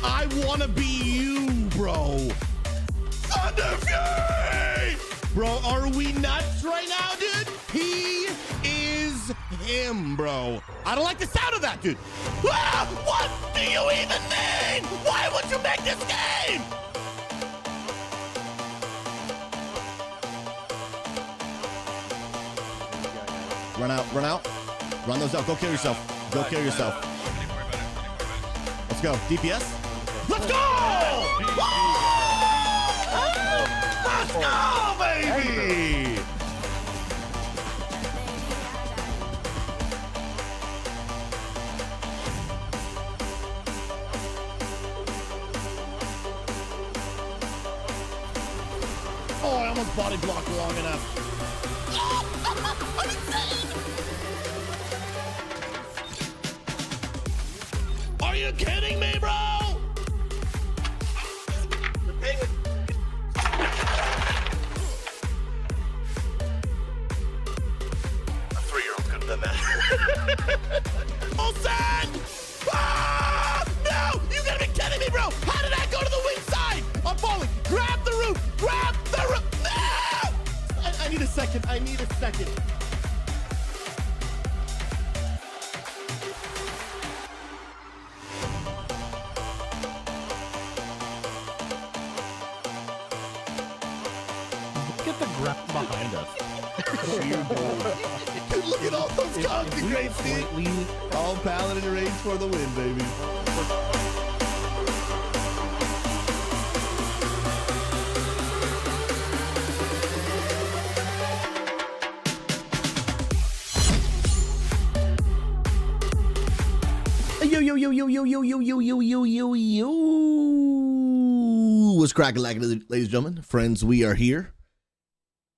I want to be you, bro. Thunder Fury! Bro, are we nuts right now, dude? He is him, bro. I don't like the sound of that, dude. Ah, what do you even mean? Why would you make this game? Run out, run out. Run those out. Go kill yourself. Go kill yourself. Let's go. DPS. Let's go! Let's go, baby! Oh, I almost body blocked long enough. I'm insane! Are you kidding me, bro? A 3-year-old could have done that. Mon-Sat! Ah! No! You gotta be kidding me, bro! How did I go to the wing side? I'm falling. Grab the roof! Grab the roof! No! I need a second. I need a second. Get the ground behind us. Dude, look at all those cogs and great feet. All paladin rage for the win, baby. Yo. What's cracking, ladies and gentlemen? Friends, we are here.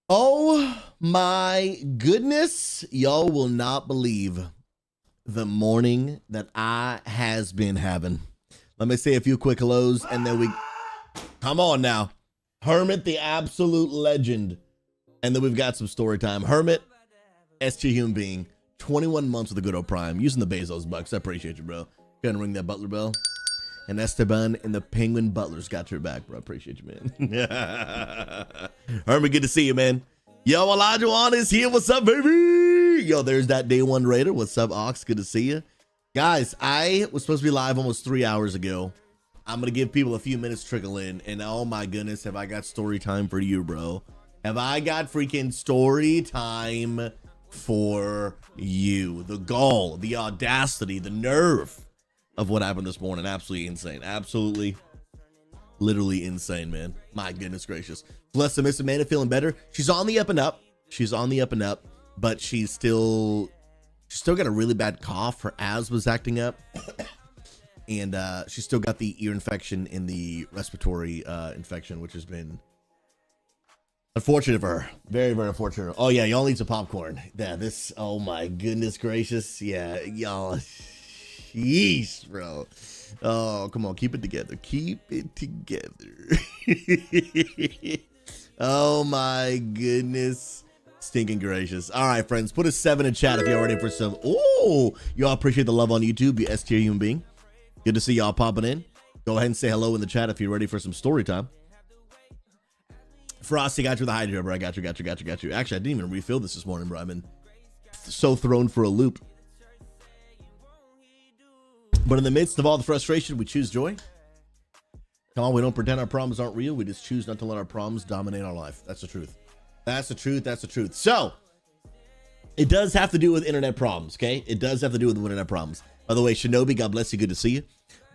Oh my goodness. Y'all will not believe the morning that I has been having. Let me say a few quick hellos and then we come on now. Hermit, the absolute legend. And then we've got some story time. Hermit, ST human being, 21 months with the good old prime, using the Bezos bucks. I appreciate you, bro. Gonna ring that butler bell. And Esteban and the Penguin Butlers got your back, bro. I appreciate you, man. Hermit, good to see you, man. Yo, Elijah is here. What's up, baby? Yo, there's that day one raider. What's up, Ox? Good to see you. Guys, I was supposed to be live almost 3 hours ago. I'm going to give people a few minutes to trickle in. And oh my goodness, have I got story time for you, bro. Have I got freaking story time for you. The gall, the audacity, the nerve of what happened this morning. Absolutely insane. Absolutely, literally insane, man. My goodness gracious. Bless the Miss Amanda, feeling better. She's on the up and up. She's on the up and up, but she's still got a really bad cough. Her asthma's acting up. And she's still got the ear infection and the respiratory infection, which has been unfortunate for her. Very, very unfortunate. Oh yeah, y'all need some popcorn. Yeah, this, oh my goodness gracious. Yeah, y'all. Jeez, bro. Oh, come on, keep it together. Keep it together. Oh my goodness. Stinking gracious. All right, friends, put a 7 in chat if y'all ready for some. Oh, y'all appreciate the love on YouTube, you S tier human being. Good to see y'all popping in. Go ahead and say hello in the chat if you're ready for some story time. Frosty, got you the hydro, bro. I got you. Actually, I didn't even refill this morning, bro. I've been so thrown for a loop. But in the midst of all the frustration, we choose joy. Come on, we don't pretend our problems aren't real. We just choose not to let our problems dominate our life. That's the truth. That's the truth. That's the truth. So it does have to do with internet problems, okay? It does have to do with internet problems. By the way, Shinobi, God bless you. Good to see you.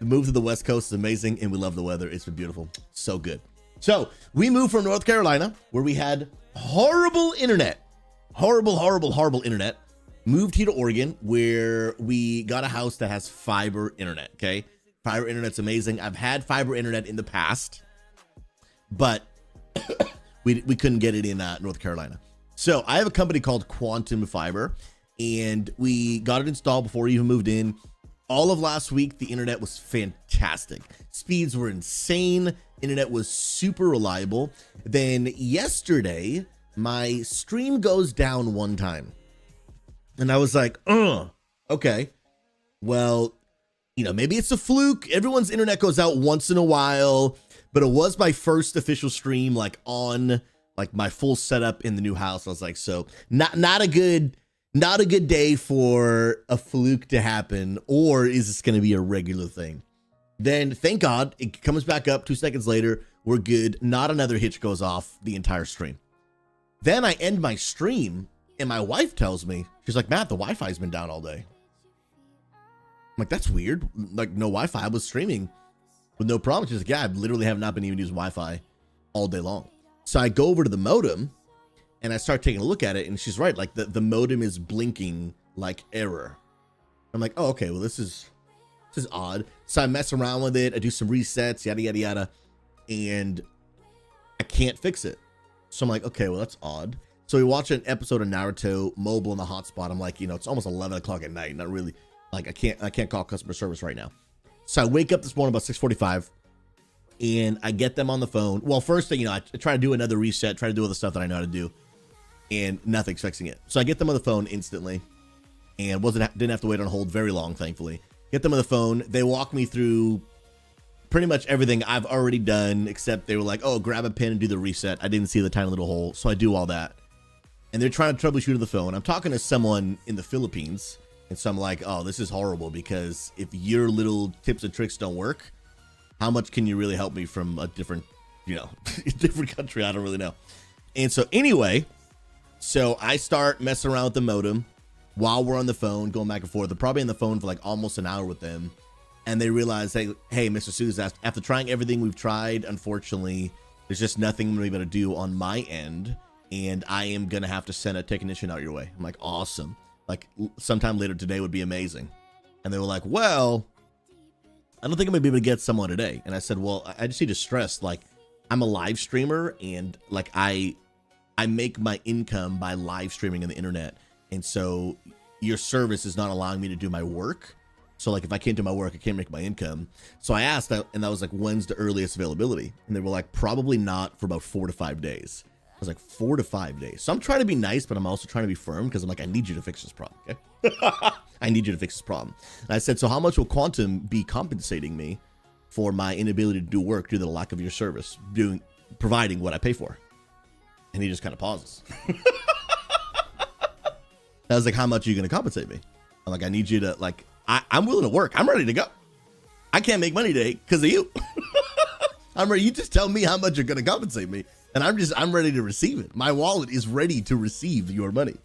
The move to the West Coast is amazing, and we love the weather. It's been beautiful. So good. So we moved from North Carolina, where we had horrible internet. Horrible internet. Moved here to Oregon, where we got a house that has fiber internet, okay? Fiber internet's amazing. I've had fiber internet in the past, but we couldn't get it in North Carolina. So I have a company called Quantum Fiber, and we got it installed before we even moved in. All of last week, the internet was fantastic. Speeds were insane. Internet was super reliable. Then yesterday, my stream goes down one time. And I was like, okay, well, you know, maybe it's a fluke. Everyone's internet goes out once in a while, but it was my first official stream, like on like my full setup in the new house. I was like, so not a good day for a fluke to happen, or is this going to be a regular thing? Then thank God it comes back up 2 seconds later. We're good. Not another hitch goes off the entire stream. Then I end my stream and my wife tells me, she's like, Matt, the Wi-Fi's been down all day. I'm like, that's weird. Like, no Wi-Fi. I was streaming with no problem. She's like, yeah, I literally have not been even using Wi-Fi all day long. So I go over to the modem and I start taking a look at it, and she's right. Like the modem is blinking like error. I'm like, oh, okay, well, this is odd. So I mess around with it. I do some resets, yada, yada, yada, and I can't fix it. So I'm like, okay, well, that's odd. So we watch an episode of Naruto mobile in the hotspot. I'm like, you know, it's almost 11 o'clock at night. Not really, like, I can't call customer service right now. So I wake up this morning about 6:45 and I get them on the phone. Well, first thing, you know, I try to do another reset, try to do all the stuff that I know how to do, and nothing's fixing it. So I get them on the phone instantly and didn't have to wait on hold very long, thankfully. Get them on the phone. They walk me through pretty much everything I've already done, except they were like, oh, grab a pen and do the reset. I didn't see the tiny little hole. So I do all that. And they're trying to troubleshoot on the phone. I'm talking to someone in the Philippines. And so I'm like, oh, this is horrible, because if your little tips and tricks don't work, how much can you really help me from a different, you know, different country? I don't really know. And so anyway, so I start messing around with the modem while we're on the phone, going back and forth. They're probably on the phone for like almost an hour with them. And they realize, hey, Mr. Souza, after trying everything we've tried, unfortunately, there's just nothing I'm going to be able to do on my end. And I am going to have to send a technician out your way. I'm like, awesome. Like, sometime later today would be amazing. And they were like, well, I don't think I'm going to be able to get someone today. And I said, well, I just need to stress, like, I'm a live streamer, and like I make my income by live streaming on the internet. And so your service is not allowing me to do my work. So like, if I can't do my work, I can't make my income. So I asked, and I was like, when's the earliest availability? And they were like, probably not for about 4 to 5 days. I was like, 4 to 5 days. So I'm trying to be nice, but I'm also trying to be firm, because I'm like, I need you to fix this problem. Okay. I need you to fix this problem. And I said, so how much will Quantum be compensating me for my inability to do work due to the lack of your service, providing what I pay for? And he just kind of pauses. I was like, how much are you going to compensate me? I'm like, I need you to, like, I'm willing to work. I'm ready to go. I can't make money today because of you. I'm ready. You just tell me how much you're going to compensate me, and I'm ready to receive it. My wallet is ready to receive your money.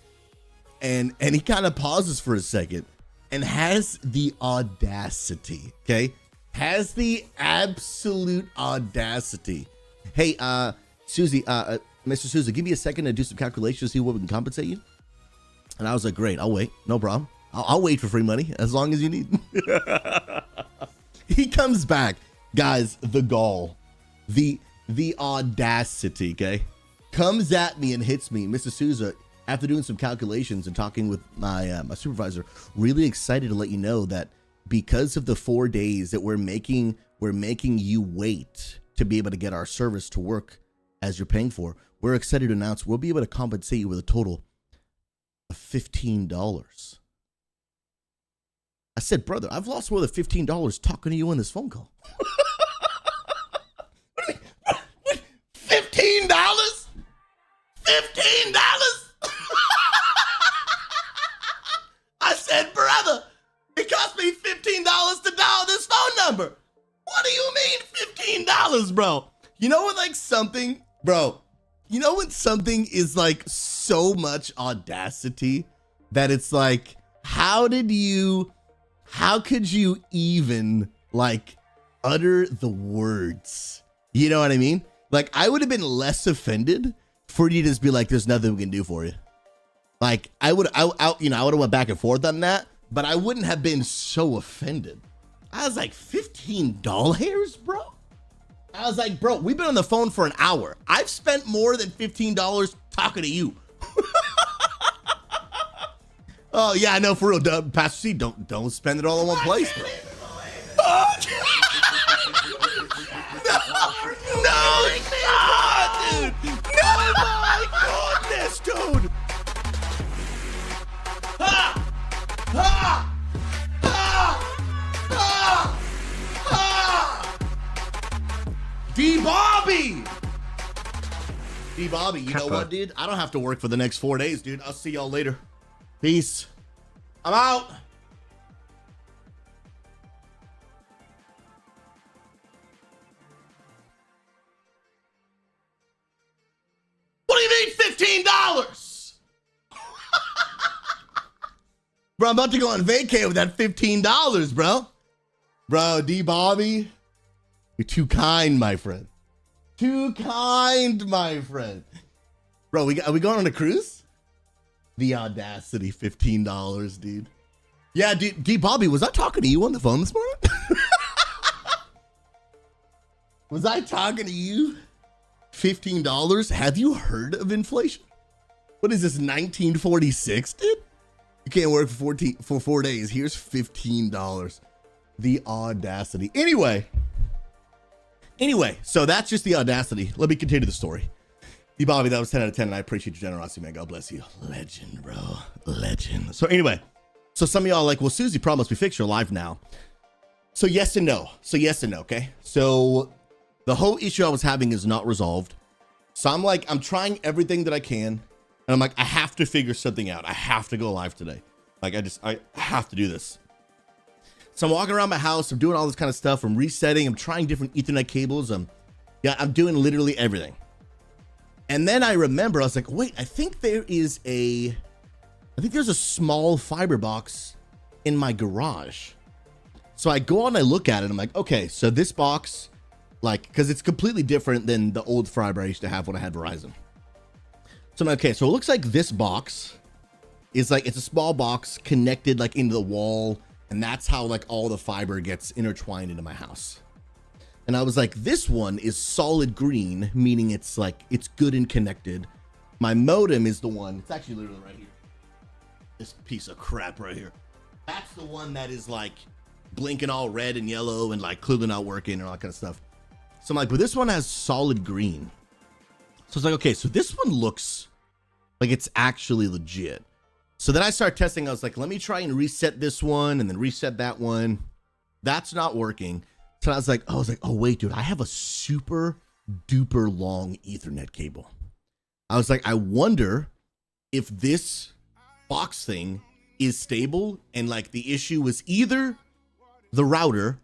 And he kind of pauses for a second and has the audacity, okay? Has the absolute audacity. Hey, Susie, Mr. Souza, give me a second to do some calculations to see what we can compensate you. And I was like, great, I'll wait. No problem. I'll wait for free money as long as you need. He comes back. Guys, the gall, the audacity, okay, comes at me and hits me. Mr. Souza, after doing some calculations and talking with my supervisor, really excited to let you know that because of the 4 days that we're making you wait to be able to get our service to work as you're paying for, we're excited to announce we'll be able to compensate you with a total of $15. I said, brother, I've lost more than $15 talking to you on this phone call. $15? $15? I said, brother, it cost me $15 to dial this phone number. What do you mean $15, bro? You know what, like, something, bro, you know when something is like so much audacity that it's like, how could you even like utter the words? You know what I mean? Like, I would have been less offended for you to just be like, there's nothing we can do for you. Like, I would have went back and forth on that, but I wouldn't have been so offended. I was like, $15, bro? I was like, bro, we've been on the phone for an hour. I've spent more than $15 talking to you. Oh yeah, I know, for real, Pastor C, don't spend it all in one place, bro. No, God, dude. No, my goodness, dude. Ha! Ha! Ha! Ha! D-Bobby! D-Bobby, you know what, dude? I don't have to work for the next 4 days, dude. I'll see y'all later. Peace. I'm out. What do you mean $15? Bro, I'm about to go on vacay with that $15, bro. Bro, D-Bobby, you're too kind, my friend. Too kind, my friend. Bro, are we going on a cruise? The audacity, $15, dude. Yeah, D-Bobby, was I talking to you on the phone this morning? Was I talking to you? $15? Have you heard of inflation? What is this, 1946, dude? You can't work for 4 days. Here's $15. The audacity. Anyway, so that's just the audacity. Let me continue the story. D-Bobby, that was 10 out of 10, and I appreciate your generosity, man. God bless you. Legend, bro. Legend. So anyway, so some of y'all are like, well, Susie promised we fix your live now. So yes and no. Okay? So the whole issue I was having is not resolved. So I'm trying everything that I can. And I'm like, I have to figure something out. I have to go live today. Like, I have to do this. So I'm walking around my house. I'm doing all this kind of stuff. I'm resetting. I'm trying different Ethernet cables. I'm doing literally everything. And then I remember, I was like, wait, I think there's a small fiber box in my garage. So I go on and I look at it. I'm like, okay, so this box, like, because it's completely different than the old fiber I used to have when I had Verizon. So I'm like, okay, so it looks like this box is like, it's a small box connected like into the wall. And that's how like all the fiber gets intertwined into my house. And I was like, this one is solid green, meaning it's like, it's good and connected. My modem is the one, it's actually literally right here. This piece of crap right here. That's the one that is like blinking all red and yellow and like clearly not working and all that kind of stuff. So I'm like, but this one has solid green. So it's like, okay, so this one looks like it's actually legit. So then I start testing. I was like, let me try and reset this one and then reset that one. That's not working. So I was like, oh wait, dude, I have a super duper long Ethernet cable. I was like, I wonder if this box thing is stable and like the issue was either the router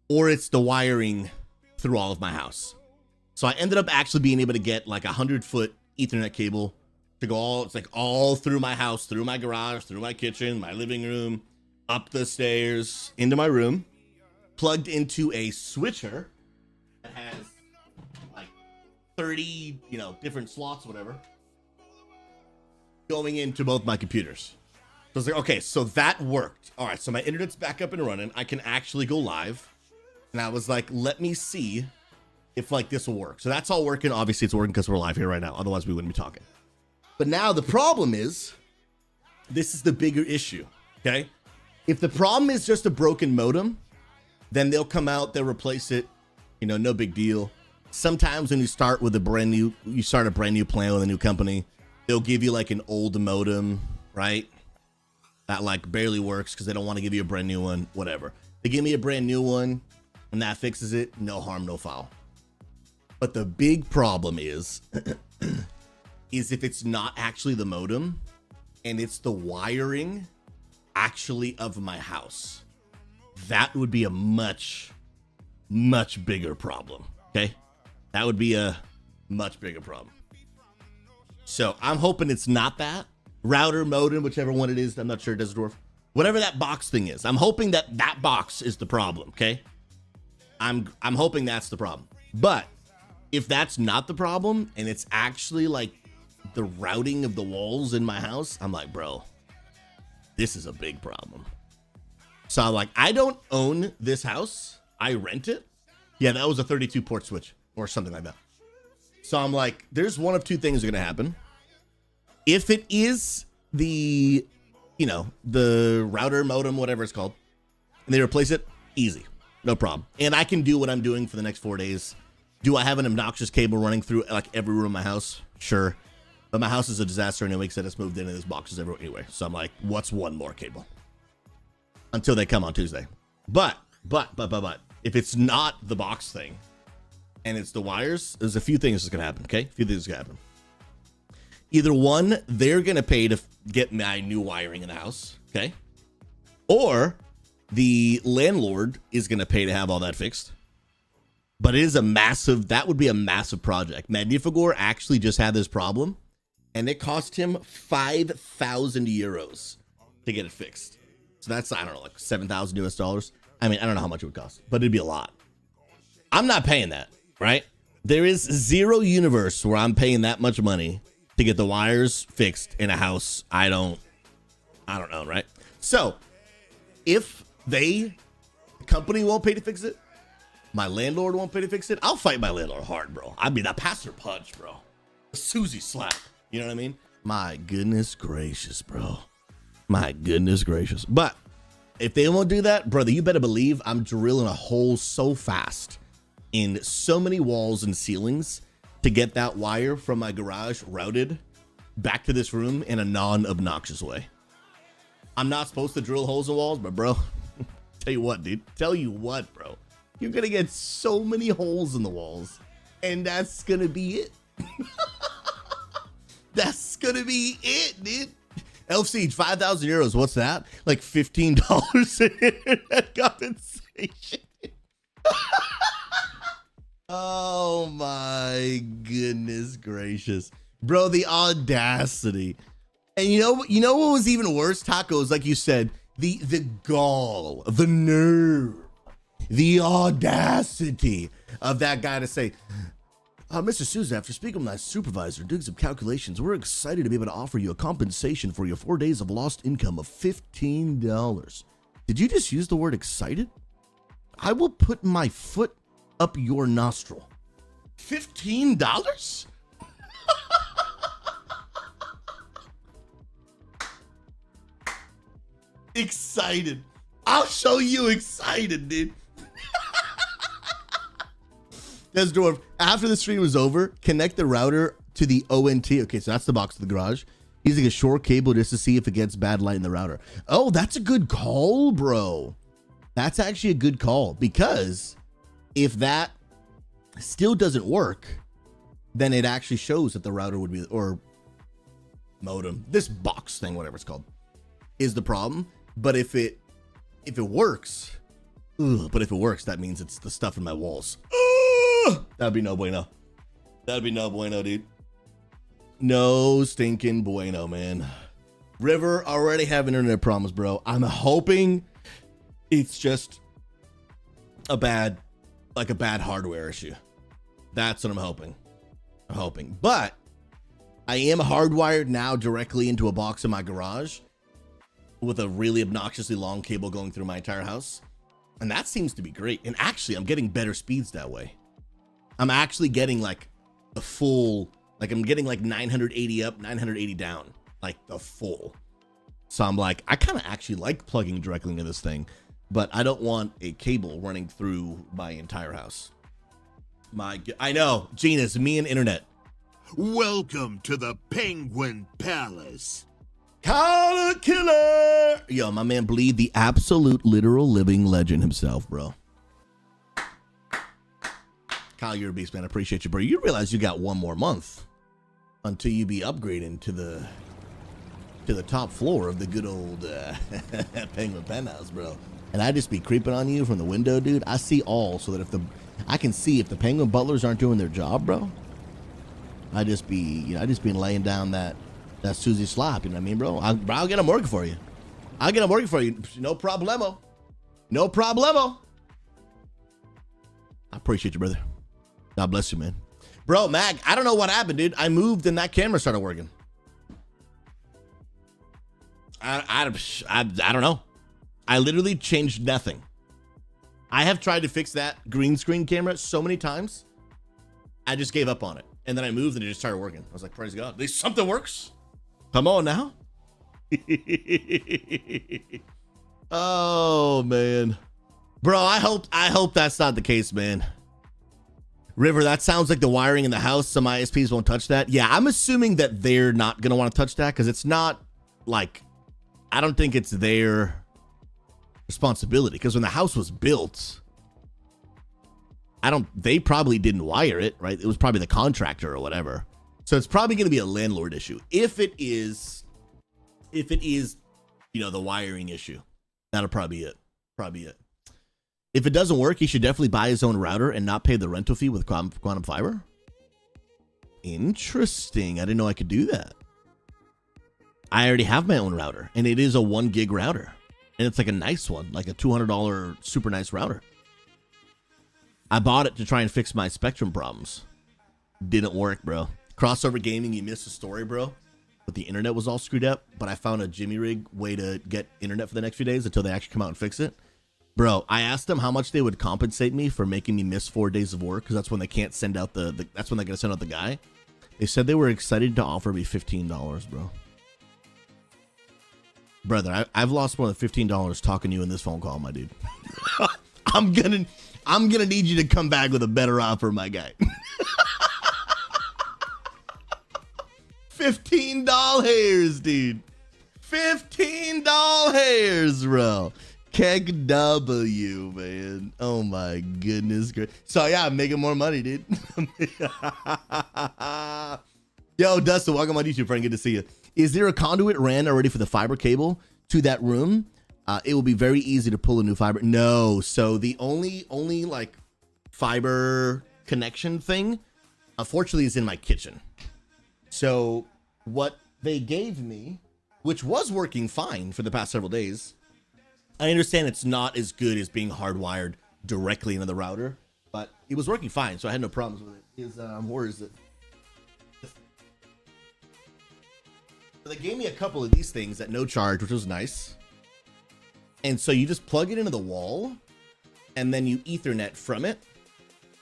or it's the wiring through all of my house. So I ended up actually being able to get like 100-foot Ethernet cable to go all through my house, through my garage, through my kitchen, my living room, up the stairs, into my room, plugged into a switcher that has like 30, different slots, whatever, going into both my computers. So I was like, okay, so that worked. All right, so my internet's back up and running. I can actually go live. And I was like, let me see if like this will work. So that's all working. Obviously it's working because we're live here right now. Otherwise we wouldn't be talking. But now the problem is, this is the bigger issue, okay? If the problem is just a broken modem, then they'll come out, they'll replace it, no big deal. Sometimes when you start a brand new plan with a new company, they'll give you like an old modem, right? That like barely works because they don't want to give you a brand new one, whatever. They give me a brand new one and that fixes it, no harm, no foul. But the big problem is, is if it's not actually the modem and it's the wiring actually of my house. That would be a much, much bigger problem, okay? That would be a much bigger problem. So I'm hoping it's not that. Router, modem, whichever one it is, I'm not sure, Desert Dwarf. Whatever that box thing is, I'm hoping that box is the problem, okay? I'm hoping that's the problem. But if that's not the problem and it's actually like the routing of the walls in my house, I'm like, bro, this is a big problem. So I'm like, I don't own this house. I rent it. Yeah, that was a 32 port switch or something like that. So I'm like, there's one of two things are going to happen. If it is the, the router, modem, whatever it's called, and they replace it, easy, no problem. And I can do what I'm doing for the next 4 days. Do I have an obnoxious cable running through like every room in my house? Sure. But my house is a disaster anyway because I just moved in and there's boxes everywhere anyway. So I'm like, what's one more cable? Until they come on Tuesday. But, if it's not the box thing, and it's the wires, there's a few things that's gonna happen. Okay, a few things gonna happen. Either one, they're gonna pay to get my new wiring in the house. Okay, or the landlord is gonna pay to have all that fixed. But it is that would be a massive project. Magnifigor actually just had this problem, and it cost him 5,000 euros to get it fixed. So that's, I don't know, like 7,000 US dollars. I mean, I don't know how much it would cost, but it'd be a lot. I'm not paying that, right? There is zero universe where I'm paying that much money to get the wires fixed in a house. I don't know, right? So if the company won't pay to fix it, my landlord won't pay to fix it, I'll fight my landlord hard, bro. I mean, that passer punch, bro. The Susie slap. You know what I mean? My goodness gracious, bro. My goodness gracious. But if they won't do that, brother, you better believe I'm drilling a hole so fast in so many walls and ceilings to get that wire from my garage routed back to this room in a non-obnoxious way. I'm not supposed to drill holes in walls, but bro, tell you what, dude. Tell you what, bro. You're gonna get so many holes in the walls, and that's gonna be it. That's gonna be it, dude. Elf Siege, 5,000 euros. What's that? Like $15 in internet compensation. Oh my goodness gracious, bro! The audacity, and you know what was even worse? Tacos, like you said, the gall, the nerve. The audacity of that guy to say, Mr. Souza, after speaking with my supervisor, doing some calculations, we're excited to be able to offer you a compensation for your 4 days of lost income of $15. Did you just use the word excited? I will put my foot up your nostril. $15? Excited. I'll show you excited, dude. Des Dwarf, after the stream was over, connect the router to the ONT. Okay, so that's the box of the garage. Using a short cable just to see if it gets bad light in the router. Oh, that's a good call, bro. That's actually a good call, because if that still doesn't work, then it actually shows that the router would be, or modem, this box thing, whatever it's called, is the problem. But if it works, that means it's the stuff in my walls. That'd be no bueno. That'd be no bueno, dude. No stinking bueno, man. River already have internet problems, bro. I'm hoping it's just a bad hardware issue. That's what I'm hoping. But I am hardwired now directly into a box in my garage with a really obnoxiously long cable going through my entire house. And that seems to be great. And actually, I'm getting better speeds that way. I'm actually getting like the full, like I'm getting like 980 up, 980 down, like the full. So I'm like, I kind of actually like plugging directly into this thing, but I don't want a cable running through my entire house. I know, Gina's me and internet. Welcome to the Penguin Palace. Collar killer. Yo, my man Bleed, the absolute literal living legend himself, bro. Kyle, you're a beast, man. I appreciate you, bro. You realize you got one more month until you be upgrading to the top floor of the good old Penguin Penthouse, bro. And I just be creeping on you from the window, dude. I see all, so that I can see if the Penguin Butlers aren't doing their job, bro. I just be laying down that Susie slop, you know what I mean, bro? I'll get them working for you. I'll get them working for you. No problemo. No problemo. I appreciate you, brother. God bless you, man. Bro, Mag, I don't know what happened, dude. I moved and that camera started working. I don't know. I literally changed nothing. I have tried to fix that green screen camera so many times. I just gave up on it. And then I moved and it just started working. I was like, praise God. At least something works. Come on now. Oh, man. Bro, I hope that's not the case, man. River, that sounds like the wiring in the house. Some ISPs won't touch that. Yeah, I'm assuming that they're not going to want to touch that because it's not like, I don't think it's their responsibility. Because when the house was built, they probably didn't wire it, right? It was probably the contractor or whatever. So it's probably going to be a landlord issue. If it is, you know, the wiring issue, that'll probably be it. Probably it. If it doesn't work, he should definitely buy his own router and not pay the rental fee with Quantum Fiber. Interesting. I didn't know I could do that. I already have my own router, and it is a 1 gig router. And it's like a nice one, like a $200 super nice router. I bought it to try and fix my Spectrum problems. Didn't work, bro. Crossover gaming, you missed the story, bro. But the internet was all screwed up. But I found a Jimmy rig way to get internet for the next few days until they actually come out and fix it. Bro, I asked them how much they would compensate me for making me miss 4 days of work, because that's when they can't send out that's when they're gonna send out the guy. They said they were excited to offer me $15, bro. Brother, I've lost more than $15 talking to you in this phone call, my dude. I'm gonna need you to come back with a better offer, my guy. $15, dude. $15, bro. Keg W, man. Oh my goodness. So yeah, I'm making more money, dude. Yo, Dustin, welcome on YouTube, friend. Good to see you. Is there a conduit ran already for the fiber cable to that room? It will be very easy to pull a new fiber. No, so the only like fiber connection thing, unfortunately, is in my kitchen. So what they gave me, which was working fine for the past several days, I understand it's not as good as being hardwired directly into the router, but it was working fine, so I had no problems with it. Where is it? They gave me a couple of these things at no charge, which was nice. And so you just plug it into the wall, and then you Ethernet from it.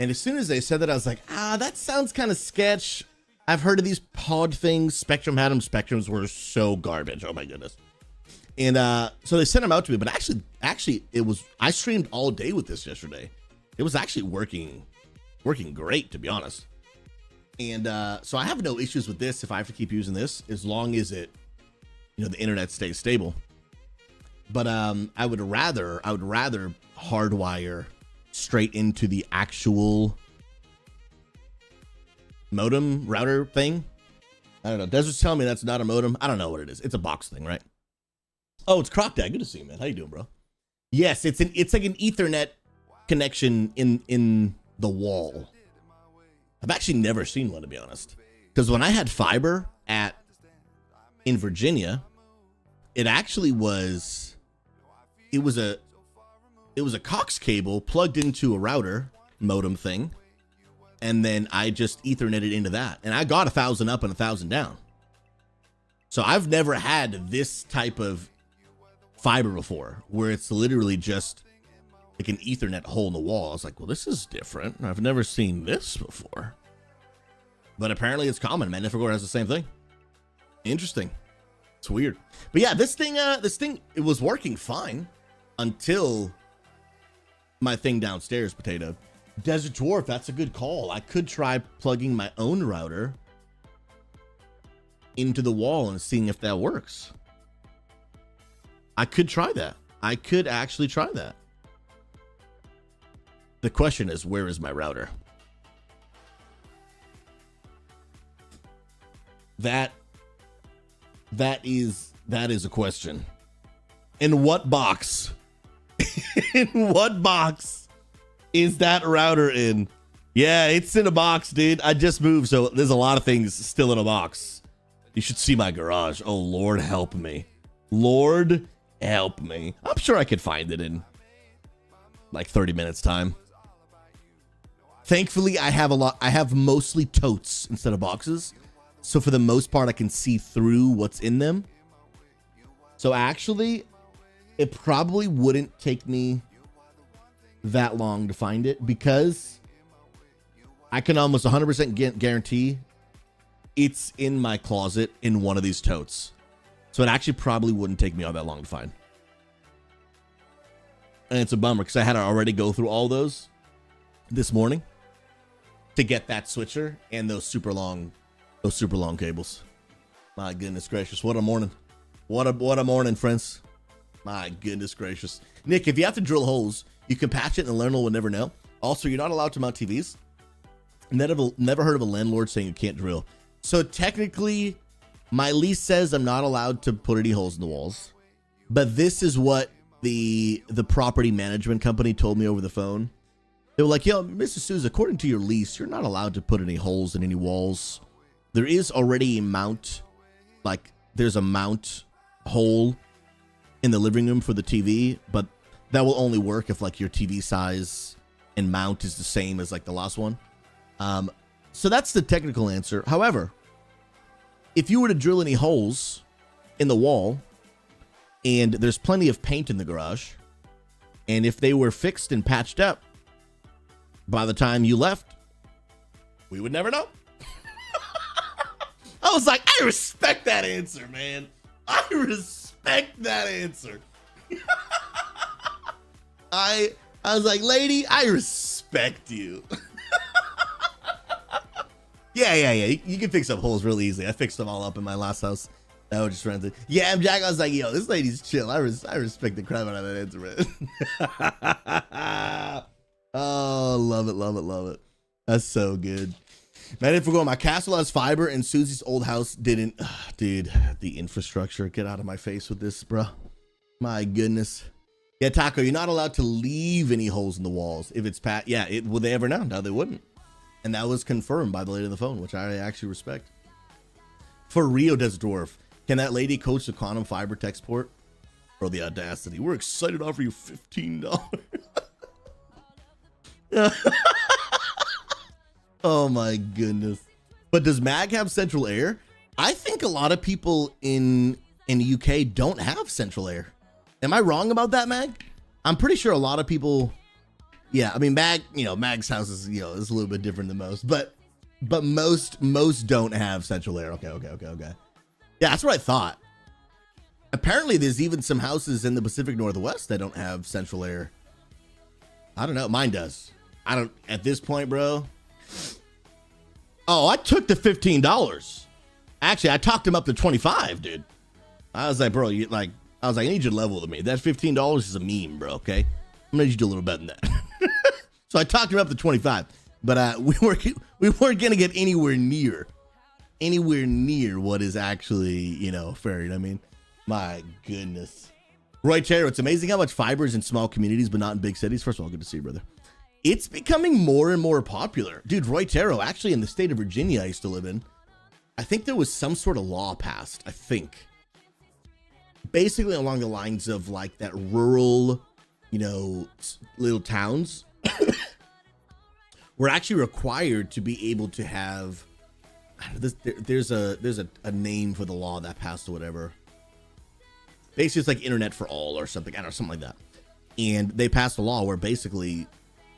And as soon as they said that, I was like, that sounds kind of sketch. I've heard of these pod things. Spectrum had them. Spectrums were so garbage. Oh my goodness. And so they sent them out to me, but actually I streamed all day with this yesterday. It was actually working great, to be honest. And so I have no issues with this if I have to keep using this, as long as it, you know, the internet stays stable. But I would rather hardwire straight into the actual modem router thing. I don't know. Desert's telling me that's not a modem. I don't know what it is. It's a box thing, right? Oh, it's Crocdad. Good to see you, man. How you doing, bro? Yes, it's like an Ethernet connection in the wall. I've actually never seen one, to be honest. Because when I had fiber in Virginia, it actually was a coax cable plugged into a router modem thing, and then I just Ethernetted into that, and I got 1,000 up and 1,000 down. So I've never had this type of fiber before, where it's literally just like an Ethernet hole in the wall. I was like, well, this is different. I've never seen this before. But apparently it's common. Manifagor has the same thing. Interesting. It's weird. But yeah, this thing, it was working fine until my thing downstairs, Potato. Desert Dwarf, that's a good call. I could try plugging my own router into the wall and seeing if that works. I could try that. I could actually try that. The question is, where is my router? That is a question. In what box? In what box is that router in? Yeah, it's in a box, dude. I just moved, so there's a lot of things still in a box. You should see my garage. Oh, Lord help me. Lord help me. I'm sure I could find it in like 30 minutes time. Thankfully, I have mostly totes instead of boxes. So for the most part, I can see through what's in them. So actually, it probably wouldn't take me that long to find it, because I can almost 100% guarantee it's in my closet in one of these totes. So it actually probably wouldn't take me all that long to find. And it's a bummer, because I had to already go through all those this morning to get that switcher and those super long cables. My goodness gracious, what a morning. What a morning, friends. My goodness gracious. Nick, if you have to drill holes, you can patch it and the learner will never know. Also, you're not allowed to mount TVs. Never heard of a landlord saying you can't drill. So technically, my lease says I'm not allowed to put any holes in the walls. But this is what the property management company told me over the phone. They were like, yo, Mr. Souza, according to your lease, you're not allowed to put any holes in any walls. There is already a mount, like there's a mount hole in the living room for the TV, but that will only work if like your TV size and mount is the same as like the last one. So that's the technical answer. However, if you were to drill any holes in the wall and there's plenty of paint in the garage, and if they were fixed and patched up by the time you left, we would never know. I was like, I respect that answer, man. I respect that answer. I was like, lady, I respect you. Yeah. You can fix up holes really easily. I fixed them all up in my last house. I was just rented. Yeah, Jack. I was like, yo, this lady's chill. I respect the crap out of that answer, man. Oh, love it. That's so good. Man, if we're going, my castle has fiber and Susie's old house didn't. Dude, the infrastructure. Get out of my face with this, bro. My goodness. Yeah, Taco, you're not allowed to leave any holes in the walls if it's pat. Yeah, would they ever know? No, they wouldn't. And that was confirmed by the lady on the phone, which I actually respect. For Rio Des Dwarf, can that lady coach the quantum fiber tech support? Bro, the audacity. We're excited to offer you $15. Oh my goodness. But does MAG have central air? I think a lot of people in the UK don't have central air. Am I wrong about that, Mag? I'm pretty sure a lot of people. Yeah, I mean, Mag's house is, is a little bit different than most, but most don't have central air. Okay. Yeah, that's what I thought. Apparently, there's even some houses in the Pacific Northwest that don't have central air. I don't know. Mine does. I don't at this point, bro. Oh, I took the $15. Actually, I talked him up to 25, dude. I was like, bro, I need you to level with me. That $15 is a meme, bro. Okay, I'm gonna need you to do a little better than that. So I talked him up to 25, but we weren't gonna get anywhere near what is actually fair. You know what I mean? My goodness. Roy Chero, it's amazing how much fiber is in small communities, but not in big cities. First of all, good to see you, brother. It's becoming more and more popular, dude. Roy Chero, actually, in the state of Virginia, I used to live in. I think there was some sort of law passed. I think. Basically along the lines of like that rural, little towns were actually required to be able to have there's a name for the law that passed or whatever. Basically it's like internet for all or something. I don't know, something like that. And they passed a law where basically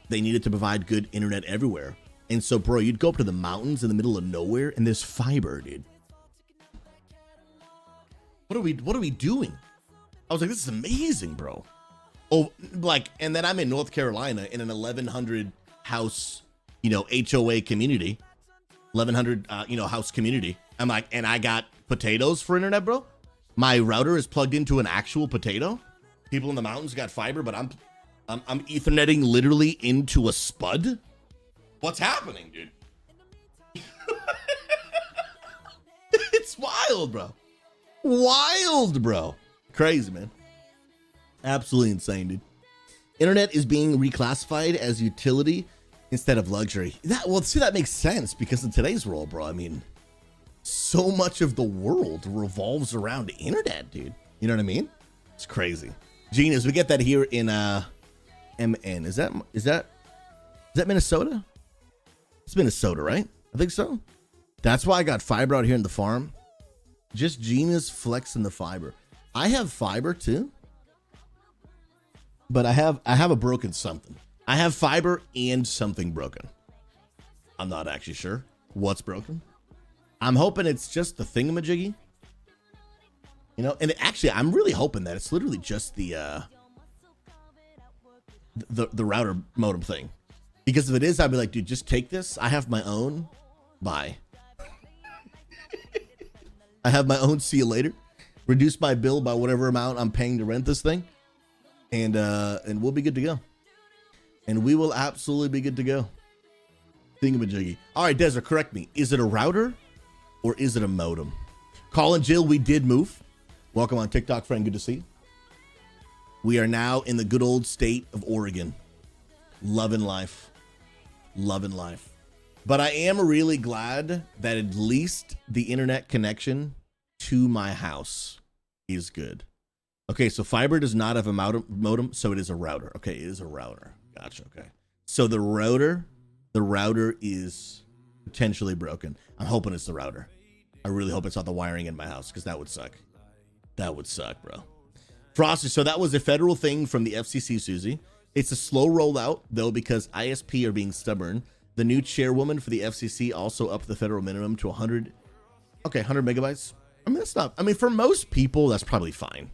they needed to provide good internet everywhere. And so, bro, you'd go up to the mountains in the middle of nowhere and there's fiber, dude. What are we doing? I was like, this is amazing, bro. Oh, and then I'm in North Carolina in an 1,100 house, HOA community, 1,100, house community. I'm like, and I got potatoes for internet, bro. My router is plugged into an actual potato. People in the mountains got fiber, but I'm Etherneting literally into a spud. What's happening, dude? It's wild, bro. Wild, bro. Crazy, man. Absolutely insane, dude. Internet is being reclassified as utility instead of luxury. That makes sense because in today's world, bro, I mean, so much of the world revolves around the internet, dude. You know what I mean? It's crazy. Genius, we get that here in MN. Is that Minnesota? It's Minnesota, right? I think so. That's why I got fiber out here in the farm. Just genius flexing the fiber. I have fiber too, but I have a broken something. I have fiber and something broken. I'm not actually sure what's broken. I'm hoping it's just the thingamajiggy. And actually, I'm really hoping that it's literally just the router modem thing. Because if it is, I'd be like, dude, just take this. I have my own. Bye. I have my own. See you later. Reduce my bill by whatever amount I'm paying to rent this thing, and we'll be good to go. and we will absolutely be good to go. Thingamajiggy. All right, Desert, correct me. Is it a router or is it a modem? Colin, Jill, we did move. Welcome on TikTok, friend. Good to see you. We are now in the good old state of Oregon. Loving life. Loving life. But I am really glad that at least the internet connection to my house is good. Okay, so fiber does not have a modem, so it is a router. Okay, it is a router. Gotcha, okay. So the router is potentially broken. I'm hoping it's the router. I really hope it's not the wiring in my house, because that would suck. That would suck, bro. Frosty, so that was a federal thing from the FCC, Susie. It's a slow rollout, though, because ISP are being stubborn. The new chairwoman for the FCC also upped the federal minimum to 100. Okay, 100 megabytes. I mean, that's not, I mean, for most people, that's probably fine.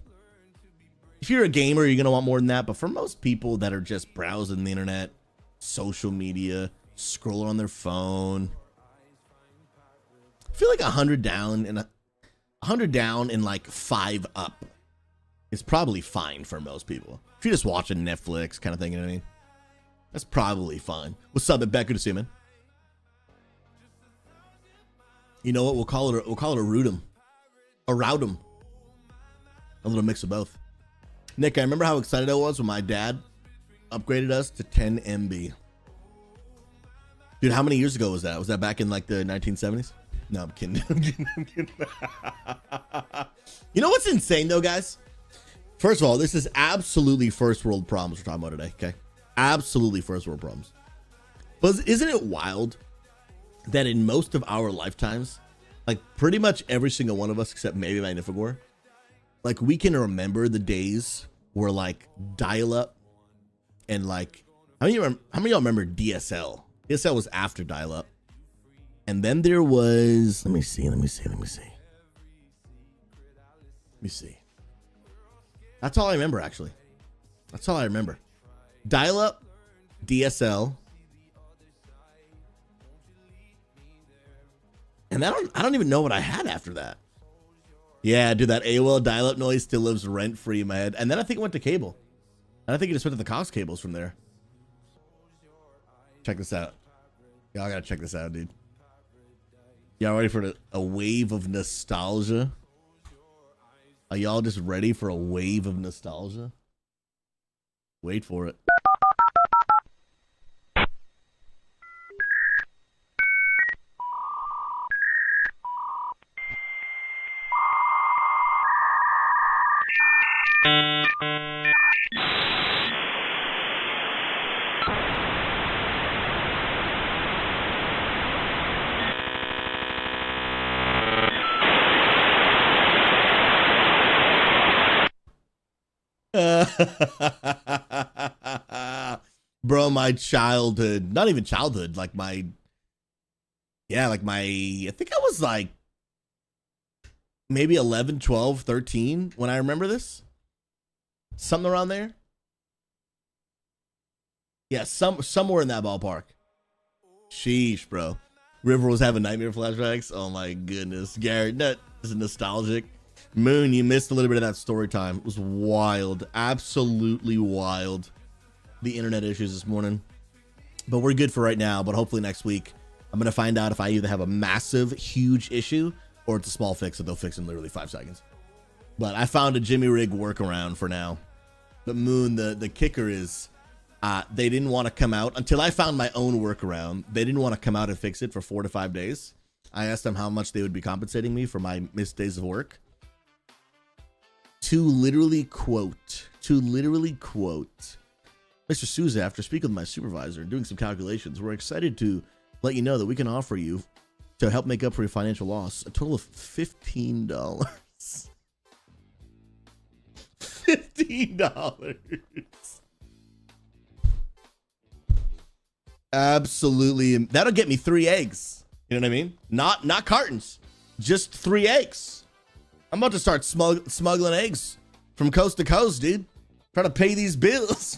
If you're a gamer, you're going to want more than that. But for most people that are just browsing the internet, social media, scrolling on their phone, I feel like 100 down and 100 down and like 5 up is probably fine for most people. If you're just watching Netflix kind of thing, you know what I mean? That's probably fine. What's up, Beck? Good to see you, man. You know what? We'll call it a roudum. A roudum. A little mix of both. Nick, I remember how excited I was when my dad upgraded us to 10 MB. Dude, how many years ago was that? Was that back in like the 1970s? No, I'm kidding. I'm kidding. You know what's insane though, guys? First of all, this is absolutely first world problems we're talking about today, okay? Absolutely first world problems. But isn't it wild that in most of our lifetimes, like pretty much every single one of us, except maybe Magnifigore, like we can remember the days where like dial-up and like, how many of y'all remember DSL? DSL was after dial-up. And then there was, let me see. That's all I remember, actually. That's all I remember. Dial-up, DSL, and I don't even know what I had after that. Yeah, dude, that AOL dial-up noise still lives rent-free in my head. And then I think it went to cable. And I think it just went to the Cox cables from there. Check this out. Y'all gotta check this out, dude. Y'all ready for a wave of nostalgia? Are y'all just ready for a wave of nostalgia? Wait for it. Bro, my childhood, not even childhood, like my, I think I was like maybe 11, 12, 13 when I remember this. Something around there. Yeah, somewhere in that ballpark. Sheesh, bro. River was having nightmare flashbacks. Oh my goodness. Garrett, that is nostalgic. Moon, you missed a little bit of that story time. It was wild. Absolutely wild. The internet issues this morning. But we're good for right now. But hopefully next week, I'm going to find out if I either have a massive, huge issue or it's a small fix that they'll fix in literally 5 seconds. But I found a Jimmy Rig workaround for now. But Moon, the kicker is they didn't want to come out until I found my own workaround. They didn't want to come out and fix it for 4 to 5 days. I asked them how much they would be compensating me for my missed days of work. To literally quote, Mr. Souza, after speaking with my supervisor and doing some calculations, we're excited to let you know that we can offer you, to help make up for your financial loss, a total of $15. $15. Absolutely. That'll get me 3 eggs. You know what I mean? Not cartons, just 3 eggs. I'm about to start smuggling eggs from coast to coast, dude. Trying to pay these bills.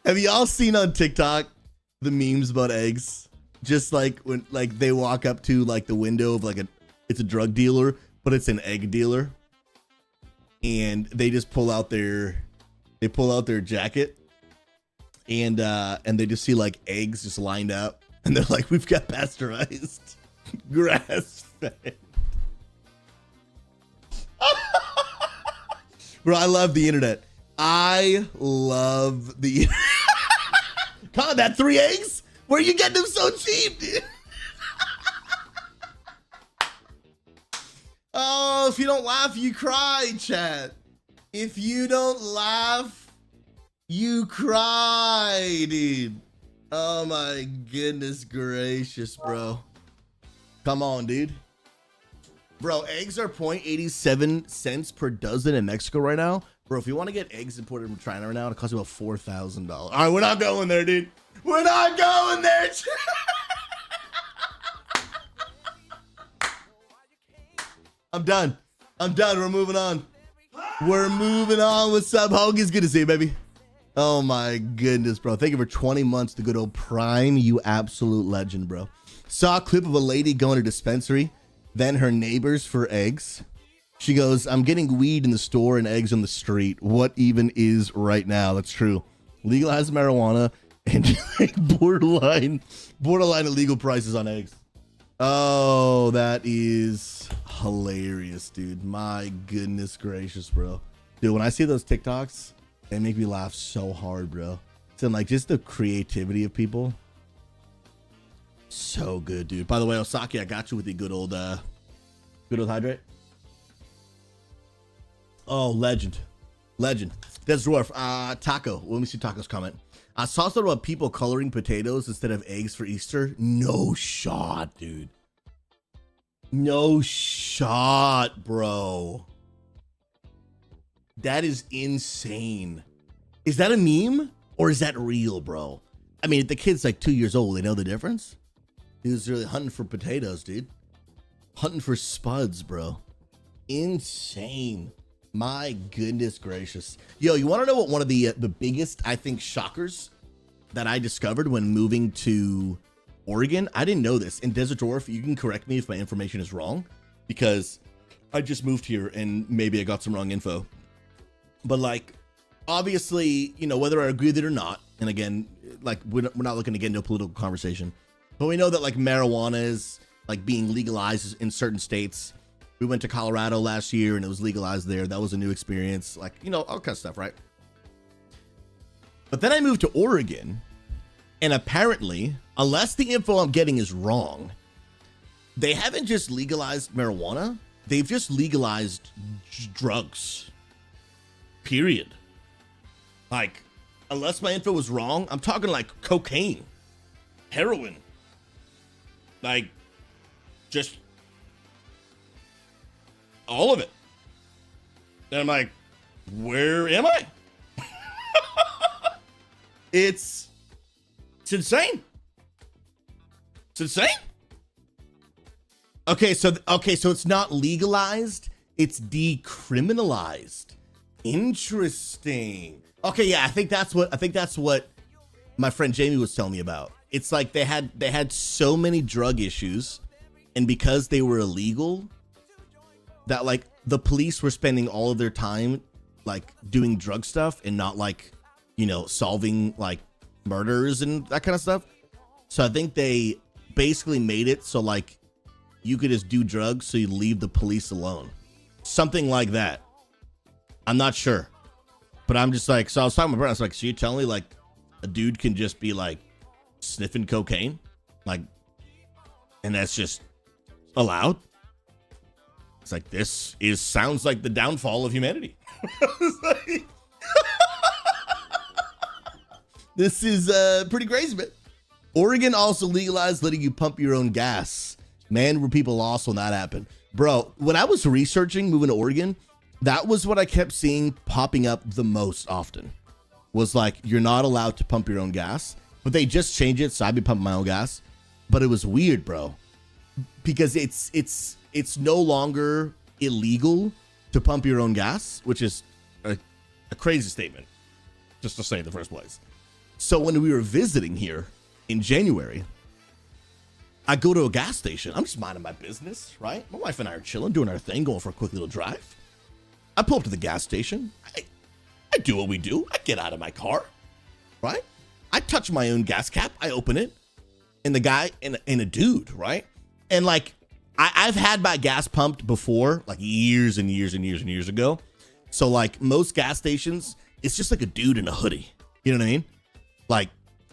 Have y'all seen on TikTok the memes about eggs? Just like when like they walk up to like the window of like it's a drug dealer, but it's an egg dealer. And they just pull out their They pull out their jacket and they just see like eggs just lined up, and they're like, "We've got pasteurized, grass fed." Bro, I love the internet. I love the God, that 3 eggs? Where you getting them so cheap, dude? Oh, if you don't laugh, you cry, chat. If you don't laugh, you cry, dude. Oh my goodness gracious, bro. Come on, dude. Bro, eggs are 0.87 cents per dozen in Mexico right now. Bro, if you want to get eggs imported from China right now, it costs you about $4,000. All right, we're not going there, dude. We're not going there. I'm done. We're moving on. What's up, Hoagie's? Good to see you, baby. Oh my goodness, bro. Thank you for 20 months, the good old Prime. You absolute legend, bro. Saw a clip of a lady going to dispensary, then her neighbors for eggs. She goes, "I'm getting weed in the store and eggs on the street. What even is right now?" That's true. Legalize marijuana and borderline illegal prices on eggs. Oh, that is hilarious, dude. My goodness gracious, bro. Dude, when I see those TikToks, they make me laugh so hard, bro. So like just the creativity of people. So good, dude. By the way, Osaki, I got you with the good old hydrate. Oh, legend. That's dwarf. Taco. Let me see Taco's comment. I saw something about people coloring potatoes instead of eggs for Easter. No shot, dude. No shot, bro. That is insane. Is that a meme or is that real, bro? I mean, if the kid's like 2 years old, they know the difference. He was really hunting for potatoes, dude. Hunting for spuds, bro. Insane. My goodness gracious. Yo, you want to know what one of the biggest, I think, shockers that I discovered when moving to Oregon? I didn't know this. In Desert Dwarf, you can correct me if my information is wrong, because I just moved here and maybe I got some wrong info. But like, obviously, you know, whether I agree with it or not, and again, like, we're not looking to get into a political conversation, but we know that like marijuana is like being legalized in certain states. We went to Colorado last year and it was legalized there. That was a new experience, like, you know, all kinds of stuff, right? But then I moved to Oregon, and apparently, unless the info I'm getting is wrong, they haven't just legalized marijuana, they've just legalized drugs. Period. Like, unless my info was wrong, I'm talking like cocaine, heroin, like just all of it. And I'm like, where am I? It's insane. It's insane. Okay, so it's not legalized, it's decriminalized. Interesting. Okay, yeah, I think that's what my friend Jamie was telling me about. It's like they had so many drug issues, and because they were illegal, that like the police were spending all of their time like doing drug stuff and not like, you know, solving like murders and that kind of stuff. So I think they basically made it so like you could just do drugs so you leave the police alone. Something like that. I'm not sure. But I'm just like, so I was talking to my brother, I was like, so you're telling me like a dude can just be like sniffing cocaine? Like, and that's just allowed? It's like, sounds like the downfall of humanity. Like, this is pretty crazy, man. Oregon also legalized letting you pump your own gas. Man, were people lost when that happened. Bro, when I was researching moving to Oregon, that was what I kept seeing popping up the most often. Was like, you're not allowed to pump your own gas. But they just changed it, so I'd be pumping my own gas. But it was weird, bro. Because it's no longer illegal to pump your own gas, which is a crazy statement, just to say in the first place. So when we were visiting here in January, I go to a gas station. I'm just minding my business, right? My wife and I are chilling, doing our thing, going for a quick little drive. I pull up to the gas station. I do what we do. I get out of my car, right? I touch my own gas cap. I open it, and the guy and a dude, right? And like, I've had my gas pumped before, like years and years and years and years ago. So like most gas stations, it's just like a dude in a hoodie. You know what I mean? Like,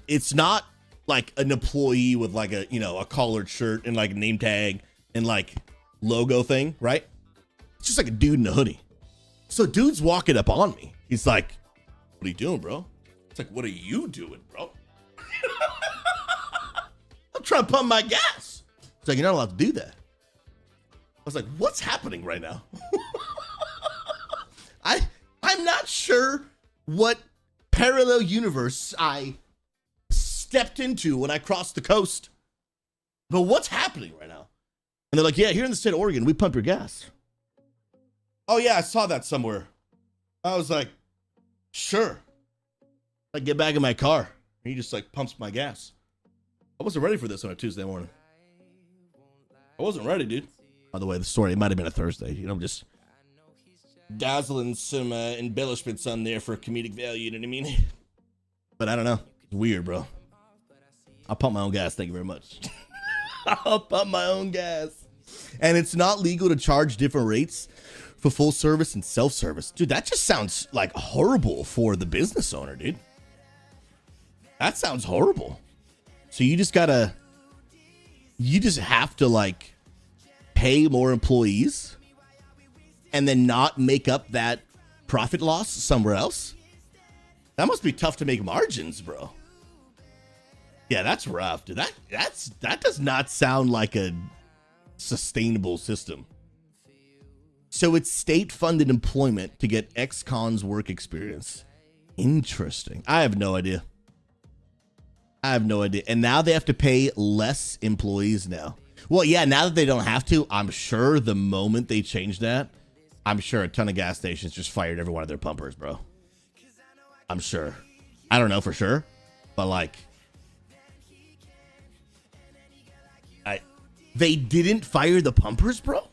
it's not like an employee with like a, you know, a collared shirt and like a name tag and like logo thing, right? It's just like a dude in a hoodie. So dude's walking up on me. He's like, what are you doing, bro? It's like, what are you doing, bro? I'm trying to pump my gas. It's like, you're not allowed to do that. I was like, what's happening right now? I'm not sure what parallel universe I stepped into when I crossed the coast, but what's happening right now? And they're like, yeah, here in the state of Oregon, we pump your gas. Oh yeah, I saw that somewhere. I was like, sure. I get back in my car. And he just like pumps my gas. I wasn't ready for this on a Tuesday morning. I wasn't ready, dude. By the way, the story, it might have been a Thursday. You know, I'm just dazzling some embellishments on there for comedic value, you know what I mean? But I don't know. It's weird, bro. I'll pump my own gas. Thank you very much. I'll pump my own gas. And it's not legal to charge different rates for full service and self-service. Dude, that just sounds like horrible for the business owner, dude. That sounds horrible. So you just have to like pay more employees and then not make up that profit loss somewhere else. That must be tough to make margins, bro. Yeah, that's rough, dude. That does not sound like a sustainable system. So it's state-funded employment to get ex-cons work experience. Interesting. I have no idea. And now they have to pay less employees now. Well, yeah, now that they don't have to, I'm sure the moment they change that, I'm sure a ton of gas stations just fired every one of their pumpers, bro. I'm sure. I don't know for sure, but like, they didn't fire the pumpers, bro?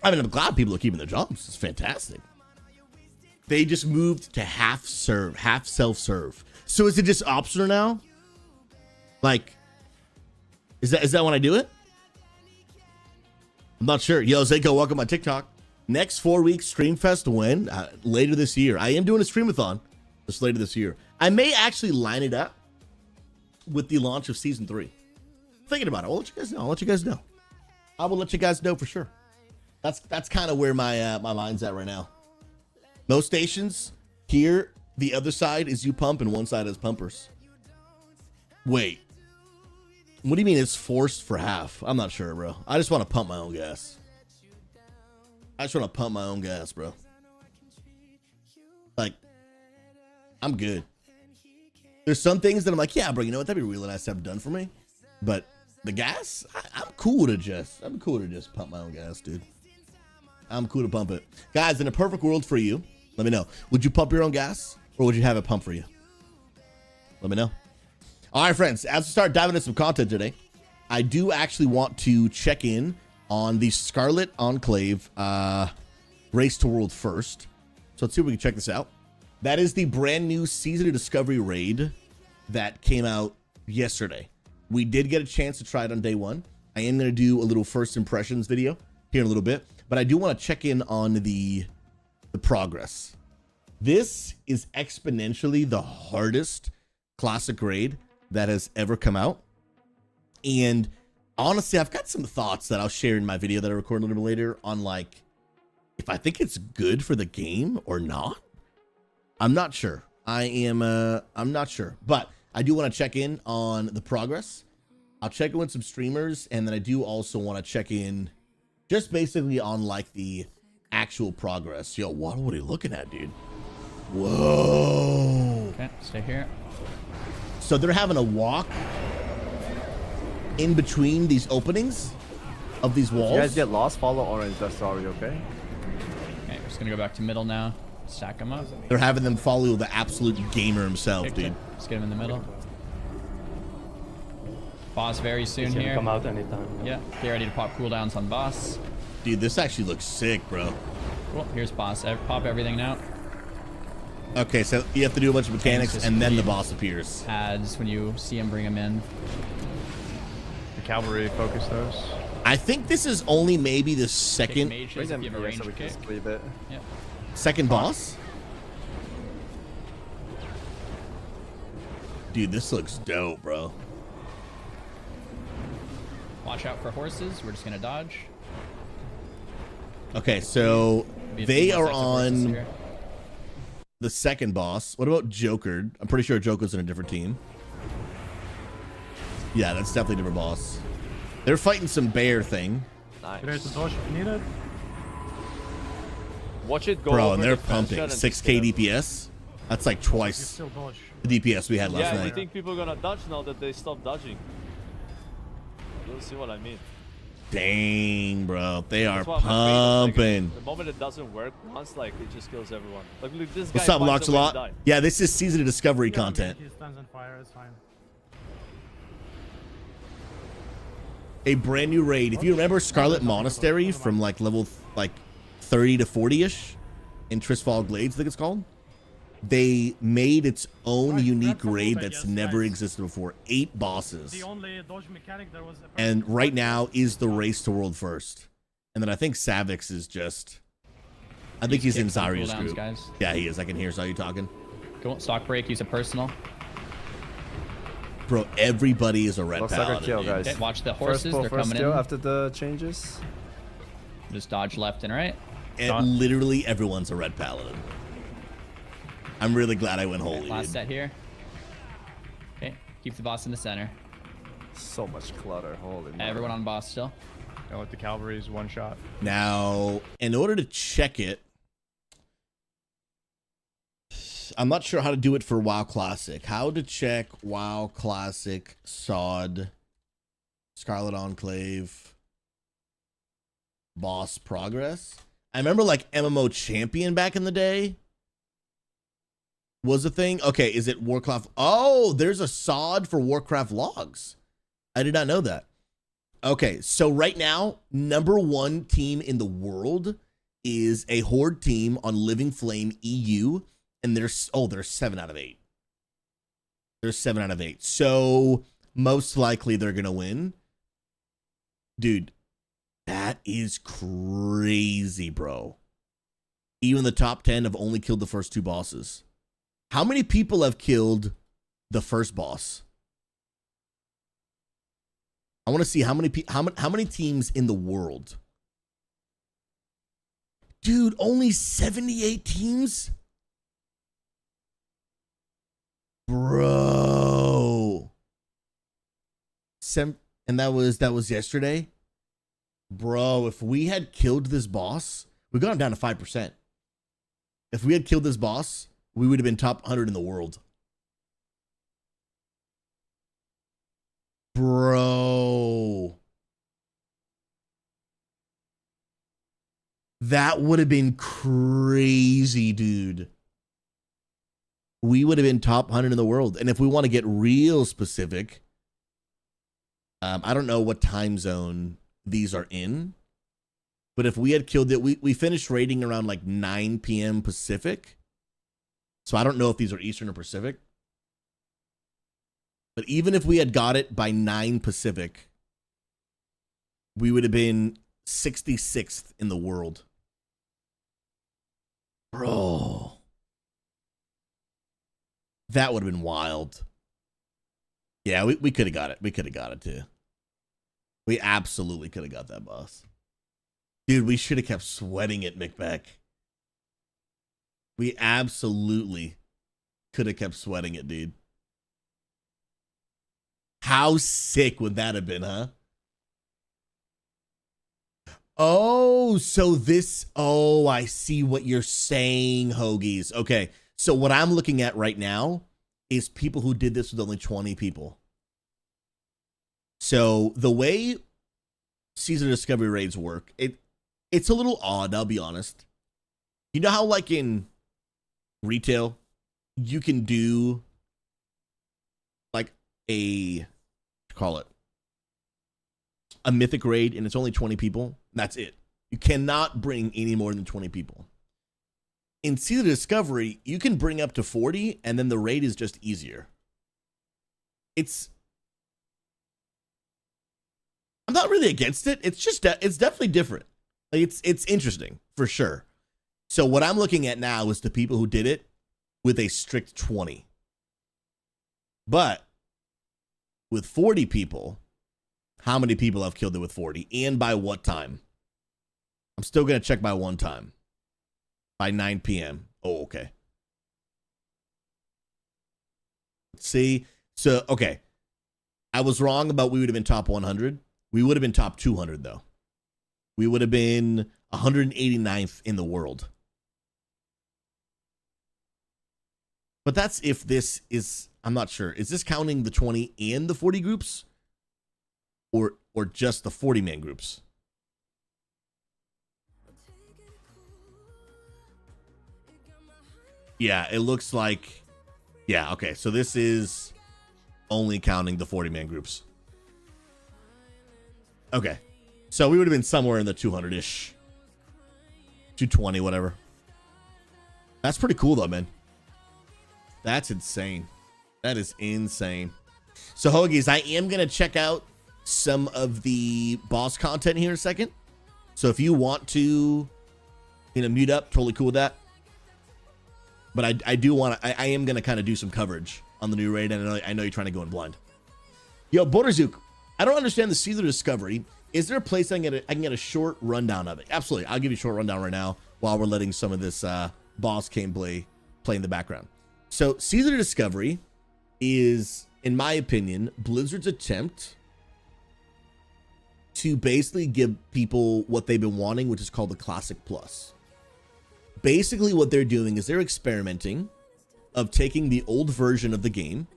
I mean, I'm glad people are keeping their jobs. It's fantastic. They just moved to half self-serve. So is it just optional now? Like, is that when I do it? I'm not sure. Yo, Zako, welcome to my TikTok. Next 4 weeks, Streamfest when? Later this year. I am doing a streamathon just later this year. I may actually line it up with the launch of season 3. Thinking about it. I'll let you guys know. I will let you guys know for sure. That's kind of where my my mind's at right now. Most stations here, the other side is you pump and one side is pumpers. Wait. What do you mean it's forced for half? I'm not sure, bro. I just want to pump my own gas. Bro. Like, I'm good. There's some things that I'm like, yeah, bro, you know what? That'd be really nice to have done for me. But the gas, I'm cool to just pump my own gas, dude. I'm cool to pump it. Guys, in a perfect world for you, let me know. Would you pump your own gas or would you have it pump for you? Let me know. All right, friends, as we start diving into some content today, I do actually want to check in on the Scarlett Enclave Race to World first. So let's see if we can check this out. That is the brand new Season of Discovery raid that came out yesterday. We did get a chance to try it on day one. I am going to do a little first impressions video here in a little bit, but I do want to check in on the progress. This is exponentially the hardest classic raid that has ever come out. And honestly, I've got some thoughts that I'll share in my video that I record a little bit later on, like, if I think it's good for the game or not. I'm not sure. I'm not sure, but I do want to check in on the progress. I'll check in with some streamers, and then I do also want to check in just basically on like the actual progress. Yo, what are you looking at, dude? Whoa. Okay, stay here. So they're having a walk in between these openings of these walls. If you guys get lost, follow orange. That's already okay. Okay, we're just gonna go back to middle now. Stack them up. They're having them follow the absolute gamer himself, Picked dude. it. Just get him in the middle. Boss very soon He's gonna here. come out anytime. Yeah, get ready to pop cooldowns on boss. Dude, this actually looks sick, bro. Cool, here's boss. Pop everything now. Okay, so you have to do a bunch of mechanics just and then the leave boss appears. Ads when you see him bring him in. The cavalry focus those. I think this is only maybe the Kick second mages if you have a range so we can kick. just leave it. Yep. second boss. Dude, this looks dope, bro. Watch out for horses. We're just gonna dodge. Okay, so Be a they few more are sets of horses on here. the second boss. What about Joker? I'm pretty sure Joker's in a different team. Yeah, that's definitely a different boss. They're fighting some bear thing. There's a dodge if you need it. Watch it go Bro, over and they're the fence pumping and 6k hit 'em. DPS. That's like You twice still dodge. the DPS we had last Yeah, I night. think people are gonna dodge now that they stop dodging. You'll see what I mean. Dang, bro. They are That's why I'm afraid of, like, pumping. the moment it doesn't work once, like, it just kills everyone. Like, look, this guy What's up, finds a way to die. Loxalot? Yeah, this is season of discovery content. He stands on fire, it's fine. A brand new raid. If you remember Scarlett Monastery from like level like 30 to 40-ish in Tristfall Glades, I think it's called. They made its own unique raid that's never existed before. 8 bosses. The only dodge mechanic there was. And right now is the race to world first. And then I think Savix is just... I think he's in kick some Zarya's cooldowns, group. guys. Yeah, he is. I can hear Zarya talking. Go stock break. Use a personal. Bro, everybody is a red Looks like a paladin, kill, dude. guys. Okay, watch the First horses. pull, They're first coming kill in. after the changes. Just dodge left and right. And literally everyone's a red paladin. I'm really glad I went holy, Last dude. set here. Okay, keep the boss in the center. So much clutter. Holy. Everyone on boss still. Don't let the cavalry's one shot. Now, in order to check it, I'm not sure how to do it for WoW Classic. How to check WoW Classic, SOD, Scarlet Enclave, boss progress. I remember like MMO Champion back in the day was a thing. Okay, is it Warcraft? Oh, there's a SOD for Warcraft logs. I did not know that. Okay, so right now, #1 team in the world is a Horde team on Living Flame EU, and they're 7 out of 8. They're 7 out of 8. So most likely they're gonna win. Dude, that is crazy, bro. Even the top 10 have only killed the first 2 bosses. How many people have killed the first boss? I want to see how many teams in the world. Dude, only 78 teams? Bro. And that was yesterday? Bro, if we had killed this boss, we got him down to 5%. If we had killed this boss, we would have been top 100 in the world. Bro. That would have been crazy, dude. We would have been top 100 in the world. And if we want to get real specific, I don't know what time zone these are in, but if we had killed it, we finished raiding around like 9 p.m. Pacific. So I don't know if these are Eastern or Pacific. But even if we had got it by 9 Pacific, we would have been 66th in the world. Bro. That would have been wild. Yeah, we could have got it. We could have got it too. We absolutely could have got that boss. Dude, we should have kept sweating it, McBeck. We absolutely could have kept sweating it, dude. How sick would that have been, huh? Oh, so this... Oh, I see what you're saying, Hoagies. Okay, so what I'm looking at right now is people who did this with only 20 people. So the way Season of Discovery raids work, it's a little odd, I'll be honest. You know how, like, in retail, you can do, like, a mythic raid, and it's only 20 people? That's it. You cannot bring any more than 20 people. in Season of Discovery, you can bring up to 40, and then the raid is just easier. I'm not really against it. It's just it's definitely different. Like it's interesting for sure. So what I'm looking at now is the people who did it with a strict 20. But with 40 people, how many people have killed it with 40 and by what time? I'm still going to check by one time. By 9 p.m. Oh, okay. See? So, okay. I was wrong about we would have been top 100. We would have been top 200, though. We would have been 189th in the world. But that's if this is, I'm not sure. Is this counting the 20 and the 40 groups? Or just the 40-man groups? Yeah, it looks like, yeah, okay. So this is only counting the 40-man groups. Okay. So we would have been somewhere in the 200-ish. 220, whatever. That's pretty cool, though, man. That's insane. That is insane. So, Hoagies, I am going to check out some of the boss content here in a second. So if you want to, mute up, totally cool with that. But I do want to, I am going to kind of do some coverage on the new raid, and I know you're trying to go in blind. Yo, Borderzook, I don't understand the Season of Discovery. Is there a place I can get a short rundown of it? Absolutely. I'll give you a short rundown right now while we're letting some of this boss gameplay play in the background. So Season of Discovery is, in my opinion, Blizzard's attempt to basically give people what they've been wanting, which is called the Classic Plus. Basically what they're doing is they're experimenting of taking the old version of the game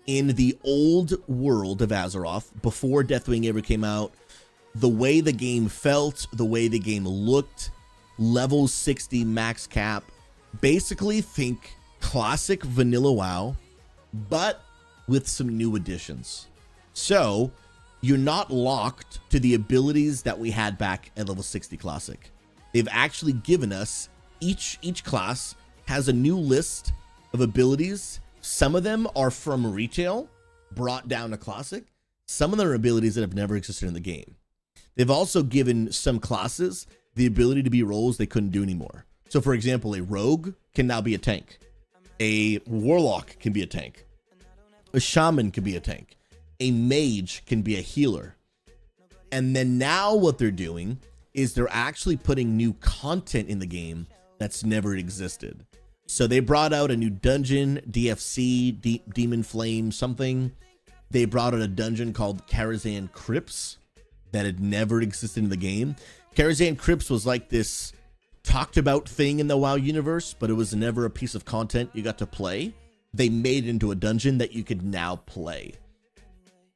in the old world of Azeroth before Deathwing ever came out, the way the game felt, the way the game looked, level 60 max cap. Basically think classic vanilla WoW, but with some new additions. So you're not locked to the abilities that we had back at level 60 classic. They've actually given us each class has a new list of abilities. Some of them are from retail brought down to classic. Some of them are abilities that have never existed in the game. They've also given some classes the ability to be roles they couldn't do anymore. So for example, a rogue can now be a tank. A warlock can be a tank. A shaman can be a tank. A mage can be a healer. And then now what they're doing is they're actually putting new content in the game that's never existed. So they brought out a new dungeon, DFC, Demon Flame something. They brought out a dungeon called Karazhan Crypts that had never existed in the game. Karazhan Crypts was like this talked about thing in the WoW universe, but it was never a piece of content you got to play. They made it into a dungeon that you could now play.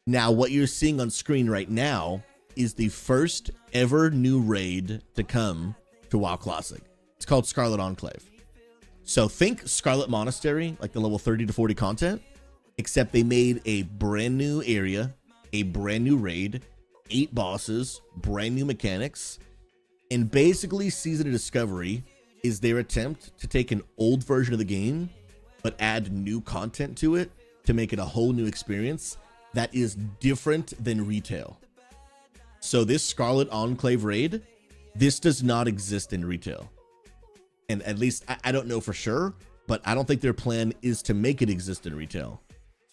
Now, what you're seeing on screen right now is the first ever new raid to come to WoW Classic. It's called Scarlet Enclave. So think Scarlet Monastery, like the level 30 to 40 content, except they made a brand new area, a brand new raid, 8 bosses, brand new mechanics, and basically Season of Discovery is their attempt to take an old version of the game, but add new content to it to make it a whole new experience that is different than retail. So this Scarlet Enclave raid, this does not exist in retail. And at least, I don't know for sure, but I don't think their plan is to make it exist in retail.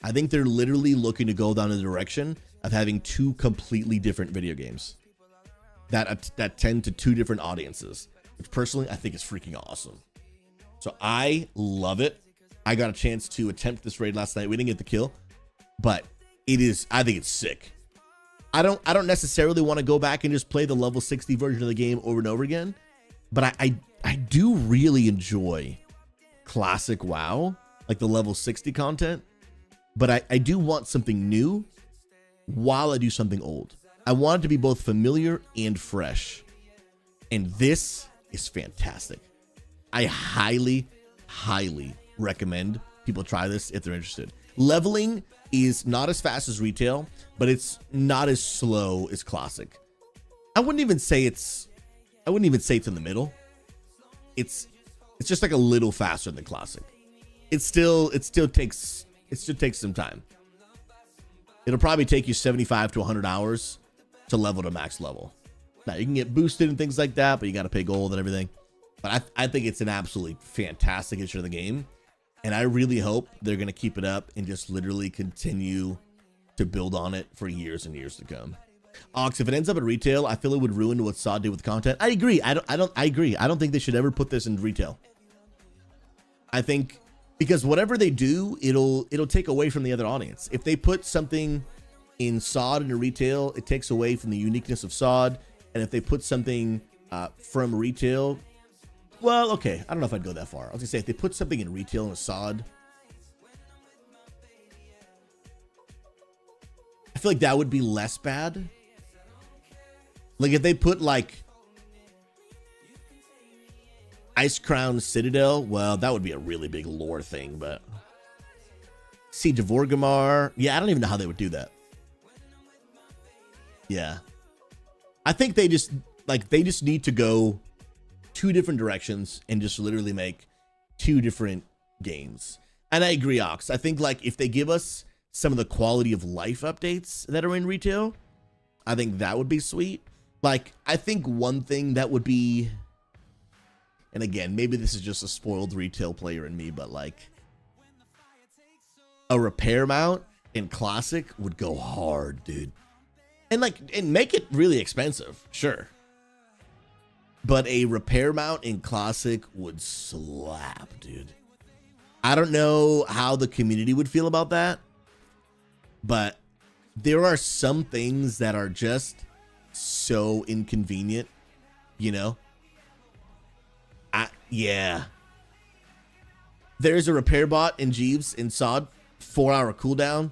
I think they're literally looking to go down in the direction of having 2 completely different video games that tend to 2 different audiences, which personally I think is freaking awesome. So I love it. I got a chance to attempt this raid last night. We didn't get the kill, but I think it's sick. I don't necessarily want to go back and just play the level 60 version of the game over and over again, but I do really enjoy classic WoW, like the level 60 content, but I do want something new while I do something old. I want it to be both familiar and fresh, and this is fantastic. I highly recommend people try this if they're interested. Leveling is not as fast as retail, but it's not as slow as classic. I wouldn't even say it's in the middle. It's It's just like a little faster than classic. It still takes some time. It'll probably take you 75 to 100 hours to level to max level. Now you can get boosted and things like that, but you got to pay gold and everything. But I think it's an absolutely fantastic addition to the game. And I really hope they're going to keep it up and just literally continue to build on it for years and years to come. Ox, if it ends up at retail, I feel it would ruin what SOD did with content. I agree. I agree. I don't think they should ever put this in retail. I think because whatever they do, it'll take away from the other audience. If they put something in SOD into retail, it takes away from the uniqueness of SOD. And if they put something from retail, well, okay, I don't know if I'd go that far. I was gonna say if they put something in retail in a SOD, I feel like that would be less bad. Like if they put like Ice Crown Citadel, well, that would be a really big lore thing, but Siege of Orgrimmar, yeah, I don't even know how they would do that. Yeah. I think they just need to go 2 different directions and just literally make 2 different games. And I agree, Ox. I think like if they give us some of the quality of life updates that are in retail, I think that would be sweet. Like, I think one thing that would be, and again, maybe this is just a spoiled retail player in me, but like a repair mount in classic would go hard, dude. And like, and make it really expensive, sure. But a repair mount in classic would slap, dude. I don't know how the community would feel about that, but there are some things that are just so inconvenient, you know? Yeah. There's a repair bot in Jeeves in SOD, 4-hour cooldown.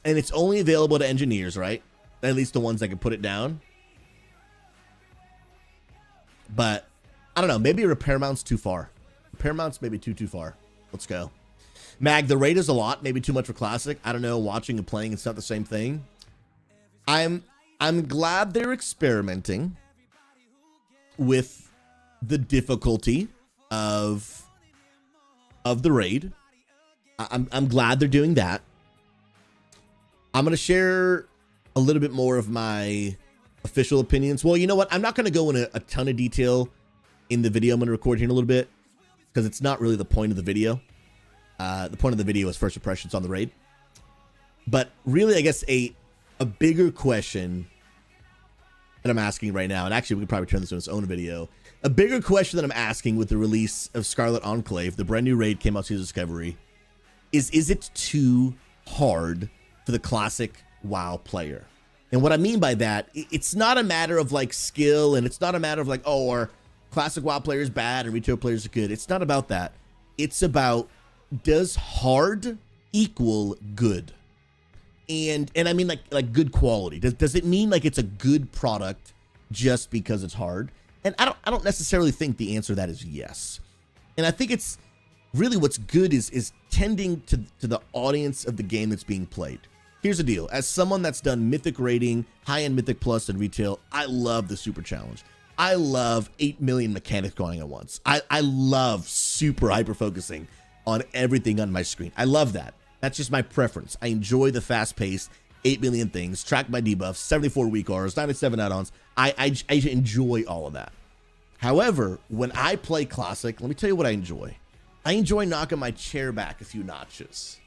And it's only available to engineers, right? At least the ones that can put it down. But I don't know, maybe repair mount's too far. Repair mount's maybe too far. Let's go. Mag, the raid is a lot, maybe too much for classic. I don't know, watching and playing, it's not the same thing. I'm glad they're experimenting with the difficulty of the raid. I'm glad they're doing that. I'm going to share a little bit more of my official opinions. Well, you know what? I'm not going to go in a ton of detail in the video I'm going to record here in a little bit because it's not really the point of the video. The point of the video is first impressions on the raid. But really, I guess a bigger question that I'm asking right now, and actually we could probably turn this into its own video. A bigger question that I'm asking with the release of Scarlett Enclave, the brand new raid came out to Discovery, is it too hard for the classic WoW player? And what I mean by that, it's not a matter of like skill, and it's not a matter of like, oh, our classic WoW player is bad and retail players are good. It's not about that. It's about, does hard equal good? And I mean like good quality. Does it mean like it's a good product just because it's hard? And I don't necessarily think the answer to that is yes. And I think it's really what's good is tending to the audience of the game that's being played. Here's the deal. As someone that's done Mythic rating, high-end Mythic Plus, and retail, I love the Super Challenge. I love 8 million mechanics going at once. I love super hyper-focusing on everything on my screen. I love that. That's just my preference. I enjoy the fast-paced 8 million things, track my debuffs, 74 weak auras, 97 add-ons. I enjoy all of that. However, when I play Classic, let me tell you what I enjoy. I enjoy knocking my chair back a few notches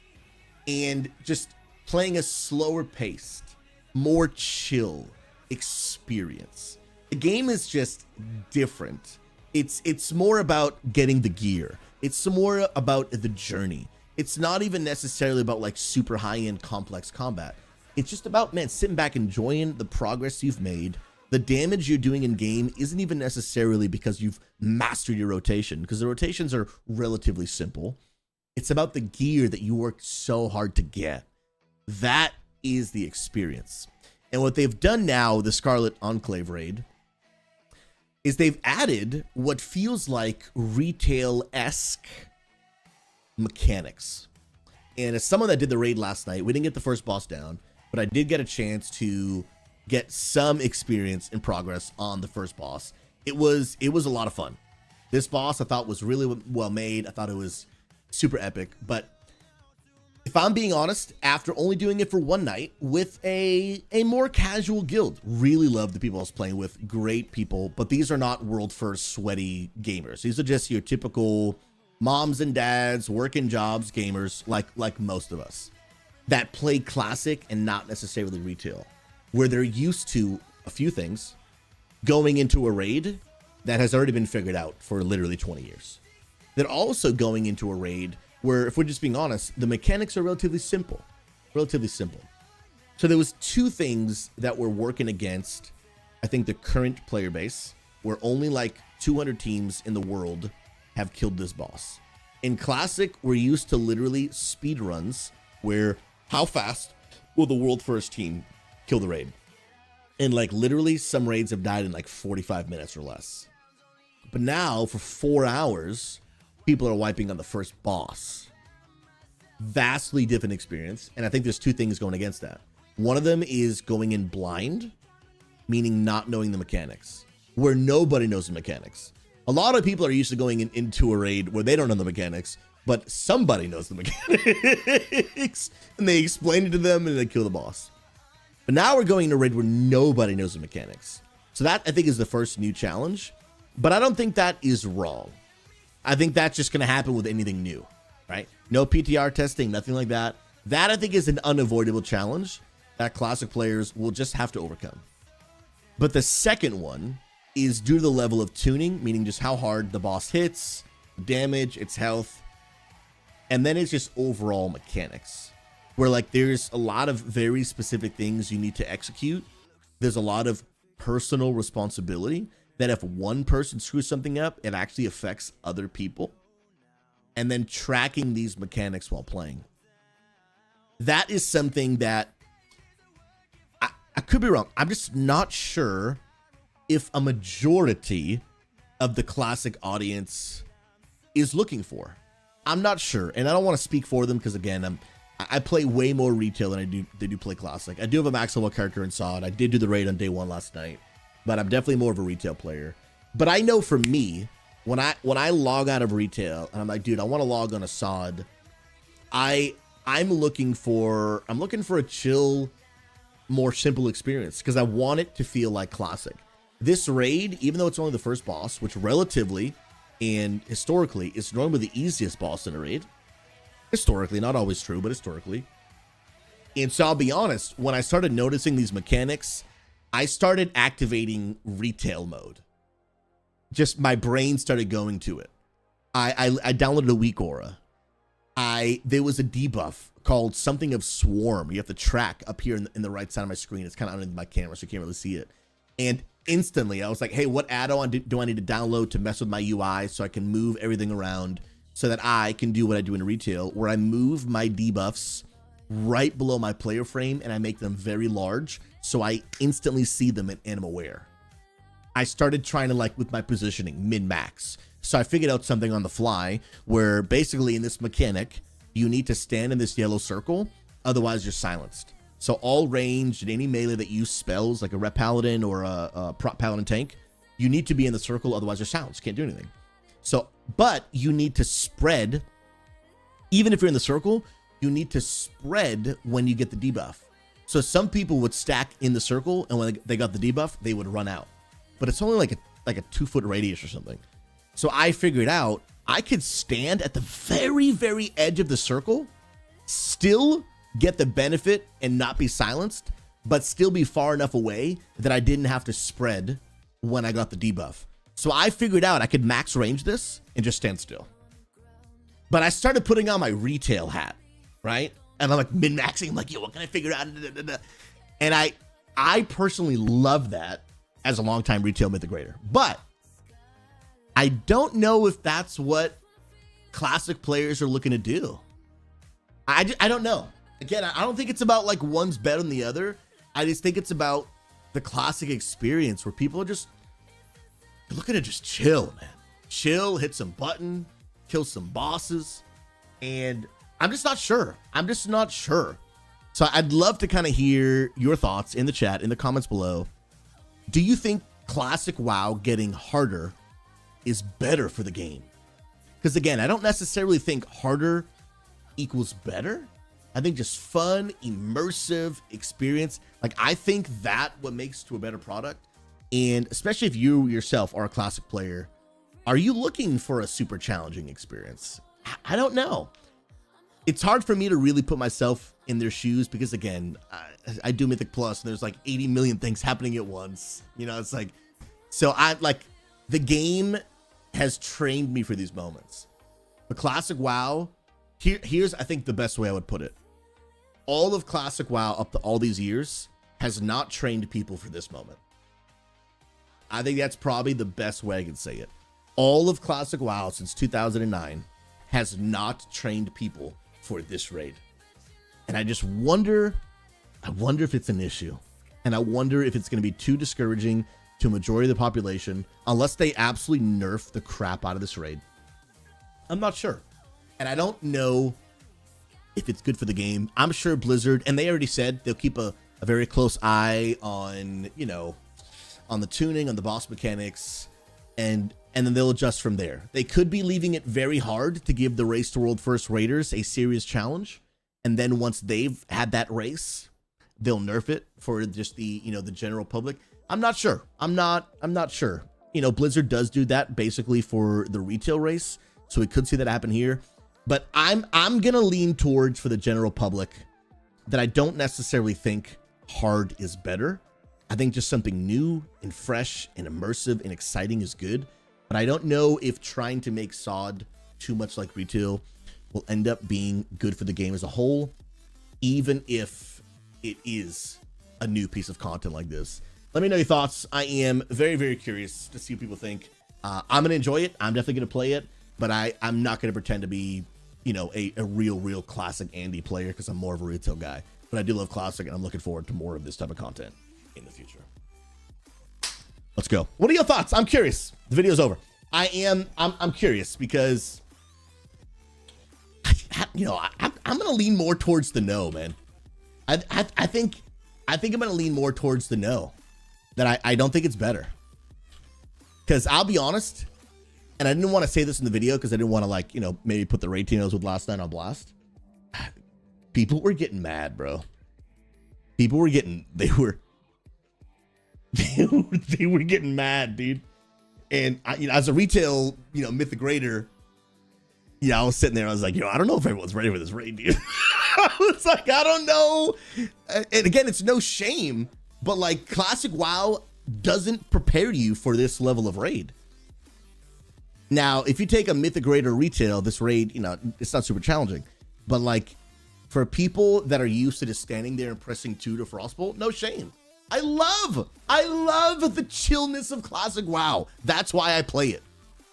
and just playing a slower paced, more chill experience. The game is just different. It's more about getting the gear. It's more about the journey. It's not even necessarily about like super high-end complex combat. It's just about, man, sitting back enjoying the progress you've made. The damage you're doing in game isn't even necessarily because you've mastered your rotation, because the rotations are relatively simple. It's about the gear that you worked so hard to get. That is the experience. And what they've done now with the Scarlett Enclave raid is they've added what feels like retail-esque mechanics. And as someone that did the raid last night, we didn't get the first boss down, but I did get a chance to get some experience and progress on the first boss. it was a lot of fun. This boss I thought was really well made. I thought it was super epic. But if I'm being honest, after only doing it for one night with a more casual guild, really loved the people I was playing with, great people, but these are not world first sweaty gamers. These are just your typical moms and dads, working jobs gamers like most of us that play classic and not necessarily retail, where they're used to a few things, going into a raid that has already been figured out for literally 20 years. They're also going into a raid where, if we're just being honest, the mechanics are relatively simple. So there was two things that were working against, I think, the current player base, where only like 200 teams in the world have killed this boss. In Classic, we're used to literally speed runs where how fast will the world first team kill the raid? And like literally some raids have died in like 45 minutes or less. But now for 4 hours, people are wiping on the first boss. Vastly different experience. And I think there's two things going against that. One of them is going in blind, meaning not knowing the mechanics, where nobody knows the mechanics. A lot of people are used to going into a raid where they don't know the mechanics, but somebody knows the mechanics and they explain it to them and they kill the boss. But now we're going to a raid where nobody knows the mechanics. So that, I think, is the first new challenge. But I don't think that is wrong. I think that's just going to happen with anything new, right? No PTR testing, nothing like that. That, I think, is an unavoidable challenge that Classic players will just have to overcome. But the second one is due to the level of tuning, meaning just how hard the boss hits, damage, its health, and then it's just overall mechanics, where like there's a lot of very specific things you need to execute. There's a lot of personal responsibility that if one person screws something up, it actually affects other people. And then tracking these mechanics while playing. That is something that I could be wrong. I'm just not sure if a majority of the Classic audience is looking for. I'm not sure, and I don't want to speak for them because, again, I play way more retail than they do play Classic. I do have a max level character in SOD. I did do the raid on day one last night, but I'm definitely more of a retail player. But I know for me, when I log out of retail and I'm like, dude, I want to log on a SOD, I'm looking for a chill, more simple experience because I want it to feel like Classic. This raid, even though it's only the first boss, which relatively and historically is normally the easiest boss in a raid. Historically, not always true, but historically. And so I'll be honest, when I started noticing these mechanics, I started activating retail mode. Just my brain started going to it. I downloaded a weak aura. There was a debuff called something of swarm. You have to track up here in the right side of my screen. It's kind of underneath my camera, so you can't really see it. And instantly I was like, hey, what add-on do I need to download to mess with my UI so I can move everything around so that I can do what I do in retail, where I move my debuffs right below my player frame and I make them very large so I instantly see them and am aware. I started trying to, like, with my positioning, min-max. So I figured out something on the fly where basically in this mechanic, you need to stand in this yellow circle, otherwise you're silenced. So all ranged and any melee that use spells, like a rep paladin or a prop paladin tank, you need to be in the circle, otherwise you're silenced, can't do anything. So, but you need to spread, even if you're in the circle, you need to spread when you get the debuff. So some people would stack in the circle, and when they got the debuff, they would run out. But it's only like a 2-foot radius or something. So I figured out I could stand at the very, very edge of the circle, still get the benefit and not be silenced, but still be far enough away that I didn't have to spread when I got the debuff. So I figured out I could max range this and just stand still. But I started putting on my retail hat, right? And I'm like min-maxing. I'm like, yo, what can I figure out? And I personally love that as a longtime retail mythic raider. But I don't know if that's what Classic players are looking to do. I don't know. Again, I don't think it's about like one's better than the other. I just think it's about the Classic experience where people are just looking to just chill, man. Chill, hit some button, kill some bosses. And I'm just not sure. So I'd love to kind of hear your thoughts in the chat, in the comments below. Do you think classic WoW getting harder is better for the game. Because again, I don't necessarily think harder equals better. I think just fun, immersive experience. Like, I think that what makes to a better product. And especially if you yourself are a classic player, are you looking for a super challenging experience? I don't know. It's hard for me to really put myself in their shoes because, again, I do Mythic Plus and there's like 80 million things happening at once. You know, it's like, so the game has trained me for these moments. The classic WoW, here's, I think, the best way I would put it. All of classic WoW up to all these years has not trained people for this moment. I think that's probably the best way I can say it. All of classic WoW since 2009 has not trained people for this raid. And I just wonder, if it's an issue. And I wonder if it's going to be too discouraging to a majority of the population unless they absolutely nerf the crap out of this raid. I'm not sure. And I don't know if it's good for the game. I'm sure Blizzard, and they already said they'll keep a very close eye on, you know, on the tuning, on the boss mechanics, and then they'll adjust from there. They could be leaving it very hard to give the Race to World First raiders a serious challenge. And then once they've had that race, they'll nerf it for just the, you know, the general public. I'm not sure. I'm not sure. You know, Blizzard does do that basically for the retail race. So we could see that happen here. But I'm going to lean towards, for the general public, that I don't necessarily think hard is better. I think just something new and fresh and immersive and exciting is good. But I don't know if trying to make SOD too much like retail will end up being good for the game as a whole, even if it is a new piece of content like this. Let me know your thoughts. I am very, very curious to see what people think. I'm going to enjoy it. I'm definitely going to play it, but I'm not going to pretend to be, you know, a real classic Andy player because I'm more of a retail guy. But I do love classic, and I'm looking forward to more of this type of content in the future. Let's go. What are your thoughts? I'm curious. The video's over. I'm curious because, you know, I'm going to lean more towards the no, man. I think I'm going to lean more towards the no. That I don't think it's better. Because I'll be honest, and I didn't want to say this in the video because I didn't want to, like, you know, maybe put the Ratinos with last night on blast. People were getting mad, bro. People were getting, they were getting mad, dude. And I, you know, as a retail, you know, Mythic Raider, yeah, I was sitting there. I was like, you know, I don't know if everyone's ready for this raid, dude. I was like, I don't know. And again, it's no shame, but like classic WoW doesn't prepare you for this level of raid. Now, if you take a Mythic Raider retail, this raid, you know, it's not super challenging, but like for people that are used to just standing there and pressing 2 to Frostbolt, no shame. I love the chillness of classic WoW. That's why I play it.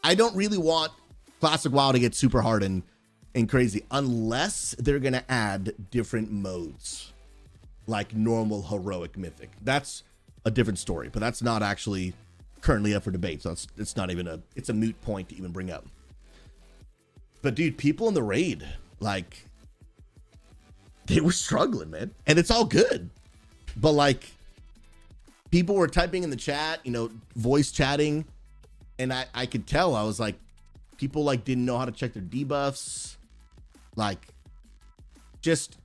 I don't really want classic WoW to get super hard and crazy unless they're going to add different modes like normal, heroic, mythic. That's a different story, but that's not actually currently up for debate. So it's not even it's a moot point to even bring up. But dude, people in the raid, like, they were struggling, man. And it's all good. But like, people were typing in the chat, you know, voice chatting. And I could tell, I was like, people like didn't know how to check their debuffs. Like, just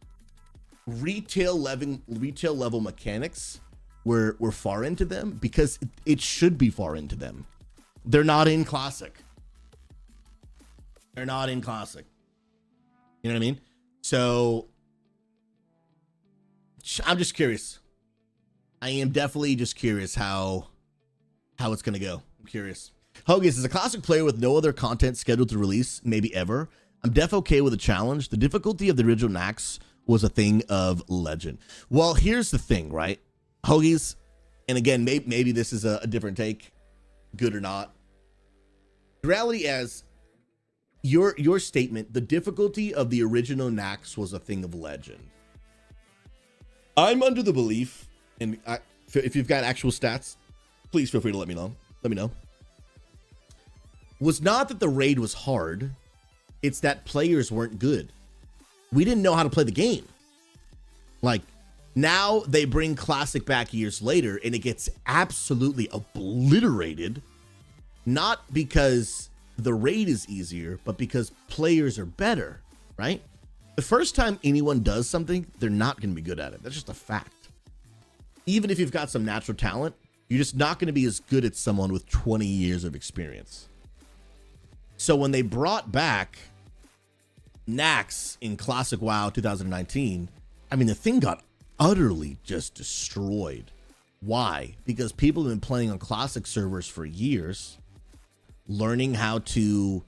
retail level mechanics were far into them because it should be far into them. They're not in classic. They're not in classic. You know what I mean? So I'm just curious. I am definitely just curious how it's gonna go. I'm curious. Hogus is a classic player with no other content scheduled to release, maybe ever. I'm def okay with a challenge. The difficulty of the original Nax was a thing of legend. Well, here's the thing, right? Hoagies, and again, maybe this is a different take, good or not. The reality is, your statement, the difficulty of the original Nax was a thing of legend. I'm under the belief, and if you've got actual stats, please feel free to let me know. Let me know. Was not that the raid was hard, it's that players weren't good. We didn't know how to play the game. Like, Now they bring Classic back years later, and it gets absolutely obliterated. Not because the raid is easier, but because players are better, right? The first time anyone does something, they're not going to be good at it. That's just a fact. Even if you've got some natural talent, you're just not going to be as good as someone with 20 years of experience. So when they brought back Nax in Classic WoW 2019, I mean, the thing got utterly just destroyed. Why? Because people have been playing on Classic servers for years, learning how to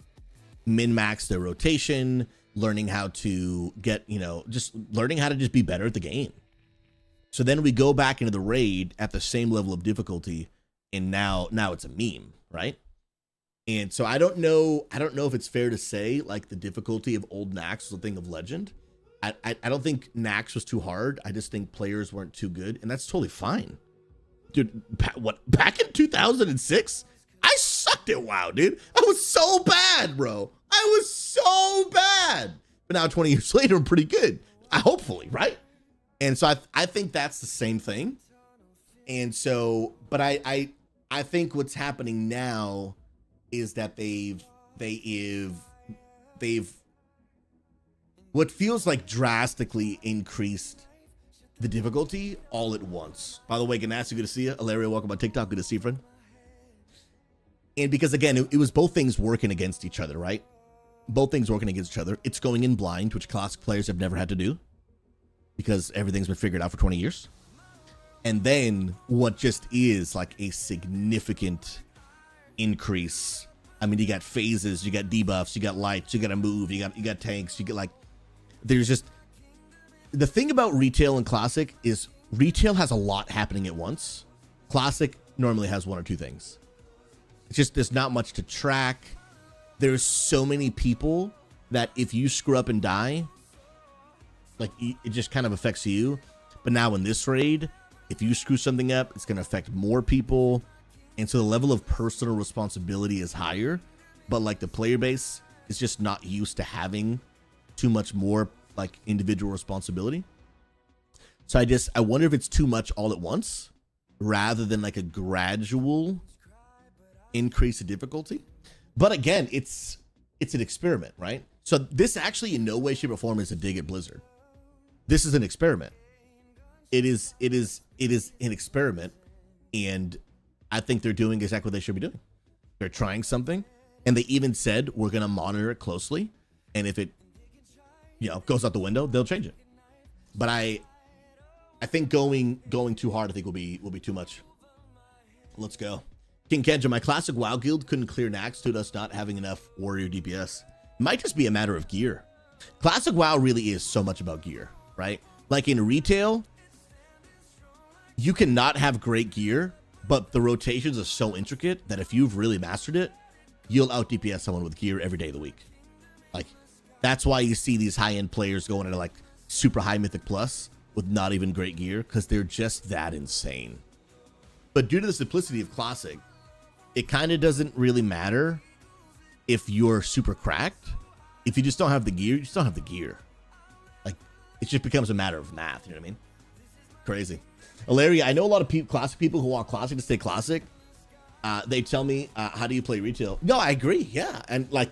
min-max their rotation, learning how to get, you know, just learning how to just be better at the game. So then we go back into the raid at the same level of difficulty, and now it's a meme, right? And so I don't know if it's fair to say like the difficulty of old Nax was a thing of legend. I don't think Nax was too hard. I just think players weren't too good, and that's totally fine. Dude, back in 2006, I sucked at WoW, dude. I was so bad, bro. I was so bad. But now 20 years later, I'm pretty good. Hopefully, right? And so I think that's the same thing. And so, but I think what's happening now is that they've what feels like drastically increased the difficulty all at once. By the way, Ganassi, good to see you. Ilaria, welcome on TikTok. Good to see you, friend. And because again, it was both things working against each other, right? Both things working against each other. It's going in blind, which Classic players have never had to do because everything's been figured out for 20 years. And then what just is like a significant increase. I mean, you got phases, you got debuffs, you got lights, you got to move, you got tanks, you get like, there's just, the thing about retail and Classic is retail has a lot happening at once. Classic normally has one or two things. It's just, there's not much to track. There's so many people that if you screw up and die, like it just kind of affects you. But now in this raid, if you screw something up, it's going to affect more people. And so the level of personal responsibility is higher, but like the player base is just not used to having too much more like individual responsibility. So I wonder if it's too much all at once rather than like a gradual increase of difficulty. But again, it's an experiment, right? So this actually in no way, shape, or form is a dig at Blizzard. This is an experiment. It is an experiment, and I think they're doing exactly what they should be doing. They're trying something, and they even said we're going to monitor it closely, and if it, you know, goes out the window, they'll change it. But I think going too hard, I think will be too much. Let's go. King Kenja, my Classic WoW guild couldn't clear Nax due to us not having enough warrior DPS. It might just be a matter of gear. Classic WoW really is so much about gear, right? Like in retail, you cannot have great gear, but the rotations are so intricate that if you've really mastered it, you'll out DPS someone with gear every day of the week. Like, that's why you see these high-end players going into like super high Mythic Plus with not even great gear, because they're just that insane. But due to the simplicity of Classic, it kind of doesn't really matter if you're super cracked. If you just don't have the gear, you just don't have the gear. Like, it just becomes a matter of math, you know what I mean? Crazy. Ilaria, I know a lot of Classic people who want Classic to stay Classic. They tell me, how do you play retail? No, I agree, yeah. And like,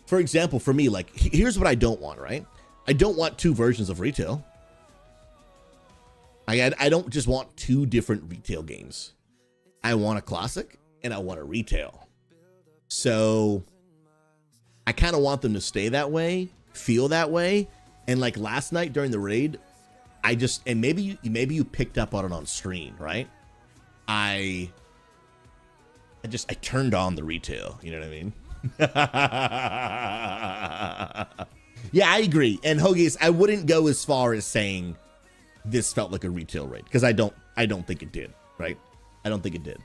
for example, for me, like, here's what I don't want, right? I don't want two versions of retail. I don't just want two different retail games. I want a Classic and I want a retail. So I kind of want them to stay that way, feel that way. And like last night during the raid, and maybe you picked up on it on stream, right? I turned on the retail, you know what I mean? Yeah, I agree. And Hoagies, I wouldn't go as far as saying this felt like a retail raid, because I don't think it did, right? I don't think it did.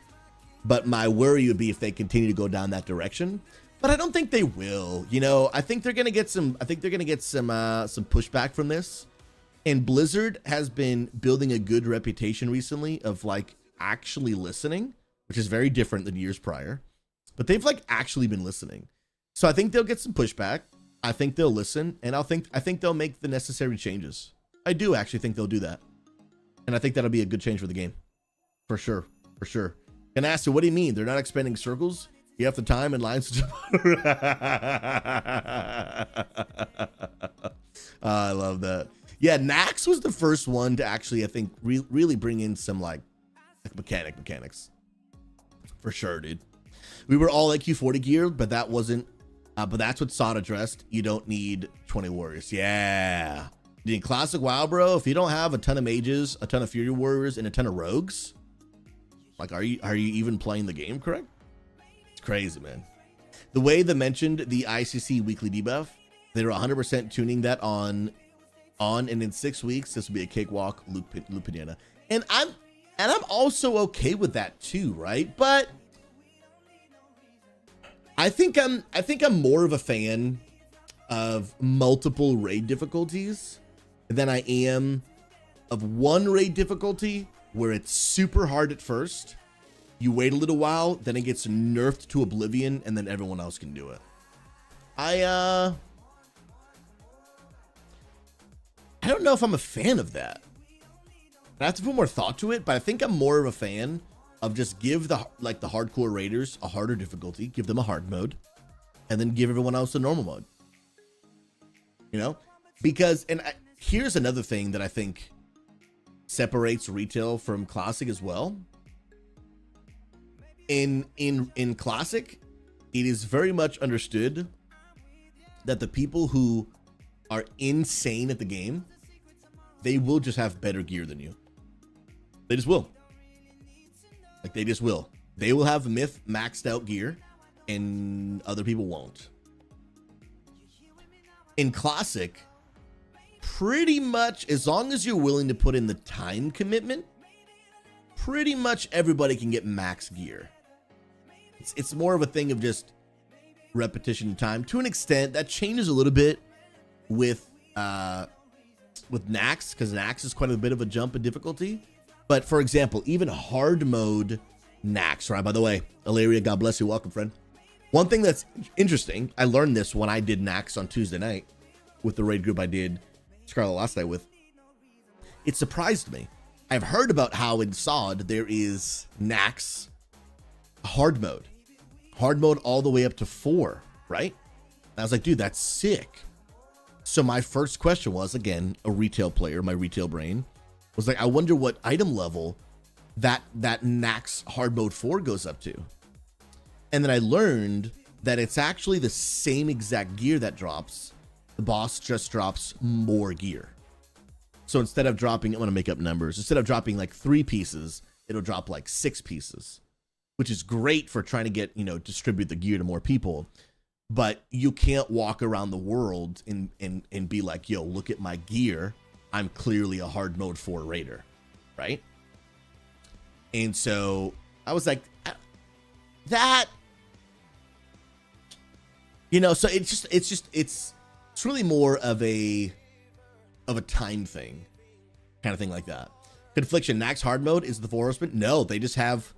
But my worry would be if they continue to go down that direction. But I don't think they will. You know, I think they're gonna get some pushback from this. And Blizzard has been building a good reputation recently of like actually listening, which is very different than years prior. But they've like actually been listening. So I think they'll get some pushback. I think they'll listen, and I think they'll make the necessary changes. I do actually think they'll do that. And I think that'll be a good change for the game. For sure. For sure. And ask you, what do you mean? They're not expanding circles? You have the time and lines. I love that. Yeah, Nax was the first one to actually, I think, really bring in some like mechanics. For sure, dude. We were all IQ 40 geared, but that wasn't. But that's what Sot addressed. You don't need 20 warriors. Yeah. In classic WoW, bro, if you don't have a ton of mages, a ton of fury warriors, and a ton of rogues, like, are you even playing the game correct? It's crazy, man. The way they mentioned the ICC weekly debuff, they're 100% tuning that on, and in 6 weeks this will be a cakewalk, Lupiniana. And I'm also okay with that too, right? But I think I'm more of a fan of multiple raid difficulties than I am of one raid difficulty where it's super hard at first. You wait a little while, then it gets nerfed to oblivion, and then everyone else can do it. I don't know if I'm a fan of that. I have to put more thought to it, but I think I'm more of a fan of just give the hardcore raiders a harder difficulty, give them a hard mode, and then give everyone else a normal mode. You know? Because, here's another thing that I think separates retail from classic as well. In classic, it is very much understood that the people who are insane at the game, they will just have better gear than you. They just will. Like, they just will. They will have myth maxed out gear and other people won't. In classic, pretty much as long as you're willing to put in the time commitment, pretty much everybody can get max gear. It's more of a thing of just repetition and time. To an extent, that changes a little bit with Nax, because Nax is quite a bit of a jump in difficulty. But for example, even hard mode Nax, right? By the way, Ilaria, God bless you. Welcome, friend. One thing that's interesting, I learned this when I did Nax on Tuesday night with the raid group I did Scarlett last night with. It surprised me. I've heard about how in SOD there is Nax hard mode all the way up to 4, right? And I was like, dude, that's sick. So my first question was, again, a retail player, my retail brain was like, I wonder what item level that Nax hard mode 4 goes up to. And then I learned that it's actually the same exact gear that drops. The boss just drops more gear. So instead of dropping, I'm going to make up numbers. Instead of dropping like 3 pieces, it'll drop like 6 pieces, which is great for trying to get, distribute the gear to more people. But you can't walk around the world and be like, yo, look at my gear. I'm clearly a hard mode 4 raider, right? And so I was like, that, so it's really more of a time thing, kind of thing like that. Confliction, Nax hard mode is the 4 horsemen. No, they just have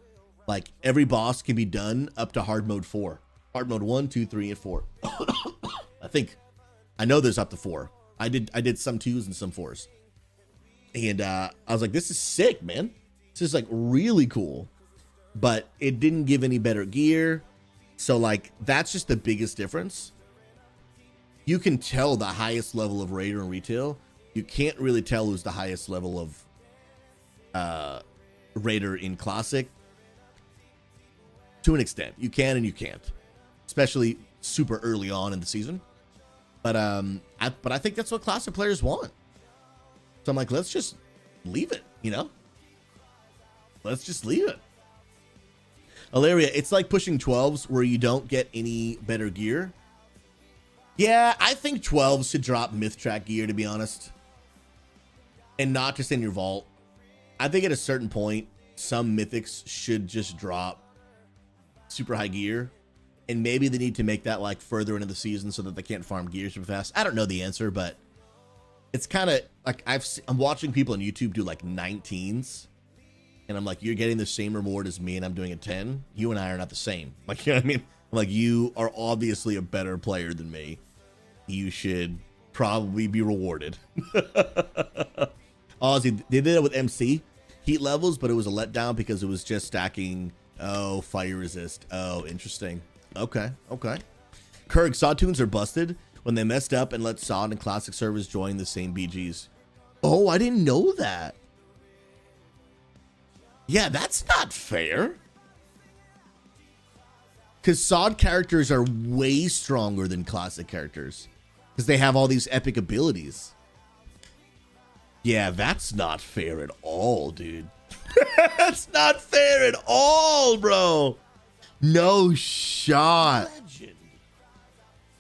like every boss can be done up to hard mode 4. Hard mode 1, 2, 3, and 4. I know there's up to 4. I did some 2s and some 4s. And I was like, this is sick, man. This is like really cool. But it didn't give any better gear. So like that's just the biggest difference. You can tell the highest level of raider in retail. You can't really tell who's the highest level of raider in classic. To an extent. You can and you can't. Especially super early on in the season. But I think that's what classic players want. So I'm like, let's just leave it, Let's just leave it. Ilaria, it's like pushing 12s where you don't get any better gear. Yeah, I think 12s should drop myth track gear, to be honest. And not just in your vault. I think at a certain point, some mythics should just drop super high gear. And maybe they need to make that like further into the season so that they can't farm gear super fast. I don't know the answer, but it's kind of like I'm watching people on YouTube do like 19s. And I'm like, you're getting the same reward as me and I'm doing a 10. You and I are not the same. Like, you know what I mean? I'm like, you are obviously a better player than me. You should probably be rewarded. Ozzy, they did it with MC heat levels, but it was a letdown because it was just stacking. Oh, fire resist. Oh, interesting. Okay. Kurg, Sawtoons are busted when they messed up and let Sod and classic servers join the same BGs. Oh, I didn't know that. Yeah, that's not fair. Because Sod characters are way stronger than classic characters. Because they have all these epic abilities. Yeah, that's not fair at all, dude. That's not fair at all, bro. No shot.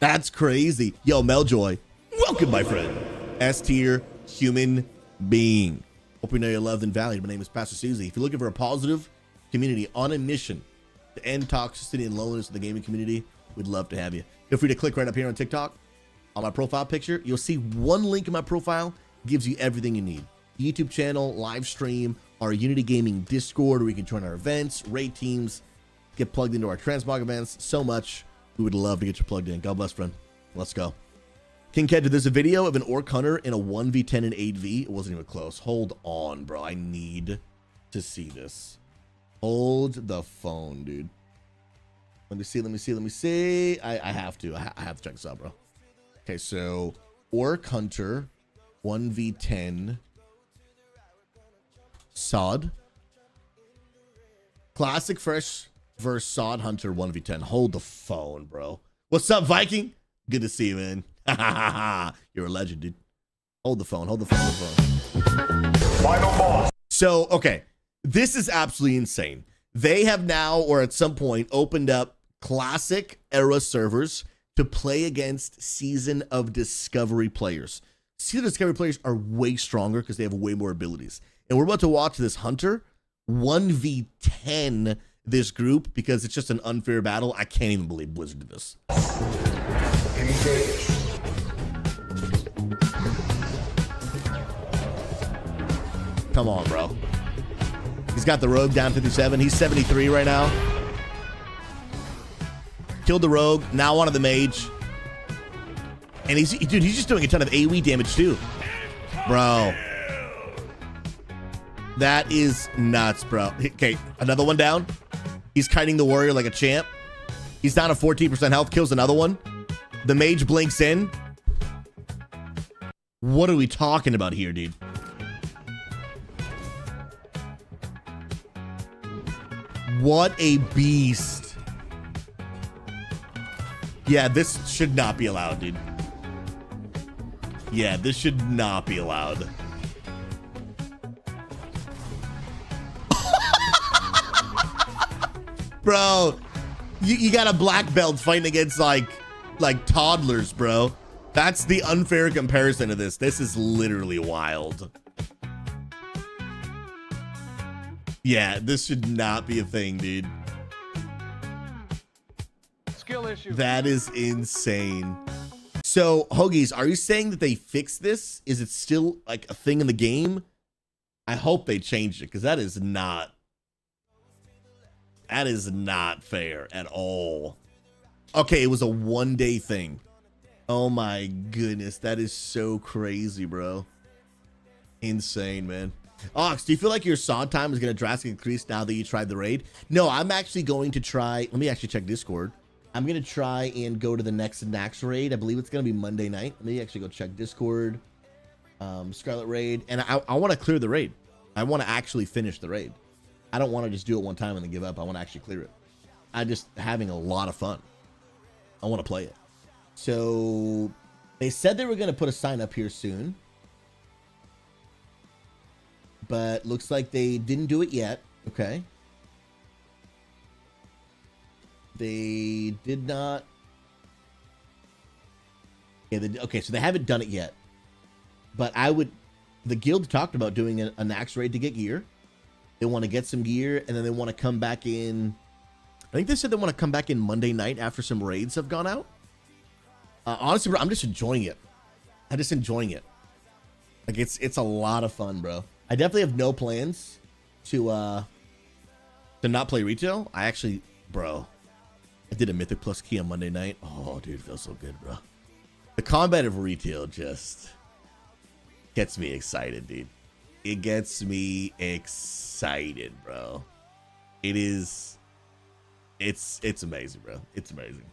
That's crazy. Yo, Meljoy, welcome, my friend. S tier human being. Hope you know you're loved and valued. My name is Pastor Susie. If you're looking for a positive community on a mission to end toxicity and loneliness in the gaming community, we'd love to have you. Feel free to click right up here on TikTok. On my profile picture, you'll see one link in my profile, gives you everything you need. YouTube channel, live stream, our Unity Gaming Discord, where you can join our events, raid teams, get plugged into our transmog events, so much. We would love to get you plugged in. God bless, friend. Let's go. King Kedra, there's a video of an orc hunter in a 1v10 and 8v. It wasn't even close. Hold on, bro. I need to see this. Hold the phone, dude. Let me see. I have to check this out, bro. Okay, so orc hunter 1v10 Sod. Classic fresh versus Sod hunter 1v10. Hold the phone, bro. What's up, Viking? Good to see you, man. You're a legend, dude. Hold the phone. Final boss. So, okay. This is absolutely insane. They have now, or at some point, opened up classic era servers to play against Season of Discovery players. Season of Discovery players are way stronger because they have way more abilities. And we're about to watch this hunter 1v10 this group because it's just an unfair battle. I can't even believe Blizzard did this. Come on, bro. He's got the rogue down 57. He's 73 right now. Killed the rogue. Now onto the mage. And he's just doing a ton of AoE damage too. Bro. That is nuts, bro. Okay, another one down. He's kiting the warrior like a champ. He's down to 14% health. Kills another one. The mage blinks in. What are we talking about here, dude? What a beast. Yeah, this should not be allowed, dude. Yeah, this should not be allowed. Bro, you got a black belt fighting against like toddlers, bro. That's the unfair comparison to this. This is literally wild. Yeah, this should not be a thing, dude. Skill issue. That is insane. So, Hoagies, are you saying that they fixed this? Is it still like a thing in the game? I hope they changed it because that is not fair at all. Okay, it was a one-day thing. Oh my goodness, that is so crazy, bro. Insane, man. Ox, do you feel like your Sod time is going to drastically increase now that you tried the raid? No, I'm actually going to try. Let me actually check Discord. I'm going to try and go to the next Nax raid. I believe it's going to be Monday night. Let me actually go check Discord. Scarlett raid. And I want to clear the raid. I want to actually finish the raid. I don't want to just do it one time and then give up. I want to actually clear it. I'm just having a lot of fun. I want to play it. So they said they were going to put a sign up here soon. But looks like they didn't do it yet. Okay. They did not. Yeah, okay, so they haven't done it yet. But the guild talked about doing a Nax raid to get gear. They want to get some gear, and then they want to come back in. I think they said they want to come back in Monday night after some raids have gone out. Honestly, bro, I'm just enjoying it. I'm just enjoying it. Like, it's a lot of fun, bro. I definitely have no plans to not play retail. I actually, bro, I did a Mythic Plus key on Monday night. Oh, dude, it feels so good, bro. The combat of retail just gets me excited, dude. It gets me excited, bro. It's amazing, bro. It's amazing.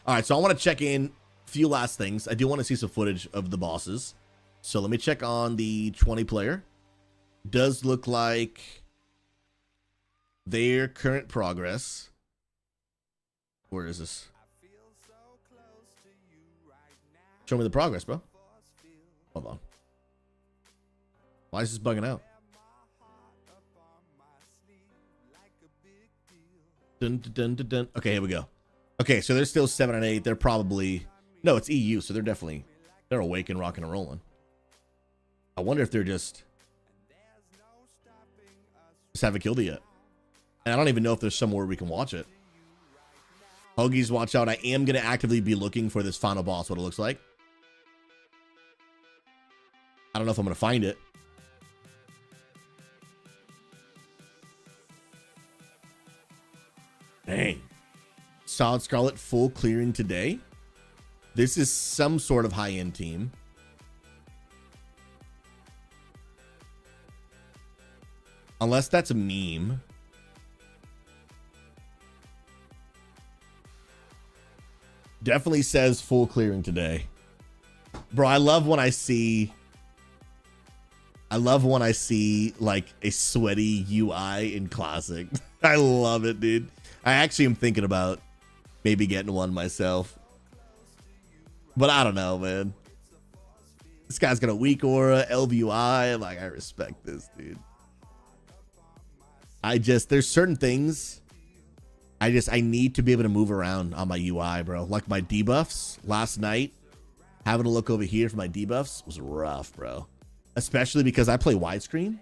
All right, so I want to check in a few last things. I do want to see some footage of the bosses. So let me check on the 20 player. Does look like their current progress. Where is this? Show me the progress, bro. Hold on. Why is this bugging out? Dun, dun, dun, dun. Okay, here we go. Okay, so they're still 7 and 8. They're probably, no, it's EU, so they're awake and rocking and rolling. I wonder if they're just haven't killed it yet. And I don't even know if there's somewhere we can watch it. Hoagies, watch out. I am going to actively be looking for this final boss, what it looks like. I don't know if I'm going to find it. Dang. Solid Scarlett full clearing today. This is some sort of high-end team. Unless that's a meme. Definitely says full clearing today. Bro, I love when I see like a sweaty UI in Classic. I love it, dude. I actually am thinking about maybe getting one myself. But I don't know, man. This guy's got a weak aura, LVUI. Like, I respect this, dude. There's certain things I need to be able to move around on my UI, bro. Like my debuffs last night, having a look over here for my debuffs was rough, bro. Especially because I play widescreen.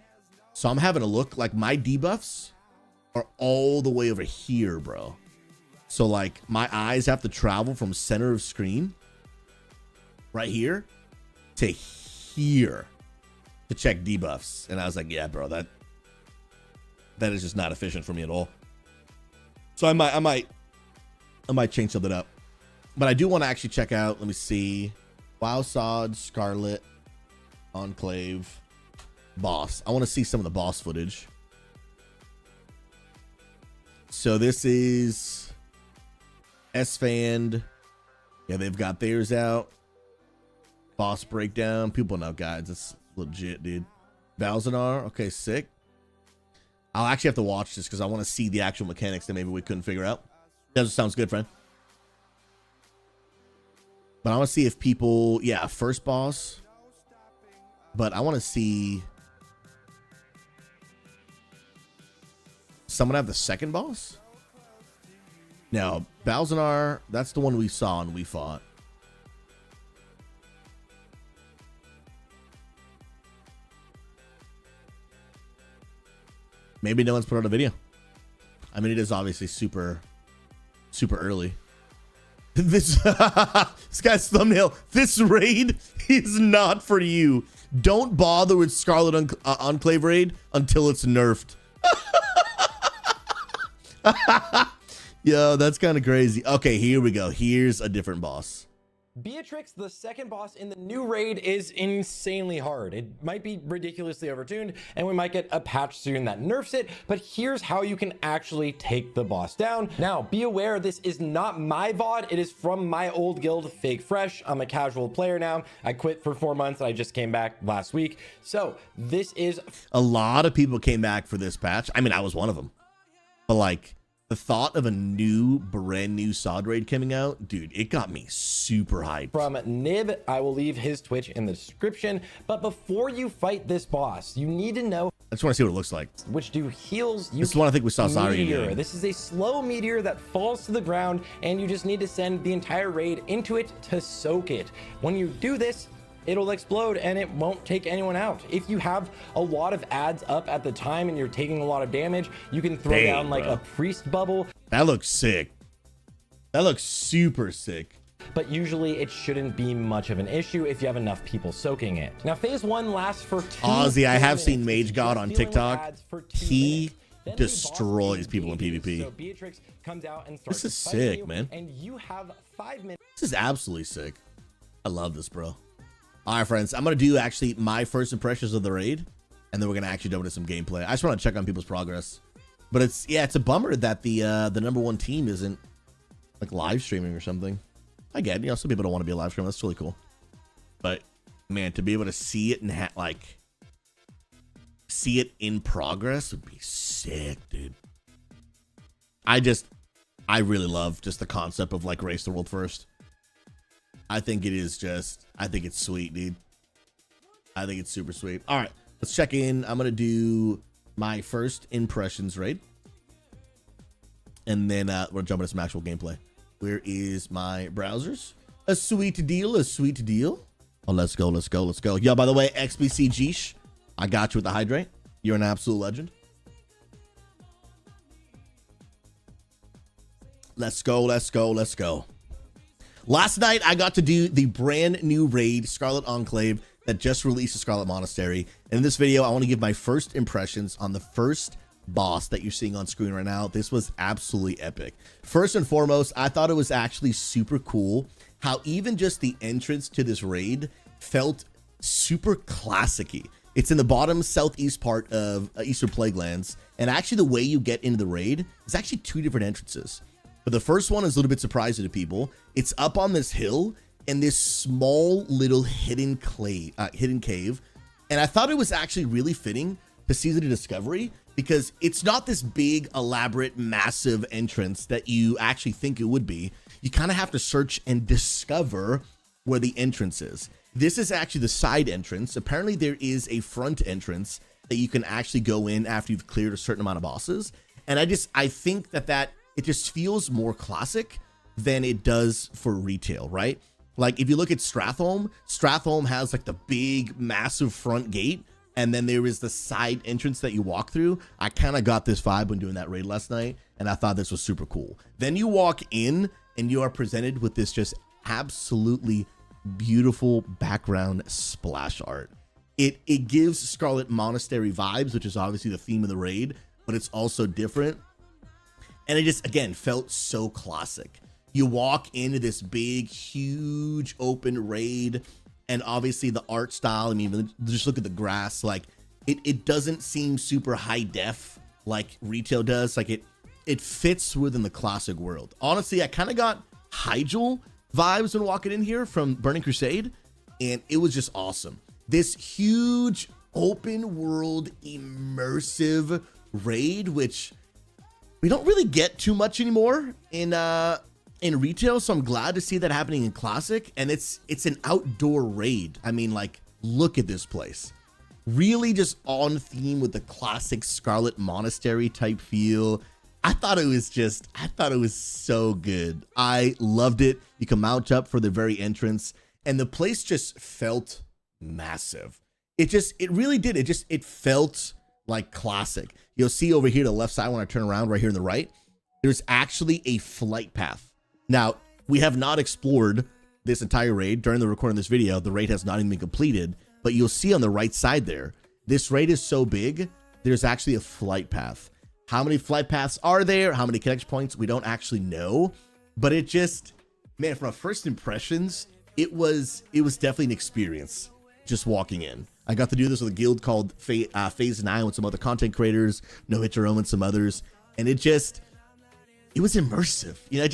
So I'm having a look, like my debuffs are all the way over here, bro. So like my eyes have to travel from center of screen right here to here to check debuffs. And I was like, yeah, bro, that is just not efficient for me at all. So I might change something up. But I do want to actually check out, let me see, WoW Sod, Scarlett, Enclave, boss. I want to see some of the boss footage. So this is S-Fand. Yeah, they've got theirs out. Boss breakdown. People know guides. That's legit, dude. Balzanar. Okay, sick. I'll actually have to watch this because I want to see the actual mechanics that maybe we couldn't figure out. That sounds good, friend. But I want to see if people, yeah, first boss. But I want to see someone have the second boss. Now, Balzanar, that's the one we saw and we fought. Maybe no one's put out a video. I mean, it is obviously super early. This guy's thumbnail. This raid is not for you. Don't bother with Scarlet Enclave raid until it's nerfed. Yo, that's kind of crazy. Okay, here we go. Here's a different boss. Beatrix, the second boss in the new raid, is insanely hard. It might be ridiculously overtuned, and we might get a patch soon that nerfs it, but here's how you can actually take the boss down. Now, be aware, this is not my VOD. It is from my old guild, Fake Fresh. I'm a casual player now. I quit for 4 months, and I just came back last week. So, this is... A lot of people came back for this patch. I mean, I was one of them. But, like... the thought of a brand new SOD raid coming out, dude, it got me super hyped. From Nib, I will leave his Twitch in the description. But before you fight this boss, you need to know... I just want to see what it looks like. Which do heals... This is the one I think we saw Zari doing. This is a slow meteor that falls to the ground, and you just need to send the entire raid into it to soak it. When you do this, it'll explode and it won't take anyone out. If you have a lot of ads up at the time and you're taking a lot of damage, you can throw down like a priest bubble. That looks sick. That looks super sick. But usually it shouldn't be much of an issue if you have enough people soaking it. Now, phase 1 lasts for 2 Ozzy, I have minutes. seen Mage God on TikTok. He destroys people in PvP. So Beatrix comes out and This starts is fighting sick, you, man. And you have 5 minutes. This is absolutely sick. I love this, bro. All right, friends, I'm going to do actually my first impressions of the raid. and then we're gonna actually jump into some gameplay. I just want to check on people's progress, but it's a bummer that the #1 team isn't like live streaming or something. I get it, you know, some people don't want to be a live streamer. That's really cool, but man, to be able to see it and see it in progress would be sick, dude. I really love just the concept of like race the world first. I think it's sweet, dude. I think it's super sweet. All right, let's check in. I'm going to do my first impressions raid. And then we'll jump into some actual gameplay. Where is my browsers? A sweet deal, a sweet deal. Oh, let's go, let's go, let's go. Yo, by the way, XBC Geesh, I got you with the hydrate. You're an absolute legend. Let's go, let's go, let's go. Last night, I got to do the brand new raid, Scarlett Enclave, that just released the Scarlett Monastery. And in this video, I want to give my first impressions on the first boss that you're seeing on screen right now. This was absolutely epic. First and foremost, I thought it was actually super cool how even just the entrance to this raid felt super classic-y. It's in the bottom southeast part of Eastern Plaguelands, and actually the way you get into the raid is actually two different entrances. But the first one is a little bit surprising to people. It's up on this hill in this small little hidden cave. And I thought it was actually really fitting to Season of Discovery because it's not this big, elaborate, massive entrance that you actually think it would be. You kind of have to search and discover where the entrance is. This is actually the side entrance. Apparently there is a front entrance that you can actually go in after you've cleared a certain amount of bosses. And I think that it just feels more classic than it does for retail, right? Like if you look at Stratholme has like the big, massive front gate, and then there is the side entrance that you walk through. I kind of got this vibe when doing that raid last night, and I thought this was super cool. Then you walk in, and you are presented with this just absolutely beautiful background splash art. It gives Scarlett Monastery vibes, which is obviously the theme of the raid, but it's also different. And it just, again, felt so classic. You walk into this big, huge open raid, and obviously the art style, I mean, just look at the grass, like it doesn't seem super high def like retail does. Like it fits within the classic world. Honestly, I kind of got Hyjal vibes when walking in here from Burning Crusade, and it was just awesome. This huge open world immersive raid, which we don't really get too much anymore in retail, so I'm glad to see that happening in Classic. And it's an outdoor raid. I mean, like, look at this place. Really just on theme with the classic Scarlett Monastery type feel. I thought it was so good. I loved it. You can mount up for the very entrance, and the place just felt massive. It really did. It felt like classic. You'll see over here to the left side when I turn around right here on the right, there's actually a flight path. Now, we have not explored this entire raid during the recording of this video. The raid has not even been completed, but you'll see on the right side there, this raid is so big, there's actually a flight path. How many flight paths are there? How many connection points? We don't actually know, but it just, man, from a first impressions, it was definitely an experience just walking in. I got to do this with a guild called Phase 9 with some other content creators, No Hit Your Own and some others, and it was immersive. You know,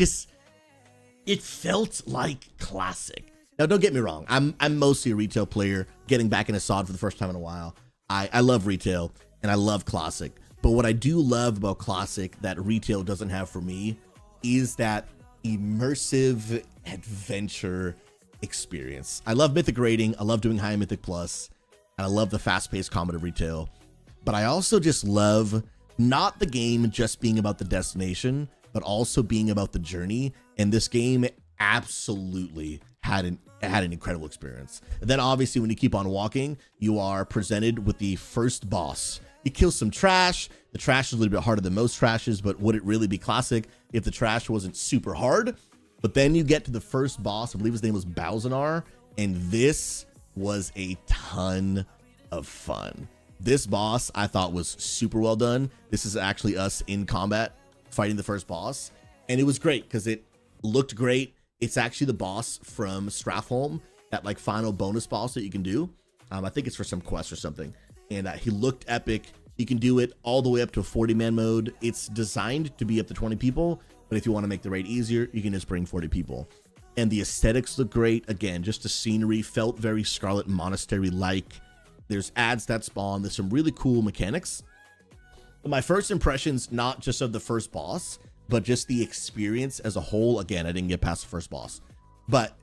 it felt like classic. Now, don't get me wrong. I'm mostly a retail player, getting back into SOD for the first time in a while. I love retail and I love classic, but what I do love about classic that retail doesn't have for me is that immersive adventure experience. I love mythic raiding. I love doing high mythic plus. And I love the fast-paced combat of retail, but I also just love not the game just being about the destination, but also being about the journey. And this game absolutely had an incredible experience. And then obviously when you keep on walking, you are presented with the first boss. You kill some trash. The trash is a little bit harder than most trashes, but would it really be classic if the trash wasn't super hard? But then you get to the first boss. I believe his name was Balzanar, and this was a ton of fun. This boss I thought was super well done. This is actually us in combat fighting the first boss, and it was great because it looked great. It's actually the boss from Stratholme, that like final bonus boss that you can do. I think it's for some quest or something, and he looked epic. You can do it all the way up to a 40-man mode. It's designed to be up to 20 people, but if you want to make the raid easier, you can just bring 40 people. And the aesthetics look great. Again, just the scenery felt very Scarlett Monastery-like. There's ads that spawn. There's some really cool mechanics. But my first impressions, not just of the first boss, but just the experience as a whole. Again, I didn't get past the first boss, but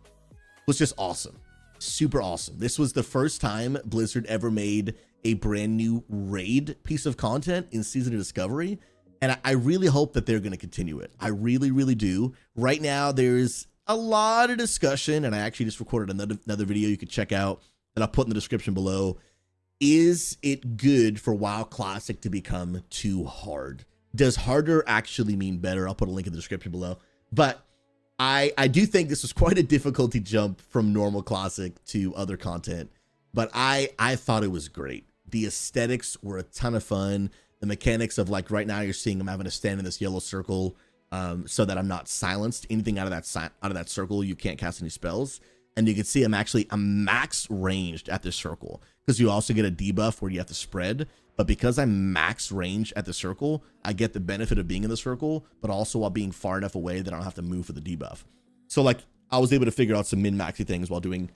was just awesome. Super awesome. This was the first time Blizzard ever made a brand new raid piece of content in Season of Discovery. And I really hope that they're going to continue it. I really, really do. Right now, there's a lot of discussion, and I actually just recorded another video you could check out that I'll put in the description below. Is it good for WoW Classic to become too hard? Does harder actually mean better? I'll put a link in the description below. But I do think this was quite a difficulty jump from normal Classic to other content. But I thought it was great. The aesthetics were a ton of fun. The mechanics of, like, right now you're seeing I'm having to stand in this yellow circle so that I'm not silenced. Anything out of that circle, you can't cast any spells. And you can see I'm max ranged at this circle, because you also get a debuff where you have to spread. But because I'm max range at the circle, I get the benefit of being in the circle, but also while being far enough away that I don't have to move for the debuff. So, like, I was able to figure out some min-maxy things while doing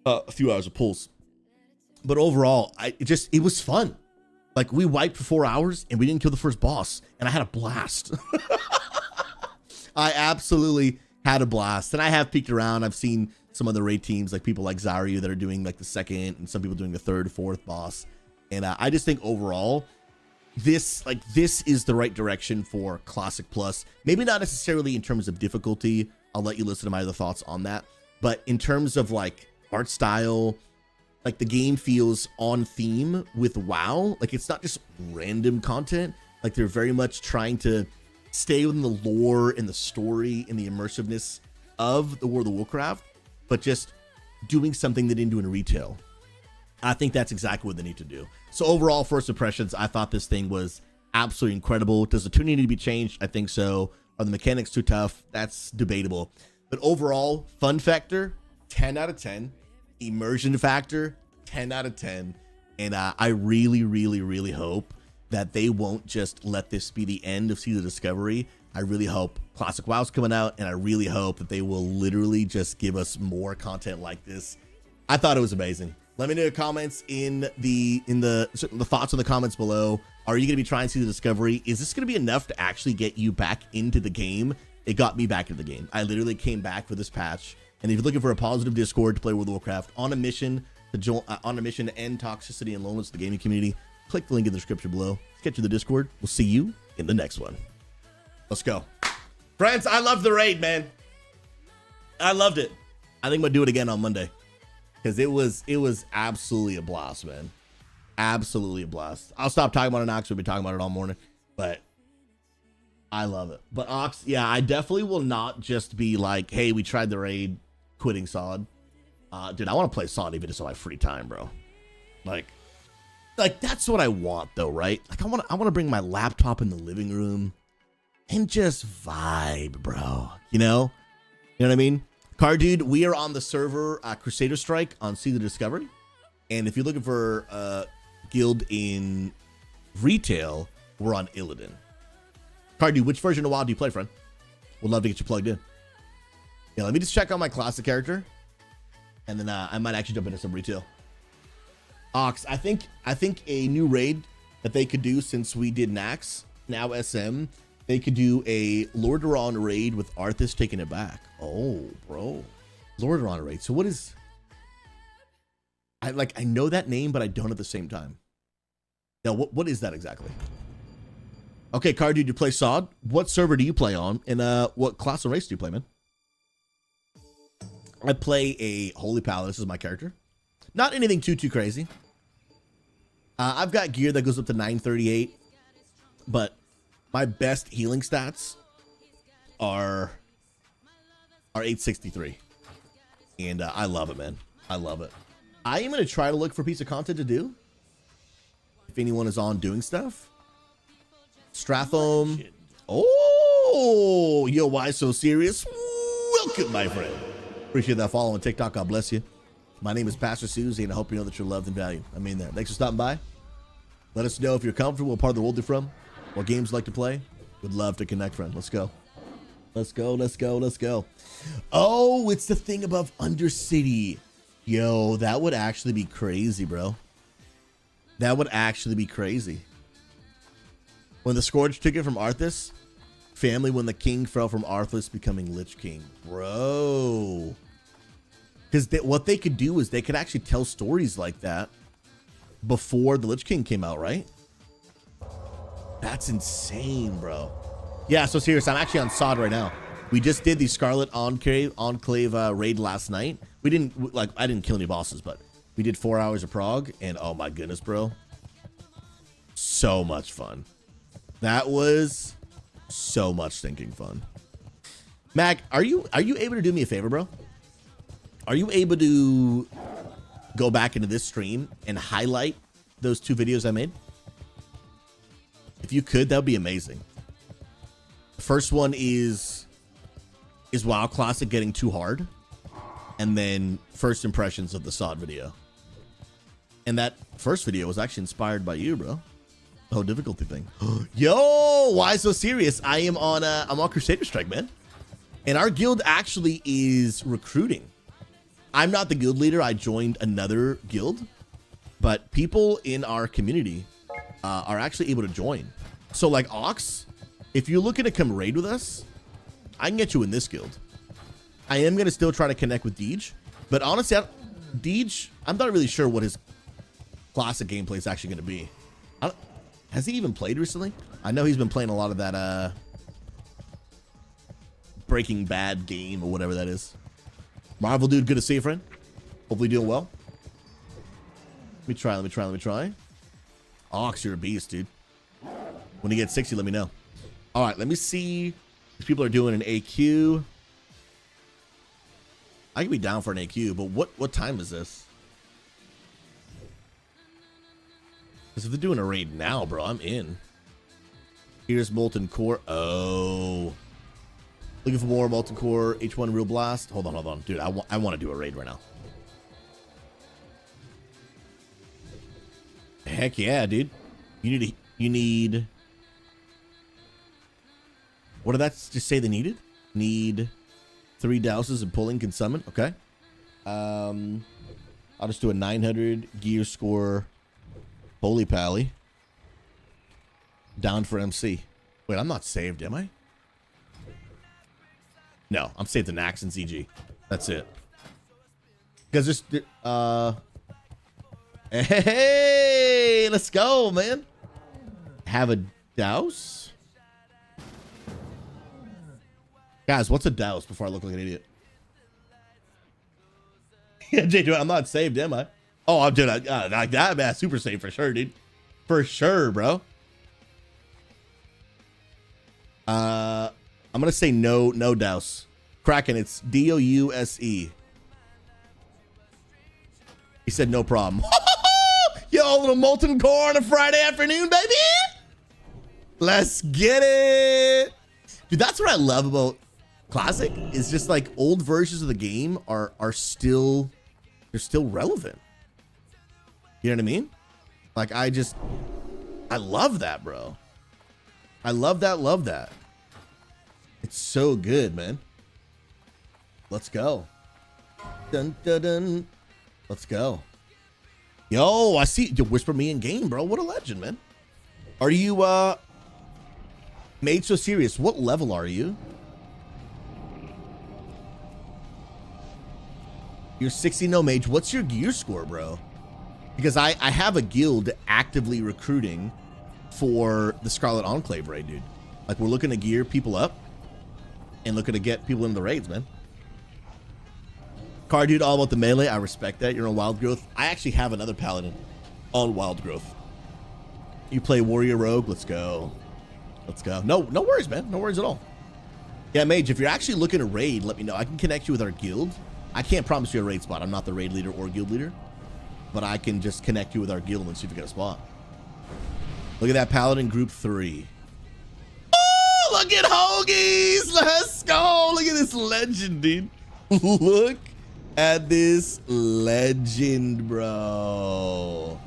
a few hours of pulls. But overall, it was fun. Like, we wiped for 4 hours and we didn't kill the first boss, and I had a blast. I absolutely had a blast. And I have peeked around. I've seen some other raid teams, like people like Zaryu, that are doing like the second, and some people doing the third, fourth boss. And I just think overall, this is the right direction for Classic Plus. Maybe not necessarily in terms of difficulty. I'll let you listen to my other thoughts on that. But in terms of, like, art style, like, the game feels on theme with WoW. Like, it's not just random content. Like, they're very much trying to stay within the lore and the story and the immersiveness of the World of Warcraft, but just doing something they didn't do in retail. I think that's exactly what they need to do. So overall, first impressions, I thought this thing was absolutely incredible. Does the tuning need to be changed? I think so. Are the mechanics too tough? That's debatable. But overall, fun factor, 10 out of 10. Immersion factor, 10 out of 10. And I really, really, really hope that they won't just let this be the end of Season of Discovery. I really hope Classic WoW's coming out, and I really hope that they will literally just give us more content like this. I thought it was amazing. Let me know your comments in the thoughts in the comments below. Are you going to be trying Season of Discovery? Is this going to be enough to actually get you back into the game? It got me back into the game. I literally came back for this patch. And if you're looking for a positive Discord to play World of Warcraft on a mission to end toxicity and loneliness of the gaming community, click the link in the description below. Let's get to the Discord. We'll see you in the next one. Let's go. Friends, I loved the raid, man. I loved it. I think I'm gonna do it again on Monday, because it was absolutely a blast, man. Absolutely a blast. I'll stop talking about it now, because we'll be talking about it all morning, but I love it. But Ox, yeah, I definitely will not just be like, hey, we tried the raid, quitting SOD. Dude, I want to play SOD even just on my free time, bro. Like that's what I want, though, right? Like, I want to bring my laptop in the living room and just vibe, bro. You know what I mean? Car Dude, we are on the server Crusader Strike on Season of Discovery, and if you're looking for a guild in retail, we're on Illidan. Car Dude, which version of WoW do you play, friend? Would love to get you plugged in. Yeah, let me just check out my classic character, and then I might actually jump into some retail. Ox, I think a new raid that they could do, since we did Nax, now SM, they could do a Lordaeron raid with Arthas taking it back. Oh, bro. Lordaeron raid. So what is... I know that name, but I don't at the same time. Now, what is that exactly? Okay, Car Dude, you play SOD. What server do you play on? And what class and race do you play, man? I play a Holy Paladin. This is my character. Not anything too crazy. I've got gear that goes up to 938, but my best healing stats are 863, and I love it, man. I love it. I am going to try to look for a piece of content to do, if anyone is on doing stuff. Strathome. Oh, yo, why so serious? Welcome, my friend. Appreciate that follow on TikTok. God bless you. My name is Pastor Susie, and I hope you know that you're loved and valued. I mean that. Thanks for stopping by. Let us know if you're comfortable, what part of the world you're from, what games you like to play. Would love to connect, friend. Let's go. Let's go, let's go, let's go. Oh, it's the thing above Undercity. Yo, that would actually be crazy, bro. That would actually be crazy. When the Scourge took it from Arthas, family when the king fell from Arthas becoming Lich King. Bro. Because what they could do is they could actually tell stories like that before the Lich King came out, right? That's insane, bro. Yeah, so serious. I'm actually on SOD right now. We just did the Scarlett Enclave raid last night. We didn't, like, I didn't kill any bosses, but we did 4 hours of prog, and oh my goodness, bro. So much fun. That was so much stinking fun. Mac, are you able to do me a favor, bro? Are you able to go back into this stream and highlight those 2 videos I made? If you could, that would be amazing. The first one is WoW Classic getting too hard, and then first impressions of the SOD video. And that first video was actually inspired by you, bro. The whole difficulty thing. Yo, why so serious? I'm on Crusader Strike, man. And our guild actually is recruiting. I'm not the guild leader. I joined another guild, but people in our community are actually able to join. So like Ox, if you're looking to come raid with us, I can get you in this guild. I am going to still try to connect with Deej, but honestly, Deej, I'm not really sure what his classic gameplay is actually going to be. Has he even played recently? I know he's been playing a lot of that Breaking Bad game or whatever that is. Marvel dude, good to see you, friend. Hopefully doing well. Let me try. Ox, you're a beast, dude. When you get 60, let me know. All right, let me see if people are doing an AQ. I can be down for an AQ, but what time is this? Because if they're doing a raid now, bro, I'm in. Here's Molten Core. Oh. Looking for more Molten Core, H1 Real Blast. Hold on. Dude, I want to do a raid right now. Heck yeah, dude. You need... What did that just say they needed? Need 3 douses and pulling can summon. Okay. I'll just do a 900 gear score Holy Pally. Down for MC. Wait, I'm not saved, am I? No, I'm saved in Axe and CG. That's it. Because just hey, let's go, man. Have a douse? Guys, what's a douse before I look like an idiot? Yeah, Jay, dude, I'm not saved, am I? Oh, I'm doing like that, man. Super saved for sure, dude. For sure, bro. I'm gonna say no douse. Kraken, it's D-O-U-S-E. He said no problem. Yo, a little Molten Core on a Friday afternoon, baby. Let's get it. Dude, that's what I love about Classic. Is just like old versions of the game are still, they're still relevant. You know what I mean? Like I love that, bro. I love that. It's so good, man. Let's go. Dun dun dun. Let's go. Yo, I see you whisper me in game, bro. What a legend, man. Are you made so serious? What level are you? You're 60 no mage. What's your gear score, bro? Because I have a guild actively recruiting for the Scarlett Enclave raid, dude. Like we're looking to gear people up and looking to get people into the raids, man. Car dude, all about the melee. I respect that. You're on Wild Growth. I actually have another paladin on Wild Growth. You play Warrior Rogue. Let's go. Let's go. No worries, man. No worries at all. Yeah, Mage, if you're actually looking to raid, let me know. I can connect you with our guild. I can't promise you a raid spot. I'm not the raid leader or guild leader, but I can just connect you with our guild and see if you get a spot. Look at that paladin group 3. Oh, look at Hoagies. Let's go. Look at this legend, dude. Look at this legend, bro.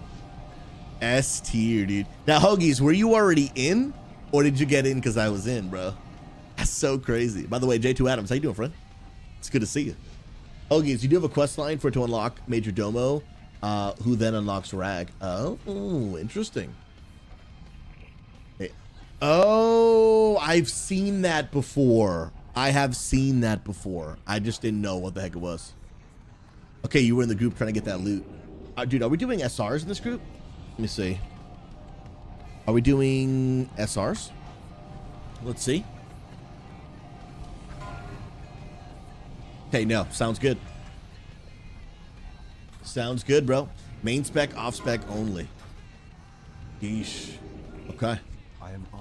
S tier, dude. Now, Hoagies, were you already in, or did you get in because I was in, bro? That's so crazy. By the way, J2 Adams, how you doing, friend? It's good to see you. Hoagies, you do have a quest line for it to unlock Major Domo, who then unlocks Rag. Oh, interesting. Hey. Oh, I've seen that before. I have seen that before. I just didn't know what the heck it was. Okay, you were in the group trying to get that loot. Dude, are we doing SRs in this group? Let me see. Are we doing SRs? Let's see. Okay, no. Sounds good. Sounds good, bro. Main spec, off spec only. Yeesh. Okay.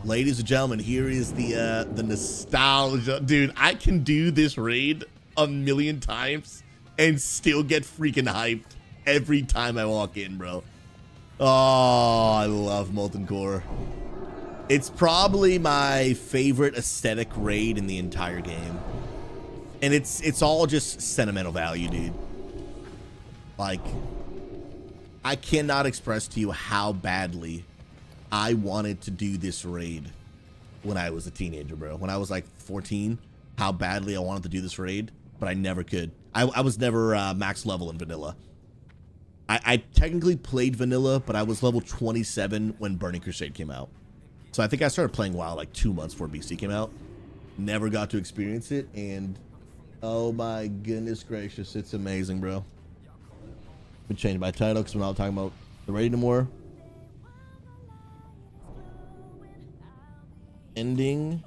Ladies and gentlemen, here is the nostalgia. Dude, I can do this raid a million times and still get freaking hyped every time I walk in, bro. Oh, I love Molten Core. It's probably my favorite aesthetic raid in the entire game. And it's all just sentimental value, dude. Like, I cannot express to you how badly I wanted to do this raid when I was a teenager, bro. When I was like 14, how badly I wanted to do this raid, but I never could. I was never max level in vanilla. I technically played vanilla, but I was level 27 when Burning Crusade came out. So I think I started playing WoW like 2 months before BC came out. Never got to experience it, and oh my goodness gracious, it's amazing, bro. We changed my title because we're not talking about the raid anymore. Ending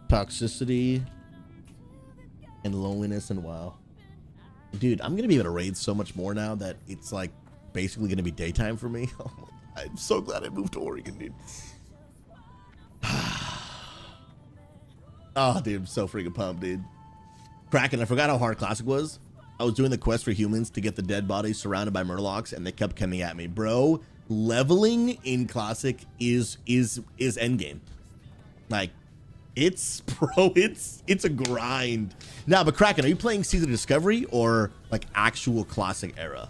toxicity and loneliness and WoW. Dude, I'm gonna be able to raid so much more now that it's like basically gonna be daytime for me. I'm so glad I moved to Oregon, dude. Oh, dude, I'm so freaking pumped, dude. Kraken, I forgot how hard Classic was. I was doing the quest for humans to get the dead bodies surrounded by Murlocs, and they kept coming at me. Bro, leveling in Classic is endgame. Like, it's a grind. Now, but Kraken, are you playing Season of Discovery or like actual Classic era?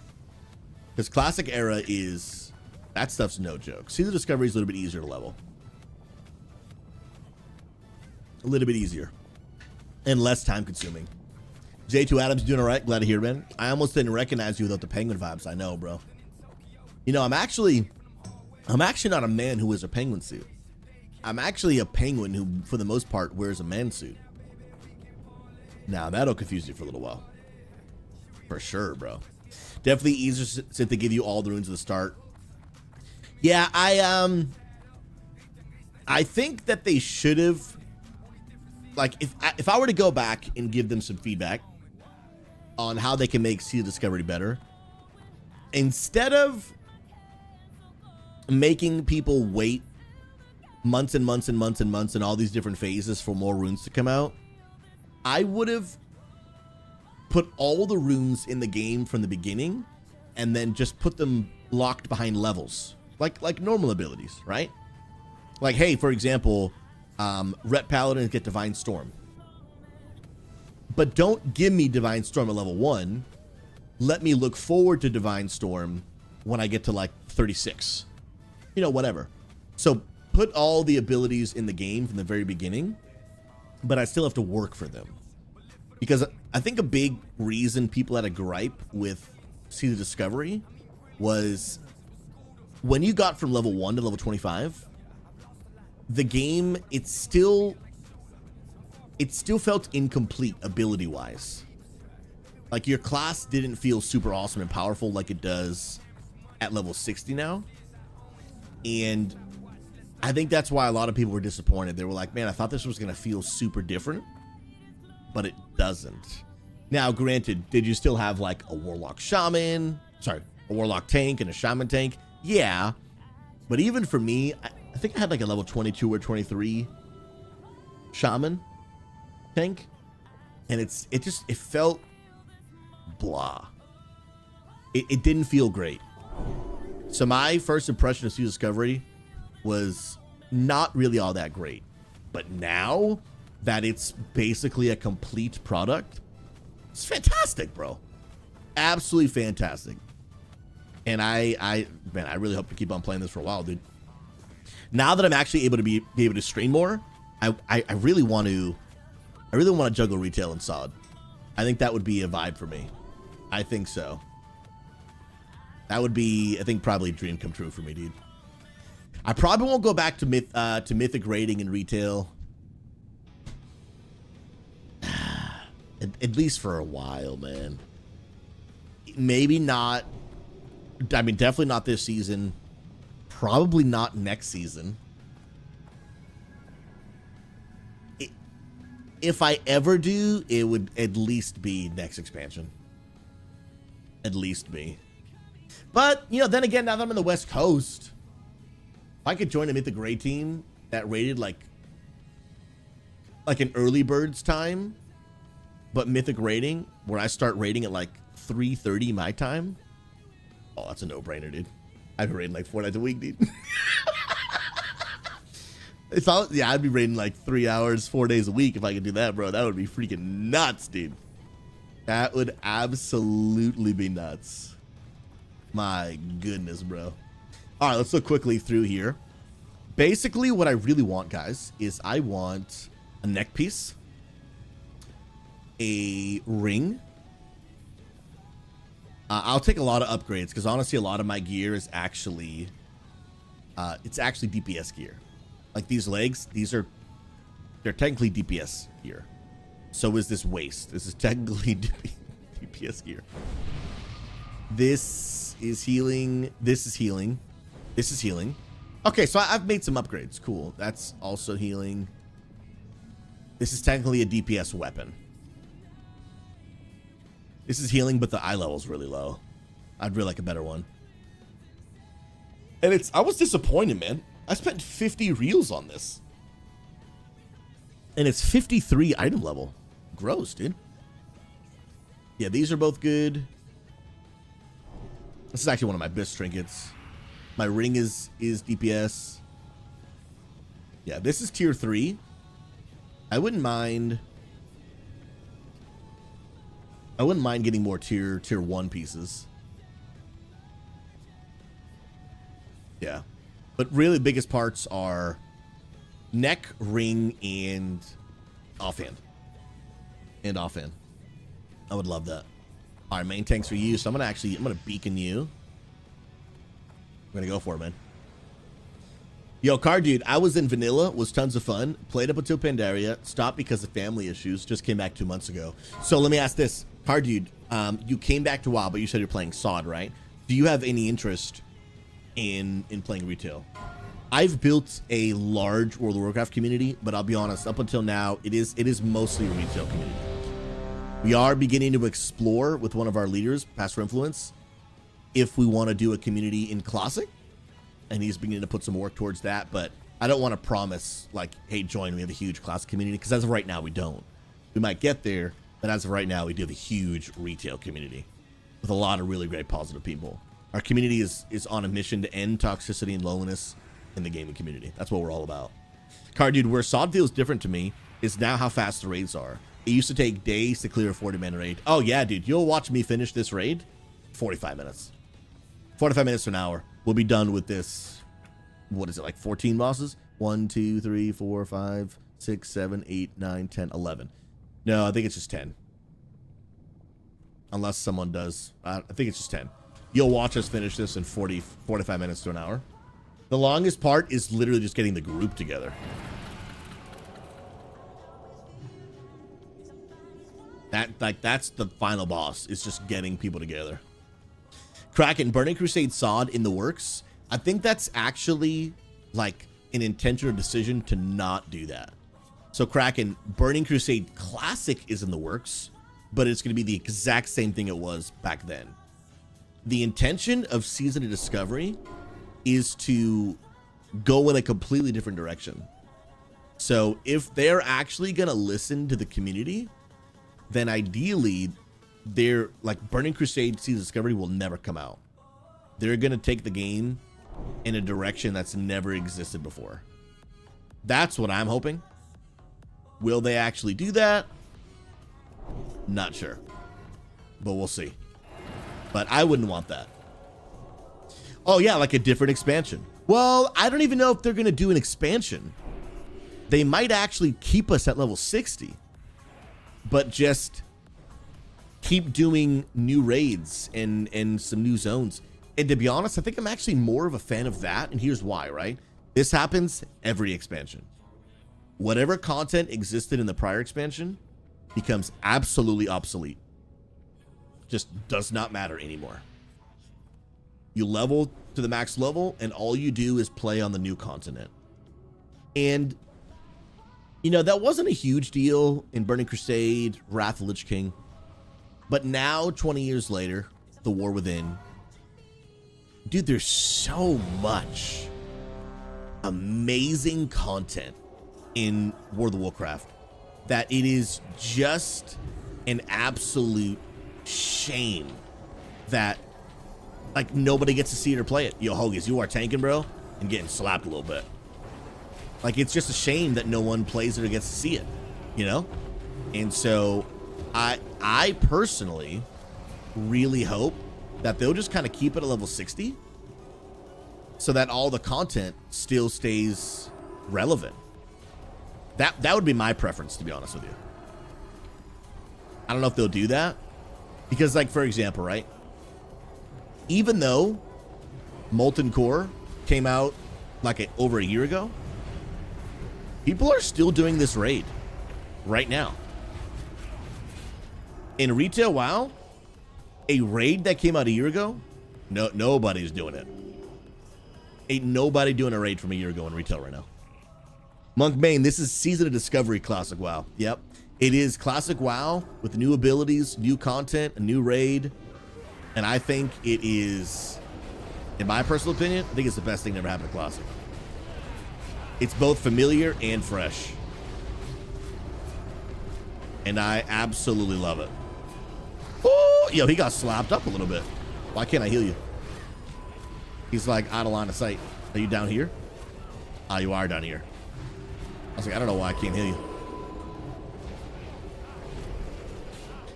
Because Classic era is, that stuff's no joke. Season of Discovery is a little bit easier to level. A little bit easier. And less time consuming. J2 Adams doing all right. Glad to hear, man. I almost didn't recognize you without the penguin vibes. I know, bro. You know, I'm actually not a man who wears a penguin suit. I'm actually a penguin who, for the most part, wears a man suit. Now, that'll confuse you for a little while. For sure, bro. Definitely easier since they give you all the runes at the start. Yeah, I think that they should have, like, if I were to go back and give them some feedback on how they can make Sea of Discovery better, instead of making people wait months and months and months and months and all these different phases for more runes to come out, I would have put all the runes in the game from the beginning and then just put them locked behind levels, like normal abilities, right? Like, hey, for example, Ret Paladins get Divine Storm, but don't give me Divine Storm at level 1. Let me look forward to Divine Storm when I get to like 36, you know, whatever. So put all the abilities in the game from the very beginning, but I still have to work for them. Because I think a big reason people had a gripe with Sea of Discovery was when you got from level 1 to level 25, the game, it still felt incomplete ability-wise. Like, your class didn't feel super awesome and powerful like it does at level 60 now. And I think that's why a lot of people were disappointed. They were like, man, I thought this was going to feel super different, but it doesn't. Now, granted, did you still have like a Warlock Shaman? Sorry, a Warlock tank and a Shaman tank? Yeah. But even for me, I think I had like a level 22 or 23 Shaman tank. And it felt blah. It didn't feel great. So my first impression of Sea of Discovery was not really all that great. But now that it's basically a complete product, it's fantastic, bro. Absolutely fantastic. And man, I really hope to keep on playing this for a while, dude. Now that I'm actually able to be able to stream more, I really want to juggle retail and SOD. I think that would be a vibe for me. I think so. That would be, I think, probably a dream come true for me, dude. I probably won't go back to mythic rating and retail. At least for a while, man. Maybe not. I mean, definitely not this season. Probably not next season. If I ever do, it would at least be next expansion. At least be. But, you know, then again, now that I'm in the West Coast, if I could join a Mythic Raid team that rated like an early bird's time, but Mythic rating, where I start rating at like 3:30 my time. Oh, that's a no-brainer, dude. I'd be raiding like 4 nights a week, dude. Yeah, I'd be raiding like 3 hours, 4 days a week if I could do that, bro. That would be freaking nuts, dude. That would absolutely be nuts. My goodness, bro. All right, let's look quickly through here. Basically, what I really want, guys, is I want a neck piece, a ring. I'll take a lot of upgrades because honestly, a lot of my gear is actually, it's actually DPS gear. Like these legs, they're technically DPS gear. So is this waist. This is technically DPS gear. This is healing. This is healing. This is healing. Okay, so I've made some upgrades. Cool. That's also healing. This is technically a DPS weapon. This is healing, but the eye level is really low. I'd really like a better one. And I was disappointed, man. I spent 50 reels on this. And it's 53 item level. Gross, dude. Yeah, these are both good. This is actually one of my best trinkets. My ring is DPS. Yeah, this is tier 3. I wouldn't mind getting more tier 1 pieces. Yeah. But really the biggest parts are neck, ring, and offhand. I would love that. All right, main tanks for you. So I'm gonna beacon you. I'm gonna go for it, man. Yo, Car Dude, I was in vanilla, was tons of fun, played up until Pandaria, stopped because of family issues, just came back 2 months ago. So let me ask this, Car Dude, you came back to WoW, but you said you're playing SOD, right? Do you have any interest in playing retail? I've built a large World of Warcraft community, but I'll be honest, up until now, it is mostly a retail community. We are beginning to explore with one of our leaders, Pastor Influence, if we want to do a community in Classic, and he's beginning to put some work towards that, but I don't want to promise, like, hey, join, we have a huge Classic community, because as of right now, we don't. We might get there, but as of right now, we do have a huge retail community with a lot of really great positive people. Our community is on a mission to end toxicity and loneliness in the gaming community. That's what we're all about. Car Dude, where SOD feels different to me is now how fast the raids are. It used to take days to clear a 40-man raid. Oh, yeah, dude. You'll watch me finish this raid. 45 minutes. 45 minutes to an hour. We'll be done with this. What is it, like 14 bosses? 1, 2, 3, 4, 5, 6, 7, 8, 9, 10, 11. No, I think it's just 10. Unless someone does. I think it's just 10. You'll watch us finish this in 45 minutes to an hour. The longest part is literally just getting the group together. That's the final boss. It's just getting people together. Kraken, Burning Crusade SOD in the works. I think that's actually like an intentional decision to not do that. So Kraken, Burning Crusade Classic is in the works, but it's going to be the exact same thing it was back then. The intention of Season of Discovery is to go in a completely different direction. So if they're actually going to listen to the community, then ideally they're like Burning Crusade Season of Discovery will never come out. They're going to take the game in a direction that's never existed before. That's what I'm hoping. Will they actually do that? Not sure, but we'll see. But I wouldn't want that. Oh yeah, like a different expansion. Well, I don't even know if they're gonna do an expansion. They might actually keep us at level 60, but just keep doing new raids and some new zones. And to be honest, I think I'm actually more of a fan of that. And here's why, right? This happens every expansion. Whatever content existed in the prior expansion becomes absolutely obsolete. Just does not matter anymore. You level to the max level and all you do is play on the new continent. And you know, that wasn't a huge deal in Burning Crusade, Wrath of the Lich King. But now, 20 years later, The War Within, dude, there's so much amazing content in World of Warcraft that it is just an absolute shame that like nobody gets to see it or play it. Yo, Hoagies, you are tanking, bro, and getting slapped a little bit. Like, it's just a shame that no one plays it or gets to see it, you know? And so I personally really hope that they'll just kind of keep it at level 60 so that all the content still stays relevant. That would be my preference, to be honest with you. I don't know if they'll do that because, like, for example, right? Even though Molten Core came out like over a year ago, people are still doing this raid right now. In retail WoW, a raid that came out a year ago, nobody's doing it. Ain't nobody doing a raid from a year ago in retail right now. Monk Main, this is Season of Discovery Classic WoW. Yep. It is Classic WoW with new abilities, new content, a new raid. And I think it is, in my personal opinion, I think it's the best thing that ever happened to Classic. It's both familiar and fresh. And I absolutely love it. Oh, yo, he got slapped up a little bit. Why can't I heal you? He's like out of line of sight. Are you down here? Ah, you are down here. I was like, I don't know why I can't heal you.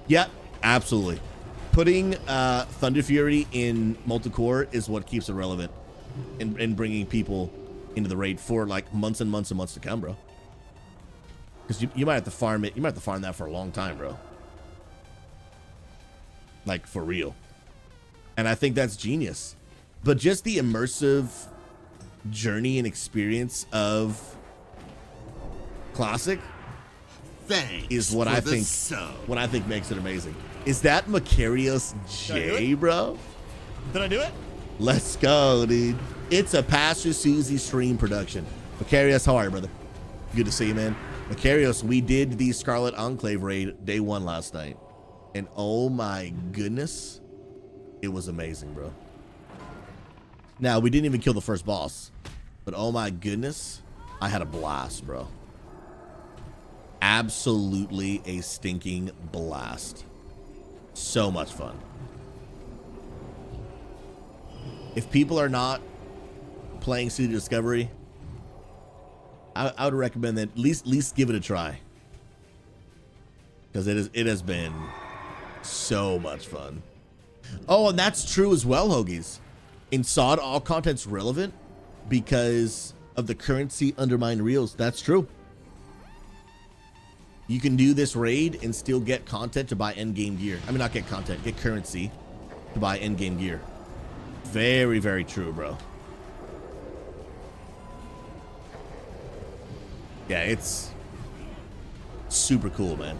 Yeah, absolutely. Putting Thunder Fury in Molten Core is what keeps it relevant and bringing people into the raid for like months and months and months to come, bro. Because you might have to farm it. You might have to farm that for a long time, bro. Like, for real. And I think that's genius. But just the immersive journey and experience of Classic is what I think makes it amazing. Is that Macarios J, bro? Did I do it? Let's go, dude. It's a Pastor Susie stream production. Macarios, how are you, brother? Good to see you, man. Macarios, we did the Scarlett Enclave raid day 1 last night. And oh my goodness, it was amazing, bro. Now, we didn't even kill the first boss. But oh my goodness, I had a blast, bro. Absolutely a stinking blast. So much fun. If people are not playing City Discovery, I would recommend that at least give it a try. Because it has been so much fun. Oh, and that's true as well, Hoagies. In SOD, all content's relevant because of the currency undermined reels. That's true. You can do this raid and still get content to buy endgame gear. I mean, not get content, get currency to buy endgame gear. Very, very true, bro. Yeah, it's super cool, man.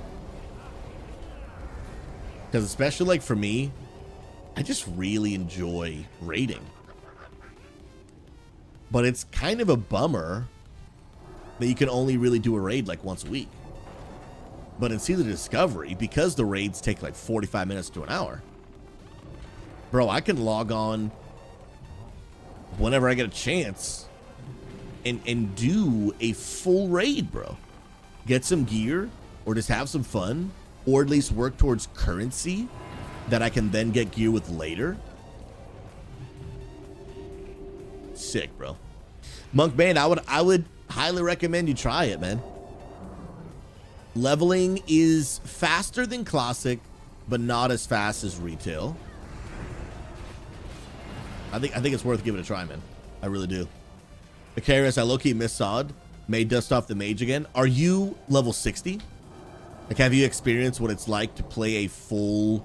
Because especially like for me, I just really enjoy raiding. But it's kind of a bummer that you can only really do a raid like once a week. But in Season of Discovery, because the raids take like 45 minutes to an hour, bro, I can log on whenever I get a chance and do a full raid, bro. Get some gear or just have some fun or at least work towards currency that I can then get gear with later. Sick, bro. Monk Man, I would highly recommend you try it, man. Leveling is faster than Classic, but not as fast as retail. I think it's worth giving it a try, man. I really do. Macarius, I low-key miss Sod. May dust off the mage again. Are you level 60? Like, have you experienced what it's like to play a full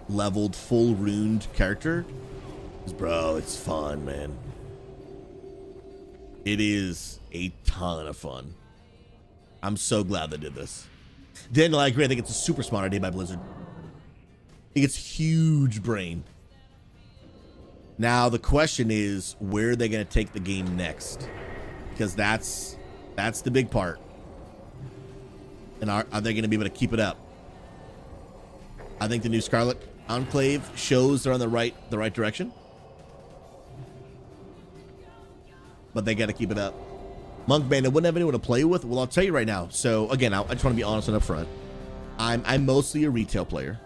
leveled, full runed character? 'Cause, bro, it's fun, man. It is a ton of fun. I'm so glad they did this. Daniel, I agree. I think it's a super smart idea by Blizzard. I think it's huge brain. Now, the question is, where are they going to take the game next? Because that's the big part. And are they going to be able to keep it up? I think the new Scarlett Enclave shows they're on the right direction. But they got to keep it up. Monk Band, I wouldn't have anyone to play with. Well, I'll tell you right now. So again, I just want to be honest and upfront. I'm mostly a retail player,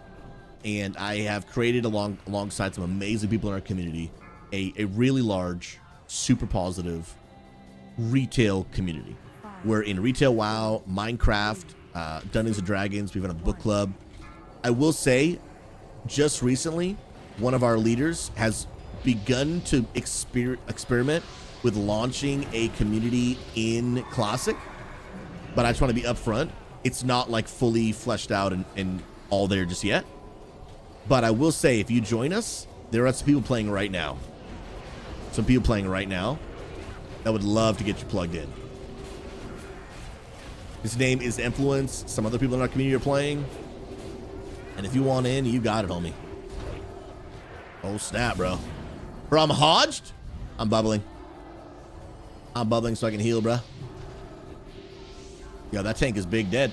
and I have created alongside some amazing people in our community a really large, super positive retail community. We're in retail WoW, Minecraft, Dungeons and Dragons. We've got a book club. I will say, just recently, one of our leaders has begun to experiment with launching a community in Classic, but I just want to be upfront. It's not like fully fleshed out and all there just yet. But I will say, if you join us, there are some people playing right now. Some people playing right now that would love to get you plugged in. His name is Influence. Some other people in our community are playing. And if you want in, you got it, homie. Oh, snap, bro. Bro, I'm hodged. I'm bubbling. I'm bubbling so I can heal, bro. Yo, that tank is big dead.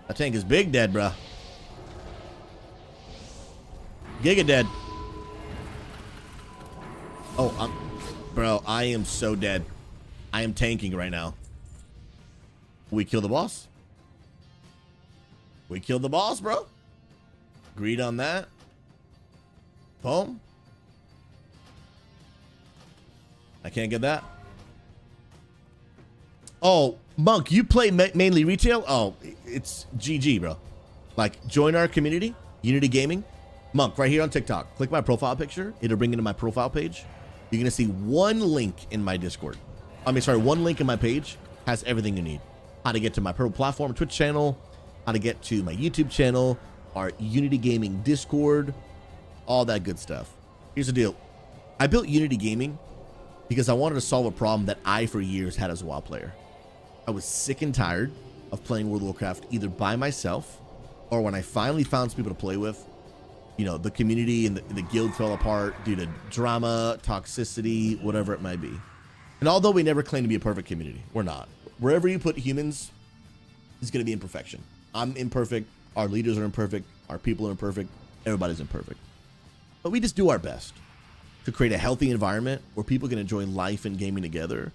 That tank is big dead, bro. Giga dead. Oh, bro, I am so dead. I am tanking right now. We killed the boss. We killed the boss, bro. Agreed on that. Boom. I can't get that. Oh, Monk, you play mainly retail? Oh, it's GG, bro. Like, join our community, Unity Gaming. Monk, right here on TikTok. Click my profile picture. It'll bring you to my profile page. You're going to see one link in my Discord. One link in my page has everything you need. How to get to my Purple Platform Twitch channel, how to get to my YouTube channel, our Unity Gaming Discord, all that good stuff. Here's the deal. I built Unity Gaming because I wanted to solve a problem that I, for years, had as a WoW player. I was sick and tired of playing World of Warcraft either by myself or when I finally found some people to play with, you know, the community and the guild fell apart due to drama, toxicity, whatever it might be. And although we never claim to be a perfect community, we're not. Wherever you put humans is going to be imperfection. I'm imperfect. Our leaders are imperfect. Our people are imperfect. Everybody's imperfect. But we just do our best to create a healthy environment where people can enjoy life and gaming together.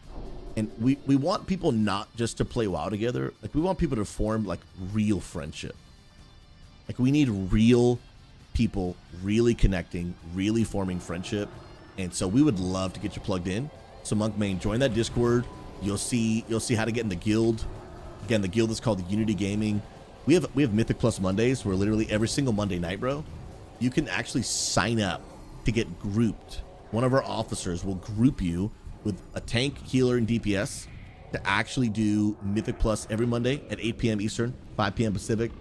And we want people not just to play WoW together. Like, we want people to form, like, real friendship. Like, we need real people really connecting, really forming friendship. And so we would love to get you plugged in. So Monk Main, join that Discord. You'll see how to get in the guild. Again, the guild is called the Unity Gaming. We have Mythic Plus Mondays where literally every single Monday night, bro, you can actually sign up to get grouped. One of our officers will group you with a tank, healer, and DPS to actually do Mythic Plus every Monday at 8 p.m. Eastern, 5 p.m. Pacific.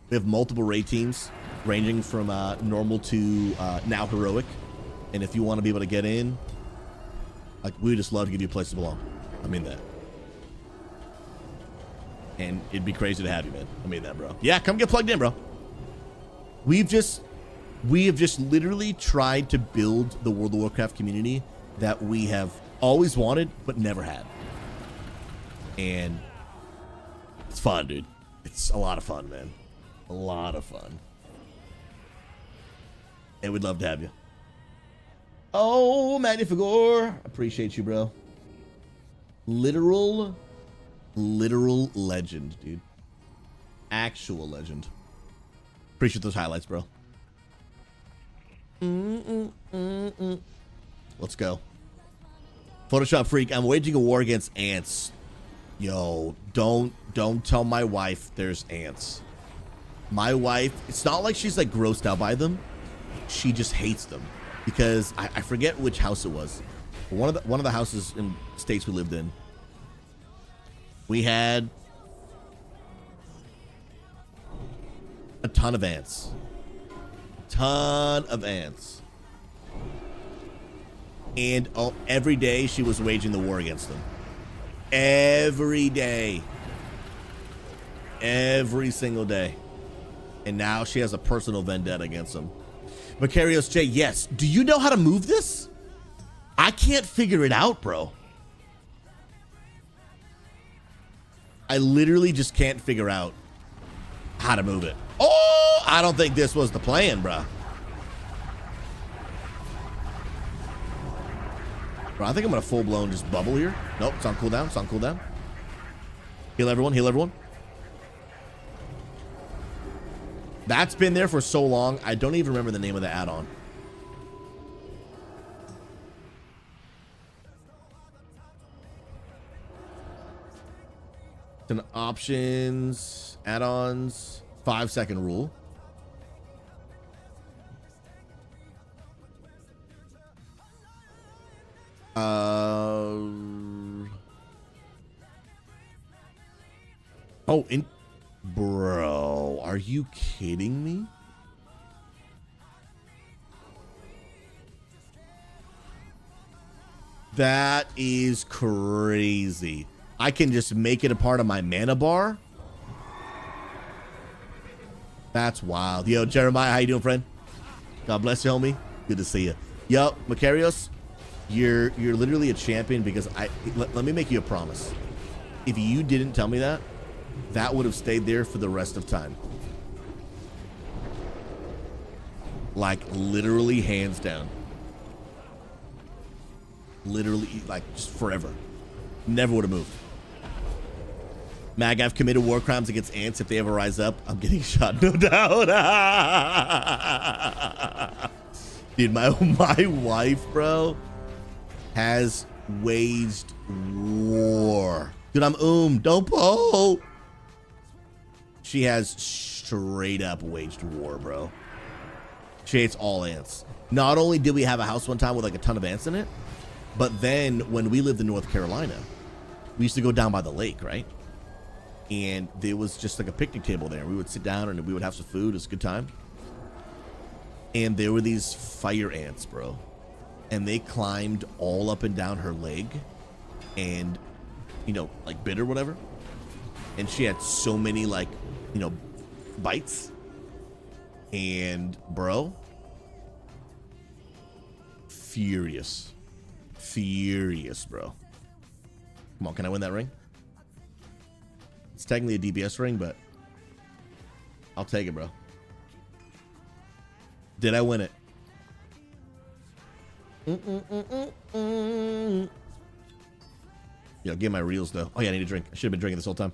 We have multiple raid teams ranging from normal to now heroic. And if you want to be able to get in, like, we would just love to give you a place to belong. I mean that. And it'd be crazy to have you, man. I mean that, bro. Yeah, come get plugged in, bro. We have just literally tried to build the World of Warcraft community that we have always wanted but never had. And it's fun, dude. It's a lot of fun, man. A lot of fun. And we'd love to have you. Oh, Magnificor. Appreciate you, bro. Literal legend, dude. Actual legend. Appreciate those highlights, bro. Let's go. Photoshop freak. I'm waging a war against ants. Yo, don't tell my wife there's ants. My wife, it's not like she's like grossed out by them. She just hates them. because I forget which house it was. One of the houses in states we lived in, we had a ton of ants. Ton of ants. And every day she was waging the war against them. Every day. Every single day. And now she has a personal vendetta against them. Macarios J, yes. Do you know how to move this? I can't figure it out, bro. I literally just can't figure out how to move it. Oh, I don't think this was the plan, bro. Bro, I think I'm gonna full-blown just bubble here. Nope, it's on cooldown. It's on cooldown. Heal everyone. Heal everyone. That's been there for so long. I don't even remember the name of the add-on. It's an options, add-ons, 5-second rule. Oh, bro, are you kidding me? That is crazy. I can just make it a part of my mana bar. That's wild. Yo, Jeremiah, how you doing, friend? God bless you, homie. Good to see you. Yo, Macarios, you're literally a champion because let me make you a promise. If you didn't tell me that, that would have stayed there for the rest of time. Like, literally, hands down. Literally, like, just forever. Never would have moved. Mag, I've committed war crimes against ants. If they ever rise up, I'm getting shot, no doubt. Dude, my wife, bro, has waged war. Dude, I'm don't pull. She has straight up waged war, bro. She hates all ants. Not only did we have a house one time with like a ton of ants in it, but then when we lived in North Carolina, we used to go down by the lake, right? And there was just like a picnic table there. We would sit down and we would have some food. It was a good time. And there were these fire ants, bro. And they climbed all up and down her leg and, you know, like bit or whatever. And she had so many, like, you know, bites. And, bro, furious. Furious, bro. Come on, can I win that ring? It's technically a DPS ring, but I'll take it, bro. Did I win it? Yo, give my reels, though. Oh, yeah, I need a drink. I should have been drinking this whole time.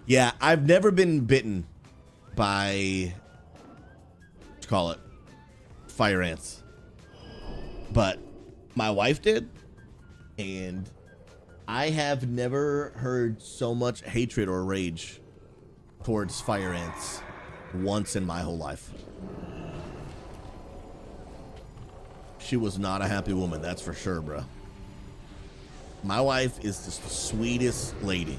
Yeah, I've never been bitten by, what you call it, fire ants. But my wife did, and I have never heard so much hatred or rage towards fire ants once in my whole life. She was not a happy woman, that's for sure, bro. My wife is just the sweetest lady.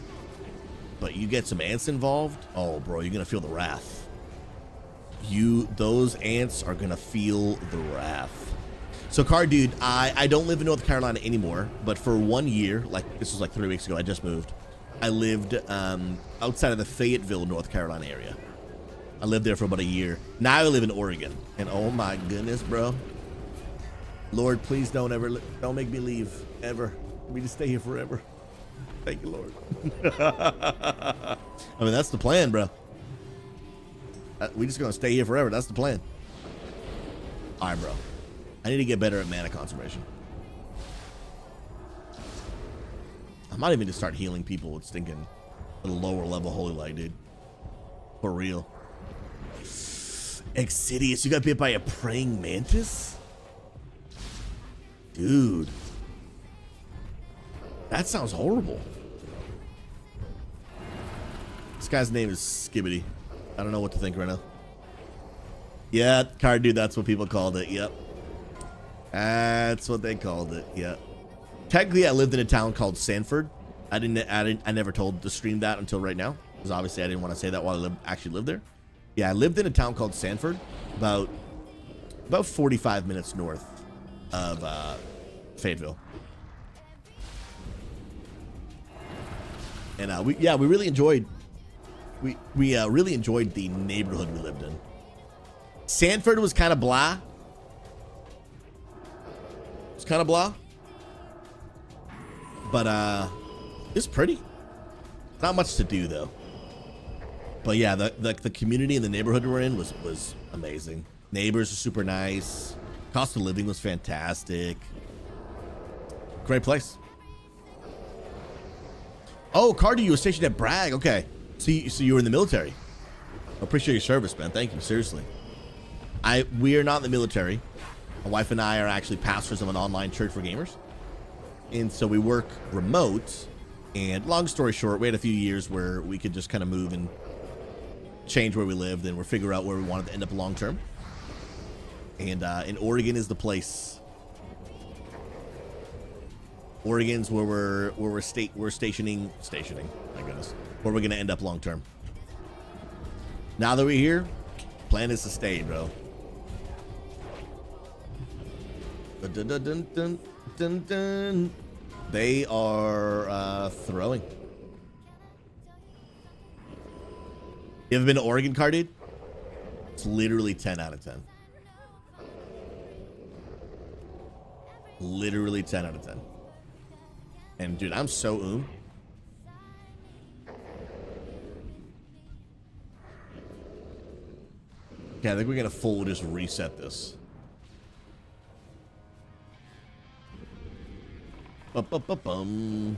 But you get some ants involved, oh, bro, you're gonna feel the wrath. Those ants are gonna feel the wrath. So, Car Dude, I don't live in North Carolina anymore, but for 1 year, like this was like 3 weeks ago, I just moved. I lived outside of the Fayetteville, North Carolina area. I lived there for about a year. Now I live in Oregon, and oh my goodness, bro. Lord, please don't make me leave ever. Let me just stay here forever. Thank you, Lord. I mean, that's the plan, bro. We just gonna stay here forever. That's the plan. All right, bro. I need to get better at mana conservation. I might even just start healing people with stinking the lower level holy light, dude. For real. Exsidious, you got bit by a praying mantis? Dude. That sounds horrible. This guy's name is Skibbity. I don't know what to think right now. Yeah, car dude, that's what people called it. Yep. That's what they called it. Yep. Technically, I lived in a town called Sanford. I never told the stream that until right now, because obviously I didn't want to say that while I actually lived there. Yeah, I lived in a town called Sanford, about 45 minutes north of Fayetteville. And we really enjoyed really enjoyed the neighborhood we lived in. Sanford was kind of blah. It's kind of blah. But it's pretty. Not much to do though. But yeah, the community and the neighborhood we're in was amazing. Neighbors are super nice. Cost of living was fantastic. Great place. Oh, Cardi, you were stationed at Bragg. Okay. So you were in the military. I appreciate your service, man. Thank you. Seriously. We are not in the military. My wife and I are actually pastors of an online church for gamers. And so we work remote. And long story short, we had a few years where we could just kind of move and change where we lived, and we'll figure out where we wanted to end up long term. And Oregon is the place. Oregon's where we're stationing. My goodness, where we're gonna end up long term. Now that we're here, plan is to stay, bro. Dun, dun, dun, dun, dun, dun. They are throwing. You ever been to Oregon, car dude? It's literally 10 out of 10. Literally 10 out of 10. And dude, I'm so Okay, I think we're gonna full just reset this. Bum.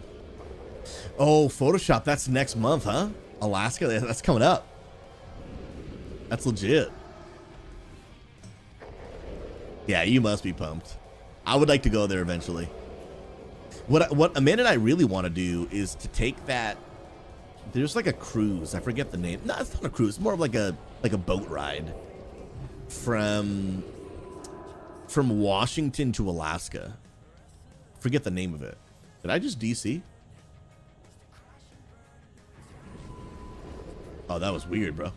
Oh, Photoshop, that's next month, huh? Alaska, that's coming up. That's legit. Yeah, you must be pumped. I would like to go there eventually. What Amanda and I really want to do is to take that. There's like a cruise. I forget the name. No, it's not a cruise. It's more of like a boat ride from Washington to Alaska. Forget the name of it. Did I just DC? Oh, that was weird, bro.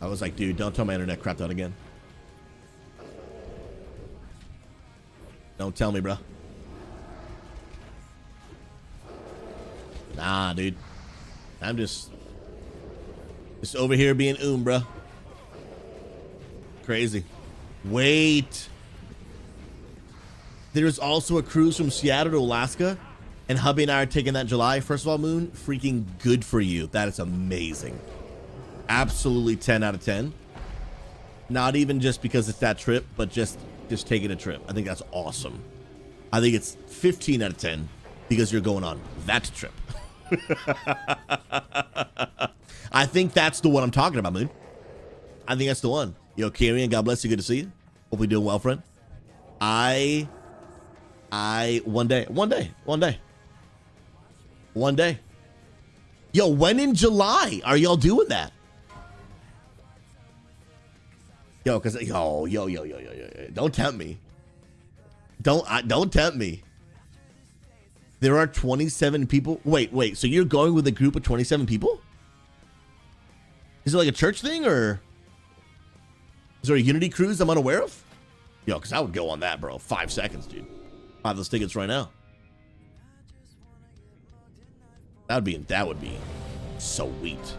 I was like, dude, don't tell my internet crapped out again. Don't tell me, bro. Nah, dude. I'm just over here being bro. Crazy. Wait. There's also a cruise from Seattle to Alaska, and hubby and I are taking that in July. First of all, Moon, freaking good for you. That is amazing. Absolutely 10 out of 10. Not even just because it's that trip, but just taking a trip. I think that's awesome. I think it's 15 out of 10 because you're going on that trip. I think that's the one I'm talking about, Moon. I think that's the one. Yo, Karian, God bless you. Good to see you. Hope you're doing well, friend. One day. Yo, when in July are y'all doing that? Yo, cause yo, don't tempt me. Don't tempt me. There are 27 people. Wait. So you're going with a group of 27 people? Is it like a church thing, or is there a Unity cruise I'm unaware of? Yo, cause I would go on that, bro. 5 seconds, dude. I have those tickets right now. That would be sweet.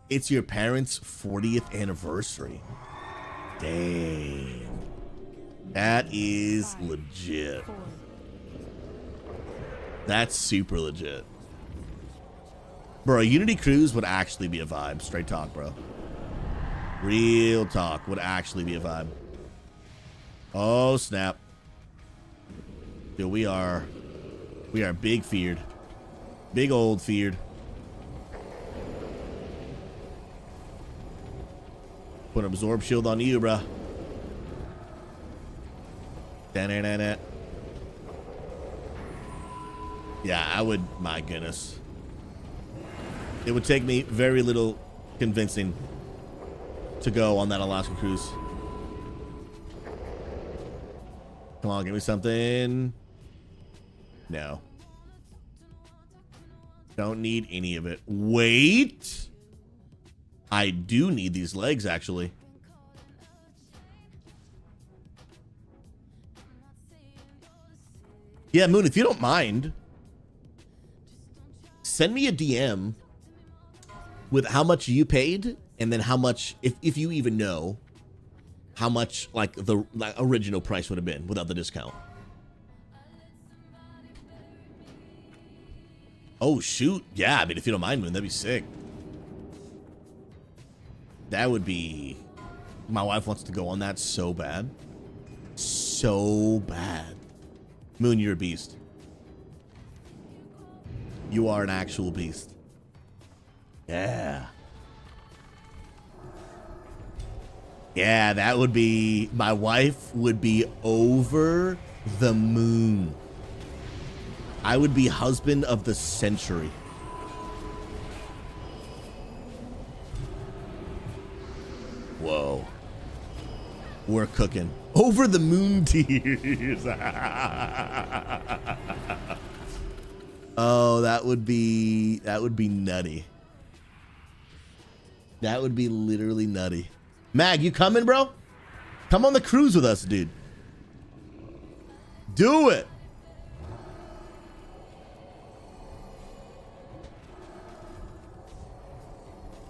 It's your parents' 40th anniversary. Dang. That is legit. That's super legit. Bro, a Unity cruise would actually be a vibe. Straight talk, bro. Real talk would actually be a vibe. Oh, snap. Dude, we are big feared. Big old feared. Put an absorb shield on you, bruh. Da-na-na-na. Yeah, I would. My goodness. It would take me very little convincing to go on that Alaska cruise. Come on, give me something. No. Don't need any of it. Wait. I do need these legs, actually. Yeah, Moon, if you don't mind, send me a DM with how much you paid, and then how much, if you even know, how much like the original price would have been without the discount. Oh, shoot. Yeah, I mean, if you don't mind, Moon, that'd be sick. That would be... My wife wants to go on that so bad. So bad. Moon, you're a beast. You are an actual beast. Yeah. Yeah, that would be... My wife would be over the moon. I would be husband of the century. Whoa. We're cooking. Over the moon tears. Oh, that would be nutty. That would be literally nutty. Mag, you coming, bro? Come on the cruise with us, dude. Do it.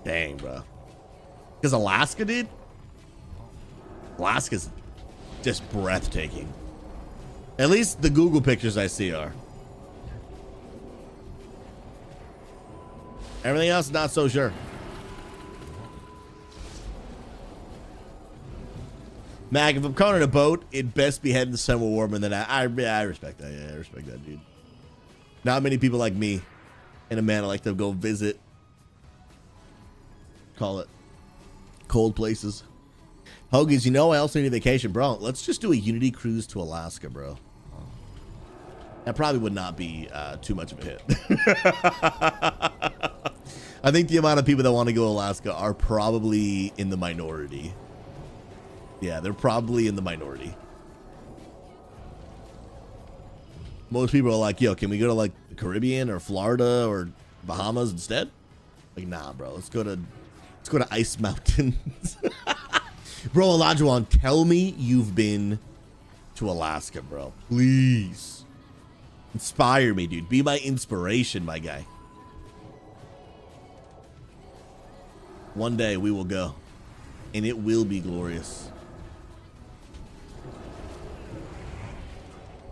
Dang, bro. Because Alaska, dude? Alaska's just breathtaking. At least the Google pictures I see are. Everything else, not so sure. Mag, if I'm calling it a boat, it best be heading somewhere warmer than that. I respect that. Yeah, I respect that, dude. Not many people like me and a man I like to go visit. Call it cold places. Hoagies, you know I also need a vacation, bro. Let's just do a Unity cruise to Alaska, bro. That probably would not be too much of a hit. I think the amount of people that want to go to Alaska are probably in the minority. Yeah, they're probably in the minority. Most people are like, yo, can we go to like the Caribbean or Florida or Bahamas instead? Like, nah, bro. Let's go to Ice Mountains. Bro, Olajuwon, tell me you've been to Alaska, bro. Please. Inspire me, dude. Be my inspiration, my guy. One day we will go. And it will be glorious.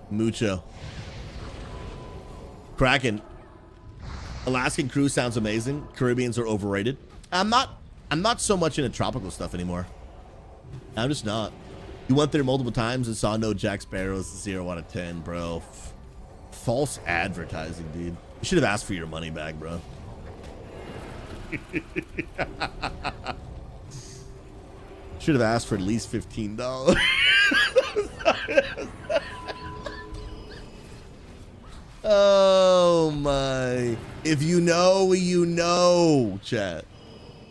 Mucho. Kraken. Alaskan cruise sounds amazing. Caribbeans are overrated. I'm not so much into tropical stuff anymore. I'm just not. You went there multiple times and saw no Jack Sparrows. 0 out of 10, bro. False advertising, dude. You should have asked for your money back, bro. Should have asked for at least $15. Oh my. If you know, you know, chat.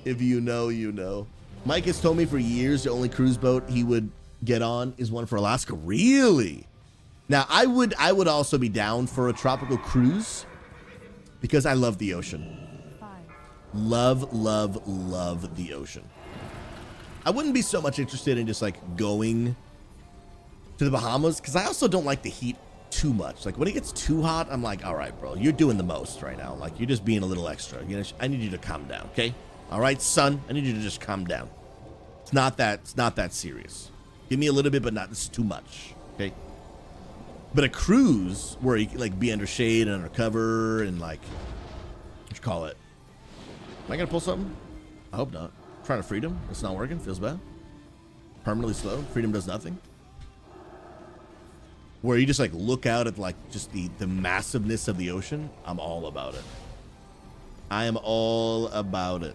If you know, you know. Mike has told me for years the only cruise boat he would get on is one for Alaska. Really? Now, I would also be down for a tropical cruise because I love the ocean. Love, love, love the ocean. I wouldn't be so much interested in just like going to the Bahamas because I also don't like the heat too much. Like when it gets too hot, I'm like, all right, bro, you're doing the most right now. Like you're just being a little extra. You know, I need you to calm down, okay? All right, son, I need you to just calm down. It's not that serious. Give me a little bit, but not this too much, okay? But a cruise where you can like be under shade and under cover and like, what you call it? Am I gonna pull something? I hope not. Trying to freedom. It's not working. Feels bad. Permanently slow. Freedom does nothing. Where you just like look out at like just the massiveness of the ocean. I'm all about it. I am all about it.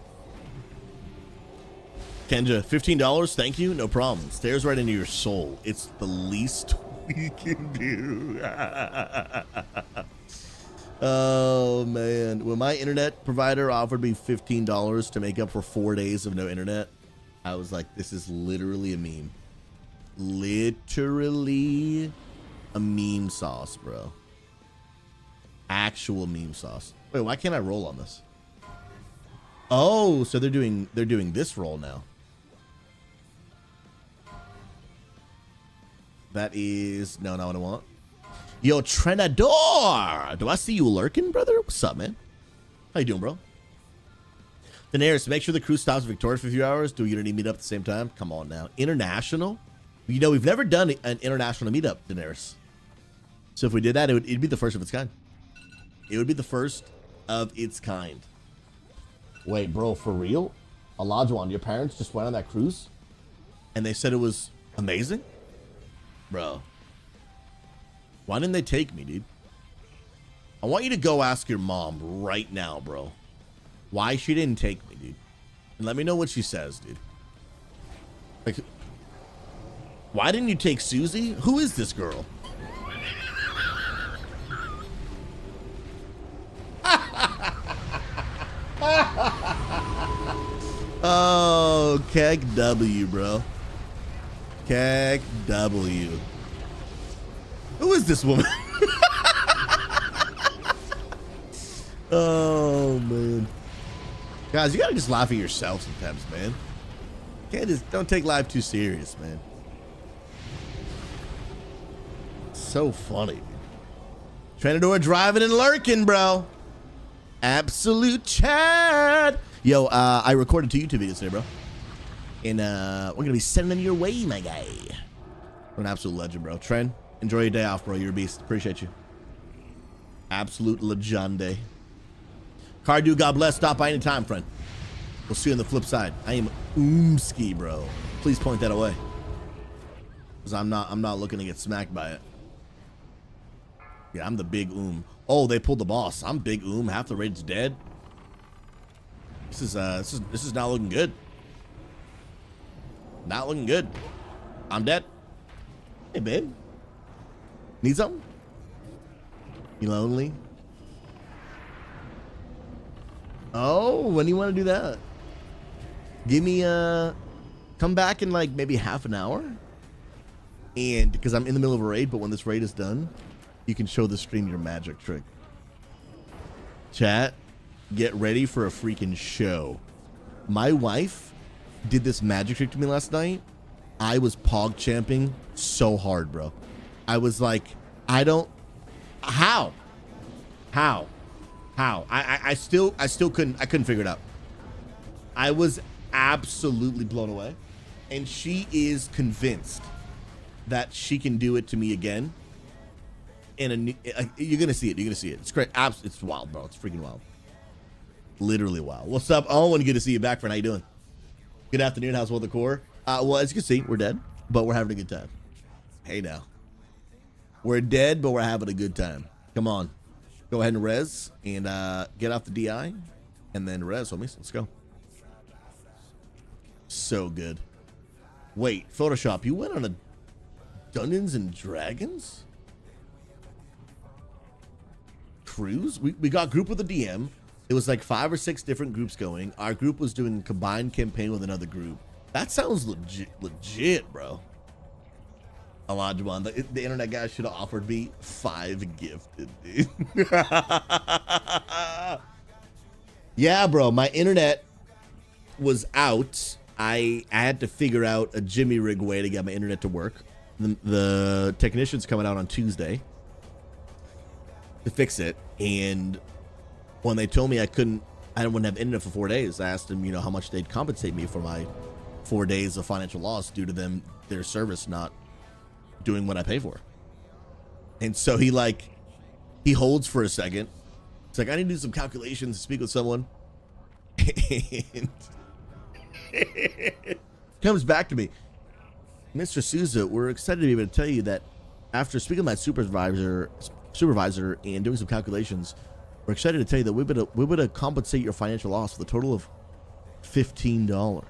Kenja, $15. Thank you. No problem. Stares right into your soul. It's the least we can do. Oh man, when my internet provider offered me $15 to make up for 4 days of no internet, I was like, this is literally a meme. Literally a meme sauce, bro. Actual meme sauce. Wait, why can't I roll on this? Oh, so they're doing this roll now. That is no, not what I want. Yo, Trenador! Do I see you lurking, brother? What's up, man? How you doing, bro? Daenerys, make sure the crew stops Victoria for a few hours. Do you need to meet up at the same time? Come on now. International? You know, we've never done an international meetup, Daenerys. So if we did that, it'd be the first of its kind. It would be the first of its kind. Wait, bro, for real? Olajuwon, your parents just went on that cruise? And they said it was amazing? Bro. Why didn't they take me, dude? I want you to go ask your mom right now, bro. Why she didn't take me, dude. And let me know what she says, dude. Like, why didn't you take Susie? Who is this girl? Oh, Keg W, bro. Keg W. Who is this woman? Oh, man. Guys, you gotta just laugh at yourself sometimes, man. Can't just, don't take life too serious, man. So funny. Trenador driving and lurking, bro. Absolute Chad. Yo, I recorded 2 YouTube videos today, bro. And we're gonna be sending them your way, my guy. You're an absolute legend, bro. Tren, enjoy your day off, bro. You're a beast. Appreciate you. Absolute legende. Cardu, God bless. Stop by anytime, friend. We'll see you on the flip side. I am oomski, bro. Please point that away. Because I'm not looking to get smacked by it. Yeah, I'm the big Oh, they pulled the boss. I'm big Half the raid's dead. This is not looking good. Not looking good. I'm dead. Hey, babe. Need something? You lonely? Oh, when do you want to do that? Give me come back in like maybe half an hour. And because I'm in the middle of a raid, but when this raid is done, you can show the stream your magic trick. Chat, get ready for a freaking show. My wife did this magic trick to me last night. I was pog champing so hard, bro. I was like, I still couldn't figure it out. I was absolutely blown away. And she is convinced that she can do it to me again. You're gonna see it. You're gonna see it. It's great. It's wild, bro. It's freaking wild. Literally wild. What's up, Owen? Good to see you back, friend. How you doing? Good afternoon. How's the core? Well, as you can see, we're dead, but we're having a good time. Hey now. We're dead, but we're having a good time. Come on. Go ahead and res and get off the DI and then res, homies. Let's go. So good. Wait, Photoshop, you went on a Dungeons and Dragons cruise? We got group with a DM. It was like 5 or 6 different groups going. Our group was doing a combined campaign with another group. That sounds legit, bro. Olajuwon, the internet guy should have offered me 5 gifted, dude. Yeah, bro, my internet was out. I had to figure out a jimmy rig way to get my internet to work. The technician's coming out on Tuesday to fix it, and when they told me I wouldn't have internet for 4 days, I asked them, you know, how much they'd compensate me for my 4 days of financial loss due to their service not doing what I pay for. And so he holds for a second. It's like, I need to do some calculations to speak with someone. And comes back to me, Mr. Souza, we're excited to be able to tell you that after speaking with my supervisor and doing some calculations, we're excited to tell you that we're able to compensate your financial loss with a total of $15. I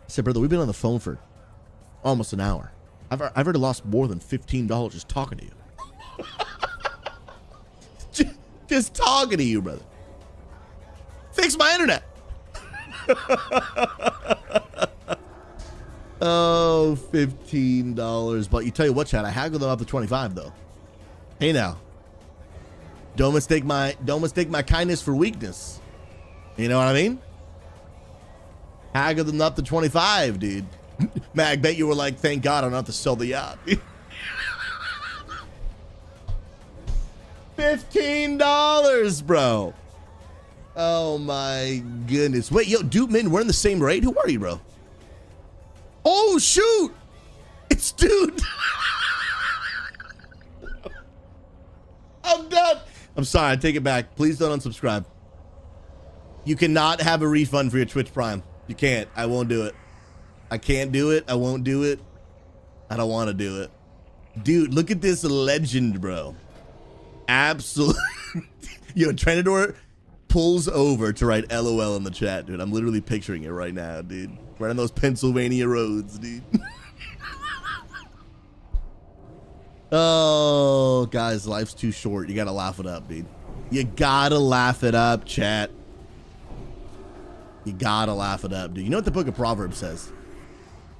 said, brother, we've been on the phone for almost an hour. I've already lost more than $15 just talking to you. Just talking to you, brother. Fix my internet. Oh, $15. But you tell you what, chat, I haggled them up to 25 though. Hey now. Don't mistake my kindness for weakness. You know what I mean? Haggled them up to 25, dude. Mag, bet you were like, thank God I don't have to sell the yacht. $15, bro. Oh my goodness. Wait, yo, Dude Min, we're in the same raid? Who are you, bro? Oh, shoot. It's Dude. I'm done. I'm sorry. I take it back. Please don't unsubscribe. You cannot have a refund for your Twitch Prime. You can't. I won't do it. I can't do it. I won't do it. I don't want to do it. Dude, look at this legend, bro. Absolutely. Yo, Trenador pulls over to write LOL in the chat, dude. I'm literally picturing it right now, dude. Right on those Pennsylvania roads, dude. Oh, guys, life's too short. You gotta laugh it up, dude. You gotta laugh it up, chat. You gotta laugh it up, dude. You know what the Book of Proverbs says?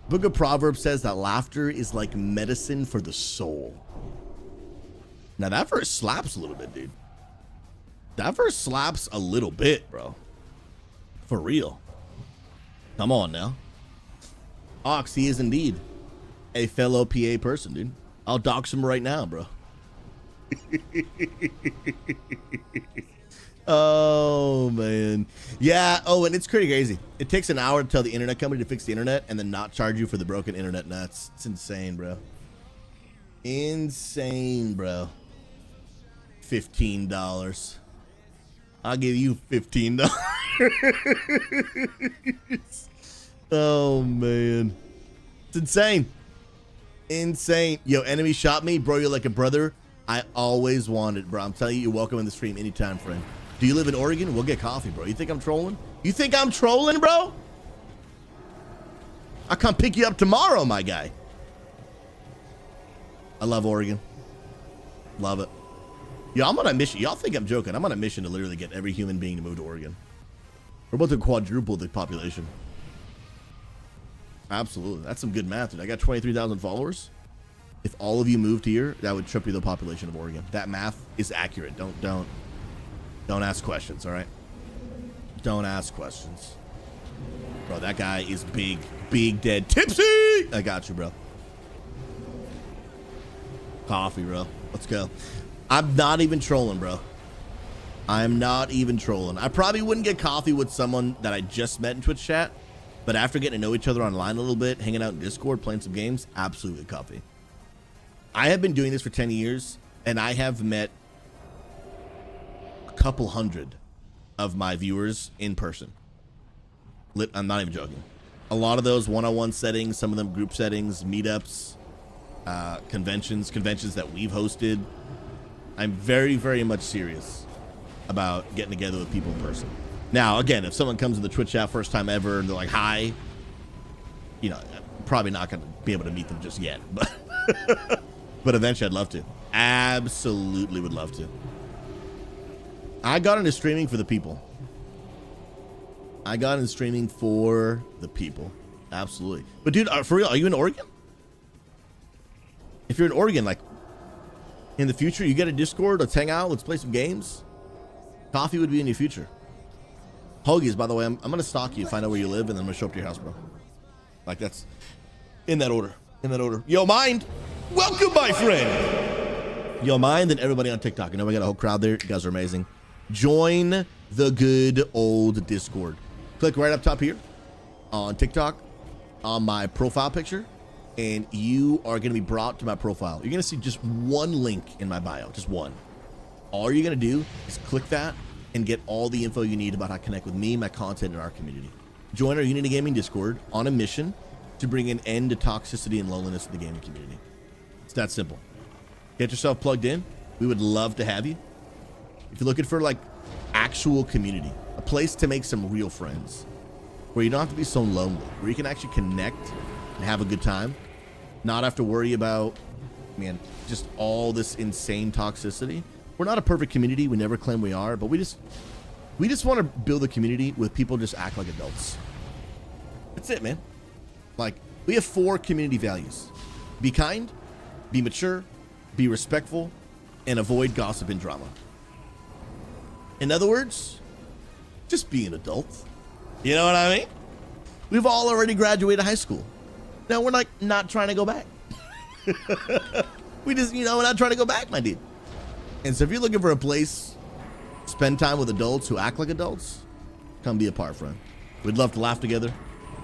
Book of Proverbs says that laughter is like medicine for the soul. Now that verse slaps a little bit, dude. That verse slaps a little bit, bro. For real. Come on now. Ox, he is indeed a fellow PA person, dude. I'll dox him right now, bro. Oh, man. Yeah. Oh, and it's pretty crazy. It takes an hour to tell the internet company to fix the internet and then not charge you for the broken internet nuts. It's insane, bro. Insane, bro. $15. I'll give you $15. Oh, man. It's insane. Insane. Yo, enemy shot me. Bro, you're like a brother I always wanted, bro. I'm telling you, you're welcome in the stream anytime, friend. Do you live in Oregon? We'll get coffee, bro. You think I'm trolling? You think I'm trolling, bro? I'll come pick you up tomorrow, my guy. I love Oregon. Love it. Yo, I'm on a mission. Y'all think I'm joking. I'm on a mission to literally get every human being to move to Oregon. We're about to quadruple the population. Absolutely. That's some good math, dude. I got 23,000 followers. If all of you moved here, that would triple the population of Oregon. That math is accurate. Don't ask questions, all right? Don't ask questions. Bro, that guy is big, big dead tipsy. I got you, bro. Coffee, bro. Let's go. I'm not even trolling, bro. I'm not even trolling. I probably wouldn't get coffee with someone that I just met in Twitch chat, but after getting to know each other online a little bit, hanging out in Discord, playing some games, absolutely coffee. I have been doing this for 10 years, and I have met a couple hundred of my viewers in person. I'm not even joking. A lot of those one-on-one settings, some of them group settings, meetups, conventions that we've hosted. I'm very, very much serious about getting together with people in person. Now, again, if someone comes to the Twitch chat first time ever and they're like, hi, you know, I'm probably not going to be able to meet them just yet, but but eventually I'd love to. Absolutely would love to. I got into streaming for the people. I got into streaming for the people. Absolutely. But dude, for real, are you in Oregon? If you're in Oregon, like, in the future, you get a Discord, let's hang out, let's play some games. Coffee would be in your future. Hoagies, by the way, I'm going to stalk you, find out where you live, and then I'm going to show up to your house, bro. Like, that's in that order. In that order. Yo, Mind, welcome, my friend. Yo, Mind, and everybody on TikTok. You know, we got a whole crowd there. You guys are amazing. Join the good old Discord. Click right up top here on TikTok on my profile picture, and you are going to be brought to my profile. You're going to see just one link in my bio, just one. All you're going to do is click that and get all the info you need about how to connect with me, my content, and our community. Join our Unity Gaming Discord on a mission to bring an end to toxicity and loneliness in the gaming community. It's that simple. Get yourself plugged in. We would love to have you. If you're looking for like actual community, a place to make some real friends, where you don't have to be so lonely, where you can actually connect and have a good time, not have to worry about, man, just all this insane toxicity. we're not a perfect community. We never claim we are, but we just want to build a community with people just act like adults. That's it, man. Like, we have 4 community values: be kind, be mature, be respectful, and avoid gossip and drama. In other words, just be an adult. You know what I mean? We've all already graduated high school. Now we're like not trying to go back. We just, we're not trying to go back, my dude. And so if you're looking for a place, spend time with adults who act like adults, come be a part, friend. We'd love to laugh together,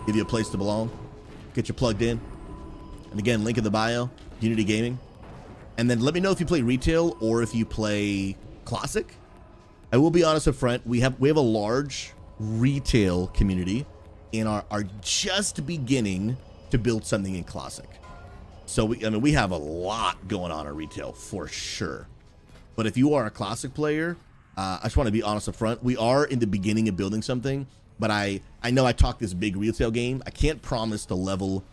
give you a place to belong, get you plugged in. And again, link in the bio, Unity Gaming. And then let me know if you play retail or if you play classic. I will be honest up front, we have a large retail community and are just beginning to build something in classic. So we have a lot going on in retail for sure. But if you are a classic player, I just want to be honest up front, we are in the beginning of building something, but I know I talk this big retail game. I can't promise the level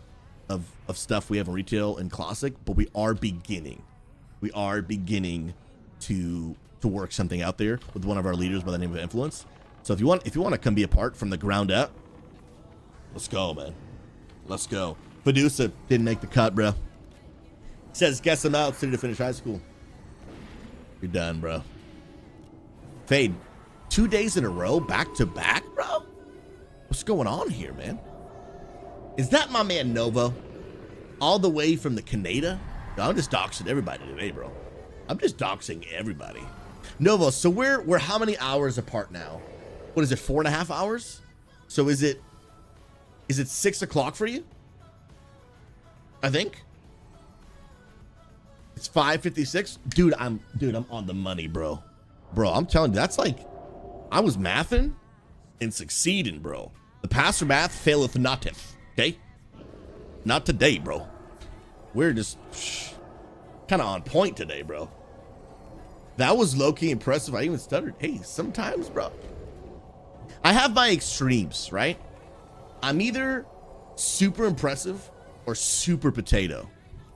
of stuff we have in retail and classic, but we are beginning. We are beginning to work something out there with one of our leaders by the name of Influence. So if you want to come be a part from the ground up, let's go, man. Let's go. Medusa didn't make the cut, bro. Says guess him out, city to finish high school. You're done, bro. Fade, 2 days in a row, back to back, bro? What's going on here, man? Is that my man Novo? All the way from the Canada? No, I'm just doxing everybody today, bro. I'm just doxing everybody. Novo, so we're how many hours apart now? What is it, 4.5 hours? So is it 6 o'clock for you? I think it's 5:56. Dude, I'm on the money, bro. Bro, I'm telling you, that's like, I was mathing and succeeding, bro. The pastor math faileth not, okay? Not today, bro. We're just kind of on point today, bro. That was low-key impressive. I even stuttered. Hey, sometimes, bro. I have my extremes, right? I'm either super impressive or super potato.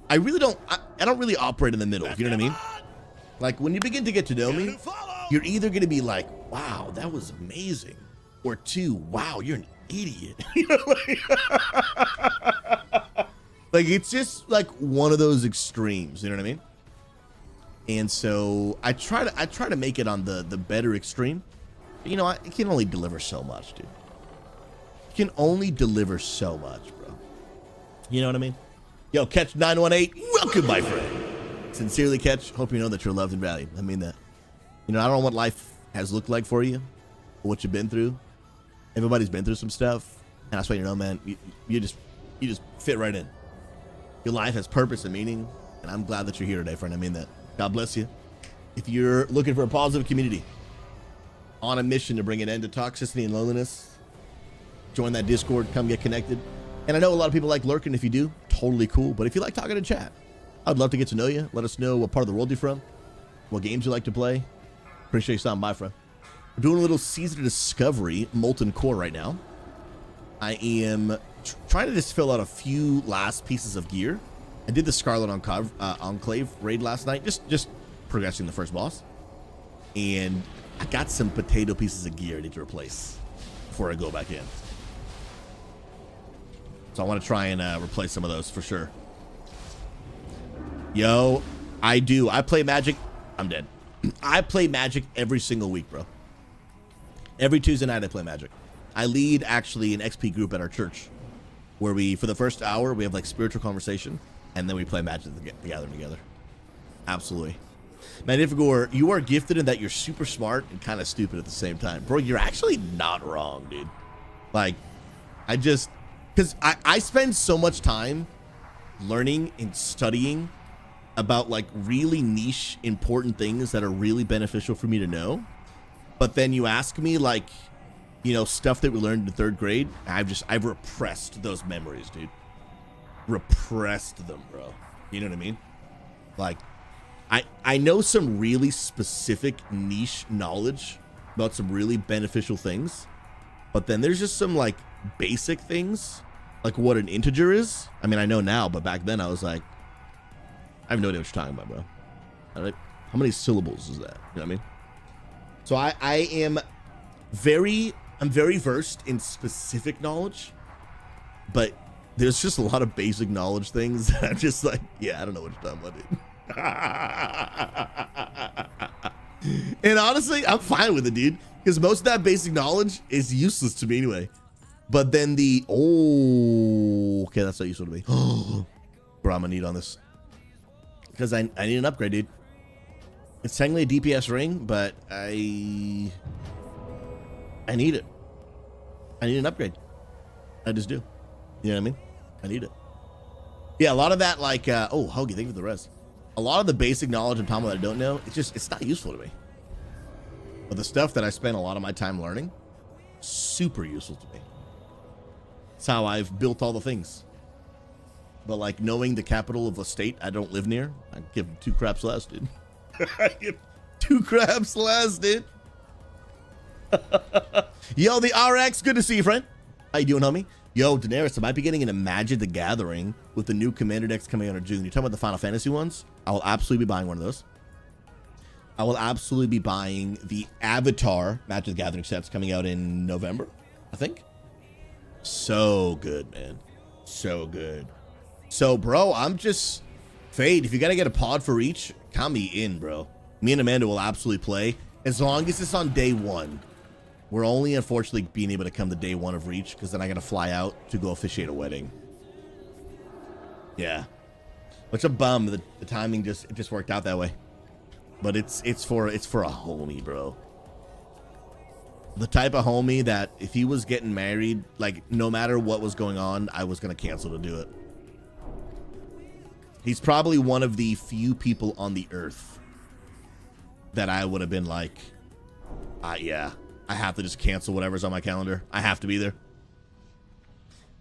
I don't really operate in the middle. You know what I mean? Like, when you begin to get to know me, you're either going to be like, wow, that was amazing. Or 2, wow, you're an idiot. You know, like, it's just like one of those extremes. You know what I mean? And so I try to make it on the better extreme. But, I can only deliver so much, dude. You can only deliver so much, bro. You know what I mean? Yo, Catch 918, welcome, my friend. Sincerely, Catch. Hope you know that you're loved and valued. I mean that. I don't know what life has looked like for you, or what you've been through. Everybody's been through some stuff, and I just want you to know, man, you just fit right in. Your life has purpose and meaning, and I'm glad that you're here today, friend. I mean that. God bless you. If you're looking for a positive community, on a mission to bring an end to toxicity and loneliness, join that Discord, come get connected. And I know a lot of people like lurking. If you do, totally cool. But if you like talking in chat, I'd love to get to know you. Let us know what part of the world you're from, what games you like to play. Appreciate you stopping by, friend. We're doing a little Season of Discovery Molten Core right now. I am trying to just fill out a few last pieces of gear. I did the Scarlett Enclave raid last night, just progressing the first boss. And I got some potato pieces of gear I need to replace before I go back in. So I want to try and replace some of those for sure. Yo, I do. I play Magic. I'm dead. I play Magic every single week, bro. Every Tuesday night I play Magic. I lead actually an XP group at our church where for the first hour, we have like spiritual conversation and then we play Magic together. Absolutely. Magnificor, you are gifted in that you're super smart and kind of stupid at the same time. Bro, you're actually not wrong, dude. Like, because I spend so much time learning and studying about like really niche important things that are really beneficial for me to know. But then you ask me like, stuff that we learned in 3rd grade. I've repressed those memories, dude. Repressed them, bro. You know what I mean? Like, I know some really specific niche knowledge about some really beneficial things. But then there's just some like basic things, like what an integer is. I mean, I know now, but back then I was like, I have no idea what you're talking about, bro. How many syllables is that? You know what I mean? So I'm very versed in specific knowledge, but there's just a lot of basic knowledge things that I'm just like, yeah, I don't know what you're talking about, dude. And honestly, I'm fine with it, dude, because most of that basic knowledge is useless to me anyway. But then okay, that's not useful to me. Bro, I'm gonna need on this because I need an upgrade, dude. It's technically a DPS ring, but I need it. I need an upgrade. I just do. You know what I mean? I need it. Yeah, a lot of that, like, oh, Hoagie, thank you for the rest. A lot of the basic knowledge I'm talking about that I don't know, it's not useful to me. But the stuff that I spend a lot of my time learning, super useful to me. It's how I've built all the things. But like knowing the capital of a state I don't live near, I give 2 craps less, dude. I give 2 craps less, dude. Yo, the RX, good to see you, friend. How you doing, homie? Yo, Daenerys, I might be getting into Magic the Gathering with the new Commander decks coming out in June. You're talking about the Final Fantasy ones? I will absolutely be buying one of those. I will absolutely be buying the Avatar Magic the Gathering sets coming out in November, I think. So good, man. So good. So, bro, I'm just... Fade, if you got to get a pod for each, count me in, bro. Me and Amanda will absolutely play. As long as it's on day 1. We're only, unfortunately, being able to come to day 1 of Reach, because then I got to fly out to go officiate a wedding. Yeah. Which a bum. The timing just worked out that way. But it's for a homie, bro. The type of homie that if he was getting married, like no matter what was going on, I was gonna cancel to do it. He's probably one of the few people on the earth that I would have been like, yeah, I have to just cancel whatever's on my calendar. I have to be there.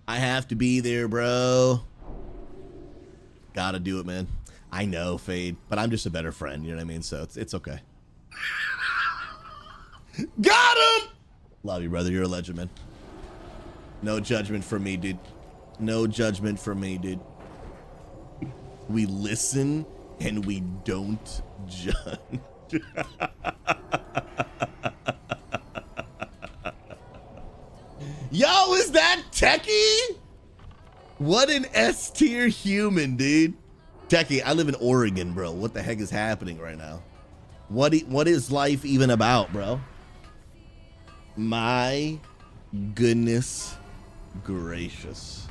I have to be there, bro. Gotta do it, man. I know, Fade, but I'm just a better friend, you know what I mean? So it's okay. Got him! Love you, brother. You're a legend, man. No judgment from me, dude. No judgment from me, dude. We listen and we don't judge. Yo, is that Techie? What an S tier human, dude. Techie, I live in Oregon, bro. What the heck is happening right now? What is life even about, bro? My goodness gracious.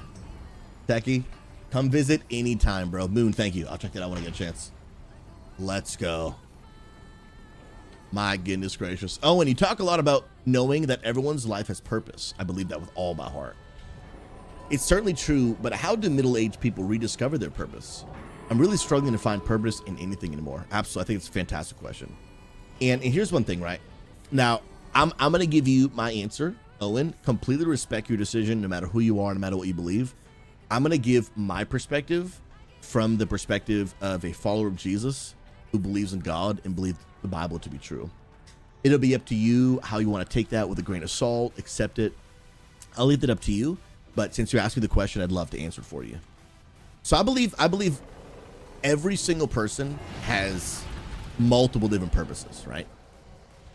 Techie, come visit anytime, bro. Moon, thank you. I'll check that out when I get a chance. Let's go. My goodness gracious. Oh, and you talk a lot about knowing that everyone's life has purpose. I believe that with all my heart. It's certainly true, but how do middle-aged people rediscover their purpose? I'm really struggling to find purpose in anything anymore. Absolutely. I think it's a fantastic question. And here's one thing, right? Now, I'm going to give you my answer, Owen. Completely respect your decision, no matter who you are, no matter what you believe. I'm going to give my perspective from the perspective of a follower of Jesus who believes in God and believes the Bible to be true. It'll be up to you how you want to take that with a grain of salt, accept it. I'll leave it up to you. But since you're asking the question, I'd love to answer it for you. So I believe every single person has multiple different purposes, right?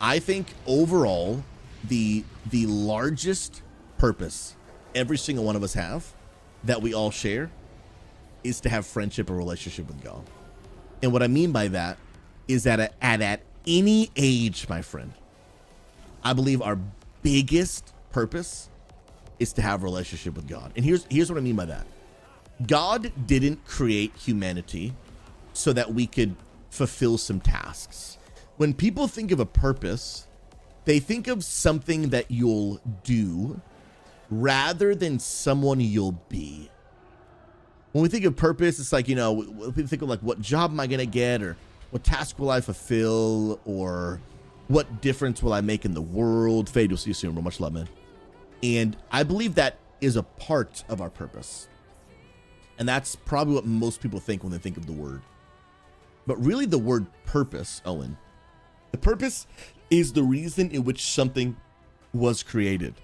I think overall, the largest purpose every single one of us have that we all share is to have friendship or relationship with God. And what I mean by that is that at any age, my friend, I believe our biggest purpose is to have a relationship with God. And here's what I mean by that. God didn't create humanity so that we could fulfill some tasks. When people think of a purpose, they think of something that you'll do rather than someone you'll be. When we think of purpose, it's like, you know, we think of like, what job am I going to get, or what task will I fulfill, or what difference will I make in the world? Fade, we'll see you soon, bro. Much love, man. And I believe that is a part of our purpose. And that's probably what most people think when they think of the word. But really the word purpose, Owen, the purpose is the reason in which something was created.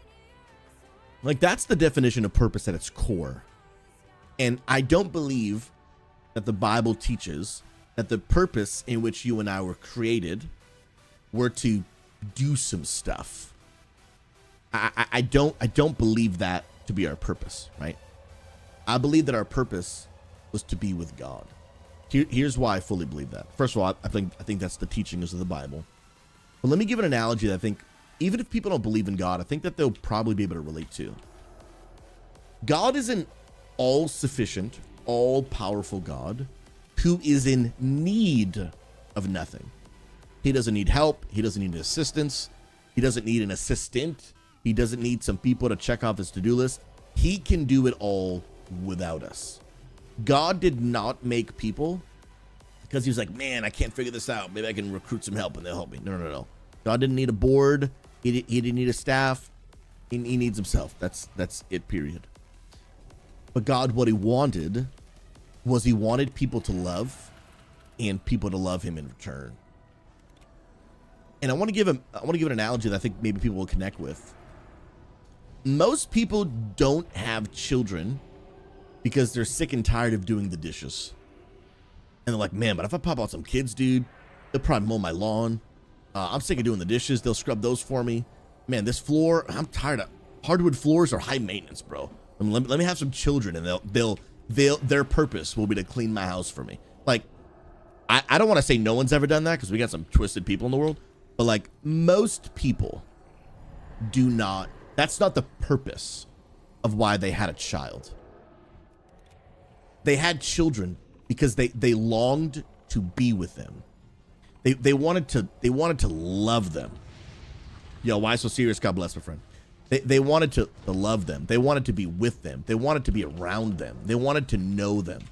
Like, that's the definition of purpose at its core. And I don't believe that the Bible teaches that the purpose in which you and I were created were to do some stuff. I don't believe that to be our purpose, right? I believe that our purpose was to be with God. Here's why I fully believe that. First of all, I think that's the teachings of the Bible. But let me give an analogy that I think, even if people don't believe in God, I think that they'll probably be able to relate to. God is an all-sufficient, all-powerful God who is in need of nothing. He doesn't need help. He doesn't need assistance. He doesn't need an assistant. He doesn't need some people to check off his to-do list. He can do it all without us. God did not make people because he was like, man, I can't figure this out. Maybe I can recruit some help and they'll help me. No. God didn't need a board. He didn't need a staff. He needs himself. That's it, period. But God, what he wanted was he wanted people to love and people to love him in return. And I want to give an analogy that I think maybe people will connect with. Most people don't have children because they're sick and tired of doing the dishes. And they're like, man, but if I pop out some kids, dude, they'll probably mow my lawn. I'm sick of doing the dishes. They'll scrub those for me. Man, this floor, I'm tired of. Hardwood floors are high maintenance, bro. Let me have some children, and their purpose will be to clean my house for me. Like, I don't want to say no one's ever done that because we got some twisted people in the world, but like most people do not. That's not the purpose of why they had a child. They had children because they longed to be with them. They wanted to love them. Yo, why so serious? God bless my friend. They wanted to love them. They wanted to be with them. They wanted to be around them. They wanted to know them.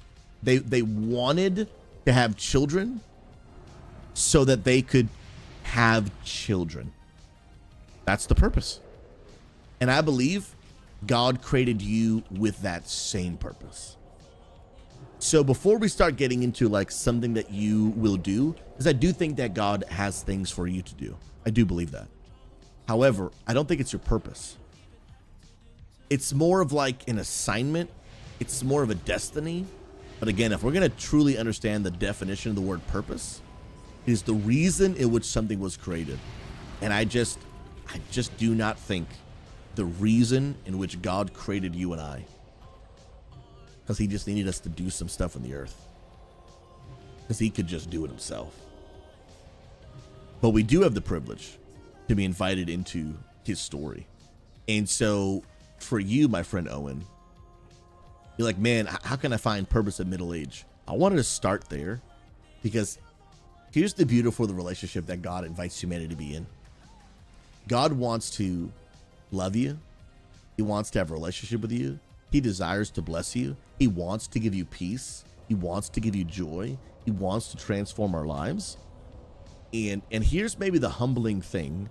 They wanted to have children so that they could have children. That's the purpose. And I believe God created you with that same purpose. So before we start getting into like something that you will do, because I do think that God has things for you to do. I do believe that. However, I don't think it's your purpose. It's more of like an assignment. It's more of a destiny. But again, if we're going to truly understand the definition of the word purpose, it is the reason in which something was created. And I just do not think the reason in which God created you and I, because he just needed us to do some stuff on the earth, because he could just do it himself. But we do have the privilege to be invited into his story. And so for you, my friend Owen, you're like, man, how can I find purpose at middle age? I wanted to start there because here's the beautiful relationship that God invites humanity to be in. God wants to love you. He wants to have a relationship with you. He desires to bless you. He wants to give you peace. He wants to give you joy. He wants to transform our lives. And here's maybe the humbling thing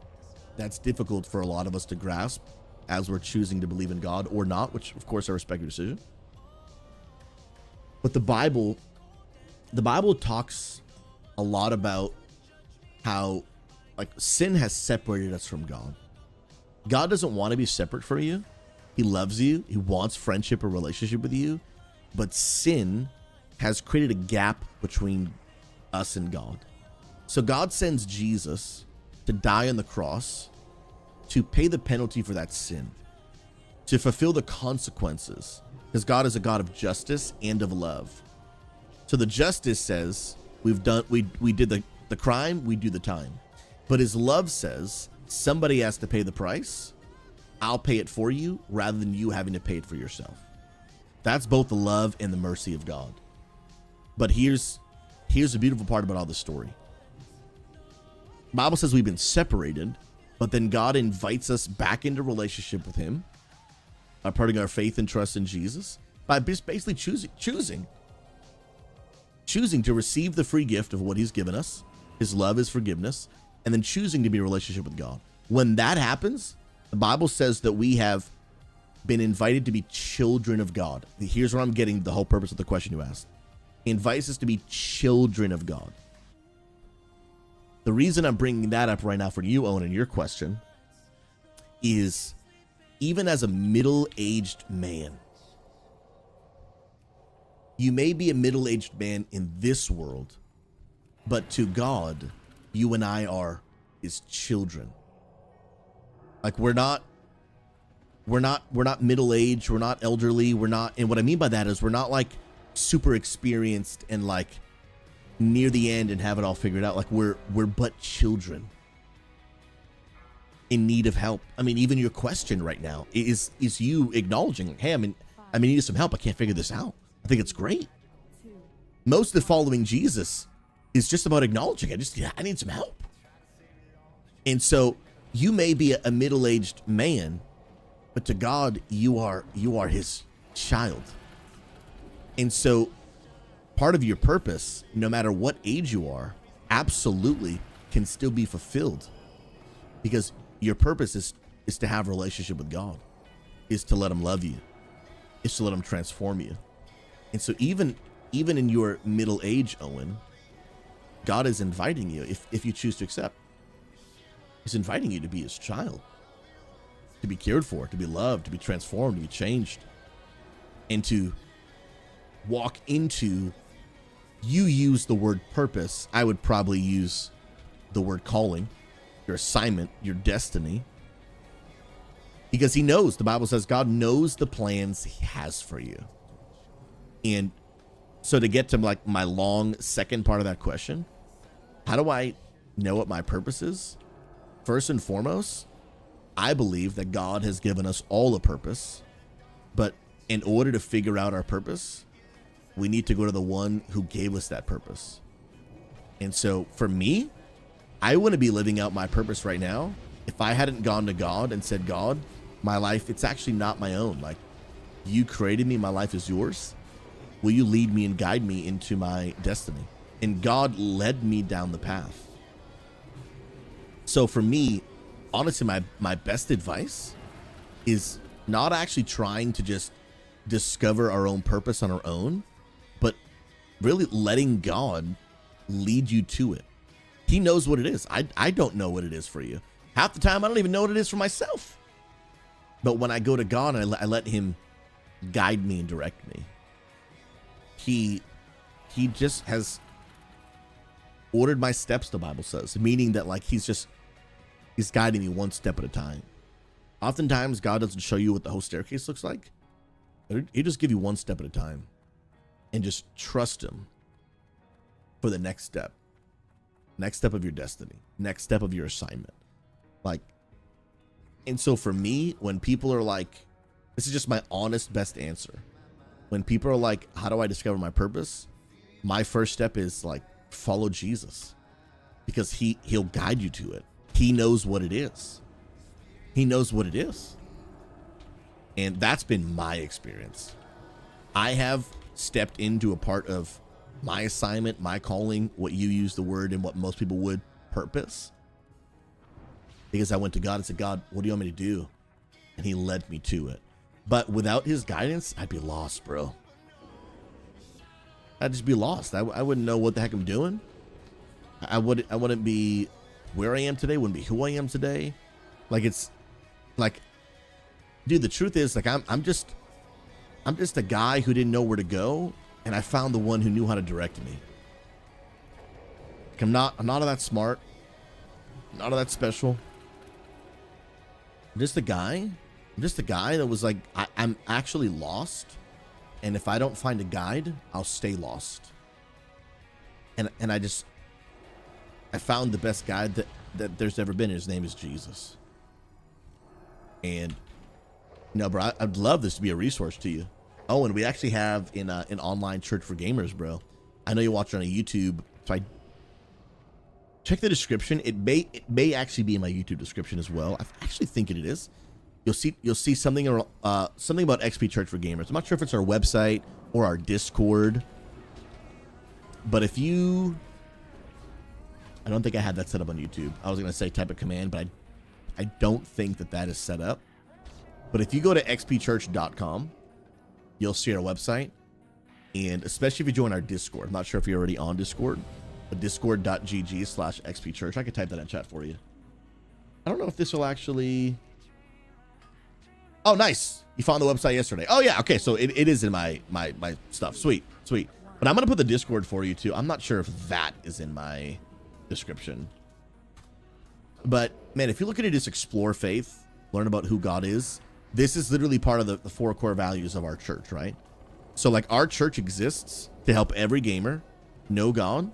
that's difficult for a lot of us to grasp as we're choosing to believe in God or not, which of course I respect your decision. But the Bible talks a lot about how like sin has separated us from God. God doesn't want to be separate from you. He loves you. He wants friendship or relationship with you. But sin has created a gap between us and God. So God sends Jesus to die on the cross to pay the penalty for that sin, to fulfill the consequences, because God is a God of justice and of love. So the justice says we did the crime, we do the time. But his love says somebody has to pay the price. I'll pay it for you rather than you having to pay it for yourself. That's both the love and the mercy of God. But here's the beautiful part about all this story. The Bible says we've been separated, but then God invites us back into relationship with him by putting our faith and trust in Jesus, by basically choosing to receive the free gift of what he's given us, his love, his forgiveness, and then choosing to be in a relationship with God. When that happens, the Bible says that we have been invited to be children of God. Here's where I'm getting the whole purpose of the question you asked. He invites us to be children of God. The reason I'm bringing that up right now for you, Owen, and your question is even as a middle-aged man, you may be a middle-aged man in this world, But to God, you and I are his children. Like we're not middle-aged, we're not elderly, and what I mean by that is we're not like super experienced and like near the end and have it all figured out. Like we're but children in need of help. I mean, even your question right now is you acknowledging, hey, I need some help. I can't figure this out. I think it's great. Most of following Jesus is just about acknowledging I need some help. And so you may be a middle-aged man, but to God, you are his child. And so part of your purpose, no matter what age you are, absolutely can still be fulfilled, because your purpose is to have a relationship with God, is to let him love you, is to let him transform you. And so even in your middle age, Owen, God is inviting you, if you choose to accept, he's inviting you to be his child, to be cared for, to be loved, to be transformed, to be changed, and to walk into, you use the word purpose, I would probably use the word calling, your assignment, your destiny, because he knows, the Bible says God knows the plans he has for you. And so to get to like my long second part of that question, how do I know what my purpose is? First and foremost, I believe that God has given us all a purpose, but in order to figure out our purpose, we need to go to the one who gave us that purpose. And so for me, I wouldn't be living out my purpose right now if I hadn't gone to God and said, God, my life, it's actually not my own. Like, you created me, my life is yours. Will you lead me and guide me into my destiny? And God led me down the path. So for me, honestly, my best advice is not actually trying to just discover our own purpose on our own, but really letting God lead you to it. He knows what it is. I don't know what it is for you. Half the time, I don't even know what it is for myself. But when I go to God and I let him guide me and direct me, he just has ordered my steps, the Bible says, meaning that like he's guiding me one step at a time. Oftentimes, God doesn't show you what the whole staircase looks like. He just give you one step at a time, and just trust him for the next step of your destiny, next step of your assignment. Like, and so for me, when people are like, this is just my honest best answer. When people are like, how do I discover my purpose? My first step is like, follow Jesus, because he'll guide you to it. He knows what it is. He knows what it is. And that's been my experience. I have stepped into a part of my assignment, my calling, what you use the word and what most people would, purpose. Because I went to God and said, God, what do you want me to do? And he led me to it. But without his guidance, I'd be lost, bro. I'd just be lost. I wouldn't know what the heck I'm doing. I wouldn't be where I am today, wouldn't be who I am today. Like, it's like, dude, the truth is, like, I'm just a guy who didn't know where to go, and I found the one who knew how to direct me. Like, I'm not all that smart, not all that special. I'm just a guy that was like, I'm actually lost, and if I don't find a guide, I'll stay lost. And I found the best guide that there's ever been. His name is Jesus. And bro, I'd love this to be a resource to you. Oh, and we actually have an online church for gamers, bro. I know you watch it on YouTube, so I check the description. It may actually be in my YouTube description as well. I actually think it is. You'll see something about XP Church for Gamers. I'm not sure if it's our website or our Discord, but if you, I don't think I had that set up on YouTube. I was gonna say type a command, but I don't think that is set up. But if you go to xpchurch.com, you'll see our website, and especially if you join our Discord. I'm not sure if you're already on Discord, but discord.gg/xpchurch. I could type that in chat for you. I don't know if this will actually. Oh, nice. You found the website yesterday. Oh, yeah. Okay. So it is in my stuff. Sweet. But But I'm going to put the Discord for you too. I'm not sure if that is in my description. But man, if you're looking to just explore faith, learn about who God is, this is literally part of the 4 core values of our church, right? So like our church exists to help every gamer know God,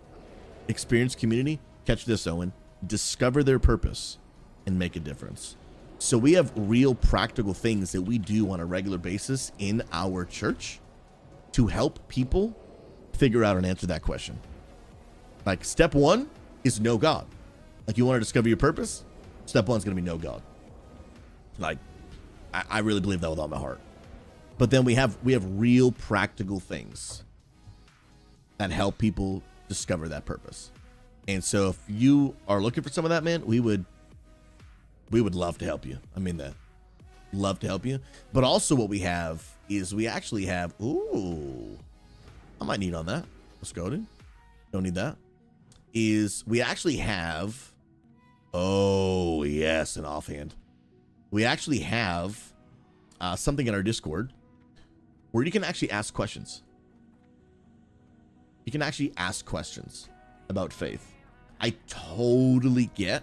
experience community, catch this, Owen, discover their purpose, and make a difference. So we have real practical things that we do on a regular basis in our church to help people figure out and answer that question. Like step 1 is know God. Like you want to discover your purpose, step 1 is going to be know God. Like I really believe that with all my heart. But then we have real practical things that help people discover that purpose. And so if you are looking for some of that, man, we would love to help you. I mean that. Love to help you. But also what we have is we actually have, ooh, I might need on that. Let's go, dude. Don't need that. Is we actually have, oh yes, an offhand. We actually have something in our Discord where you can actually ask questions. You can actually ask questions about faith. I totally get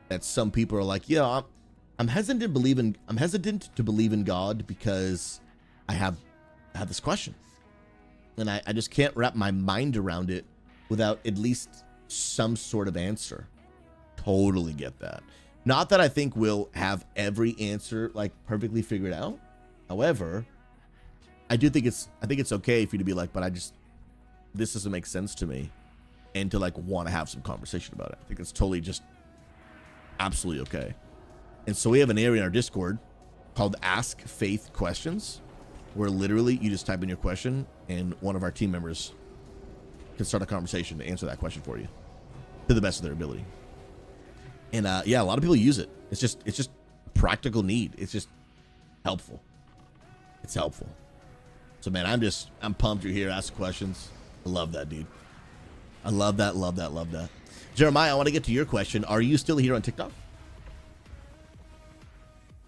that some people are like, yeah, I'm hesitant to believe in God because I have this question. And I just can't wrap my mind around it without at least some sort of answer. Totally get that. Not that I think we'll have every answer like perfectly figured out. However, I think it's okay for you to be like, but this doesn't make sense to me, and to like want to have some conversation about it. I think it's totally just absolutely okay. And so we have an area in our Discord called Ask Faith Questions, where literally you just type in your question and one of our team members can start a conversation to answer that question for you to the best of their ability. And yeah, a lot of people use it. It's just practical need. It's just helpful. It's helpful. So man, I'm pumped you're here. Ask questions. I love that, dude. I love that, love that, love that. Jeremiah, I want to get to your question. Are you still here on TikTok?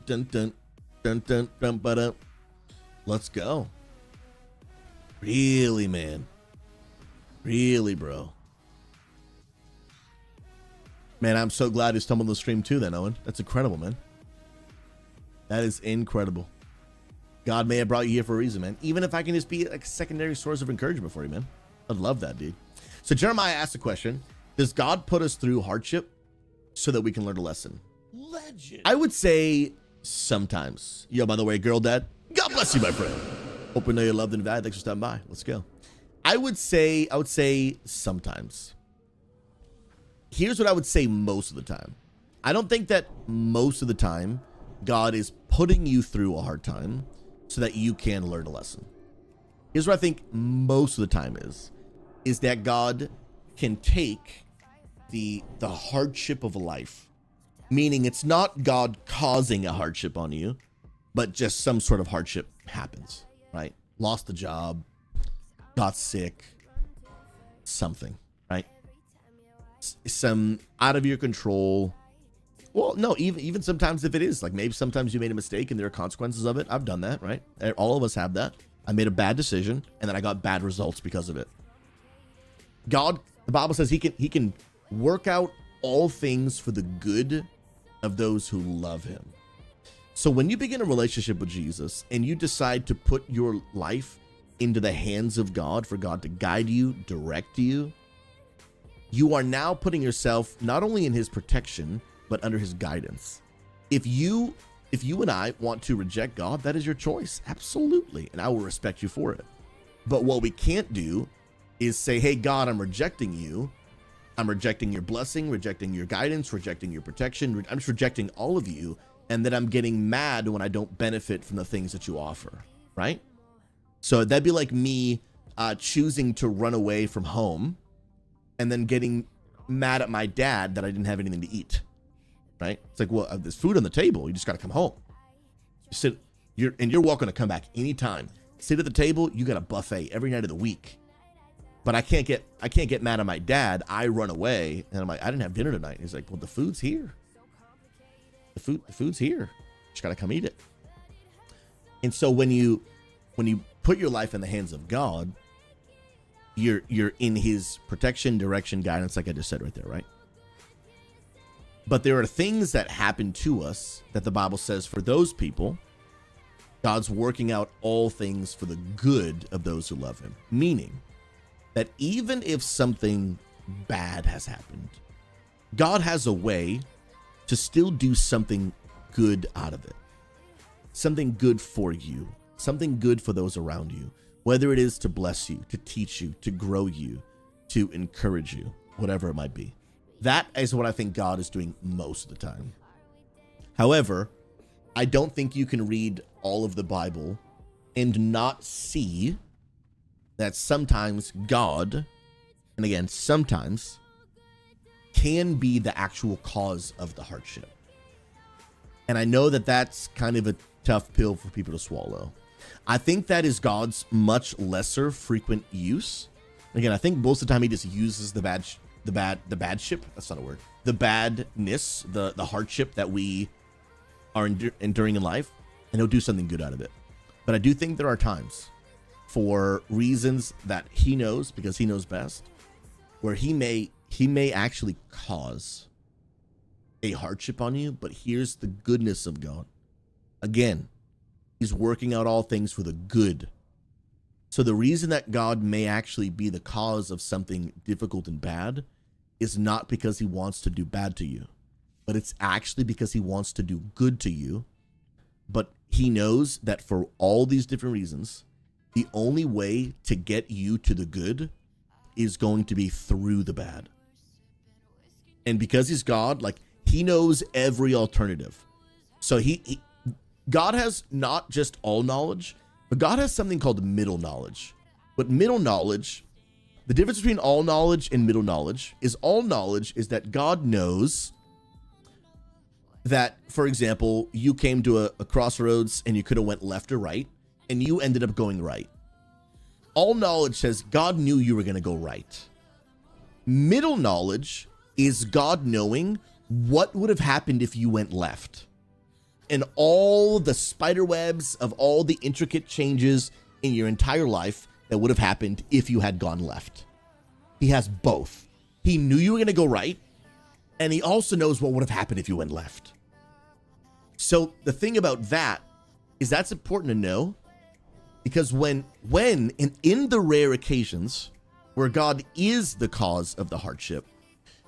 Dun dun dun dun dun ba. Let's go. Really, man. Really, bro. Man, I'm so glad you stumbled on the stream too then, Owen. That's incredible, man. That is incredible. God may have brought you here for a reason, man. Even if I can just be like a secondary source of encouragement for you, man. I'd love that, dude. So Jeremiah asked a question. Does God put us through hardship so that we can learn a lesson? Legend. I would say sometimes. Yo, by the way, girl dad, God bless you, my friend. Hope we know you're loved and valued. Thanks for stopping by. Let's go. I would say sometimes. Here's what I would say most of the time. I don't think that most of the time God is putting you through a hard time so that you can learn a lesson. Here's what I think most of the time is that God can take the hardship of a life, meaning it's not God causing a hardship on you, but just some sort of hardship happens, right? Lost the job, got sick, something, right? Some out of your control. Well, no, even sometimes if it is, like maybe sometimes you made a mistake and there are consequences of it. I've done that, right? All of us have that. I made a bad decision and then I got bad results because of it. God, the Bible says he can work out all things for the good of those who love him. So when you begin a relationship with Jesus and you decide to put your life into the hands of God for God to guide you, direct you, you are now putting yourself not only in his protection, but under his guidance. If you and I want to reject God, that is your choice. Absolutely. And I will respect you for it. But what we can't do is say, hey, God, I'm rejecting you. I'm rejecting your blessing, rejecting your guidance, rejecting your protection. I'm just rejecting all of you. And then I'm getting mad when I don't benefit from the things that you offer, right? So that'd be like me choosing to run away from home and then getting mad at my dad that I didn't have anything to eat, right? It's like, well, there's food on the table. You just got to come home. You're welcome to come back anytime. Sit at the table. You got a buffet every night of the week. But I can't get mad at my dad. I run away and I'm like, I didn't have dinner tonight. He's like, well, the food's here. The food's here. Just got to come eat it. And so when you put your life in the hands of God, you're in his protection, direction, guidance, like I just said right there, right? But there are things that happen to us that the Bible says for those people, God's working out all things for the good of those who love him. Meaning that even if something bad has happened, God has a way to still do something good out of it. Something good for you, something good for those around you, whether it is to bless you, to teach you, to grow you, to encourage you, whatever it might be. That is what I think God is doing most of the time. However, I don't think you can read all of the Bible and not see that sometimes God, and again, sometimes, can be the actual cause of the hardship. And I know that that's kind of a tough pill for people to swallow. I think that is God's much lesser frequent use. Again, I think most of the time he just uses the badship. That's not a word. The badness, the hardship that we are enduring in life, and he'll do something good out of it. But I do think there are times, for reasons that he knows, because he knows best, where he may actually cause a hardship on you. But here's the goodness of God. Again, he's working out all things for the good. So the reason that God may actually be the cause of something difficult and bad is not because he wants to do bad to you, but it's actually because he wants to do good to you. But he knows that for all these different reasons, the only way to get you to the good is going to be through the bad. And because he's God, like, he knows every alternative. So God has not just all knowledge, but God has something called middle knowledge. But middle knowledge, the difference between all knowledge and middle knowledge is all knowledge is that God knows that, for example, you came to a crossroads and you could have went left or right, and you ended up going right. All knowledge says God knew you were going to go right. Middle knowledge is God knowing what would have happened if you went left, and all the spider webs of all the intricate changes in your entire life that would have happened if you had gone left. He has both. He knew you were going to go right, and he also knows what would have happened if you went left. So the thing about that is that's important to know, because when in the rare occasions where God is the cause of the hardship,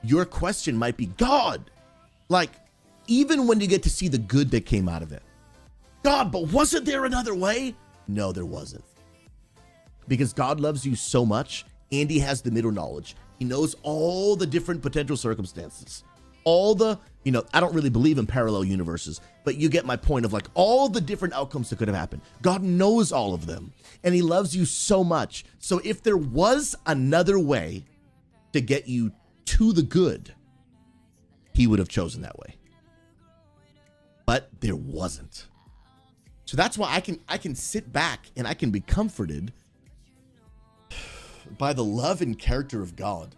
your question might be, God, like, even when you get to see the good that came out of it, God, but wasn't there another way? No, there wasn't. Because God loves you so much, and he has the middle knowledge. He knows all the different potential circumstances, all the, I don't really believe in parallel universes, but you get my point of, like, all the different outcomes that could have happened. God knows all of them, and he loves you so much. So if there was another way to get you to the good, he would have chosen that way. But there wasn't. So that's why I can sit back and I can be comforted by the love and character of God.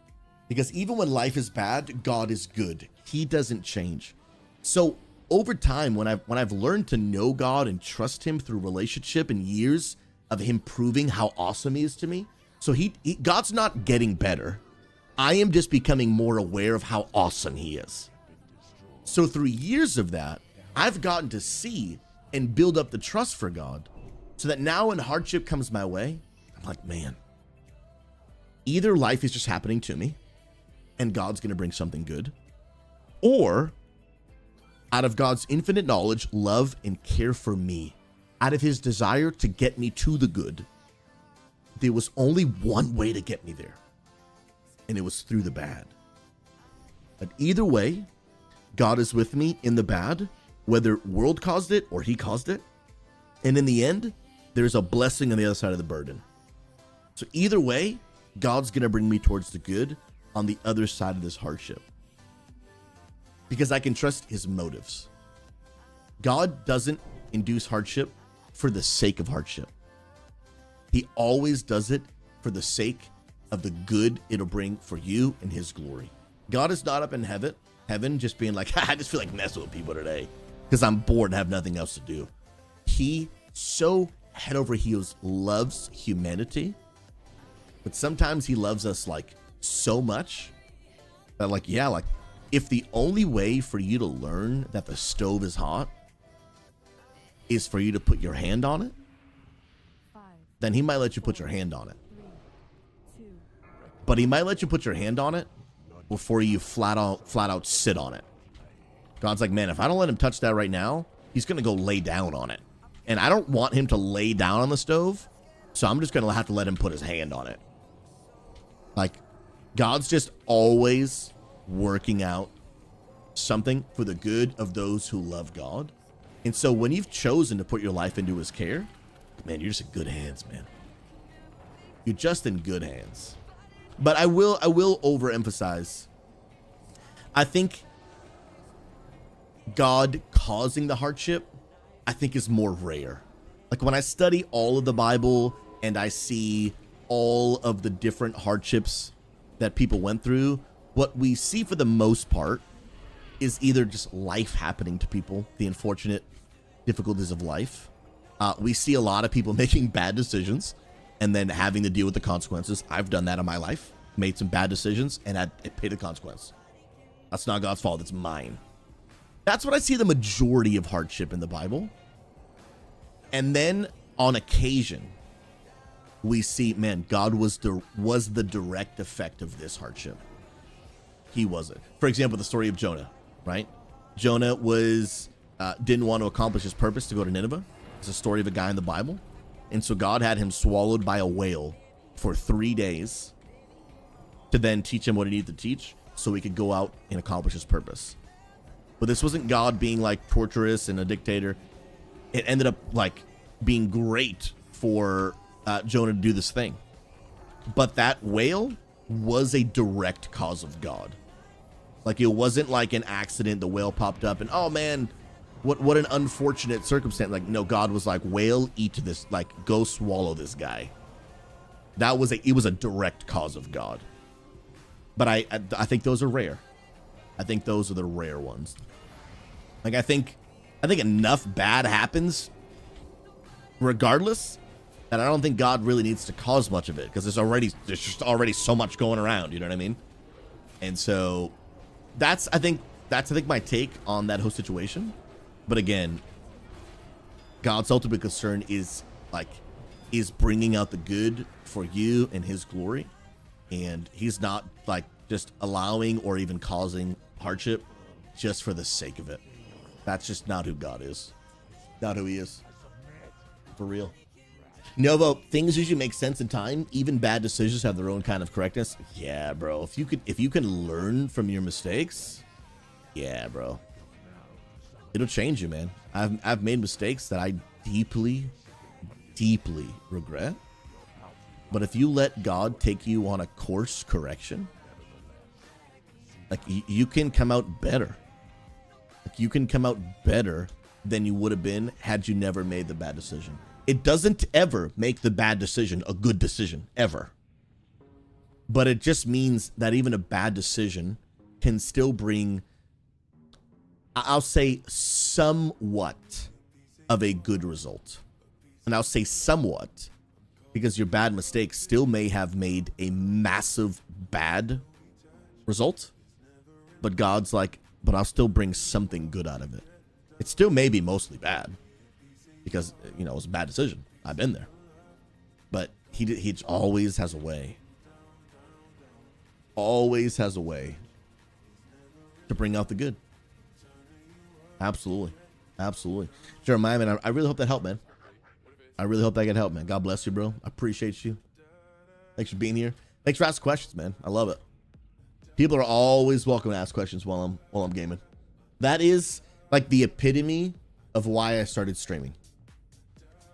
Because even when life is bad, God is good. He doesn't change. So over time, when I've learned to know God and trust him through relationship and years of him proving how awesome he is to me, so God's not getting better. I am just becoming more aware of how awesome he is. So through years of that, I've gotten to see and build up the trust for God, so that now when hardship comes my way, I'm like, man, either life is just happening to me and God's going to bring something good, or out of God's infinite knowledge, love, and care for me, out of his desire to get me to the good, there was only one way to get me there, and it was through the bad. But either way, God is with me in the bad, whether world caused it or he caused it. And in the end, there's a blessing on the other side of the burden. So either way, God's going to bring me towards the good on the other side of this hardship, because I can trust his motives. God doesn't induce hardship for the sake of hardship. He always does it for the sake of the good it'll bring for you and his glory. God is not up in heaven just being like, I just feel like messing with people today because I'm bored and have nothing else to do. He so head over heels loves humanity but sometimes he loves us like so much that like, yeah, like if the only way for you to learn that the stove is hot is for you to put your hand on it, then he might let you put your hand on it. But he might let you put your hand on it before you flat out sit on it. God's like, man, if I don't let him touch that right now, he's going to go lay down on it. And I don't want him to lay down on the stove, so I'm just going to have to let him put his hand on it. Like, God's just always working out something for the good of those who love God. And so when you've chosen to put your life into his care, man, you're just in good hands, man. You're just in good hands. But I will overemphasize, I think God causing the hardship, I think is more rare. Like when I study all of the Bible and I see all of the different hardships that people went through, what we see for the most part is either just life happening to people, the unfortunate difficulties of life. We see a lot of people making bad decisions and then having to deal with the consequences. I've done that in my life, made some bad decisions, and I paid the consequence. That's not God's fault, it's mine. That's what I see the majority of hardship in the Bible. And then on occasion, we see, man, God was the direct effect of this hardship. He was it. For example, the story of Jonah, right? Jonah was didn't want to accomplish his purpose to go to Nineveh. It's a story of a guy in the Bible. And so God had him swallowed by a whale for 3 days to then teach him what he needed to teach so he could go out and accomplish his purpose. But this wasn't God being like torturous and a dictator. It ended up like being great for Jonah to do this thing. But that whale was a direct cause of God. Like it wasn't like an accident. The whale popped up and, oh man, what an unfortunate circumstance. Like, no, God was like, whale, eat this, like, go swallow this guy. It was a direct cause of God. But I think those are rare. I think those are the rare ones. Like, I think enough bad happens regardless that I don't think God really needs to cause much of it, because there's just already so much going around, you know what I mean? And so that's I think my take on that whole situation. But again, God's ultimate concern is bringing out the good for you and his glory. And he's not like just allowing or even causing hardship just for the sake of it. That's just not who God is. Not who he is. For real. Novo, things usually make sense in time. Even bad decisions have their own kind of correctness. Yeah, bro. If you can learn from your mistakes, yeah, bro. It'll change you, man. I've made mistakes that I deeply, deeply regret. But if you let God take you on a course correction, like you can come out better. Like you can come out better than you would have been had you never made the bad decision. It doesn't ever make the bad decision a good decision, ever. But it just means that even a bad decision can still bring, I'll say, somewhat of a good result. And I'll say somewhat because your bad mistakes still may have made a massive bad result. But God's like, but I'll still bring something good out of it. It still may be mostly bad because, you know, it was a bad decision. I've been there. But he always has a way. Always has a way to bring out the good. Absolutely. Absolutely. Jeremiah, man, I really hope that helped, man. I really hope that can help, man. God bless you, bro. I appreciate you. Thanks for being here. Thanks for asking questions, man. I love it. People are always welcome to ask questions while I'm gaming. That is like the epitome of why I started streaming.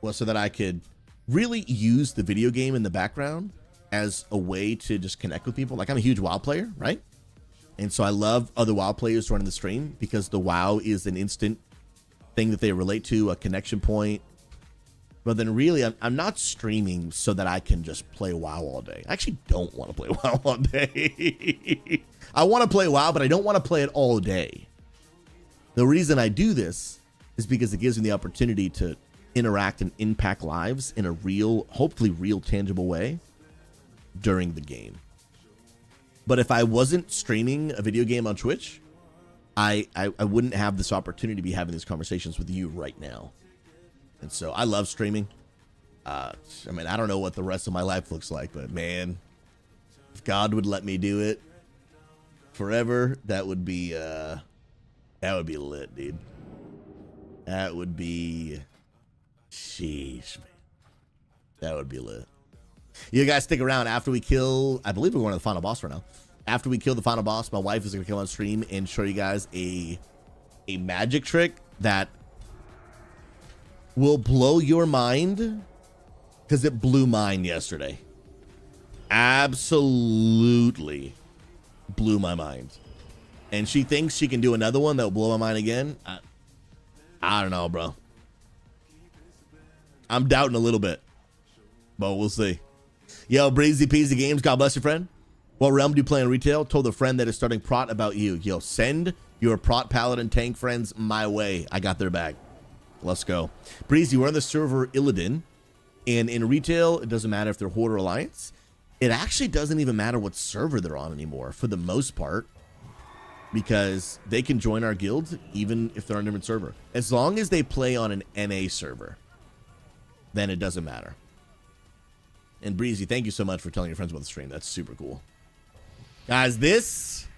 Was so that I could really use the video game in the background as a way to just connect with people. Like, I'm a huge WoW player, right? And so I love other WoW players running the stream because the WoW is an instant thing that they relate to, a connection point. But then really, I'm not streaming so that I can just play WoW all day. I actually don't want to play WoW all day. I want to play WoW, but I don't want to play it all day. The reason I do this is because it gives me the opportunity to interact and impact lives in a real, hopefully real, tangible way. during the game. But if I wasn't streaming a video game on Twitch, I wouldn't have this opportunity to be having these conversations with you right now. And so I love streaming. I mean, I don't know what the rest of my life looks like, but man, if God would let me do it forever, that would be lit, dude. That would be, sheesh, man. That would be lit. You guys stick around after we kill, I believe we're going to the final boss right now. After we kill the final boss, my wife is going to come on stream and show you guys a magic trick that will blow your mind, because it blew mine yesterday. Absolutely blew my mind. And she thinks she can do another one that will blow my mind again. I don't know, bro. I'm doubting a little bit, but we'll see. Yo, Breezy Peasy Games, God bless you, friend. What realm do you play in retail? Told a friend that is starting prot about you. Yo, send your prot paladin tank friends my way. I got their back. Let's go. Breezy, we're on the server Illidan, and in retail, it doesn't matter if they're Horde or Alliance. It actually doesn't even matter what server they're on anymore, for the most part, because they can join our guild even if they're on a different server. As long as they play on an NA server, then it doesn't matter. And Breezy, thank you so much for telling your friends about the stream. That's super cool. Guys, this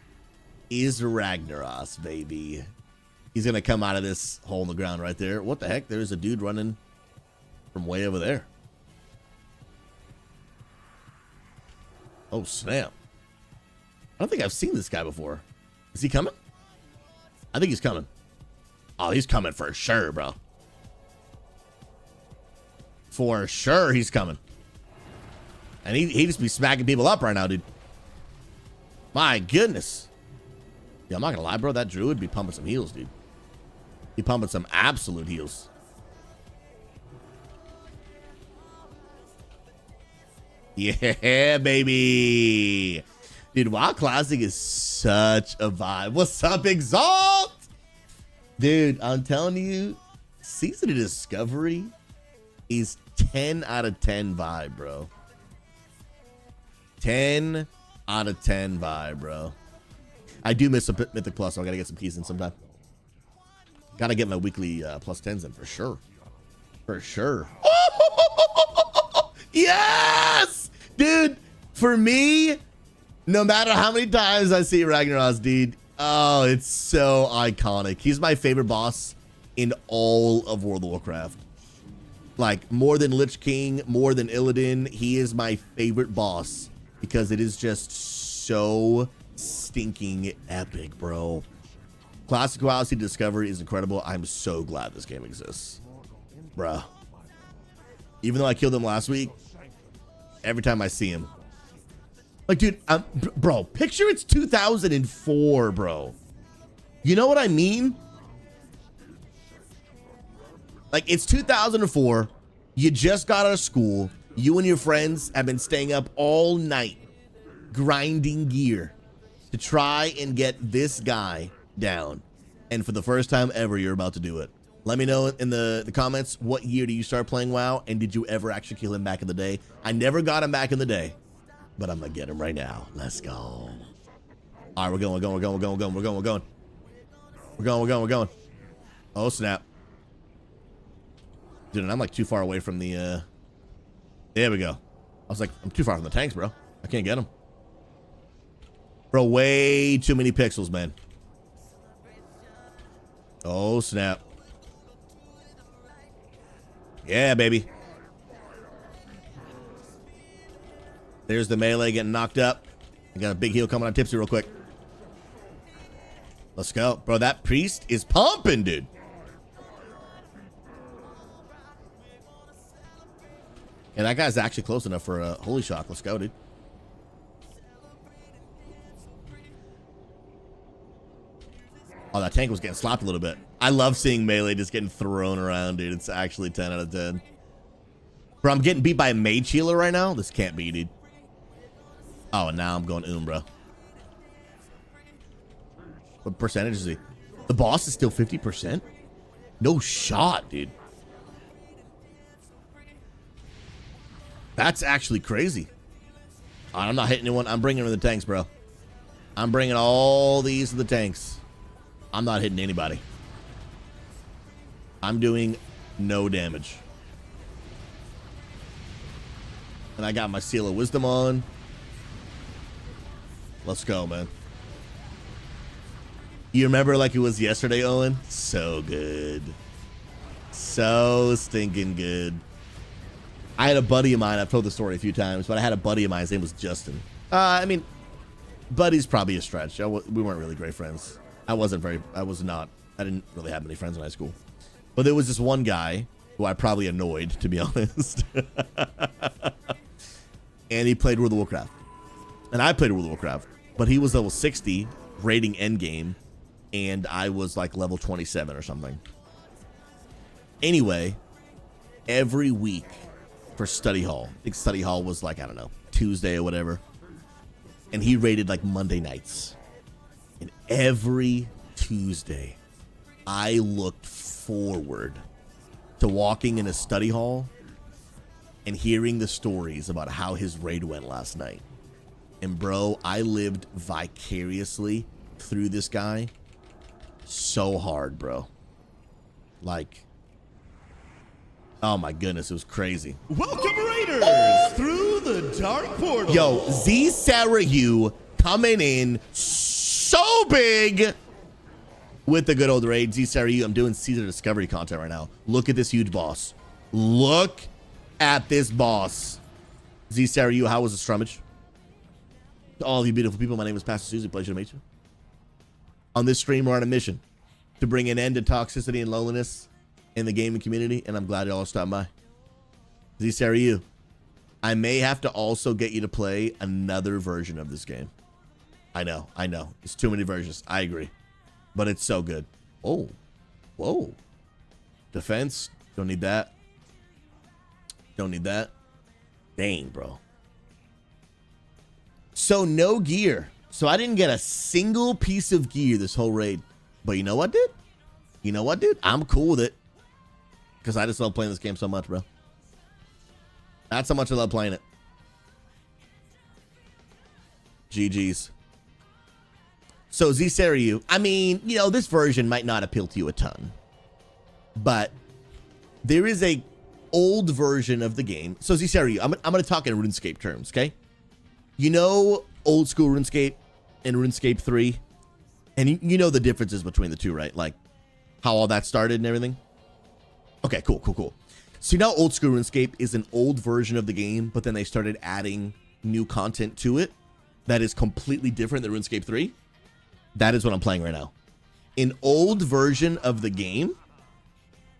is Ragnaros, baby. He's going to come out of this hole in the ground right there. What the heck? There's a dude running from way over there. Oh, snap. I don't think I've seen this guy before. Is he coming? I think he's coming. Oh, he's coming for sure, bro. For sure he's coming. And he just be smacking people up right now, dude. My goodness. Yeah, I'm not gonna lie, bro. That druid be pumping some heals, dude. He pumping some absolute heals. Yeah, baby. Dude, WoW Classic is such a vibe. What's up, Exalt? Dude, I'm telling you, Season of Discovery is 10 out of 10 vibe, bro. 10 out of 10 vibe, bro. I do miss a Mythic Plus, so I gotta get some keys in sometime. Gotta get my weekly plus 10s in for sure. For sure. Yes! Dude, for me, no matter how many times I see Ragnaros, dude, oh, it's so iconic. He's my favorite boss in all of World of Warcraft. Like, more than Lich King, more than Illidan, he is my favorite boss because it is just so stinking epic, bro. Classic WoW Seed Discovery is incredible. I'm so glad this game exists, bruh. Even though I killed him last week, every time I see him, like, dude, bro, picture it's 2004, bro. You know what I mean? Like, it's 2004. You just got out of school. You and your friends have been staying up all night grinding gear to try and get this guy down. And for the first time ever, you're about to do it. Let me know in the comments, what year do you start playing WoW, and did you ever actually kill him back in the day? I never got him back in the day, but I'm gonna get him right now. Let's go. All right, we're going. Oh, snap. Dude, and I'm like too far away from the, there we go. I was like, I'm too far from the tanks, bro. I can't get him. Bro, way too many pixels, man. Oh, snap. Yeah, baby. There's the melee getting knocked up. I got a big heal coming on Tipsy real quick. Let's go. Bro, that priest is pumping, dude. And that guy's actually close enough for a holy shock. Let's go, dude. Oh, that tank was getting slapped a little bit. I love seeing melee just getting thrown around, dude. It's actually 10 out of 10. Bro, I'm getting beat by a mage healer right now. This can't be, dude. Oh, and now I'm going bro. What percentage is he? The boss is still 50%? No shot, dude. That's actually crazy. I'm not hitting anyone. I'm bringing in the tanks, bro. I'm bringing all these to the tanks. I'm not hitting anybody. I'm doing no damage. And I got my Seal of Wisdom on. Let's go, man. You remember like it was yesterday, Owen? So good. So stinking good. I had a buddy of mine. I've told the story a few times, but I had a buddy of mine. His name was Justin. I mean, buddy's probably a stretch. We weren't really great friends. I didn't really have many friends in high school. But there was this one guy who I probably annoyed, to be honest. And he played World of Warcraft. And I played World of Warcraft. But he was level 60, rating endgame. And I was like level 27 or something. Anyway, every week for study hall, I think study hall was like, I don't know, Tuesday or whatever. And he raided like Monday nights. And every Tuesday, I looked forward to walking in a study hall and hearing the stories about how his raid went last night. And bro, I lived vicariously through this guy so hard, bro. Like, oh my goodness, it was crazy. Welcome, Raiders, through the dark portal. Yo, Z Sarayu coming in so big with the good old raid. Z Sarayu, I'm doing Caesar Discovery content right now. Look at this huge boss. Look at this boss. Z Sarayu, how was the scrummage? To all of you beautiful people, my name is Pastor Susie. Pleasure to meet you. On this stream, we're on a mission to bring an end to toxicity and loneliness in the gaming community, and I'm glad you all stopped by. Z Sarayu, I may have to also get you to play another version of this game. I know. It's too many versions. I agree. But it's so good. Oh. Whoa. Defense. Don't need that. Don't need that. Dang, bro. So no gear. So I didn't get a single piece of gear this whole raid. But you know what, dude? You know what, dude? I'm cool with it. Because I just love playing this game so much, bro. That's how much I love playing it. GG's. So Z Sarayu, I mean, you know, this version might not appeal to you a ton. But there is a old version of the game. So Z Sarayu, I'm going to talk in RuneScape terms, okay? You know old school RuneScape and RuneScape 3? And you know the differences between the two, right? Like how all that started and everything? Okay, cool. So you know old school RuneScape is an old version of the game, but then they started adding new content to it that is completely different than RuneScape 3? That is what I'm playing right now. An old version of the game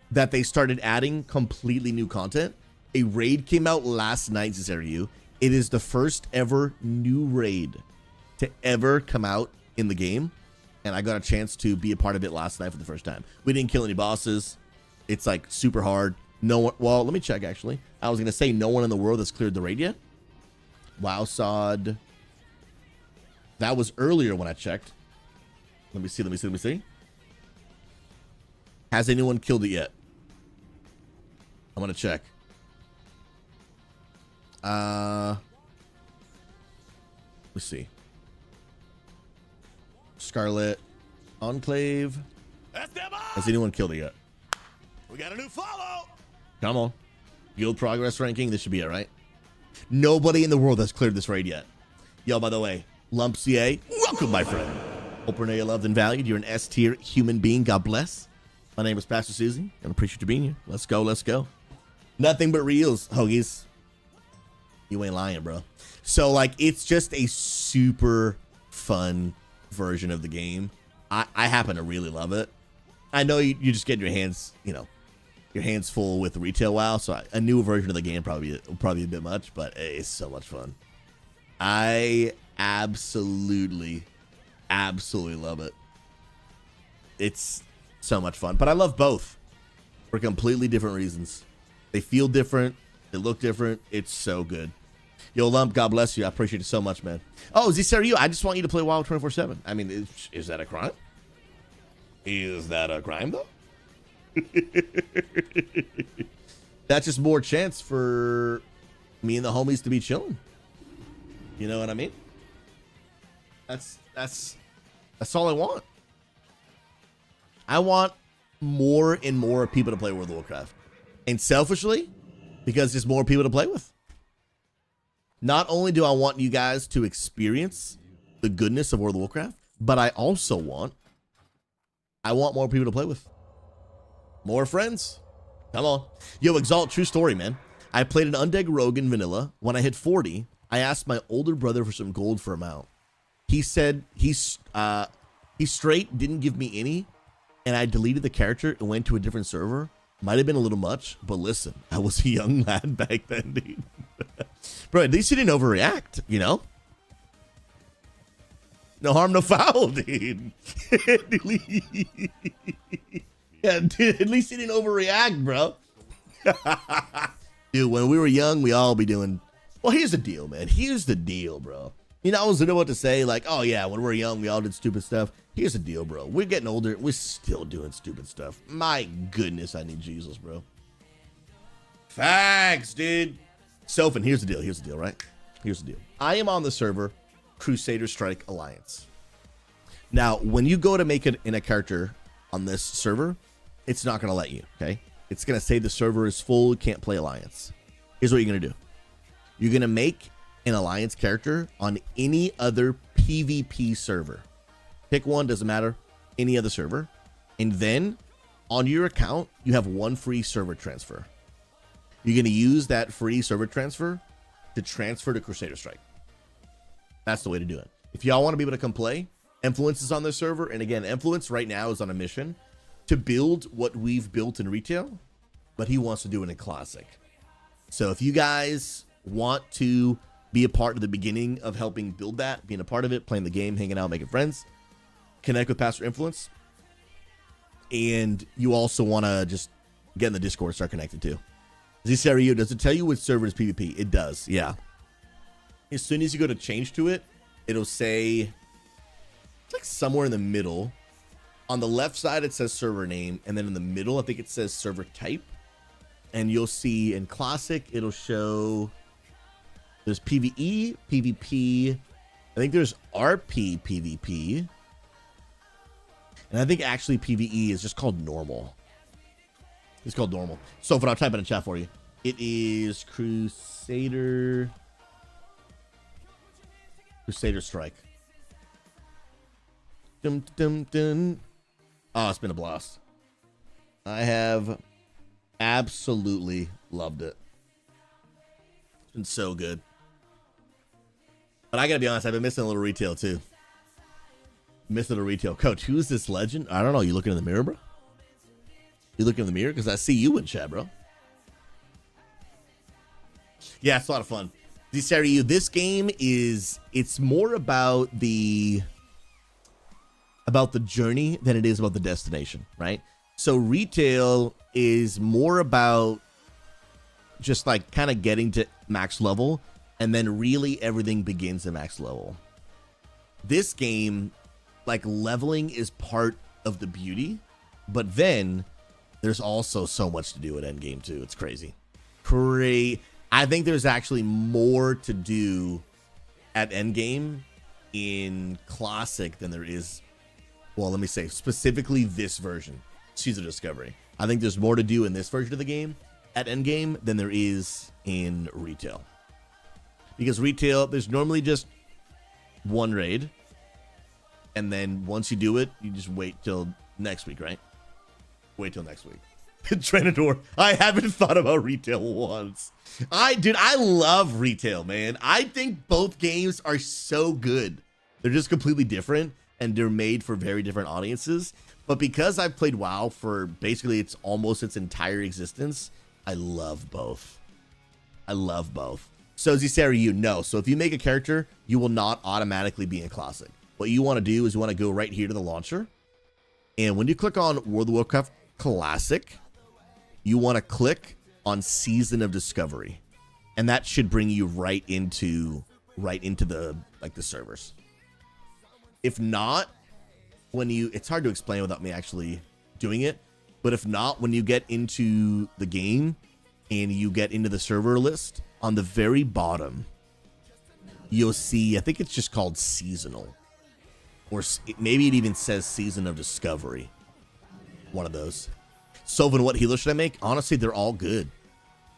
that they started adding completely new content. A raid came out last night, Cesario. It is the first ever new raid to ever come out in the game. And I got a chance to be a part of it last night for the first time. We didn't kill any bosses. It's like super hard. No one, well, let me check actually. I was going to say no one in the world has cleared the raid yet. WoW Sod. That was earlier when I checked. Let me see. Has anyone killed it yet? I'm going to check. Let's see. Scarlett. Enclave. Has anyone killed it yet? We got a new follow. Come on. Guild progress ranking. This should be it, right? Nobody in the world has cleared this raid yet. Yo, by the way, Lump CA, welcome, my friend. Hope you're loved and valued. You're an S-tier human being. God bless. My name is Pastor Susie. I appreciate you being here. Let's go. Nothing but reels, hoagies. You ain't lying, bro. So, like, it's just a super fun version of the game. I happen to really love it. I know you just get your hands, your hands full with retail WoW, so a new version of the game probably a bit much, but it's so much fun. I absolutely love it. It's so much fun, but I love both for completely different reasons. They feel different. They look different. It's so good. Yo, Lump, God bless you. I appreciate it so much, man. Oh, Z-Sarayu, I just want you to play WoW 24/7. I mean, is that a crime? Is that a crime, though? That's just more chance for me and the homies to be chilling. You know what I mean? That's all I want. I want more and more people to play World of Warcraft. And selfishly, because there's more people to play with. Not only do I want you guys to experience the goodness of World of Warcraft, but I also want more people to play with. More friends. Come on. Yo, Exalt, true story, man. I played an undead rogue in vanilla. When I hit 40, I asked my older brother for some gold for a mount. He said he straight didn't give me any, and I deleted the character and went to a different server. Might have been a little much, but listen, I was a young lad back then, dude. Bro, at least he didn't overreact, you know? No harm, no foul, dude. Yeah, dude, at least he didn't overreact, bro. Dude, when we were young, we all be doing... Well, here's the deal, man. Here's the deal, bro. You know, I was about to say, like, oh, yeah, when we're young, we all did stupid stuff. Here's the deal, bro. We're getting older. We're still doing stupid stuff. My goodness, I need Jesus, bro. Facts, dude. Sophin, here's the deal. Here's the deal, right? Here's the deal. I am on the server Crusader Strike Alliance. Now, when you go to make it in a character on this server, it's not going to let you, okay? It's going to say the server is full, you can't play Alliance. Here's what you're going to do. You're going to make an Alliance character on any other PvP server. Pick one, doesn't matter, any other server. And then on your account, you have one free server transfer. You're going to use that free server transfer to transfer to Crusader Strike. That's the way to do it. If y'all want to be able to come play, Influence is on this server. And again, Influence right now is on a mission to build what we've built in retail, but he wants to do it in Classic. So if you guys want to be a part of the beginning of helping build that, being a part of it, playing the game, hanging out, making friends, connect with Pastor Influence. And you also want to just get in the Discord, start connected too. ZCRU, does it tell you which server is PvP? It does, yeah. As soon as you go to change to it, it'll say, it's like somewhere in the middle. On the left side, it says server name. And then in the middle, I think it says server type. And you'll see in Classic, it'll show there's PvE, PvP. I think there's RP PvP. And I think actually PvE is just called normal. It's called normal. So if I'll type it in chat for you. It is Crusader Strike. Dum, dum, dum. Oh, it's been a blast. I have absolutely loved it. It's been so good. But I gotta be honest, I've been missing a little retail too. Missing a retail. Coach, who is this legend? I don't know. You looking in the mirror, bro? You looking in the mirror? Because I see you in chat, bro. Yeah, it's a lot of fun. This game is, it's more about the journey than it is about the destination, right? So retail is more about just like kind of getting to max level, and then really everything begins at max level. This game, like, leveling is part of the beauty, but then there's also so much to do at endgame too. It's crazy. I think there's actually more to do at endgame in Classic than there is, well, let me say specifically this version, Season of Discovery. I think there's more to do in this version of the game at endgame than there is in retail. Because retail, there's normally just one raid, and then once you do it, you just wait till next week, right? Wait till next week. Trenador, I haven't thought about retail once. I love retail, man. I think both games are so good. They're just completely different, and they're made for very different audiences. But because I've played WoW for basically almost its entire existence, I love both. I love both. So Zisari, you know. So if you make a character, you will not automatically be in Classic. What you want to do is you want to go right here to the launcher. And when you click on World of Warcraft Classic, you want to click on Season of Discovery. And that should bring you right into the servers. If not, it's hard to explain without me actually doing it, but if not, when you get into the game and you get into the server list, on the very bottom, you'll see, I think it's just called seasonal. Or maybe it even says Season of Discovery. One of those. Sylvan, what healer should I make? Honestly, they're all good.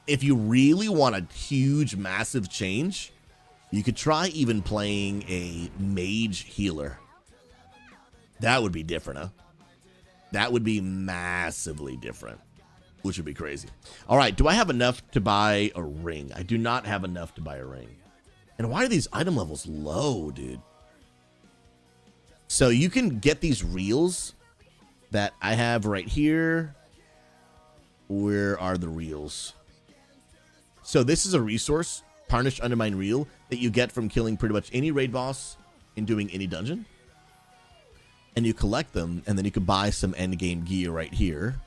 If you really want a huge, massive change, you could try even playing a mage healer. That would be different, huh? That would be massively different, which would be crazy. All right, do I have enough to buy a ring? I do not have enough to buy a ring. And why are these item levels low, dude? So you can get these reels that I have right here. Where are the reels? So this is a resource, Tarnished Undermine Reel, that you get from killing pretty much any raid boss and doing any dungeon. And you collect them, and then you can buy some endgame gear right here.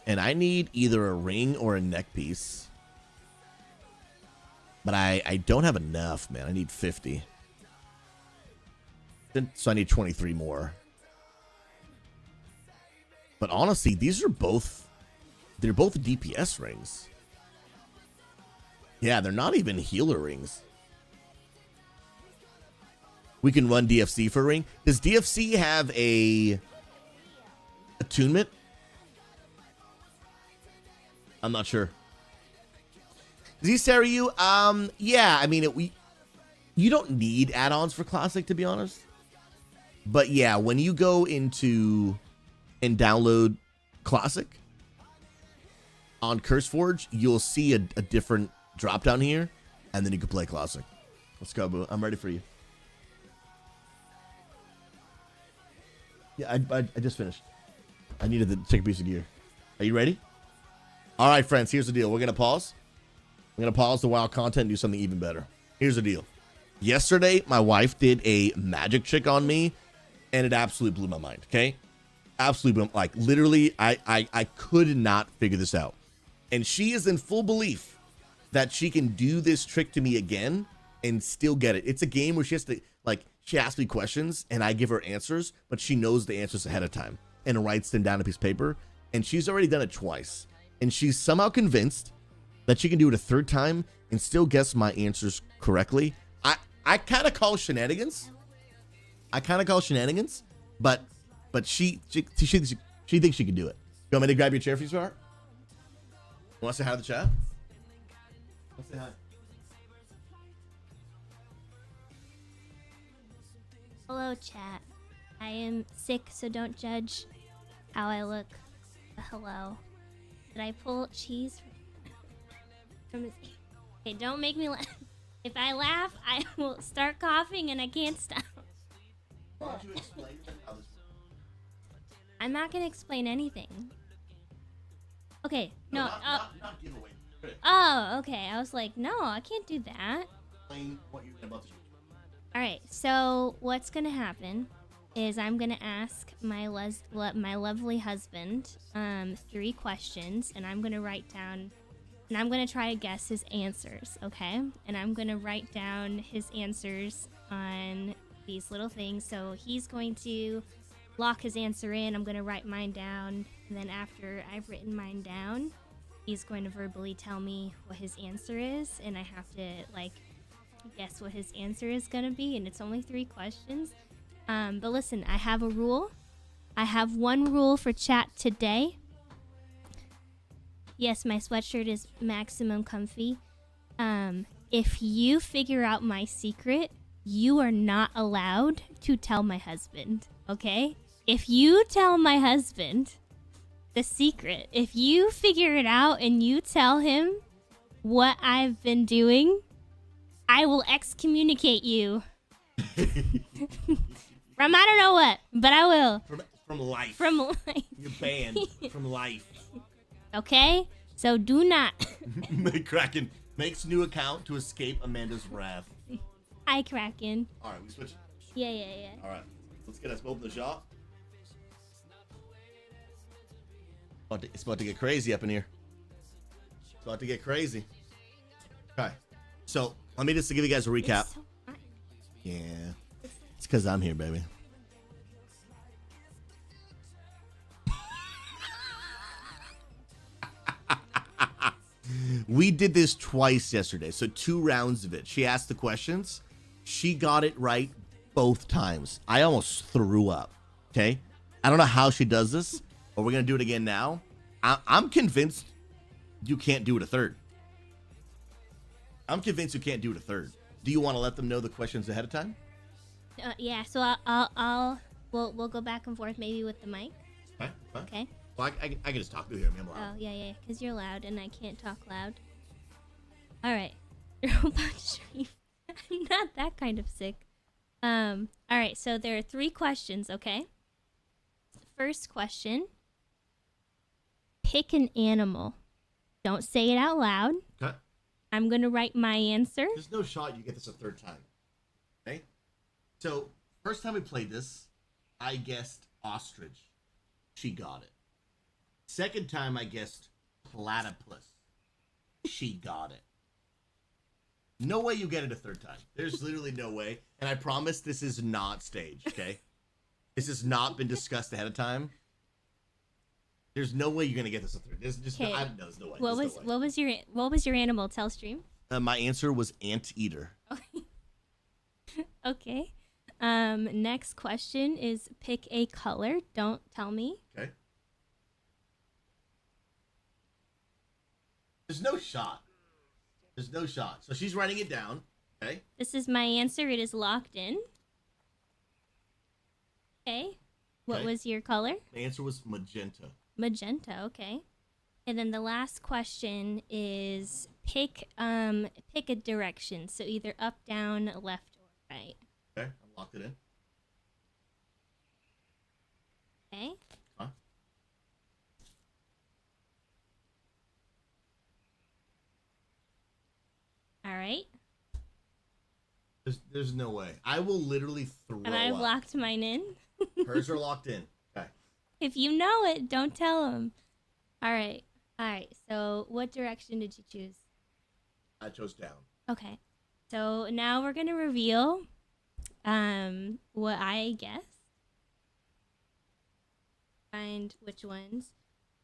And I need either a ring or a neck piece. But I don't have enough, man. I need 50. So I need 23 more. But honestly, these are both... They're both DPS rings. Yeah, they're not even healer rings. We can run DFC for a ring. Does DFC have a attunement? I'm not sure. Does he stare at you? Yeah, I mean, you don't need add-ons for Classic, to be honest. But yeah, when you go into and download Classic on CurseForge, you'll see a different drop down here, and then you can play Classic. Let's go, boo. I'm ready for you. Yeah, I just finished. I needed to take a piece of gear. Are you ready? All right, friends, here's the deal. We're going to pause. We're going to pause the WoW content and do something even better. Here's the deal. Yesterday, my wife did a magic trick on me, and it absolutely blew my mind, okay? Absolutely, like, literally, I could not figure this out. And she is in full belief that she can do this trick to me again and still get it. It's a game where she has to, like, she asks me questions, and I give her answers, but she knows the answers ahead of time and writes them down on a piece of paper, and she's already done it twice. And she's somehow convinced that she can do it a third time and still guess my answers correctly. I kind of call shenanigans. But she thinks she can do it. You want me to grab your chair for you, sweetheart? Want to say hi to the chat? Let's say hi. Hello, chat. I am sick, so don't judge how I look. Hello. Did I pull cheese from his... Okay, don't make me laugh. If I laugh, I will start coughing and I can't stop. Why don't you explain how this... I'm not gonna explain anything. Okay, no. Not giveaway. Oh, okay. I was like, no, I can't do that. Explain what you're about to do. Alright, so what's gonna happen is I'm gonna ask my lovely husband 3 questions, and I'm gonna write down, and I'm gonna try to guess his answers, okay? And I'm gonna write down his answers on these little things. So he's going to lock his answer in. I'm gonna write mine down, and then after I've written mine down, he's going to verbally tell me what his answer is, and I have to like guess what his answer is gonna be. And it's only 3 questions. But listen, I have a rule. I have one rule for chat today. Yes, my sweatshirt is maximum comfy. If you figure out my secret, you are not allowed to tell my husband, okay? If you tell my husband the secret, if you figure it out and you tell him what I've been doing, I will excommunicate you. From I don't know what, but I will. From life. From life. You're banned from life. Okay? So do not. Kraken makes new account to escape Amanda's wrath. Hi, Kraken. All right, we switch. Yeah. All right, let's get us open the shop. It's about to get crazy up in here. It's about to get crazy. Okay, so let me just give you guys a recap. It's so hot. Yeah, it's because I'm here, baby. We did this twice yesterday, so 2 rounds of it. She asked the questions. She got it right both times. I almost threw up. Okay, I don't know how she does this, but we're gonna do it again now. I'm convinced you can't do it a third. I'm convinced you can't do it a third. Do you want to let them know the questions ahead of time? Yeah. So we'll go back and forth maybe with the mic. Fine. Okay. Well, I can just talk through here. I mean, I'm loud. Oh yeah, because you're loud and I can't talk loud. All right. Robot stream. I'm not that kind of sick. All right. So there are 3 questions. Okay. First question. Pick an animal. Don't say it out loud. Okay. I'm gonna write my answer. There's no shot you get this a third time. Okay? So, first time we played this, I guessed ostrich. She got it. Second time I guessed platypus. She got it. No way you get it a third time. There's literally no way. And I promise this is not staged, okay? This has not been discussed ahead of time. There's no way you're gonna get this a third. There's just no, there's no way. What was your animal? Tell stream. My answer was anteater. Okay. Next question is pick a color. Don't tell me. Okay. There's no shot. There's no shot. So she's writing it down. Okay. This is my answer. It is locked in. Okay. What Okay. was your color? The answer was magenta. Magenta. Okay. And then the last question is pick a direction. So either up, down, left, or right. Okay. I locked it in. Okay. Huh? All right. There's no way. I will literally throw And I've up. locked mine in. Hers are locked in. Okay. If you know it, don't tell them. All right. All right. So what direction did you choose? I chose down. Okay. So now we're going to reveal what I guessed. Find which ones.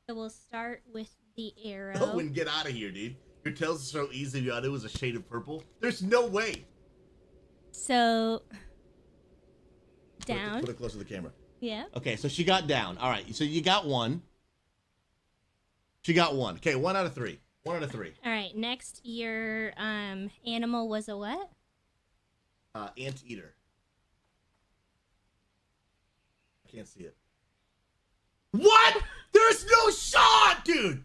So we'll start with the arrow. Oh, and get out of here, dude. Your tails are so easy. You thought it was a shade of purple. There's no way. So down. Put it close to the camera. Yeah. Okay, so she got down. All right, so you got 1. She got 1. Okay, 1 out of 3. 1 out of 3. All right. Next, your animal was a what? Anteater. I can't see it. What? There's no shot, dude.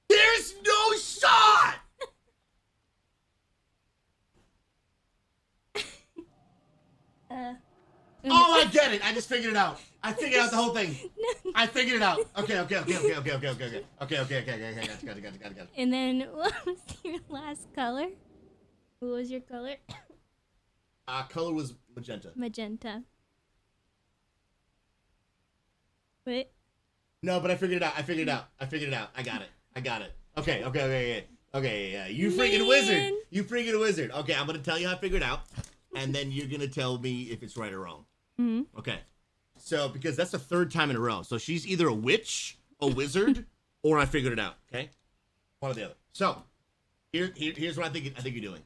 There's no shot. Oh, I get it. I just figured it out. I figured out the whole thing. I figured it out. Okay. Got it. And then what was your last color? What was your color? Color was magenta. Magenta. Wait. No, but I figured it out. I figured it out. I got it. Okay. Yeah. You freaking wizard. You freaking wizard. Okay, I'm gonna tell you how I figured it out, and then you're gonna tell me if it's right or wrong. Mm-hmm. Okay. So because that's the 3rd time in a row, so she's either a witch, a wizard, or I figured it out. Okay. One or the other. So here's what I think you're doing.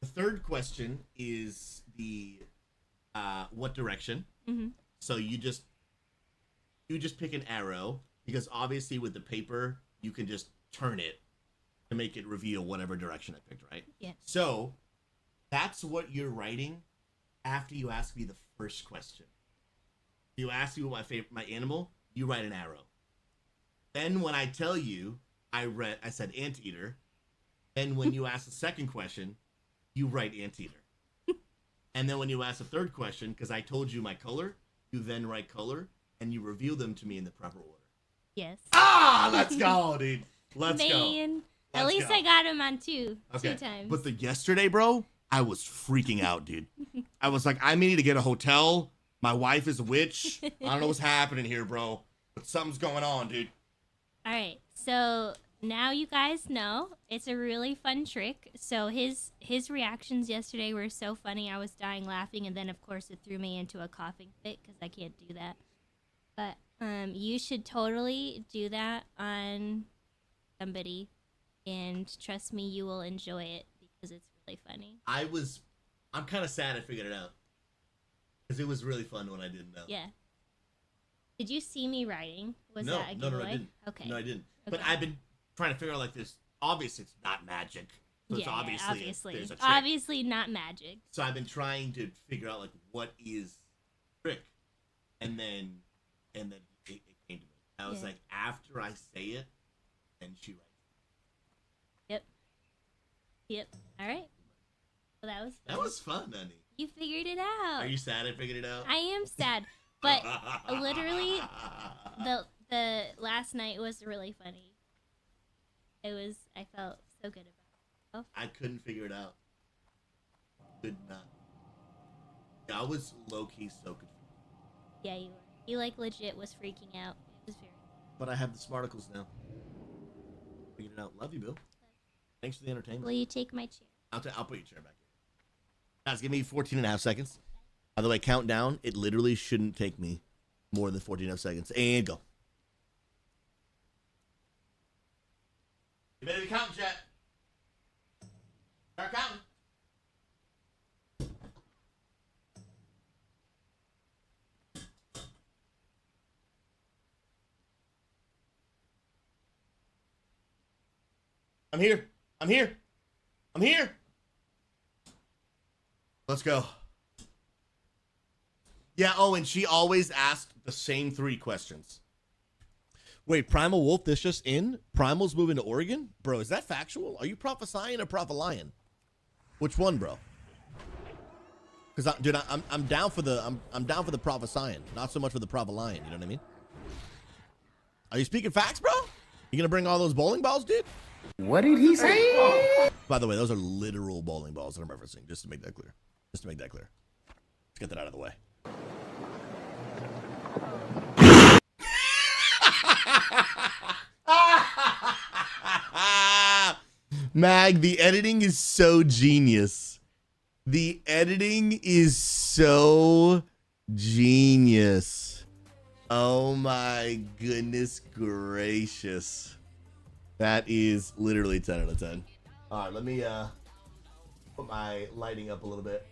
The 3rd question is the what direction. Mm-hmm. So you just pick an arrow, because obviously with the paper you can just turn it to make it reveal whatever direction I picked, right? Yeah. So that's what you're writing after you ask me the first question. You ask me what my animal, you write an arrow. Then when I tell you, I said anteater. Then when you ask the second question, you write anteater. And then when you ask the 3rd question, because I told you my color, you then write color, and you reveal them to me in the proper order. Yes. Ah, let's go, dude. Let's go. Man. At Let's least go. I got him on 2 Okay. times. But the yesterday, bro, I was freaking out, dude. I was like, I need to get a hotel. My wife is a witch. I don't know what's happening here, bro. But something's going on, dude. All right. So now you guys know it's a really fun trick. So his reactions yesterday were so funny. I was dying laughing, and then of course it threw me into a coughing fit because I can't do that. But you should totally do that on somebody. and trust me, you will enjoy it because it's really funny. I'm kind of sad I figured it out. Because it was really fun when I didn't know. Yeah. Did you see me writing? Was No, that a no, giveaway? I didn't. Okay. No, I didn't. But Okay. I've been trying to figure out like this. Obviously, it's not magic. So it's obviously there's a trick. Obviously not magic. So I've been trying to figure out like what is trick, and then it came to me. I was like, after I say it, and she writes. Yep. All right. Well, that was fun. That was fun, honey. You figured it out. Are you sad I figured it out? I am sad, but literally, the last night was really funny. I felt so good about it. I couldn't figure it out. Could not. Yeah, I was low key so confused. Yeah, you were. You like legit was freaking out. It was very. But I have the smarticles now. Figured it out. Love you, Bill. Thanks for the entertainment. Will you take my chair? I'll put your chair back here. Guys, give me 14 and a half seconds. By the way, countdown. It literally shouldn't take me more than 14 and a half seconds. And go. You better be counting, chat. Start counting. I'm here. I'm here. I'm here. Let's go. Yeah, oh, and she always asked the same 3 questions. Wait, Primal Wolf, this just in? Primal's moving to Oregon? Bro, is that factual? Are you prophesying or prophet-lying? Which one, bro? Because, dude, I'm down for the I'm down for the prophesying, not so much for the prophet-lying. You know what I mean? Are you speaking facts, bro? You gonna bring all those bowling balls, dude? What did he say? By the way, those are literal bowling balls that I'm referencing, just to make that clear. Let's get that out of the way. Mag, the editing is so genius. The editing is so genius. Oh my goodness gracious. That is literally 10 out of 10. All right, let me put my lighting up a little bit.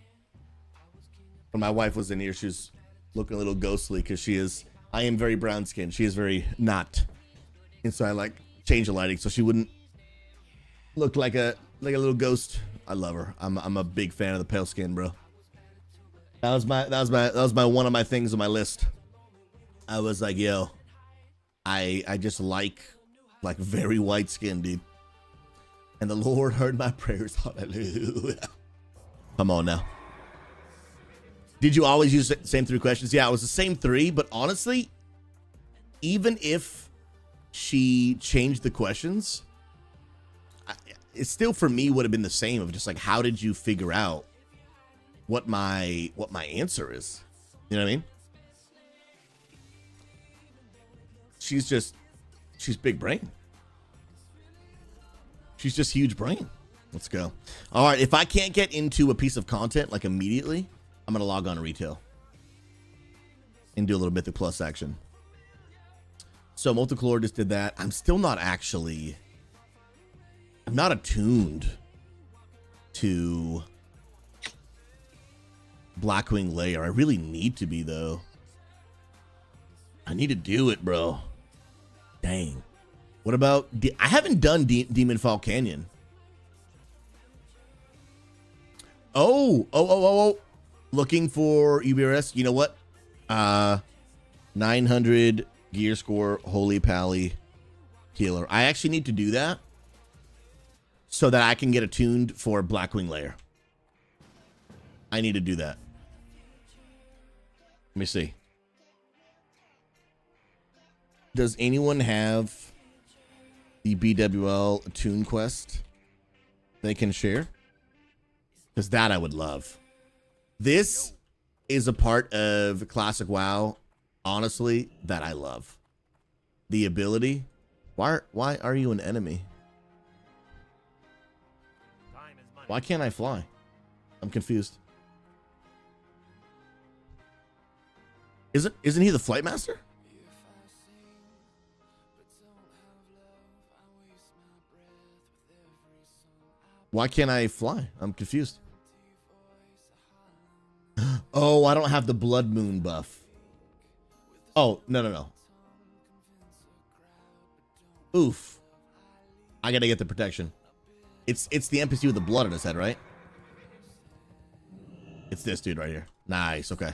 When my wife was in here, she was looking a little ghostly because I am very brown skinned. She is very not. And so I like change the lighting so she wouldn't look like a little ghost. I love her. I'm a big fan of the pale skin, bro. That was my one of my things on my list. I was like, yo, I just like very white skin, dude. And the Lord heard my prayers. Hallelujah. Come on now. Did you always use the same 3 questions? Yeah, it was the same 3, but honestly, even if she changed the questions, it still for me would have been the same of just like, how did you figure out what my answer is? You know what I mean? She's big brain. She's just huge brain. Let's go. All right, if I can't get into a piece of content like immediately, I'm gonna log on to retail and do a little Mythic Plus action. So Multicolor just did that. I'm not attuned to Blackwing Lair. I really need to be though. I need to do it, bro. Dang. What about I haven't done Demon Fall Canyon. Oh. Looking for UBRS. You know what? 900 gear score, Holy Pally healer. I actually need to do that so that I can get attuned for Blackwing Lair. I need to do that. Let me see. Does anyone have the BWL attune quest they can share? Because that I would love. This is a part of Classic WoW, honestly, that I love. The ability. Why are you an enemy? Why can't I fly? I'm confused. Isn't he the flight master? Why can't I fly? I'm confused. Oh, I don't have the blood moon buff. Oh, no. Oof. I gotta get the protection. It's the NPC with the blood on his head, right? It's this dude right here. Nice, okay.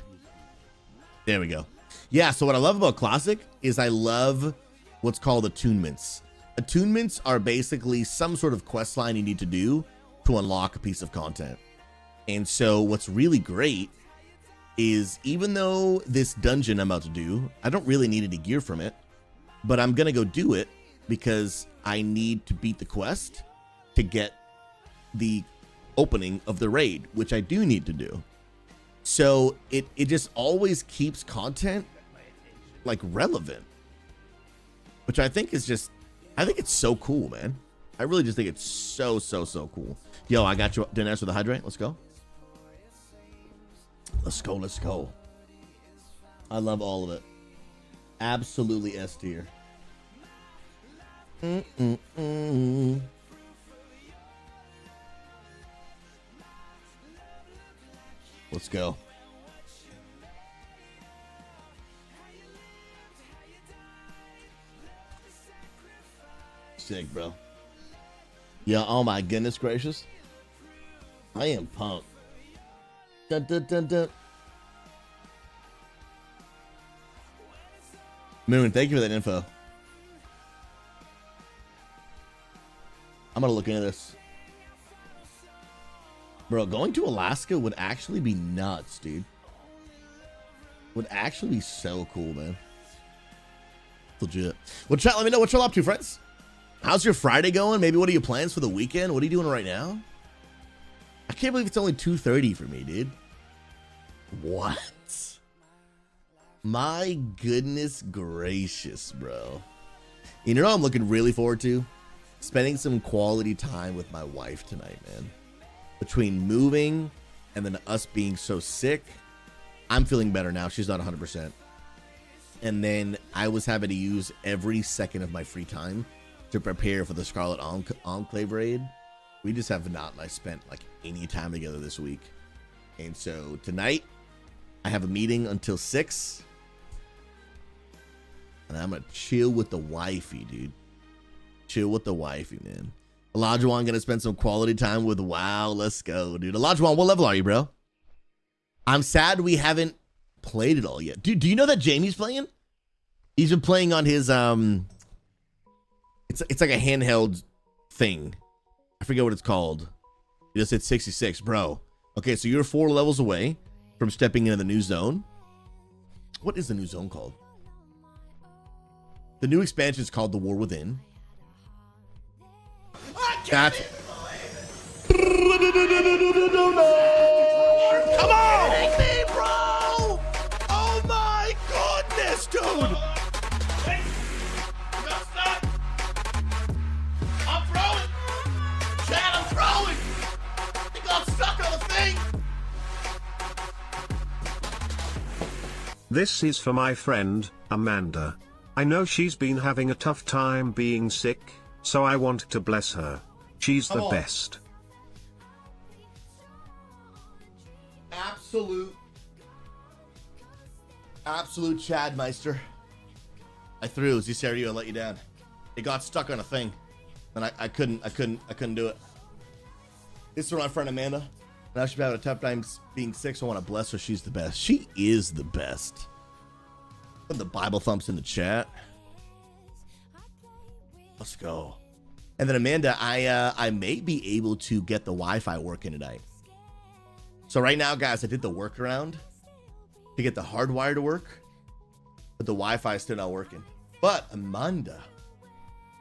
There we go. Yeah, so what I love about Classic is I love what's called attunements. Attunements are basically some sort of quest line you need to do to unlock a piece of content. And so what's really great is even though this dungeon I'm about to do, I don't really need any gear from it, but I'm gonna go do it because I need to beat the quest to get the opening of the raid, which I do need to do. So it just always keeps content like relevant, which I think is just, I think it's so cool, man. I really just think it's so cool. Yo, I got you. Didn't answer the hydrate. Let's go. Let's go. I love all of it. Absolutely S tier. Let's go. Sick, bro. Yeah, oh my goodness gracious. I am pumped. Dun, dun, dun, dun. Moon, thank you for that info. I'm gonna look into this. Bro, going to Alaska would actually be nuts, dude. Would actually be so cool, man. Legit. Well, chat, let me know what you're up to, friends. How's your Friday going? Maybe what are your plans for the weekend? What are you doing right now? I can't believe it's only 2:30 for me, dude. What? My goodness gracious, bro. You know what I'm looking really forward to? Spending some quality time with my wife tonight, man. Between moving and then us being so sick, I'm feeling better now. She's not 100%. And then I was having to use every second of my free time to prepare for the Scarlett Enclave raid. We just have not spent like any time together this week. And so tonight I have a meeting until 6. And I'm gonna chill with the wifey, dude. Chill with the wifey, man. Olajuwon gonna spend some quality time with WoW. Let's go, dude. Olajuwon, what level are you, bro? I'm sad we haven't played it all yet. Dude, do you know that Jamie's playing? He's been playing on his it's like a handheld thing. I forget what it's called. He just hit 66, bro. Okay, so you're 4 levels away from stepping into the new zone. What is the new zone called? The new expansion is called The War Within. That's... Come on! Me, bro! Oh my goodness, dude! Hey, you got stuck? I'm throwing! Chad, I'm throwing! He got stuck on the thing! This is for my friend, Amanda. I know she's been having a tough time being sick, so I want to bless her. She's the best. Absolute Chadmeister. I threw Zisario and let you down. It got stuck on a thing, and I couldn't do it. This is for my friend Amanda. Now she's having a tough time being sick, so I want to bless her. She's the best. She is the best. Put the Bible thumps in the chat. Let's go. And then Amanda, I may be able to get the Wi-Fi working tonight. So right now, guys, I did the workaround to get the hardwire to work, but the Wi-Fi is still not working. But Amanda,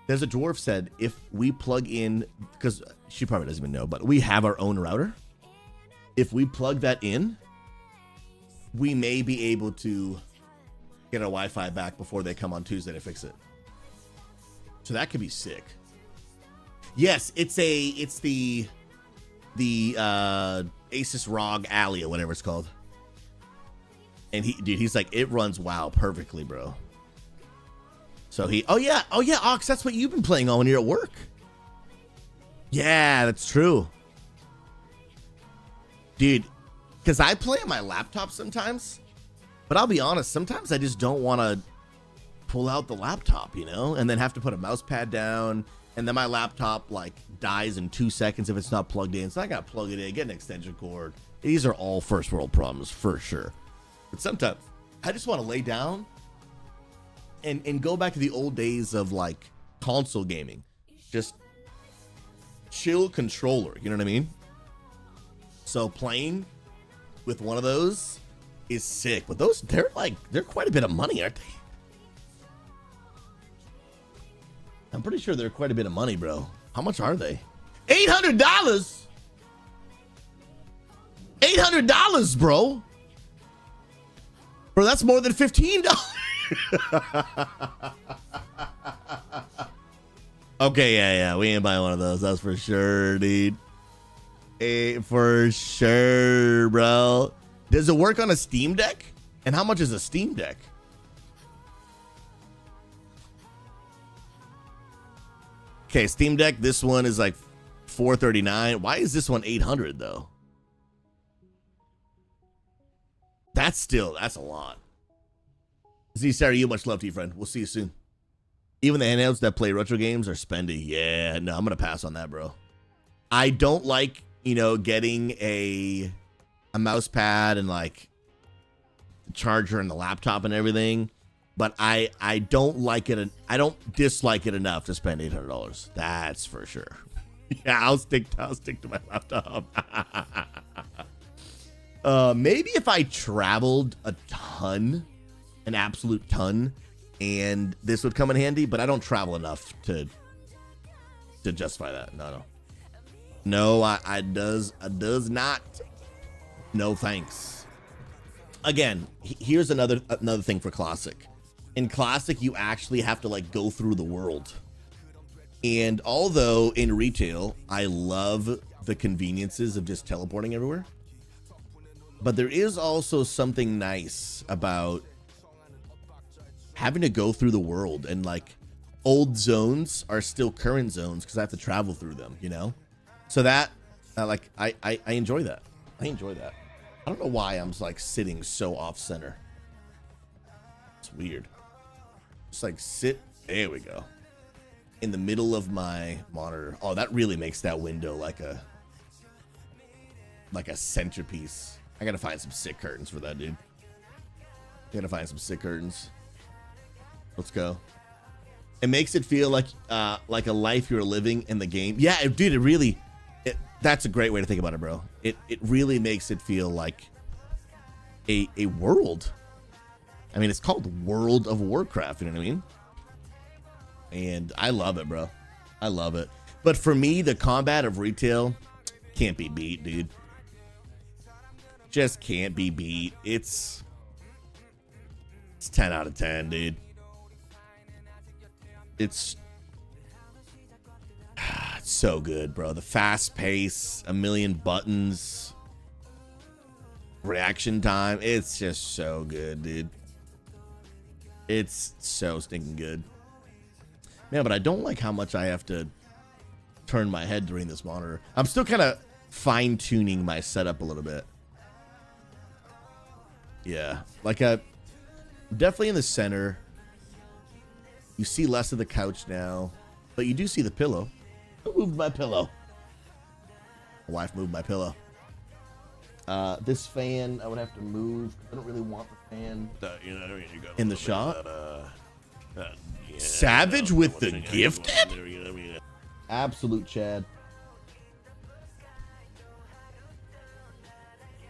there's a dwarf said if we plug in, because she probably doesn't even know, but we have our own router. If we plug that in, we may be able to get our Wi-Fi back before they come on Tuesday to fix it. So that could be sick. Yes, it's the Asus ROG Alley or whatever it's called. And he's like, it runs WoW perfectly, bro. So oh yeah, Ox, that's what you've been playing on when you're at work. Yeah, that's true. Dude, because I play on my laptop sometimes, but I'll be honest, sometimes I just don't want to pull out the laptop, you know, and then have to put a mouse pad down, and then my laptop like dies in 2 seconds if it's not plugged in. So I got to plug it in, get an extension cord. These are all first world problems for sure. But sometimes I just want to lay down and go back to the old days of like console gaming. Just chill controller, you know what I mean? So playing with one of those is sick. But those, they're quite a bit of money, aren't they? I'm pretty sure they're quite a bit of money, bro. How much are they? $800. $800, bro. Bro, that's more than $15. Okay, yeah, we ain't buying one of those. That's for sure, dude. For sure, bro. Does it work on a Steam Deck? And how much is a Steam Deck? Okay, Steam Deck, this one is like $439. Why is this one $800 though? That's a lot. Z Sarah, you much love to you, friend. We'll see you soon. Even the handhelds that play retro games are spendy. Yeah, no, I'm gonna pass on that, bro. I don't like, you know, getting a mouse pad and like the charger and the laptop and everything. But I don't like it. I don't dislike it enough to spend $800. That's for sure. Yeah, I'll stick to my laptop. Maybe if I traveled a ton, an absolute ton, and this would come in handy. But I don't travel enough to justify that. No, I does not. No thanks. Again, here's another thing for Classic. In Classic, you actually have to like go through the world. And although in retail, I love the conveniences of just teleporting everywhere, but there is also something nice about having to go through the world, and like old zones are still current zones because I have to travel through them, you know? So that like I enjoy that. I enjoy that. I don't know why I'm like sitting so off center. It's weird. Just like sit, there we go, in the middle of my monitor. Oh, that really makes that window like a centerpiece. I gotta find some sick curtains for that, dude. Gotta find some sick curtains. Let's go. It makes it feel like a life you're living in the game. Yeah, dude, it really, that's a great way to think about it, bro. It really makes it feel like a world. I mean, it's called World of Warcraft, you know what I mean? And I love it, bro. I love it. But for me, the combat of retail can't be beat, dude. Just can't be beat. It's 10 out of 10, dude. It's so good, bro. The fast pace, a million buttons, reaction time. It's just so good, dude. It's so stinking good. Man, but I don't like how much I have to turn my head during this monitor. I'm still kind of fine-tuning my setup a little bit. Yeah, like definitely in the center. You see less of the couch now, but you do see the pillow. Who moved my pillow? My wife moved my pillow. This fan, I would have to move. I don't really want the fan in the shot. Savage with the gifted? Absolute Chad.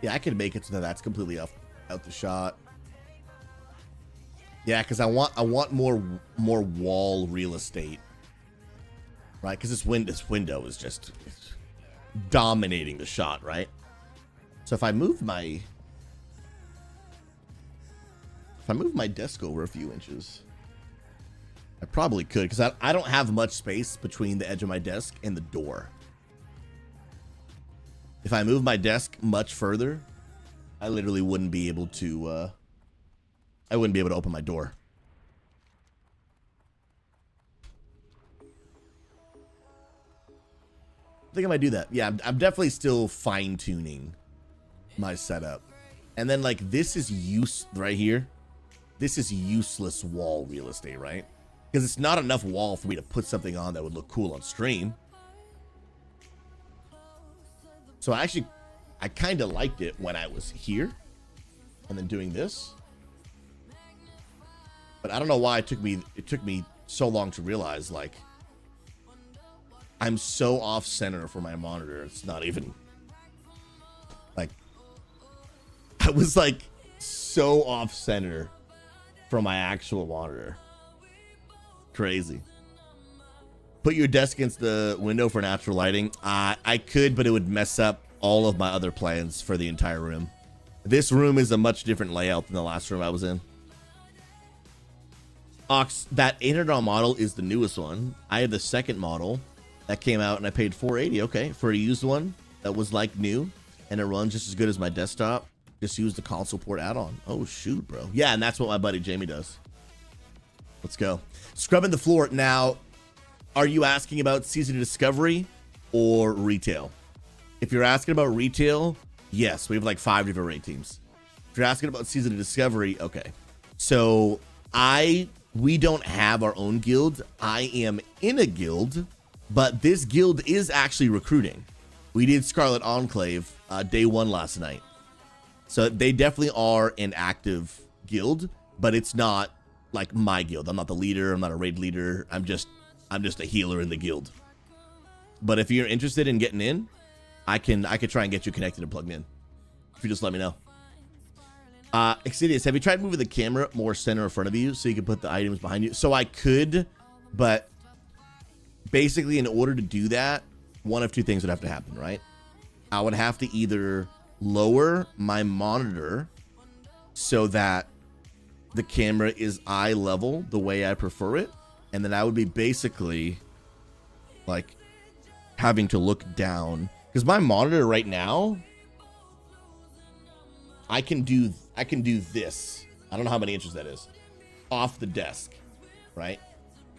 Yeah, I could make it so that that's completely out the shot. Yeah, because I want more wall real estate, right? Because this window is just dominating the shot, right? So if I move my desk over a few inches, I probably could, because I don't have much space between the edge of my desk and the door. If I move my desk much further, I literally wouldn't be able to open my door. think I might do that. Yeah, I'm definitely still fine tuning my setup. And then like this is right here. This is useless wall real estate, right? Because it's not enough wall for me to put something on that would look cool on stream. So I kind of liked it when I was here and then doing this. But I don't know why it took me so long to realize, like, I'm so off center for my monitor. It's not even like, I was like so off center from my actual monitor. Crazy. Put your desk against the window for natural lighting. I could, but it would mess up all of my other plans for the entire room. This room is a much different layout than the last room I was in. Ox, that $800 model is the newest one. I have the second model that came out and I paid $480. Okay, for a used one that was like new and it runs just as good as my desktop. Just use the console port add-on. Oh shoot, bro. Yeah, and that's what my buddy Jamie does. Let's go. Scrubbing the floor. Now, are you asking about Season of Discovery or retail? If you're asking about retail, yes, we have like 5 different raid teams. If you're asking about Season of Discovery, okay. So we don't have our own guild. I am in a guild, but this guild is actually recruiting. We did Scarlett Enclave day 1 last night. So they definitely are an active guild, but it's not like my guild. I'm not the leader. I'm not a raid leader. I'm just a healer in the guild. But if you're interested in getting in, I could try and get you connected and plugged in. If you just let me know. Exidius, have you tried moving the camera more center in front of you so you can put the items behind you? So I could, but basically in order to do that, one of two things would have to happen, right? I would have to either lower my monitor so that the camera is eye level the way I prefer it, and then I would be basically like having to look down, because my monitor right now, I can do this. I don't know how many inches that is off the desk, right?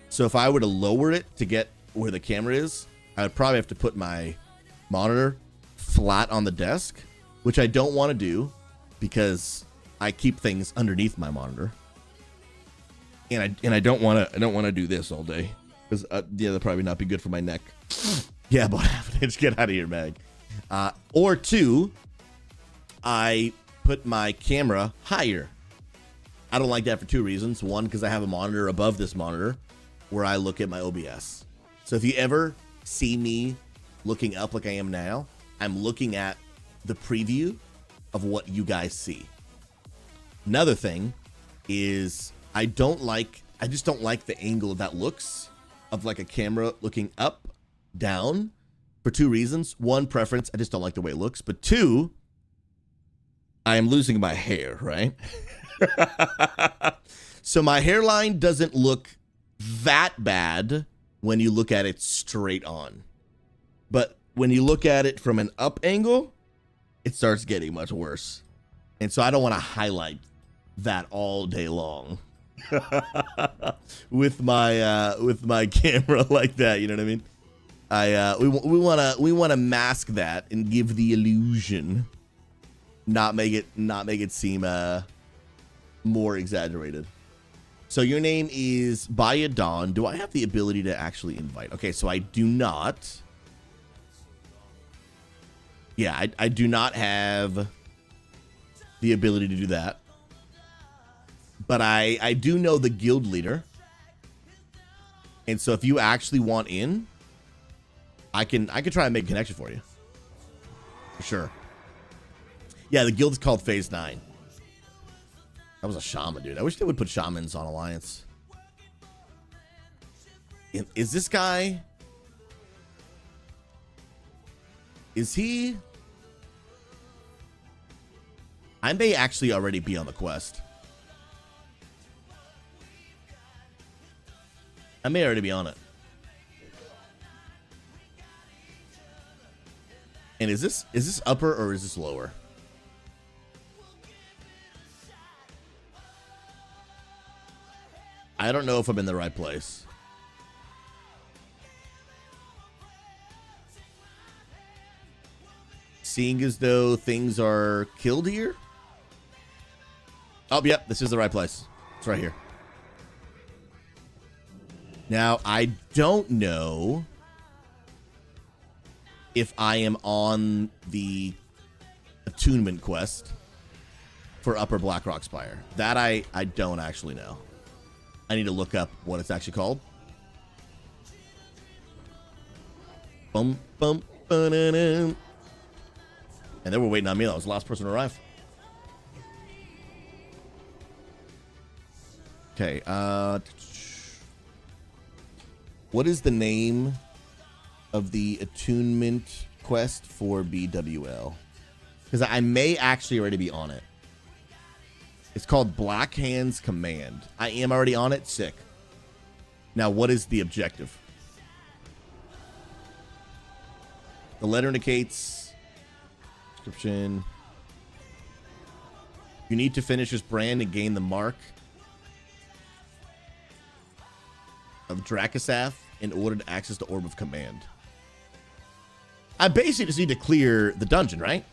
So if I were to lower it to get where the camera is, I would probably have to put my monitor flat on the desk, which I don't want to do because I keep things underneath my monitor, and I don't want to do this all day because yeah, that'd probably not be good for my neck. Yeah, about half an inch. Get out of here, Mag. Or two, I put my camera higher. I don't like that for 2 reasons. One, because I have a monitor above this monitor where I look at my OBS. So if you ever see me looking up like I am now, I'm looking at the preview of what you guys see. Another thing is I just don't like the angle that looks of like a camera looking up, down, for 2 reasons. One, preference. I just don't like the way it looks. But 2, I am losing my hair, right? So my hairline doesn't look that bad when you look at it straight on. But when you look at it from an up angle, it starts getting much worse. And so I don't want to highlight that all day long with my camera like that, you know what I mean? We want to mask that and give the illusion, not make it seem more exaggerated. So your name is Baya Dawn. Do I have the ability to actually invite? Okay, so I do not. Yeah, I do not have the ability to do that. But I do know the guild leader. And so if you actually want in, I can try and make a connection for you. For sure. Yeah, the guild is called Phase 9. That was a shaman, dude. I wish they would put shamans on Alliance. Is this guy... Is he... I may actually already be on the quest. I may already be on it. And is this upper or is this lower? I don't know if I'm in the right place. Seeing as though things are killed here. Oh, yep, this is the right place. It's right here. Now, I don't know if I am on the attunement quest for Upper Blackrock Spire. That I don't actually know. I need to look up what it's actually called. Bum, bum, ba-da-dum. And they were waiting on me. I was the last person to arrive. Okay, what is the name of the attunement quest for BWL? Because I may actually already be on it. It's called Black Hands Command. I am already on it. Sick. Now, what is the objective? The letter indicates description. You need to finish this brand and gain the mark of Dracasath in order to access the Orb of Command. I basically just need to clear the dungeon, right?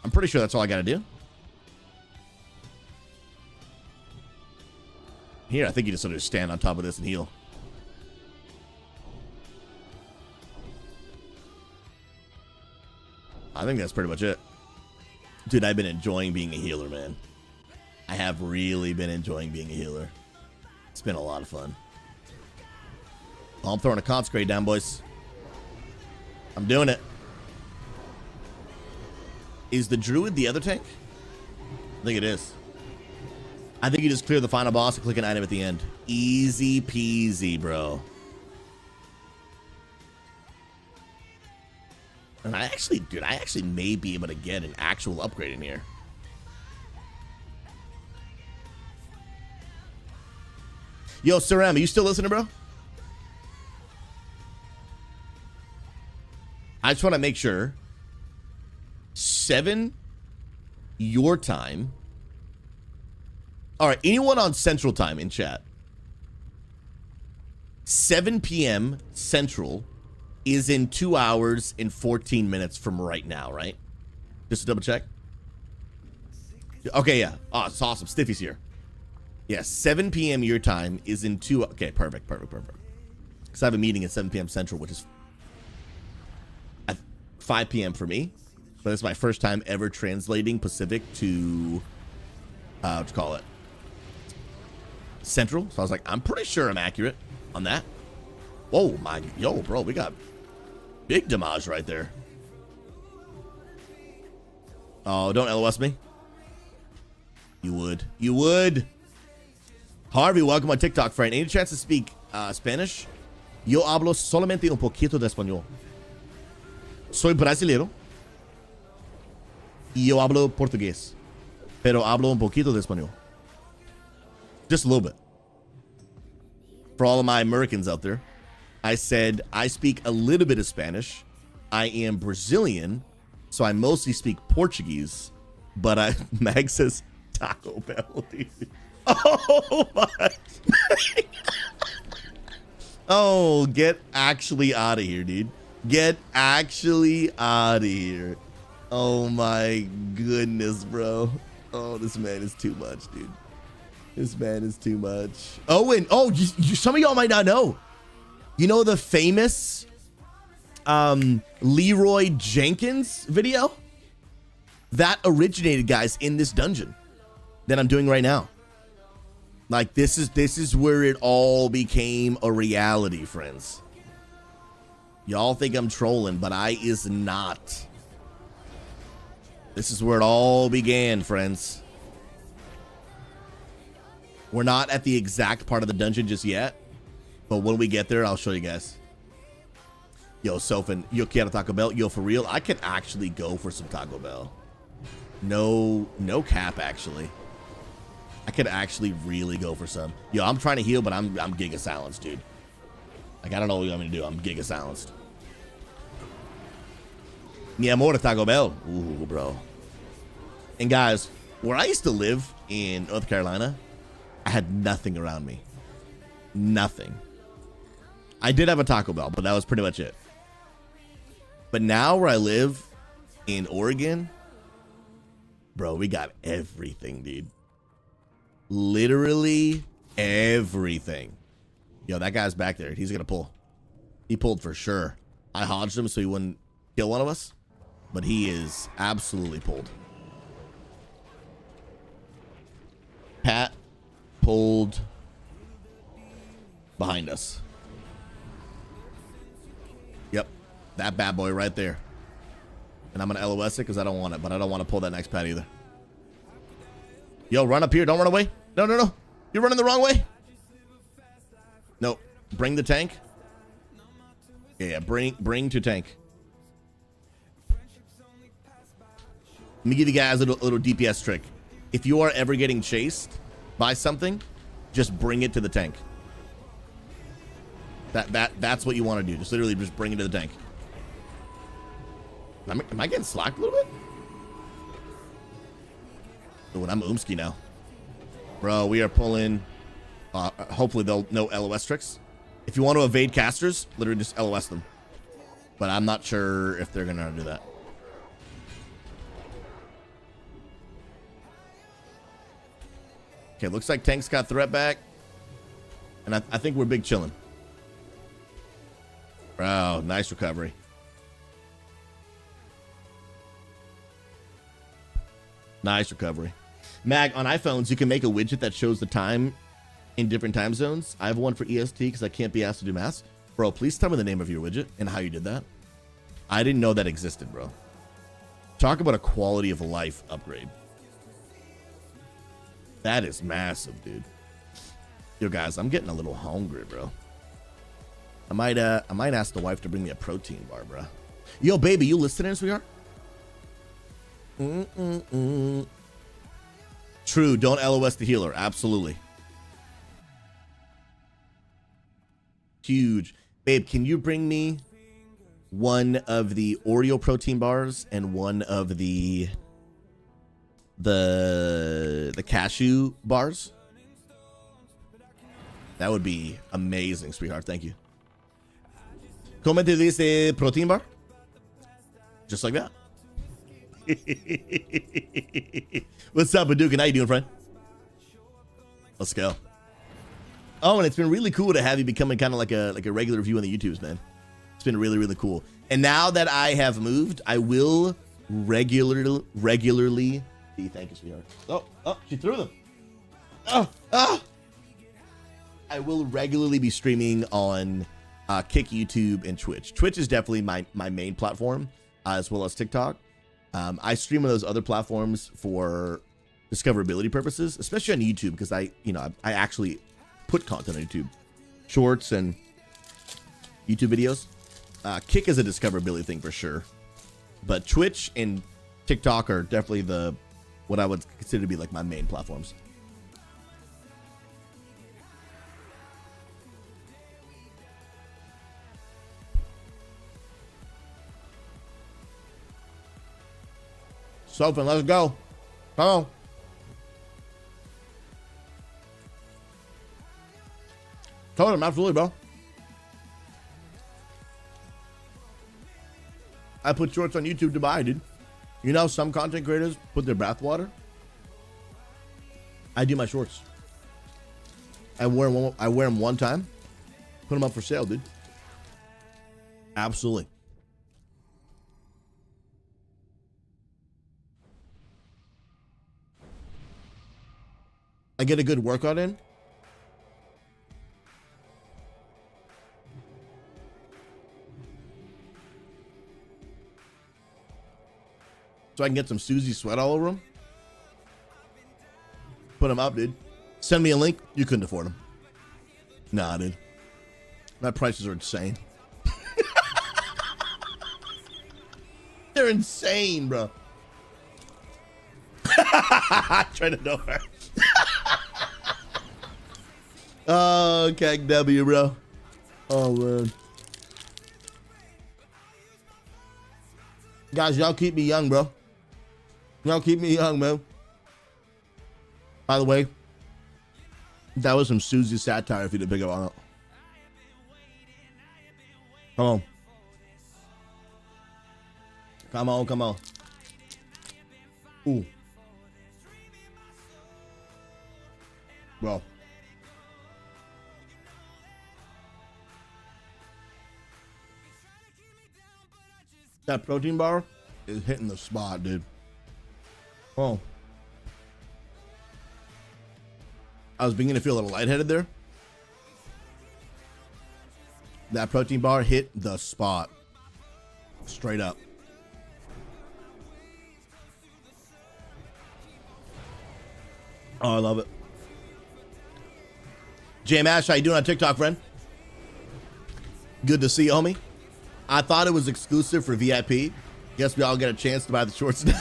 I'm pretty sure that's all I gotta do. Here, I think you just sort of stand on top of this and heal. I think that's pretty much it. Dude, I've been enjoying being a healer, man. I have really been enjoying being a healer. It's been a lot of fun. Oh, I'm throwing a consecrate down, boys. I'm doing it. Is the druid the other tank? I think it is. I think you just clear the final boss and click an item at the end. Easy peasy, bro. And I actually may be able to get an actual upgrade in here. Yo, Saram, are you still listening, bro? I just want to make sure. 7 your time. All right, anyone on Central Time in chat? 7 p.m. Central is in 2 hours and 14 minutes from right now, right? Just to double check. Okay, yeah. Oh, it's awesome. Stiffy's here. Yeah, 7 p.m. your time is in 2. Okay, perfect. Because I have a meeting at 7 p.m. Central, which is at 5 p.m. for me. But it's my first time ever translating Pacific to, what you call it? Central. So I was like, I'm pretty sure I'm accurate on that. Whoa, yo, bro, we got big damage right there. Oh, don't LOS me. You would. Harvey, welcome on TikTok, friend. Any chance to speak Spanish? Yo hablo solamente un poquito de español. Soy brasileño. Y yo hablo portugués. Pero hablo un poquito de español. Just a little bit. For all of my Americans out there, I said I speak a little bit of Spanish. I am Brazilian, so I mostly speak Portuguese. But Mag says Taco Bell, dude. Oh my. Oh, get actually out of here, dude. Get actually out of here. Oh my goodness, bro. Oh, this man is too much, dude. This man is too much. Oh, and some of y'all might not know. You know the famous Leroy Jenkins video? That originated, guys, in this dungeon that I'm doing right now. Like, this is where it all became a reality, friends. Y'all think I'm trolling, but I is not. This is where it all began, friends. We're not at the exact part of the dungeon just yet, but when we get there, I'll show you guys. Yo, Sofin, yo quiero Taco Bell? Yo, for real, I could actually go for some Taco Bell. No cap, actually. I could actually really go for some. Yo, I'm trying to heal, but I'm giga silenced, dude. Like, I don't know what you want me to do. I'm giga silenced. Mi amor, Taco Bell. Ooh, bro. And guys, where I used to live in North Carolina, I had nothing around me. Nothing. I did have a Taco Bell, but that was pretty much it. But now where I live in Oregon, bro, we got everything, dude. Literally everything. Yo, that guy's back there. He's gonna pull. He pulled for sure. I hodged him so he wouldn't kill one of us, but he is absolutely pulled. Pat pulled behind us. Yep, that bad boy right there. And I'm gonna LOS it because I don't want it, but I don't want to pull that next Pat either. Yo, run up here. Don't run away. No, no, no. You're running the wrong way. No, bring the tank. Yeah, bring to tank. Let me give you guys a little DPS trick. If you are ever getting chased by something, just bring it to the tank. That's what you want to do. Just literally just bring it to the tank. Am I getting slacked a little bit? Oh, and I'm Umski now. Bro, we are pulling. Hopefully they'll know LOS tricks. If you want to evade casters, literally just LOS them. But I'm not sure if they're going to do that. Okay, looks like tank's got threat back. And I think we're big chilling. Bro, nice recovery. Nice recovery. Mag, on iPhones, you can make a widget that shows the time in different time zones. I have one for EST because I can't be asked to do math. Bro, please tell me the name of your widget and how you did that. I didn't know that existed, bro. Talk about a quality of life upgrade. That is massive, dude. Yo, guys, I'm getting a little hungry, bro. I might ask the wife to bring me a protein bar, bro. Yo, baby, you listening, sweetheart? True, don't LOS the healer. Absolutely. Huge. Babe, can you bring me one of the Oreo protein bars and one of the cashew bars? That would be amazing, sweetheart. Thank you. ¿Cómo te dice protein bar? Just like that. What's up, Hadouken? How you doing, friend? Let's go. Oh, and it's been really cool to have you becoming kind of like a regular view on the YouTubes, man. It's been really, really cool. And now that I have moved, I will regularly. Thank you, sweetheart. Oh, she threw them. Oh. I will regularly be streaming on Kick, YouTube, and Twitch. Twitch is definitely my main platform, as well as TikTok. I stream on those other platforms for discoverability purposes, especially on YouTube, because I actually put content on YouTube, shorts and YouTube videos. Kick is a discoverability thing for sure, but Twitch and TikTok are definitely what I would consider to be like my main platforms. Sophie, let's go. Come on. Told him, absolutely, bro. I put shorts on YouTube to buy, dude. You know, some content creators put their bath water. I do my shorts. I wear them one time. Put them up for sale, dude. Absolutely. I get a good workout in. So I can get some Susie sweat all over them. Put them up, dude. Send me a link. You couldn't afford them. Nah, dude. My prices are insane. They're insane, bro. Trying to know her. Oh, KW, bro. Oh, man. Guys, y'all keep me young, bro. Y'all keep me young, man. By the way, that was some Susie satire if you didn't pick up on it. Come on. Come on, come on. Ooh. Bro. That protein bar is hitting the spot, dude. Oh. I was beginning to feel a little lightheaded there. That protein bar hit the spot. Straight up. Oh, I love it. J Mash, how you doing on TikTok, friend? Good to see you, homie. I thought it was exclusive for VIP. Guess we all get a chance to buy the shorts now.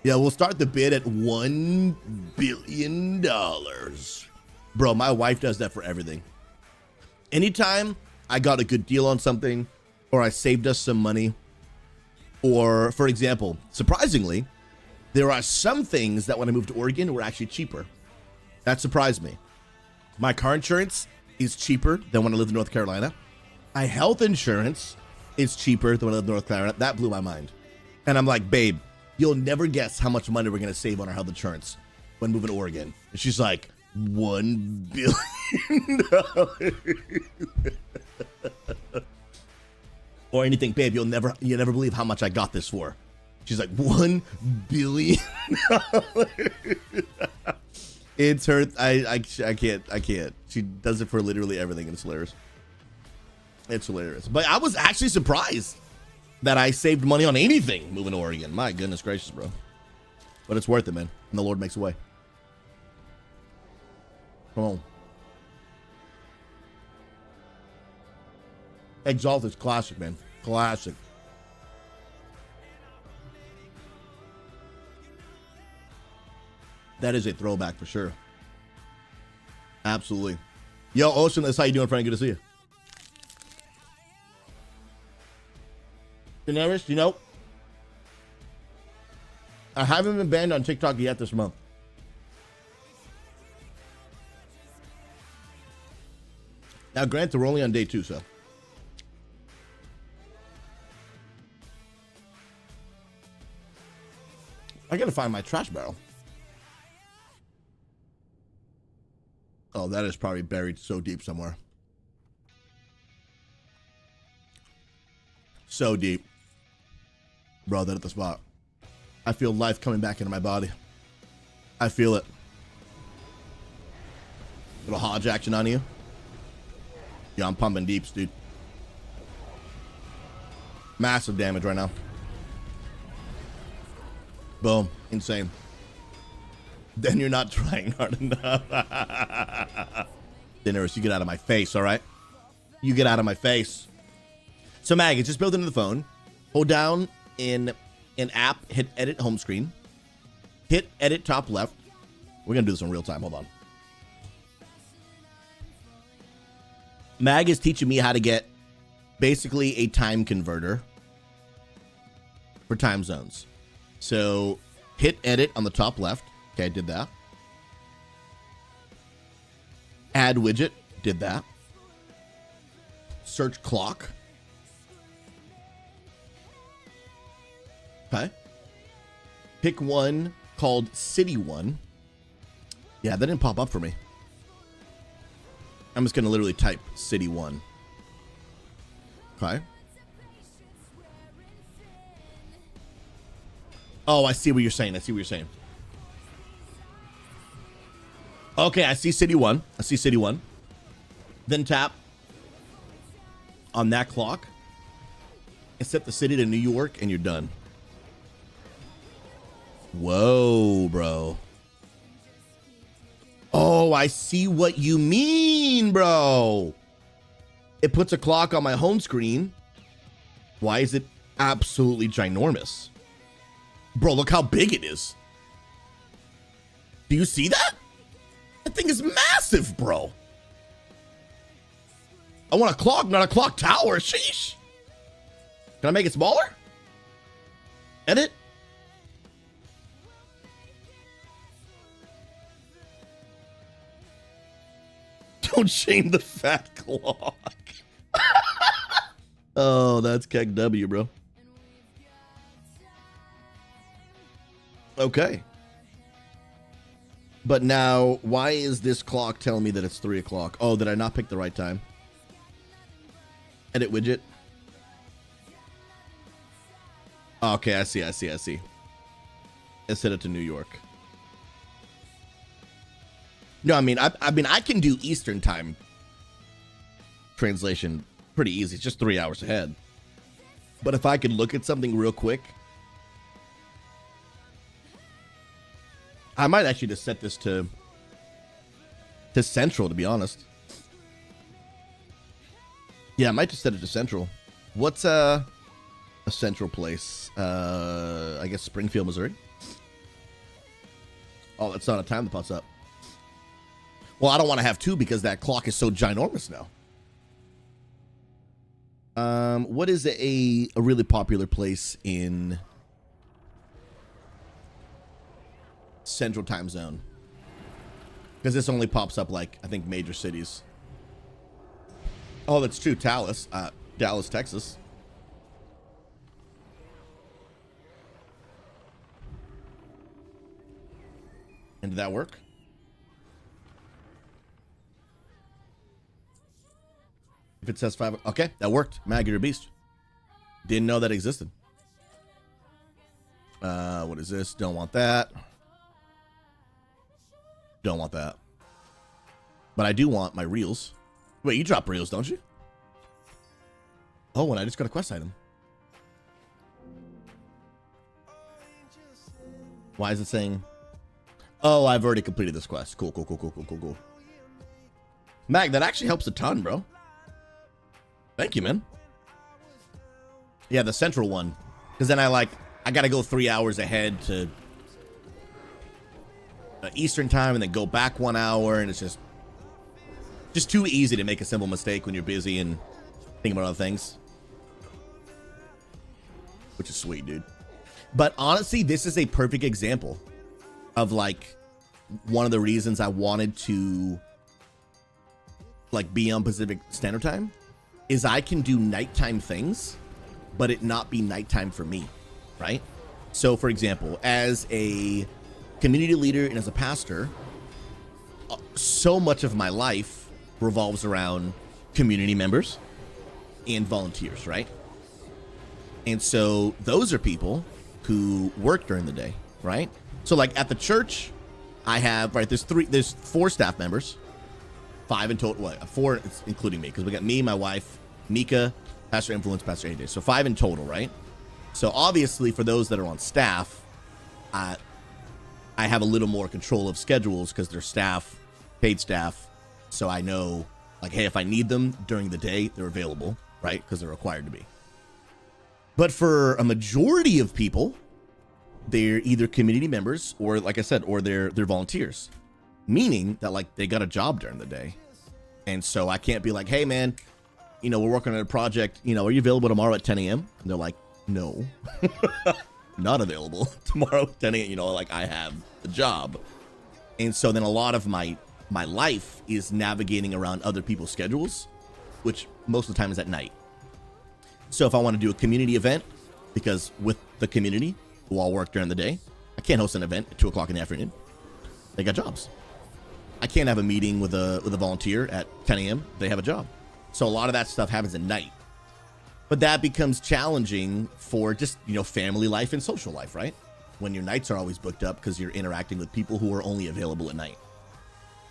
Yeah, we'll start the bid at $1 billion. Bro, my wife does that for everything. Anytime I got a good deal on something, or I saved us some money, or, for example, surprisingly, there are some things that when I moved to Oregon were actually cheaper. That surprised me. My car insurance is cheaper than when I lived in North Carolina. My health insurance is cheaper than when I lived in North Carolina. That blew my mind. And I'm like, babe, you'll never guess how much money we're going to save on our health insurance when moving to Oregon. And she's like, $1 billion. Or anything, babe, you'll never believe how much I got this for. She's like, $1 billion. It's her. I can't. She does it for literally everything, and it's hilarious. It's hilarious. But I was actually surprised that I saved money on anything moving to Oregon. My goodness gracious, bro. But it's worth it, man. And the Lord makes a way. Come on. Exalted's classic, man. Classic. That is a throwback for sure. Absolutely. Yo, Ocean, that's how you doing, friend? Good to see you. Daenerys, you know, I haven't been banned on TikTok yet this month. Now, granted, we're only on day 2, so. I gotta find my trash barrel. Oh, that is probably buried so deep somewhere. So deep. Bro, that at the spot. I feel life coming back into my body. I feel it. Little Hodge action on you. Yeah, I'm pumping deeps, dude. Massive damage right now. Boom. Insane. Then you're not trying hard enough. Daenerys, you get out of my face, all right? You get out of my face. So, Mag, it's just built into the phone. Hold down in an app, hit edit home screen. Hit edit top left. We're going to do this in real time. Hold on. Mag is teaching me how to get basically a time converter for time zones. So, hit edit on the top left. Okay, I did that. Add widget, did that. Search clock. Okay. Pick one called City One. Yeah, that didn't pop up for me. I'm just going to literally type City One. Okay. Oh, I see what you're saying. I see what you're saying. Okay, I see City One. I see City One. Then tap on that clock and set the city to New York, and you're done. Whoa, bro. Oh, I see what you mean, bro. It puts a clock on my home screen. Why is it absolutely ginormous? Bro, look how big it is. Do you see that? That thing is massive, bro. I want a clock, not a clock tower. Sheesh. Can I make it smaller? Edit. Don't shame the fat clock. Oh, that's Keg W, bro. Okay. But now, why is this clock telling me that it's 3 o'clock? Oh, did I not pick the right time? Edit widget. Okay, I see. Let's set it to New York. No, I mean, I can do Eastern time translation pretty easy. It's just 3 hours ahead. But if I could look at something real quick, I might actually just set this to Central, to be honest. Yeah, I might just set it to Central. What's a Central place? I guess Springfield, Missouri. Oh, that's not a time that pops up. Well, I don't want to have two because that clock is so ginormous now. What is a really popular place in Central Time Zone? Because this only pops up, like, I think major cities. Oh, that's true. Dallas, Texas. And did that work? If it says 5, okay, that worked. Mag, you're a beast. Didn't know that existed. What is this? Don't want that. Don't want that. But I do want my reels. Wait, you drop reels, don't you? Oh, and I just got a quest item. Why is it saying? Oh, I've already completed this quest. Cool. Mag, that actually helps a ton, bro. Thank you, man. Yeah, the Central one. Because then I got to go 3 hours ahead to Eastern time and then go back 1 hour. And it's just too easy to make a simple mistake when you're busy and thinking about other things. Which is sweet, dude. But honestly, this is a perfect example of like one of the reasons I wanted to like be on Pacific Standard Time is I can do nighttime things, but it not be nighttime for me, right? So for example, as a community leader and as a pastor, so much of my life revolves around community members and volunteers, right? And so those are people who work during the day, right? So like at the church, I have, right, there's 4 staff members, 5 in total, what, 4 including me, because we got me, my wife, Mika, Pastor Influence, Pastor AJ. So 5 in total, right? So obviously for those that are on staff, I have a little more control of schedules because they're staff, paid staff. So I know, like, hey, if I need them during the day, they're available, right? Because they're required to be. But for a majority of people, they're either community members or, like I said, or they're volunteers. Meaning that, like, they got a job during the day. And so I can't be like, hey, man, you know, we're working on a project. You know, are you available tomorrow at 10 a.m.? And they're like, no, not available tomorrow at 10 a.m. You know, like, I have the job. And so then a lot of my life is navigating around other people's schedules, which most of the time is at night. So if I want to do a community event, because with the community who all work during the day, I can't host an event at 2 o'clock in the afternoon. They got jobs. I can't have a meeting with a volunteer at 10 a.m. They have a job. So a lot of that stuff happens at night. But that becomes challenging for just, you know, family life and social life, right? When your nights are always booked up because you're interacting with people who are only available at night.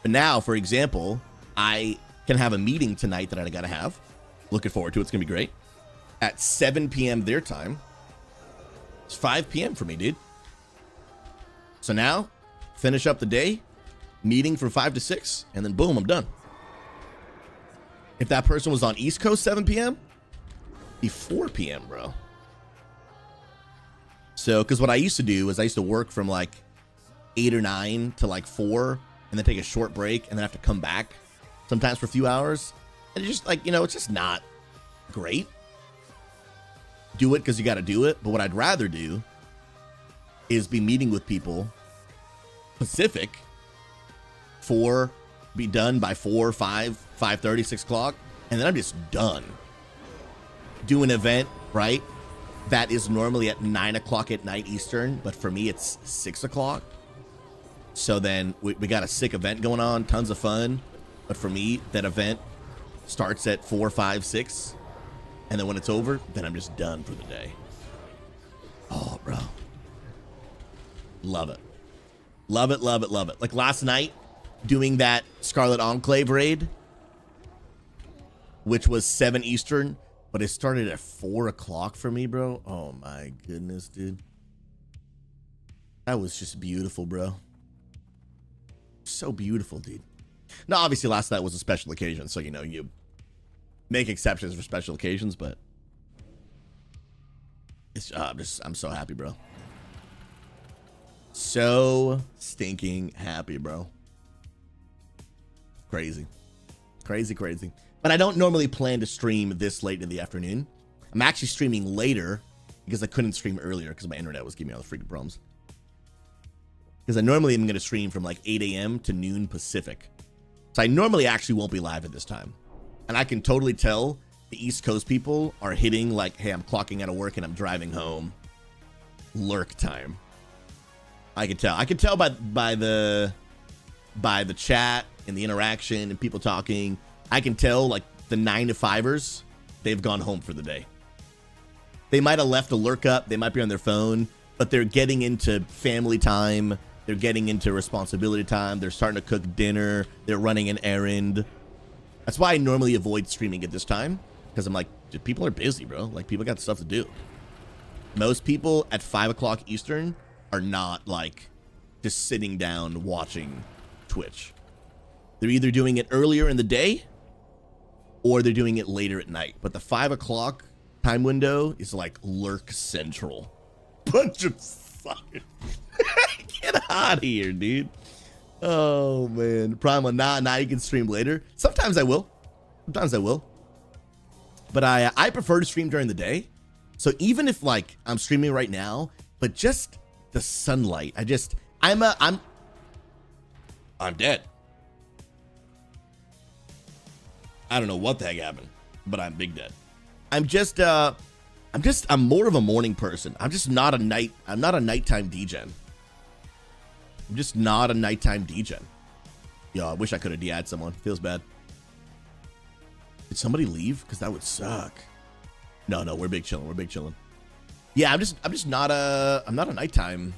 But now, for example, I can have a meeting tonight that I got to have. Looking forward to it. It's going to be great. At 7 p.m. their time. It's 5 p.m. for me, dude. So now, finish up the day, meeting from 5 to 6, and then boom, I'm done. If that person was on East Coast 7 p.m., it'd be 4 p.m., bro. So, because what I used to do is I used to work from like 8 or 9 to like 4, and then take a short break, and then have to come back sometimes for a few hours. And it's just like, you know, it's just not great. Do it because you got to do it. But what I'd rather do is be meeting with people Pacific be done by 4, 5, 5:30, 6 o'clock, and then I'm just done. do an event, right? That is normally at 9 o'clock at night Eastern, but for me it's 6 o'clock. So then we got a sick event going on, tons of fun. But for me, that event starts at 4, 5, 6. And then when it's over, then I'm just done for the day. Oh, bro. Love it. Love it, love it, love it. Like last night, doing that Scarlett Enclave raid, which was 7 Eastern, but it started at 4 o'clock for me, bro. Oh my goodness, dude. That was just beautiful, bro. So beautiful, dude. Now, obviously, last night was a special occasion, so, you know, you make exceptions for special occasions, but it's, I'm so happy, bro. So stinking happy, bro. Crazy. Crazy, crazy. But I don't normally plan to stream this late in the afternoon. I'm actually streaming later because I couldn't stream earlier because my internet was giving me all the freaking problems. Because I normally am going to stream from like 8 a.m. to noon Pacific. So I normally actually won't be live at this time. And I can totally tell the East Coast people are hitting like, hey, I'm clocking out of work and I'm driving home. Lurk time. I can tell. I can tell by the chat and the interaction and people talking. I can tell like the 9 to 5ers, they've gone home for the day. They might have left a lurk up. They might be on their phone, but they're getting into family time. They're getting into responsibility time. They're starting to cook dinner. They're running an errand. That's why I normally avoid streaming at this time. Because I'm like, people are busy, bro. Like, people got stuff to do. Most people at 5 o'clock Eastern are not, like, just sitting down watching Twitch. They're either doing it earlier in the day or they're doing it later at night. But the 5 o'clock time window is, like, lurk central. Bunch of fucking... Get out of here, dude. Oh, man. Problem, now you can stream later. Sometimes I will. Sometimes I will. But I prefer to stream during the day. So even if, like, I'm streaming right now, but just the sunlight, I'm dead. I don't know what the heck happened, but I'm big dead. I'm more of a morning person. I'm not a nighttime degen. I'm just not a nighttime degen. Yo, I wish I could have de-ad someone. Feels bad. Did somebody leave? Because that would suck. No, we're big chilling. We're big chilling. Yeah, I'm just not a nighttime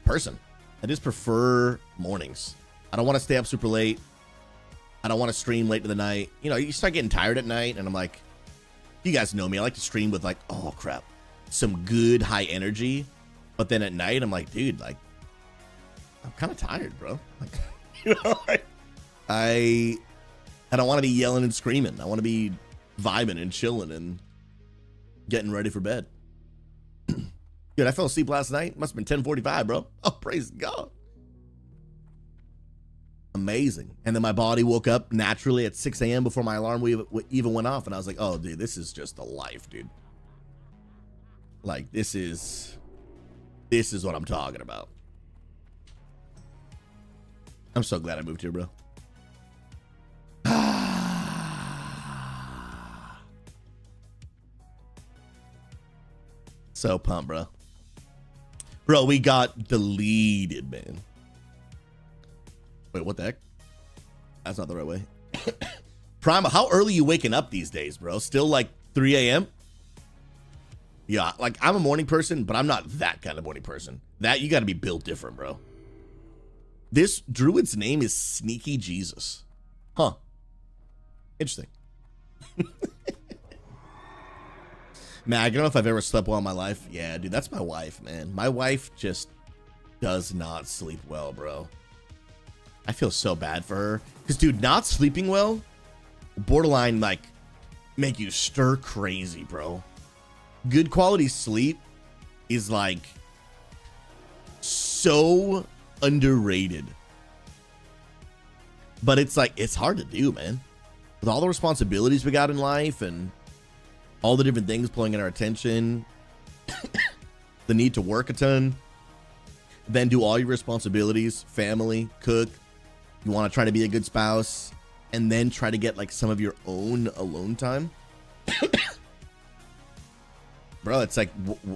person. I just prefer mornings. I don't want to stay up super late. I don't want to stream late in the night. You know, you start getting tired at night, and I'm like, you guys know me. I like to stream with like, oh crap, some good high energy. But then at night, I'm like, dude, like, I'm kind of tired, bro. Like, you know, like, I don't want to be yelling and screaming. I want to be vibing and chilling and getting ready for bed. Dude, I fell asleep last night. Must have been 10:45, bro. Oh, praise God. Amazing. And then my body woke up naturally at 6 a.m. before my alarm even went off. And I was like, oh, dude, this is just the life, dude. Like, this is what I'm talking about. I'm so glad I moved here, bro. So pumped, bro. Bro, we got deleted, man. Wait, what the heck? That's not the right way. Prima, how early you waking up these days, bro? Still like 3 a.m.? Yeah, like I'm a morning person, but I'm not that kind of morning person. That you got to be built different, bro. This druid's name is Sneaky Jesus. Huh. Interesting. Man, I don't know if I've ever slept well in my life. Yeah, dude, that's my wife, man. My wife just does not sleep well, bro. I feel so bad for her. Because, dude, not sleeping well, borderline, like, make you stir crazy, bro. Good quality sleep is, like, so underrated. But it's, like, it's hard to do, man. With all the responsibilities we got in life and all the different things pulling in our attention, the need to work a ton, then do all your responsibilities, family, cook. You want to try to be a good spouse, and then try to get like some of your own alone time. Bro, it's like,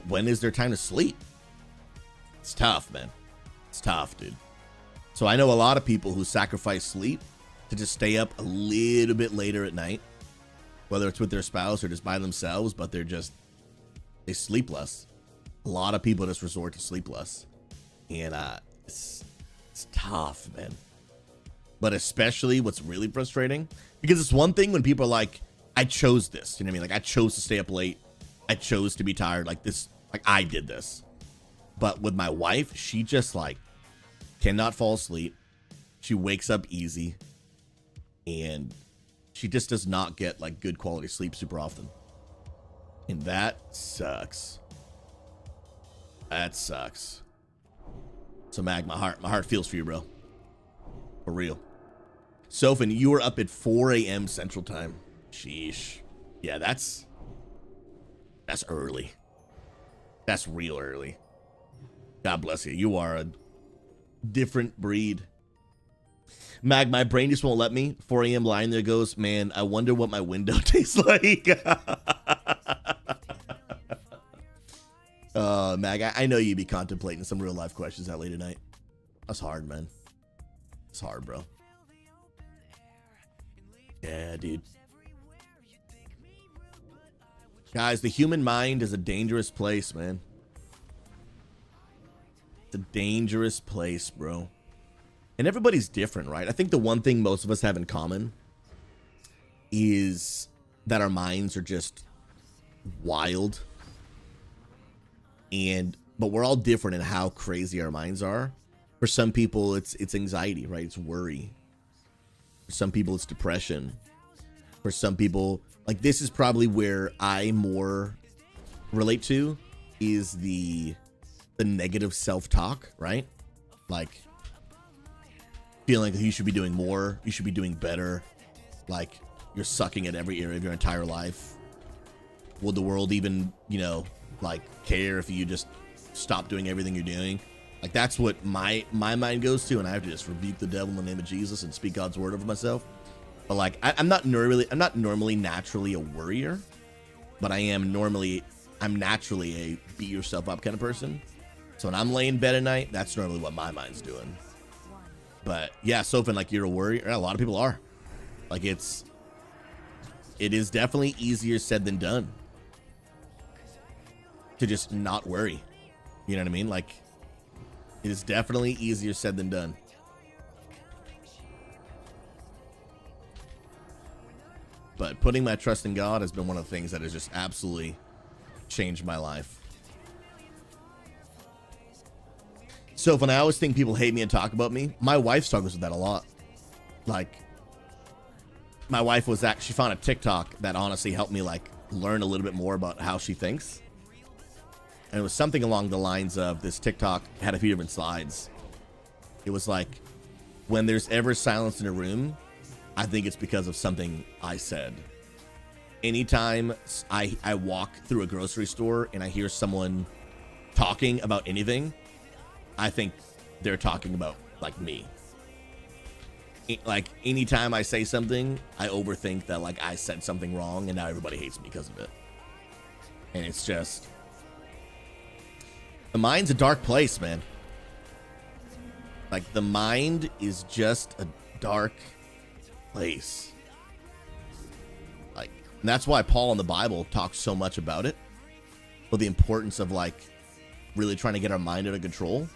when is there time to sleep? It's tough, man. It's tough, dude. So I know a lot of people who sacrifice sleep to just stay up a little bit later at night, whether it's with their spouse or just by themselves, but they sleep less. A lot of people just resort to sleep less. And it's tough, man. But especially what's really frustrating, because it's one thing when people are like, I chose this, you know what I mean? Like, I chose to stay up late. I chose to be tired, like this, like I did this. But with my wife, she just like cannot fall asleep. She wakes up easy, and she just does not get like good quality sleep super often. And that sucks. That sucks. So Mag, my heart feels for you, bro. For real. Sofin, you were up at 4 a.m. Central Time. Sheesh. Yeah, that's early. That's real early. God bless you. You are a different breed. Mag, my brain just won't let me. 4 a.m. lying there goes, man, I wonder what my window tastes like. Mag, I know you'd be contemplating some real life questions that late at night. That's hard, man. It's hard, bro. Yeah, dude. Guys, the human mind is a dangerous place, man. It's a dangerous place, bro. And everybody's different, right? I think the one thing most of us have in common is that our minds are just wild. But we're all different in how crazy our minds are. For some people, it's anxiety, right? It's worry. For some people, it's depression. For some people, like, this is probably where I more relate to, is the negative self-talk, right? Like, feeling like you should be doing more, you should be doing better, like you're sucking at every area of your entire life. Would the world even, you know, like, care if you just stop doing everything you're doing? Like, that's what my mind goes to, and I have to just rebuke the devil in the name of Jesus and speak God's word over myself. But like, I'm not normally naturally a worrier, but I'm naturally a beat yourself up kind of person. So when I'm laying in bed at night, that's normally what my mind's doing. But yeah, Sofin, like, you're a worrier. A lot of people are. Like, it is definitely easier said than done to just not worry. You know what I mean? Like, it is definitely easier said than done. But putting my trust in God has been one of the things that has just absolutely changed my life. So when I always think people hate me and talk about me, my wife struggles with that a lot. Like, my wife she found a TikTok that honestly helped me, like, learn a little bit more about how she thinks. And it was something along the lines of, this TikTok had a few different slides. It was like, when there's ever silence in a room, I think it's because of something I said. Anytime I walk through a grocery store and I hear someone talking about anything, I think they're talking about, like, me. Like, anytime I say something, I overthink that, like, I said something wrong and now everybody hates me because of it. And it's just, the mind's a dark place, man. Like, the mind is just a dark place. Like, and that's why Paul in the Bible talks so much about it. But the importance of, like, really trying to get our mind under control.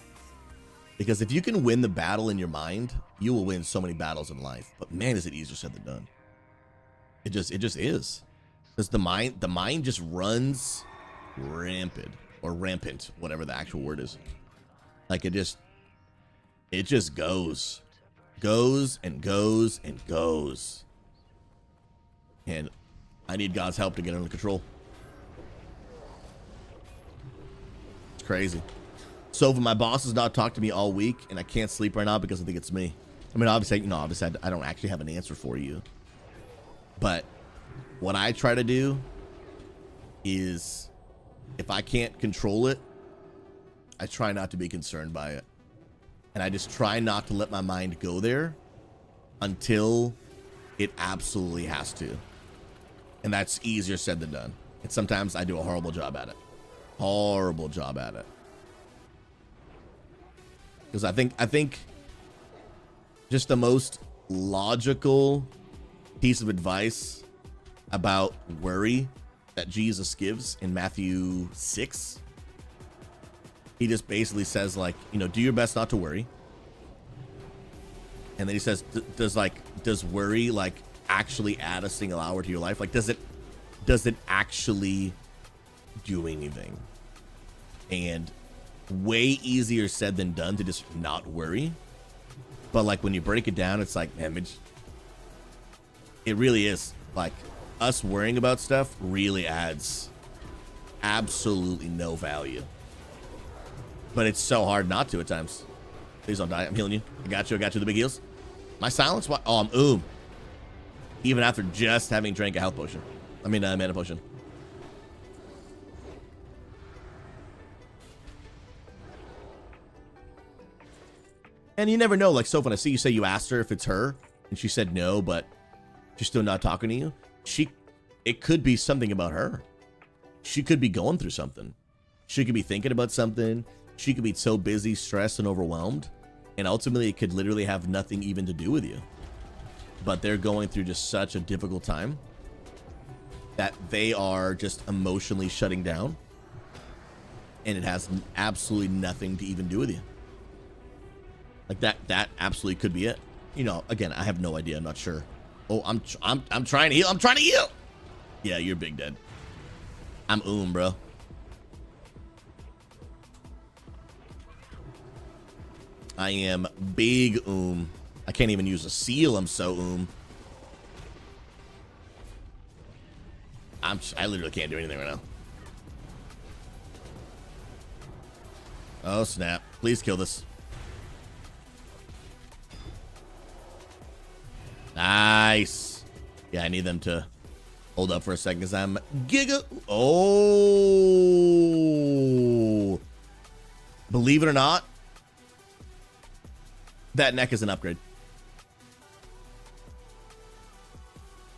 Because if you can win the battle in your mind, you will win so many battles in life. But man, is it easier said than done. It just is. Because the mind just runs rampant, or rampant, whatever the actual word is. Like, it just goes and goes and goes. And I need God's help to get under control. It's crazy. So if my boss has not talked to me all week and I can't sleep right now because I think it's me. I mean, obviously I don't actually have an answer for you. But what I try to do is, if I can't control it, I try not to be concerned by it. And I just try not to let my mind go there until It absolutely has to. And that's easier said than done. And sometimes I do a horrible job at it. Horrible job at it. Because I think just the most logical piece of advice about worry that Jesus gives in Matthew 6, he just basically says, like, you know, do your best not to worry. And then he says, does worry like actually add a single hour to your life? Like, does it actually do anything? And way easier said than done to just not worry. But like when you break it down, it's like, man, it really is like us worrying about stuff really adds absolutely no value. But it's so hard not to at times. Please don't die. I'm healing you. I got you the big heals. My silence? What? Oh, I'm even after just having drank a health potion. I mean, mana potion. And you never know. Like, so when I see you say you asked her if it's her, and she said no, but she's still not talking to you, it could be something about her. She could be going through something. She could be thinking about something. She could be so busy, stressed, and overwhelmed. And ultimately, it could literally have nothing even to do with you. But they're going through just such a difficult time that they are just emotionally shutting down. And it has absolutely nothing to even do with you. Like that absolutely could be it. You know, again, I have no idea. I'm not sure. Oh, I'm trying to heal. I'm trying to heal. Yeah, you're big dead. I'm bro. I am big I can't even use a seal. I'm so I literally can't do anything right now. Oh snap. Please kill this. Nice. Yeah, I need them to hold up for a second because I'm giga. Oh. Believe it or not, that neck is an upgrade.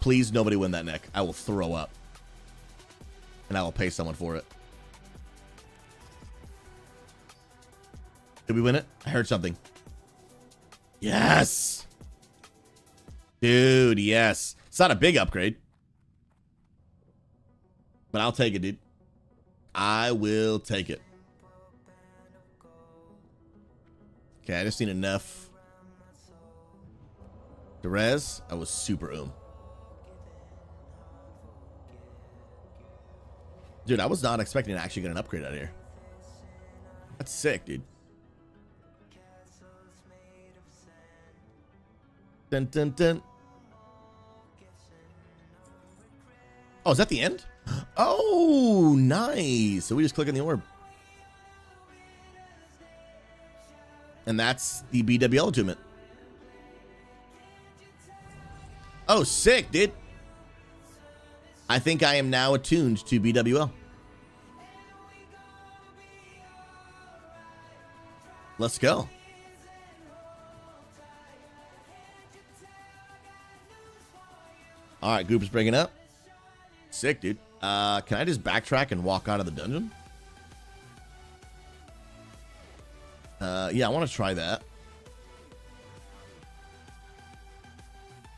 Please, nobody win that neck. I will throw up. And I will pay someone for it. Did we win it? I heard something. Yes. Dude, yes. It's not a big upgrade. But I'll take it, dude. I will take it. Okay, I just need enough to res. I was super Dude, I was not expecting to actually get an upgrade out of here. That's sick, dude. Dun, dun, dun. Oh, is that the end? Oh, nice. So we just click on the orb. And that's the BWL attunement. Oh, sick, dude. I think I am now attuned to BWL. Let's go. All right, group is breaking up. Sick, dude. Can I just backtrack and walk out of the dungeon? Yeah, I want to try that.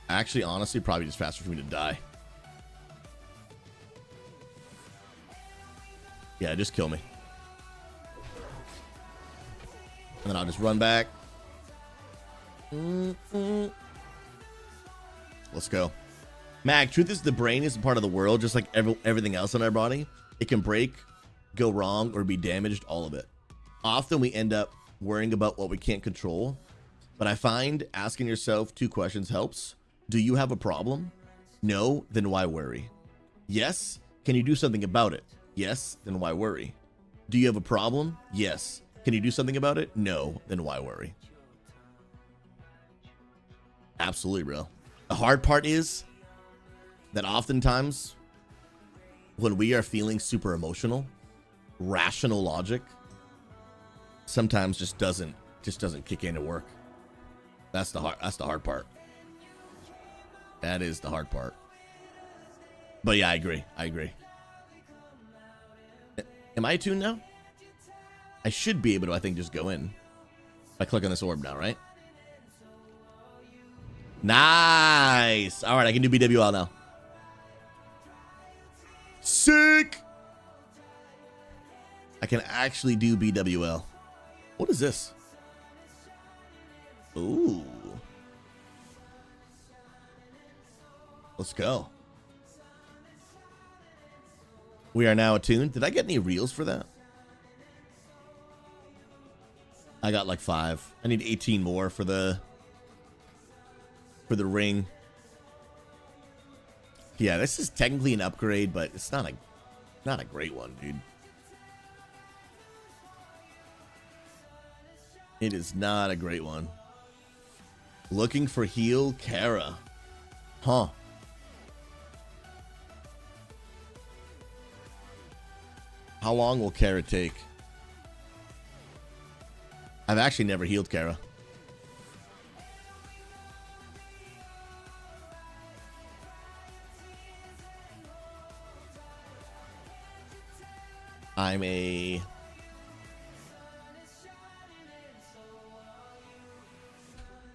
Actually, honestly, probably just faster for me to die. Yeah, just kill me. And then I'll just run back. Let's go. Mag, truth is the brain is a part of the world, just like everything else in our body. It can break, go wrong, or be damaged, all of it. Often we end up worrying about what we can't control. But I find asking yourself 2 questions helps. Do you have a problem? No, then why worry? Yes. Can you do something about it? Yes, then why worry? Do you have a problem? Yes. Can you do something about it? No, then why worry? Absolutely, bro. The hard part is that oftentimes when we are feeling super emotional, rational logic sometimes just doesn't kick in to work. That's the hard part. That is the hard part. But yeah, I agree. I agree. Am I attuned now? I should be able to, I think, just go in. If I click on this orb now, right? Nice. All right, I can do BWL now. Sick. I can actually do BWL. What is this? Ooh. Let's go. We are now attuned. Did I get any reels for that? I got like 5. I need 18 more for the ring. Yeah, this is technically an upgrade, but it's not a great one, dude. It is not a great one. Looking for heal Kara. Huh. How long will Kara take? I've actually never healed Kara.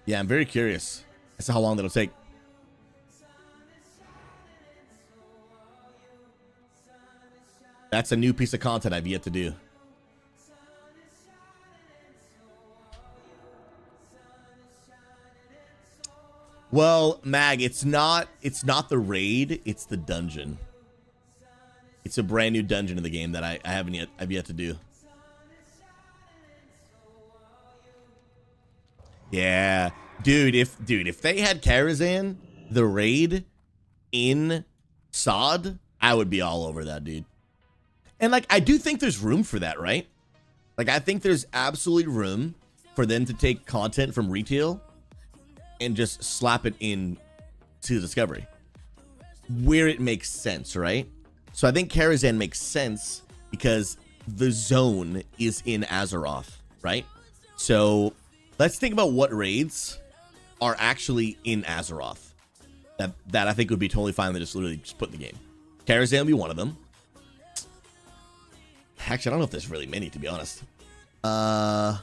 Yeah, I'm very curious as to how long that'll take. That's a new piece of content I've yet to do. Well, Mag, it's not the raid, it's the dungeon. It's a brand new dungeon in the game that I've yet to do. Yeah. Dude, if they had Karazhan, the raid in SOD, I would be all over that, dude. And like, I do think there's room for that, right? Like, I think there's absolutely room for them to take content from retail and just slap it in to Discovery where it makes sense, right? So I think Karazhan makes sense because the zone is in Azeroth, right? So let's think about what raids are actually in Azeroth that I think would be totally fine to just literally just put in the game. Karazhan would be one of them. Actually, I don't know if there's really many, to be honest. Yeah,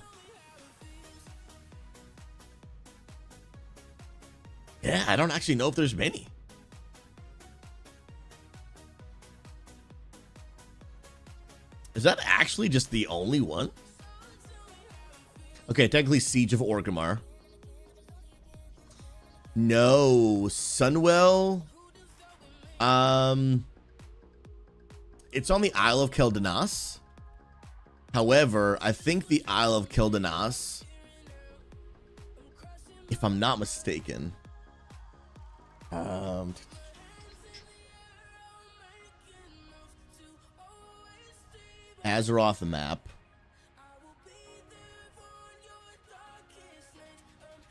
I don't actually know if there's many. Is that actually just the only one? Okay, technically Siege of Orgrimmar. No, Sunwell. It's on the Isle of Keldanas. However, I think the Isle of Keldanas, if I'm not mistaken, Azeroth map.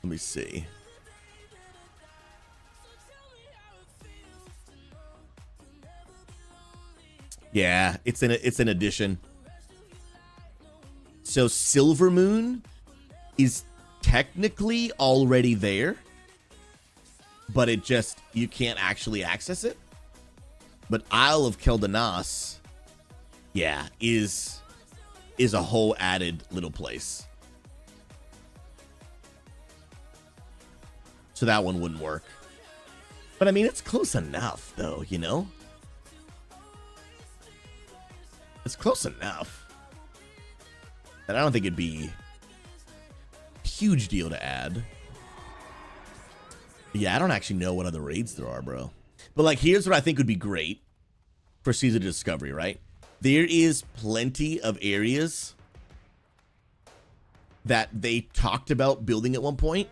Let me see. Yeah, it's an addition. So Silvermoon is technically already there, but it just, you can't actually access it. But Isle of Keldanas, yeah, is a whole added little place. So that one wouldn't work. But I mean, it's close enough though, you know? It's close enough that I don't think it'd be a huge deal to add. But yeah, I don't actually know what other raids there are, bro. But like, here's what I think would be great for Season of Discovery, right? There is plenty of areas that they talked about building at one point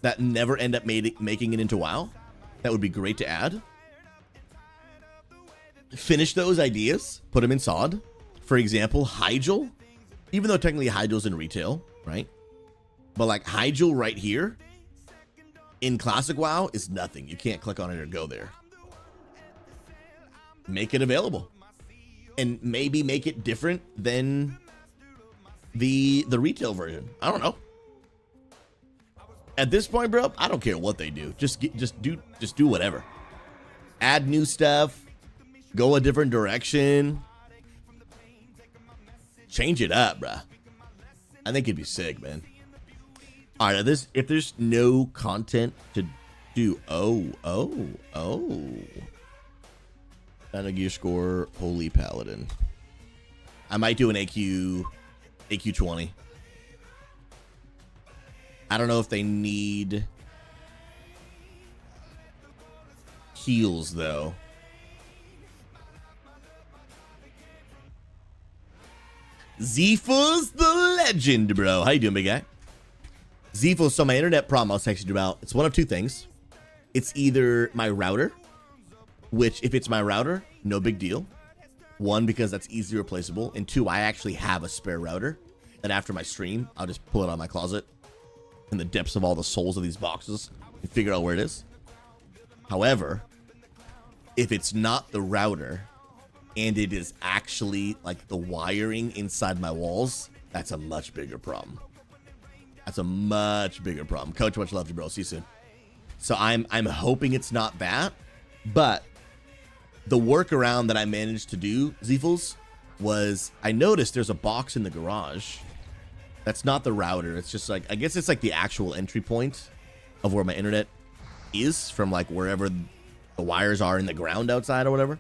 that never end up making it into WoW. That would be great to add. Finish those ideas, put them in SOD. For example, Hyjal, even though technically Hyjal's in retail, right? But like Hyjal right here in Classic WoW is nothing. You can't click on it or go there. Make it available. And maybe make it different than the retail version. I don't know. At this point, bro, I don't care what they do. Just do whatever. Add new stuff. Go a different direction. Change it up, bro. I think it'd be sick, man. All right, if there's no content to do, Final gear score, Holy Paladin. I might do an AQ 20. I don't know if they need heals though. Zifa's the legend, bro. How you doing, big guy? Zifa, so my internet problem I was texting you about, it's one of two things. It's either my router, which if it's my router, no big deal. One, because that's easily replaceable. And two, I actually have a spare router. And after my stream, I'll just pull it out of my closet in the depths of all the souls of these boxes and figure out where it is. However, if it's not the router and it is actually like the wiring inside my walls, that's a much bigger problem. That's a much bigger problem. Coach, much love to you, bro. See you soon. So I'm hoping it's not that, but the workaround that I managed to do, Zefels, was I noticed there's a box in the garage. That's not the router. It's just like, I guess it's like the actual entry point of where my internet is from, like wherever the wires are in the ground outside or whatever.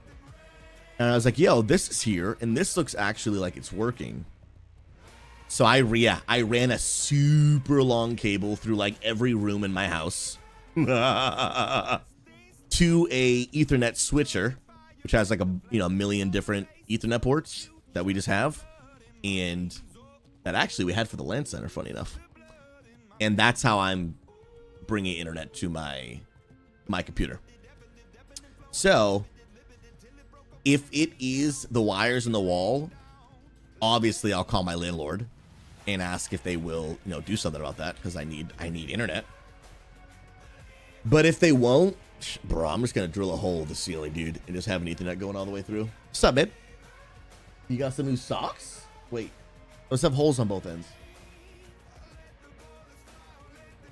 And I was like, yo, this is here, and this looks actually like it's working. So I ran a super long cable through like every room in my house to a Ethernet switcher, which has like a million different Ethernet ports that we just have, and that actually we had for the LAN center, funny enough. And that's how I'm bringing internet to my computer. So if it is the wires in the wall, obviously I'll call my landlord and ask if they will, do something about that, because I need internet. But if they won't, bro, I'm just gonna drill a hole in the ceiling, dude, and just have an Ethernet going all the way through. What's up, babe? You got some new socks? Wait, let's have holes on both ends.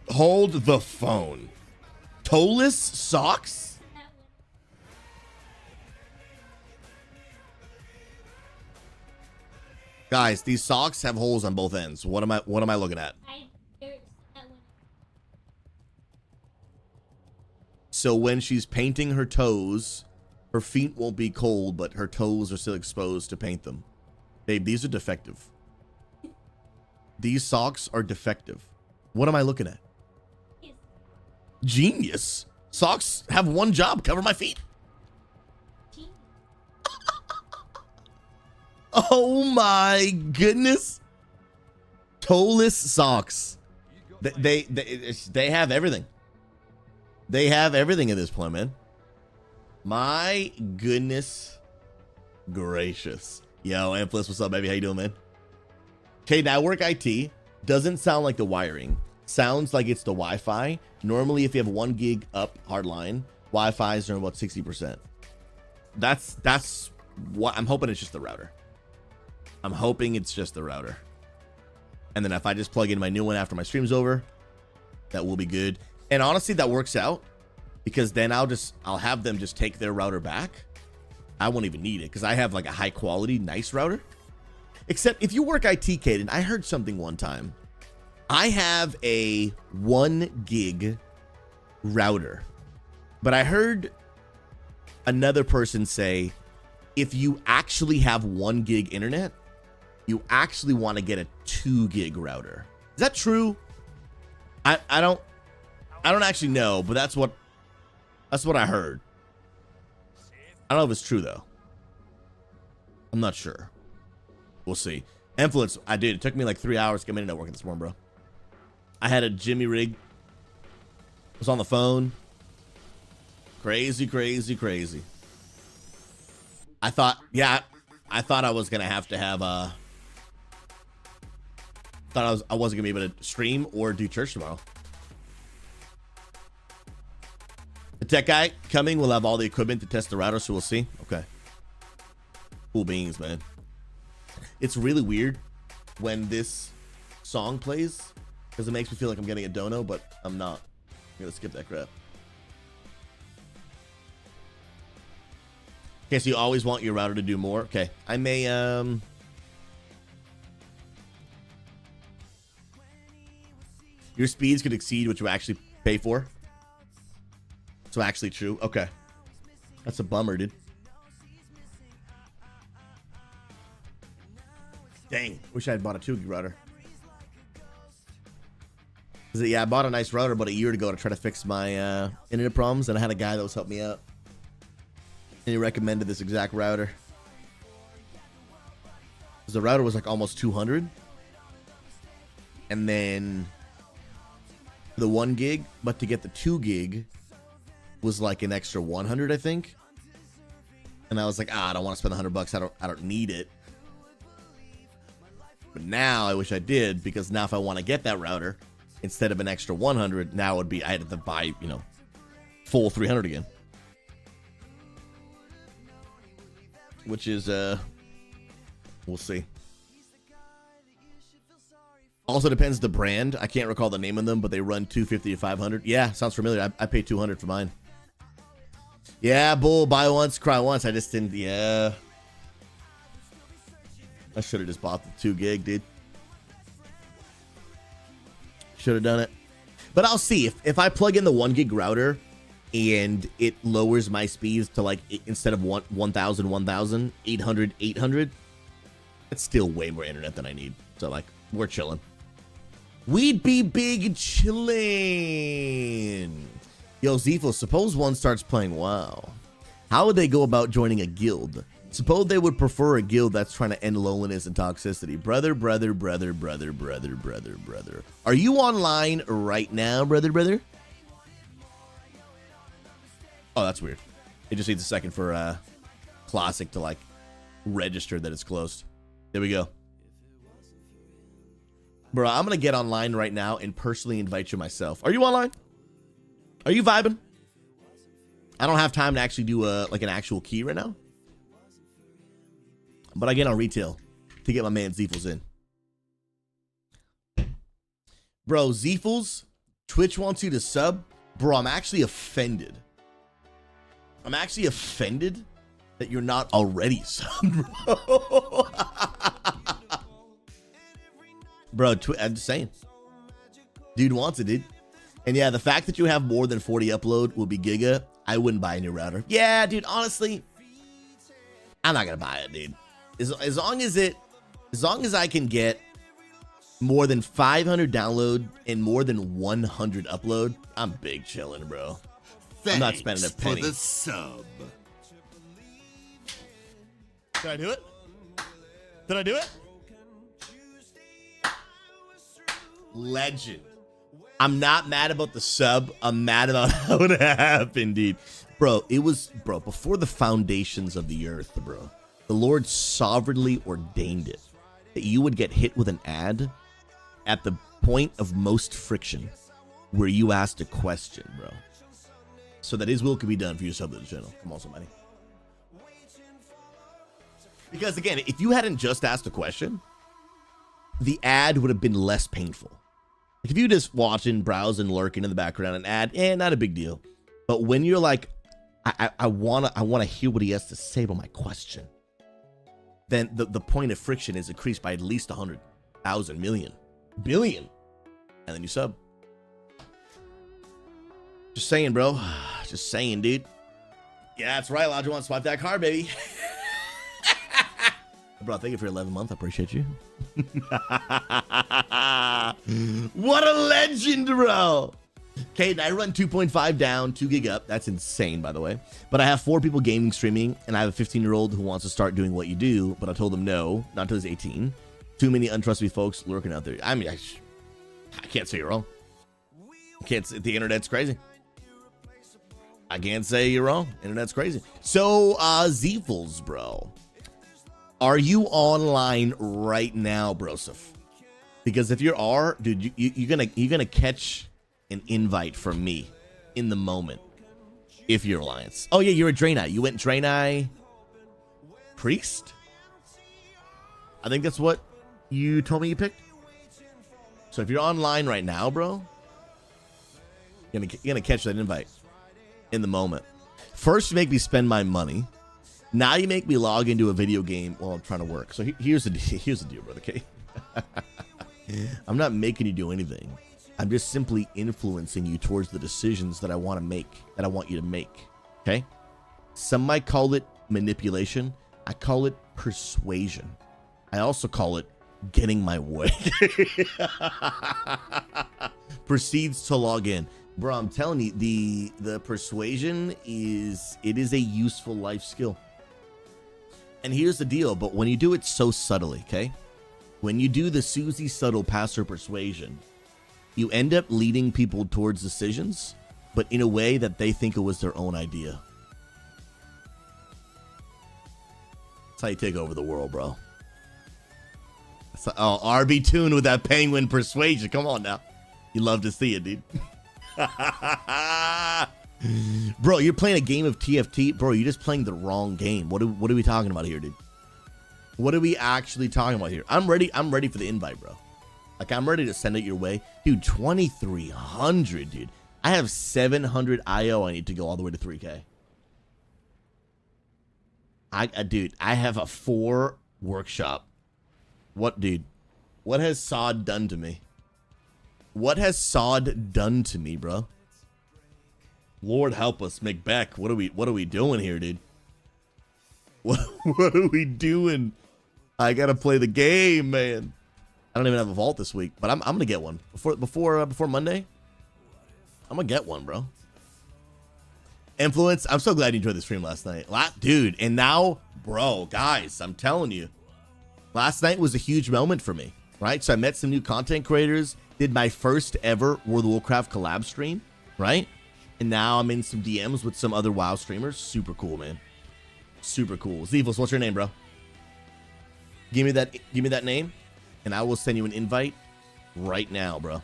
Hold the phone. Toeless socks? Guys, these socks have holes on both ends. What am I looking at? So when she's painting her toes, her feet won't be cold, but her toes are still exposed to paint them. Babe, these are defective. These socks are defective. What am I looking at? Genius. Socks have one job, cover my feet. Oh my goodness. Toeless socks. They have everything. They have everything at this point, man. My goodness gracious. Yo, Amplis, what's up, baby? How you doing, man? Okay, now work IT. Doesn't sound like the wiring. Sounds like it's the Wi-Fi. Normally, if you have 1 gig up hardline, Wi-Fi's are about 60%. That's what I'm hoping. It's just the router. I'm hoping it's just the router. And then if I just plug in my new one after my stream's over, that will be good. And honestly, that works out, because then I'll have them just take their router back. I won't even need it, because I have like a high quality, nice router. Except if you work IT, Caden, I heard something one time. I have a 1 gig router, but I heard another person say, if you actually have 1 gig internet, you actually want to get a 2 gig router. Is that true? I don't actually know, but that's what I heard. I don't know if it's true though. I'm not sure. We'll see. Influence, I did. It took me like 3 hours to get my internet working this morning, bro. I had a Jimmy rig. Was on the phone. Crazy, crazy, crazy. I thought I was gonna have to have I wasn't gonna be able to stream or do church tomorrow. The tech guy coming will have all the equipment to test the router, so we'll see. Okay. Cool beans, man. It's really weird when this song plays Because it makes me feel like I'm getting a dono, but I'm not. I'm gonna skip that crap. Okay, so you always want your router to do more. Okay, I may your speeds could exceed what you actually pay for. So actually true. Okay. That's a bummer, dude. Dang. Wish I had bought a 2 gig router. Yeah, I bought a nice router about a year ago to try to fix my internet problems, and I had a guy that was helping me out. And he recommended this exact router. Because the router was like almost 200. And then the 1 gig, but to get the 2 gig was like an extra 100, I think. And I was like, I don't want to spend $100. I don't need it. But now I wish I did, because now if I want to get that router, instead of an extra 100, now it would be I had to buy, you know, full 300 again. Which is we'll see. Also depends the brand. I can't recall the name of them, but they run 250 to 500. Yeah, sounds familiar. I paid 200 for mine. Yeah, bull, buy once, cry once. I just didn't. Yeah, I should have just bought the 2 gig, dude. Should have done it. But I'll see if I plug in the 1 gig router and it lowers my speeds to like, instead of 1,000, 800. It's still way more internet than I need. So like, we're chilling. We'd be big chilling. Yo, Zepho, suppose one starts playing WoW. How would they go about joining a guild? Suppose they would prefer a guild that's trying to end loneliness and toxicity. Brother. Are you online right now, brother? Oh, that's weird. It just needs a second for Classic to like register that it's closed. There we go. Bro, I'm going to get online right now and personally invite you myself. Are you online? Are you vibing? I don't have time to actually do like an actual key right now. But I get on retail to get my man Zeefels in. Bro, Zeefels, Twitch wants you to sub. Bro, I'm actually offended. I'm actually offended that you're not already subbed, bro. Bro, I'm just saying. Dude wants it, dude. And yeah, the fact that you have more than 40 upload will be giga. I wouldn't buy a new router. Yeah, dude, honestly, I'm not going to buy it, dude. As long as I can get more than 500 download and more than 100 upload, I'm big chilling, bro. Thanks I'm not spending a penny. for the sub. Did I do it? Did I do it? Legend. I'm not mad about the sub. I'm mad about how it happened, dude. Bro, it was, bro, before the foundations of the earth, bro. The Lord sovereignly ordained it that you would get hit with an ad at the point of most friction where you asked a question, bro. So that his will could be done for you to sub to the channel. Come on, somebody. Because again, if you hadn't just asked a question, the ad would have been less painful. Like if you just watching, browsing, lurking in the background, an ad, not a big deal. But when you're like, I wanna hear what he has to say about my question, then the point of friction is increased by at least 100,000 million billion, and then you sub. Just saying, bro. Just saying, dude. Yeah, that's right, Lodge. Want to swipe that card, baby. Bro, thank you for your 11th month. I appreciate you. What a legend, bro. Okay, I run 2.5 down, 2 gig up. That's insane, by the way. But I have 4 people gaming streaming, and I have a 15-year-old who wants to start doing what you do, but I told him no, not until he's 18. Too many untrustworthy folks lurking out there. I mean, I can't say you're wrong. Can't say the internet's crazy. I can't say you're wrong. Internet's crazy. So, Zeefels, bro. Are you online right now, Broseph? Because if you are, dude, you're gonna catch an invite from me in the moment if you're Alliance. Oh yeah, you're a Draenei. You went Draenei Priest? I think that's what you told me you picked. So if you're online right now, bro, you're gonna catch that invite in the moment. First, you make me spend my money. Now you make me log into a video game while I'm trying to work. So here's the deal, brother. Okay, I'm not making you do anything. I'm just simply influencing you towards the decisions that I want to make, that I want you to make. Okay. Some might call it manipulation. I call it persuasion. I also call it getting my way. Proceeds to log in. Bro, I'm telling you, the persuasion is a useful life skill. And here's the deal, but when you do it so subtly, okay? When you do the Susie subtle passer persuasion, you end up leading people towards decisions, but in a way that they think it was their own idea. That's how you take over the world, bro. Oh, RB Tune with that penguin persuasion. Come on now. You love to see it, dude. Bro, you're playing a game of TFT. Bro, you're just playing the wrong game. What are we talking about here, dude? What are we actually talking about here? I'm ready for the invite, bro. Like, I'm ready to send it your way. Dude, 2,300, dude. I have 700 IO I need to go all the way to 3K. Dude, I have a 4 workshop. What, dude? What has Sod done to me? What has Sod done to me, bro? Lord help us, McBeck. What are we doing here, dude? What are we doing? I gotta play the game, man. I don't even have a vault this week, but I'm gonna get one before Monday. I'm gonna get one, bro. Influence. I'm so glad you enjoyed the stream last night, dude. And now, bro, guys, I'm telling you, last night was a huge moment for me, right? So I met some new content creators, did my first ever World of Warcraft collab stream, right? And now I'm in some DMs with some other WoW streamers. Super cool, man. Super cool. Zevos, what's your name, bro? Give me that name, and I will send you an invite right now, bro.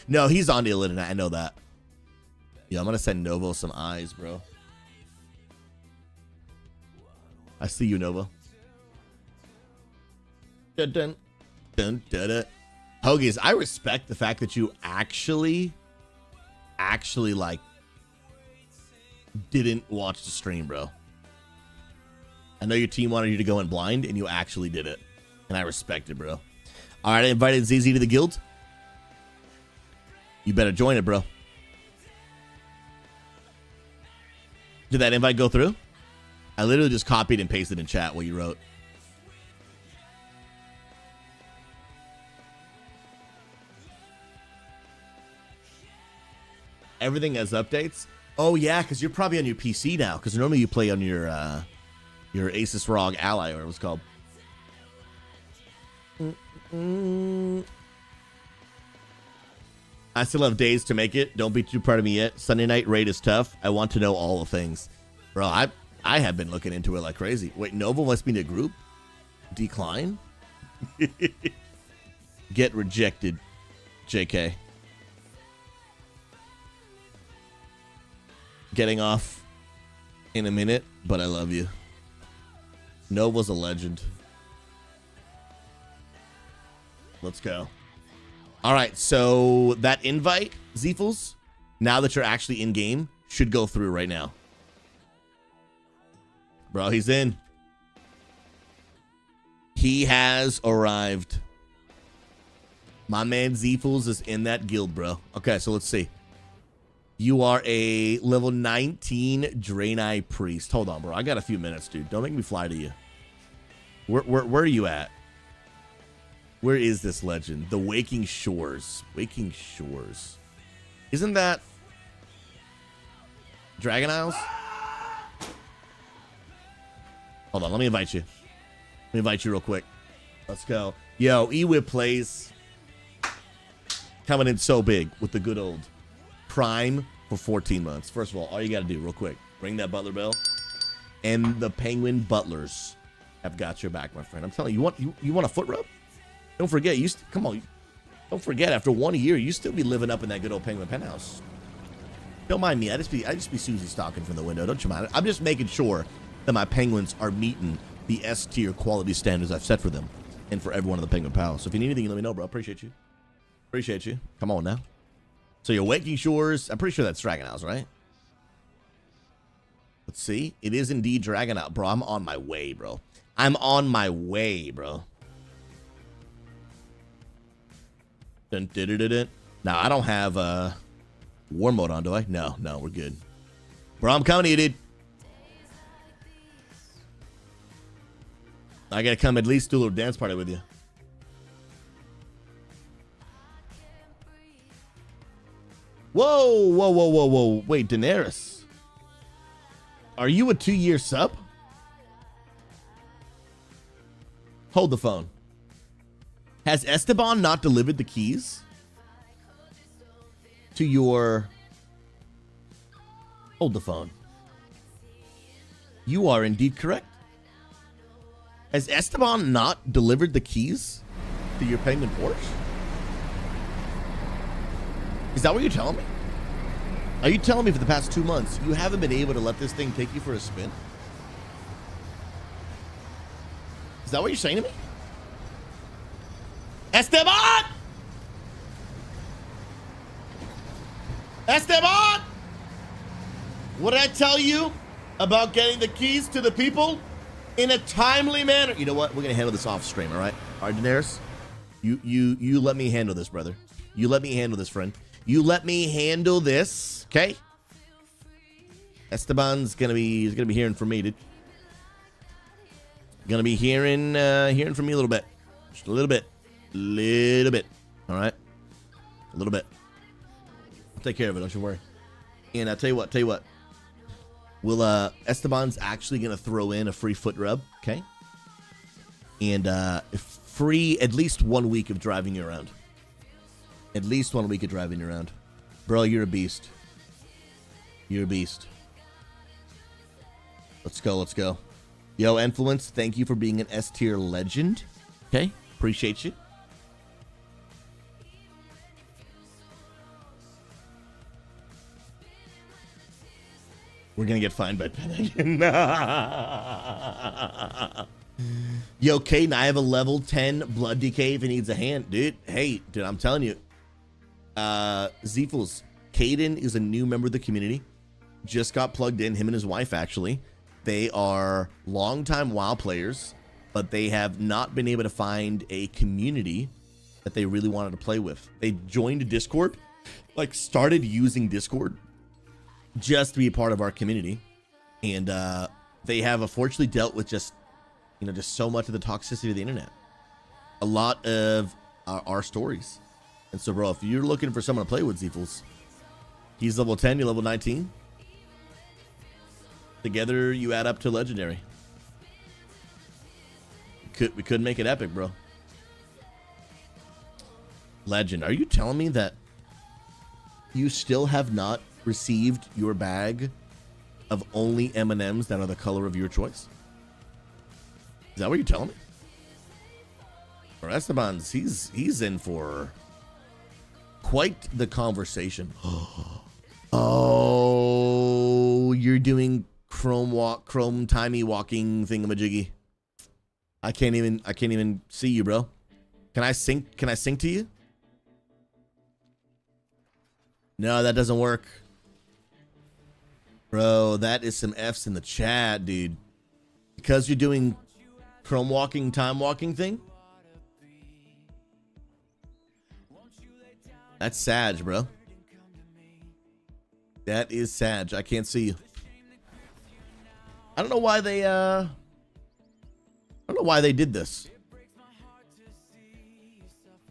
No, he's on the Illidan. I know that. Yeah, I'm gonna send Novo some eyes, bro. I see you, Novo. Dun, dun, dun, dun, dun. Hoagies, I respect the fact that you actually like didn't watch the stream, bro. I know your team wanted you to go in blind, and you actually did it, and I respect it, bro. All right, I invited ZZ to the guild. You better join it, bro. Did that invite go through? I literally just copied and pasted in chat what you wrote. Everything has updates. Oh yeah, because you're probably on your PC now. Because normally you play on your Asus ROG Ally, or whatever it was called. I still have days to make it. Don't be too proud of me yet. Sunday night raid is tough. I want to know all the things, bro. I have been looking into it like crazy. Wait, Nova must be in a group. Decline. Get rejected. JK. Getting off in a minute, but I love you. Nova's a legend. Let's go. All right, so that invite, Zeefels, now that you're actually in game, should go through right now. Bro, he's in. He has arrived. My man Zeefels is in that guild, bro. Okay, so let's see. You are a level 19 Draenei priest. Hold on, bro. I got a few minutes, dude. Don't make me fly to you. Where are you at? Where is this legend? The Waking Shores. Waking Shores. Isn't that Dragon Isles? Hold on, let me invite you. Let me invite you real quick. Let's go. Yo, Ewip plays. Coming in so big with the good old Prime for 14 months. First of all you got to do real quick, ring that butler bell, and the Penguin Butlers have got your back, my friend. I'm telling you, you want a foot rub? Don't forget, come on. Don't forget, after 1 year, you still be living up in that good old Penguin penthouse. Don't mind me. I just be Susie stalking from the window. Don't you mind? I'm just making sure that my penguins are meeting the S tier quality standards I've set for them and for everyone in the Penguin Palace. So if you need anything, let me know, bro. Appreciate you. Appreciate you. Come on now. So your Waking Shores, I'm pretty sure that's Dragon House, right? Let's see. It is indeed Dragon House. Bro, I'm on my way, bro. I'm on my way, bro. Dun, dun, dun, dun, dun. Now, I don't have war mode on, do I? No, we're good. Bro, I'm coming to you, dude. I gotta come at least do a little dance party with you. Whoa. Wait, Daenerys. Are you a 2-year sub? Hold the phone. Has Esteban not delivered the keys to your... Hold the phone. You are indeed correct. Has Esteban not delivered the keys to your Penguin Porsche? Is that what you're telling me? Are you telling me for the past 2 months you haven't been able to let this thing take you for a spin? Is that what you're saying to me? Esteban! Esteban! What did I tell you about getting the keys to the people in a timely manner? You know what? We're gonna handle this off stream, all right? All right, Daenerys? You let me handle this, brother. You let me handle this, friend. You let me handle this, okay? Esteban's gonna be hearing from me, dude. Gonna be hearing from me a little bit. Just a little bit. All right? A little bit. I'll take care of it, don't you worry. And I'll tell you what. Will Esteban's actually gonna throw in a free foot rub, okay? And free at least 1 week of driving you around. At least 1 week of driving you around. Bro, you're a beast. You're a beast. Let's go. Yo, Influence, thank you for being an S tier legend. Okay, appreciate you. We're gonna get fined by Pentagon. Yo, Caden, I have a level 10 blood decay if he needs a hand. Dude, hey, dude, I'm telling you. Zeefels, Caden is a new member of the community. Just got plugged in, him and his wife, actually. They are longtime WoW players, but they have not been able to find a community that they really wanted to play with. They joined Discord, like started using Discord just to be a part of our community. And they have unfortunately dealt with just so much of the toxicity of the internet. A lot of our stories. And so, bro, if you're looking for someone to play with, Zeefels, he's level 10, you're level 19. Together, you add up to legendary. We could make it epic, bro. Legend. Are you telling me that you still have not received your bag of only M&Ms that are the color of your choice? Is that what you're telling me? Or Esteban's, he's in for quite the conversation. Oh, you're doing chrome timey walking thingamajiggy. I can't even see you, bro. Can I sync to you? No, that doesn't work. Bro, that is some F's in the chat, dude. Because you're doing chrome walking, time walking thing? That's Sag, bro. That is Sag. I can't see you. I don't know why they did this.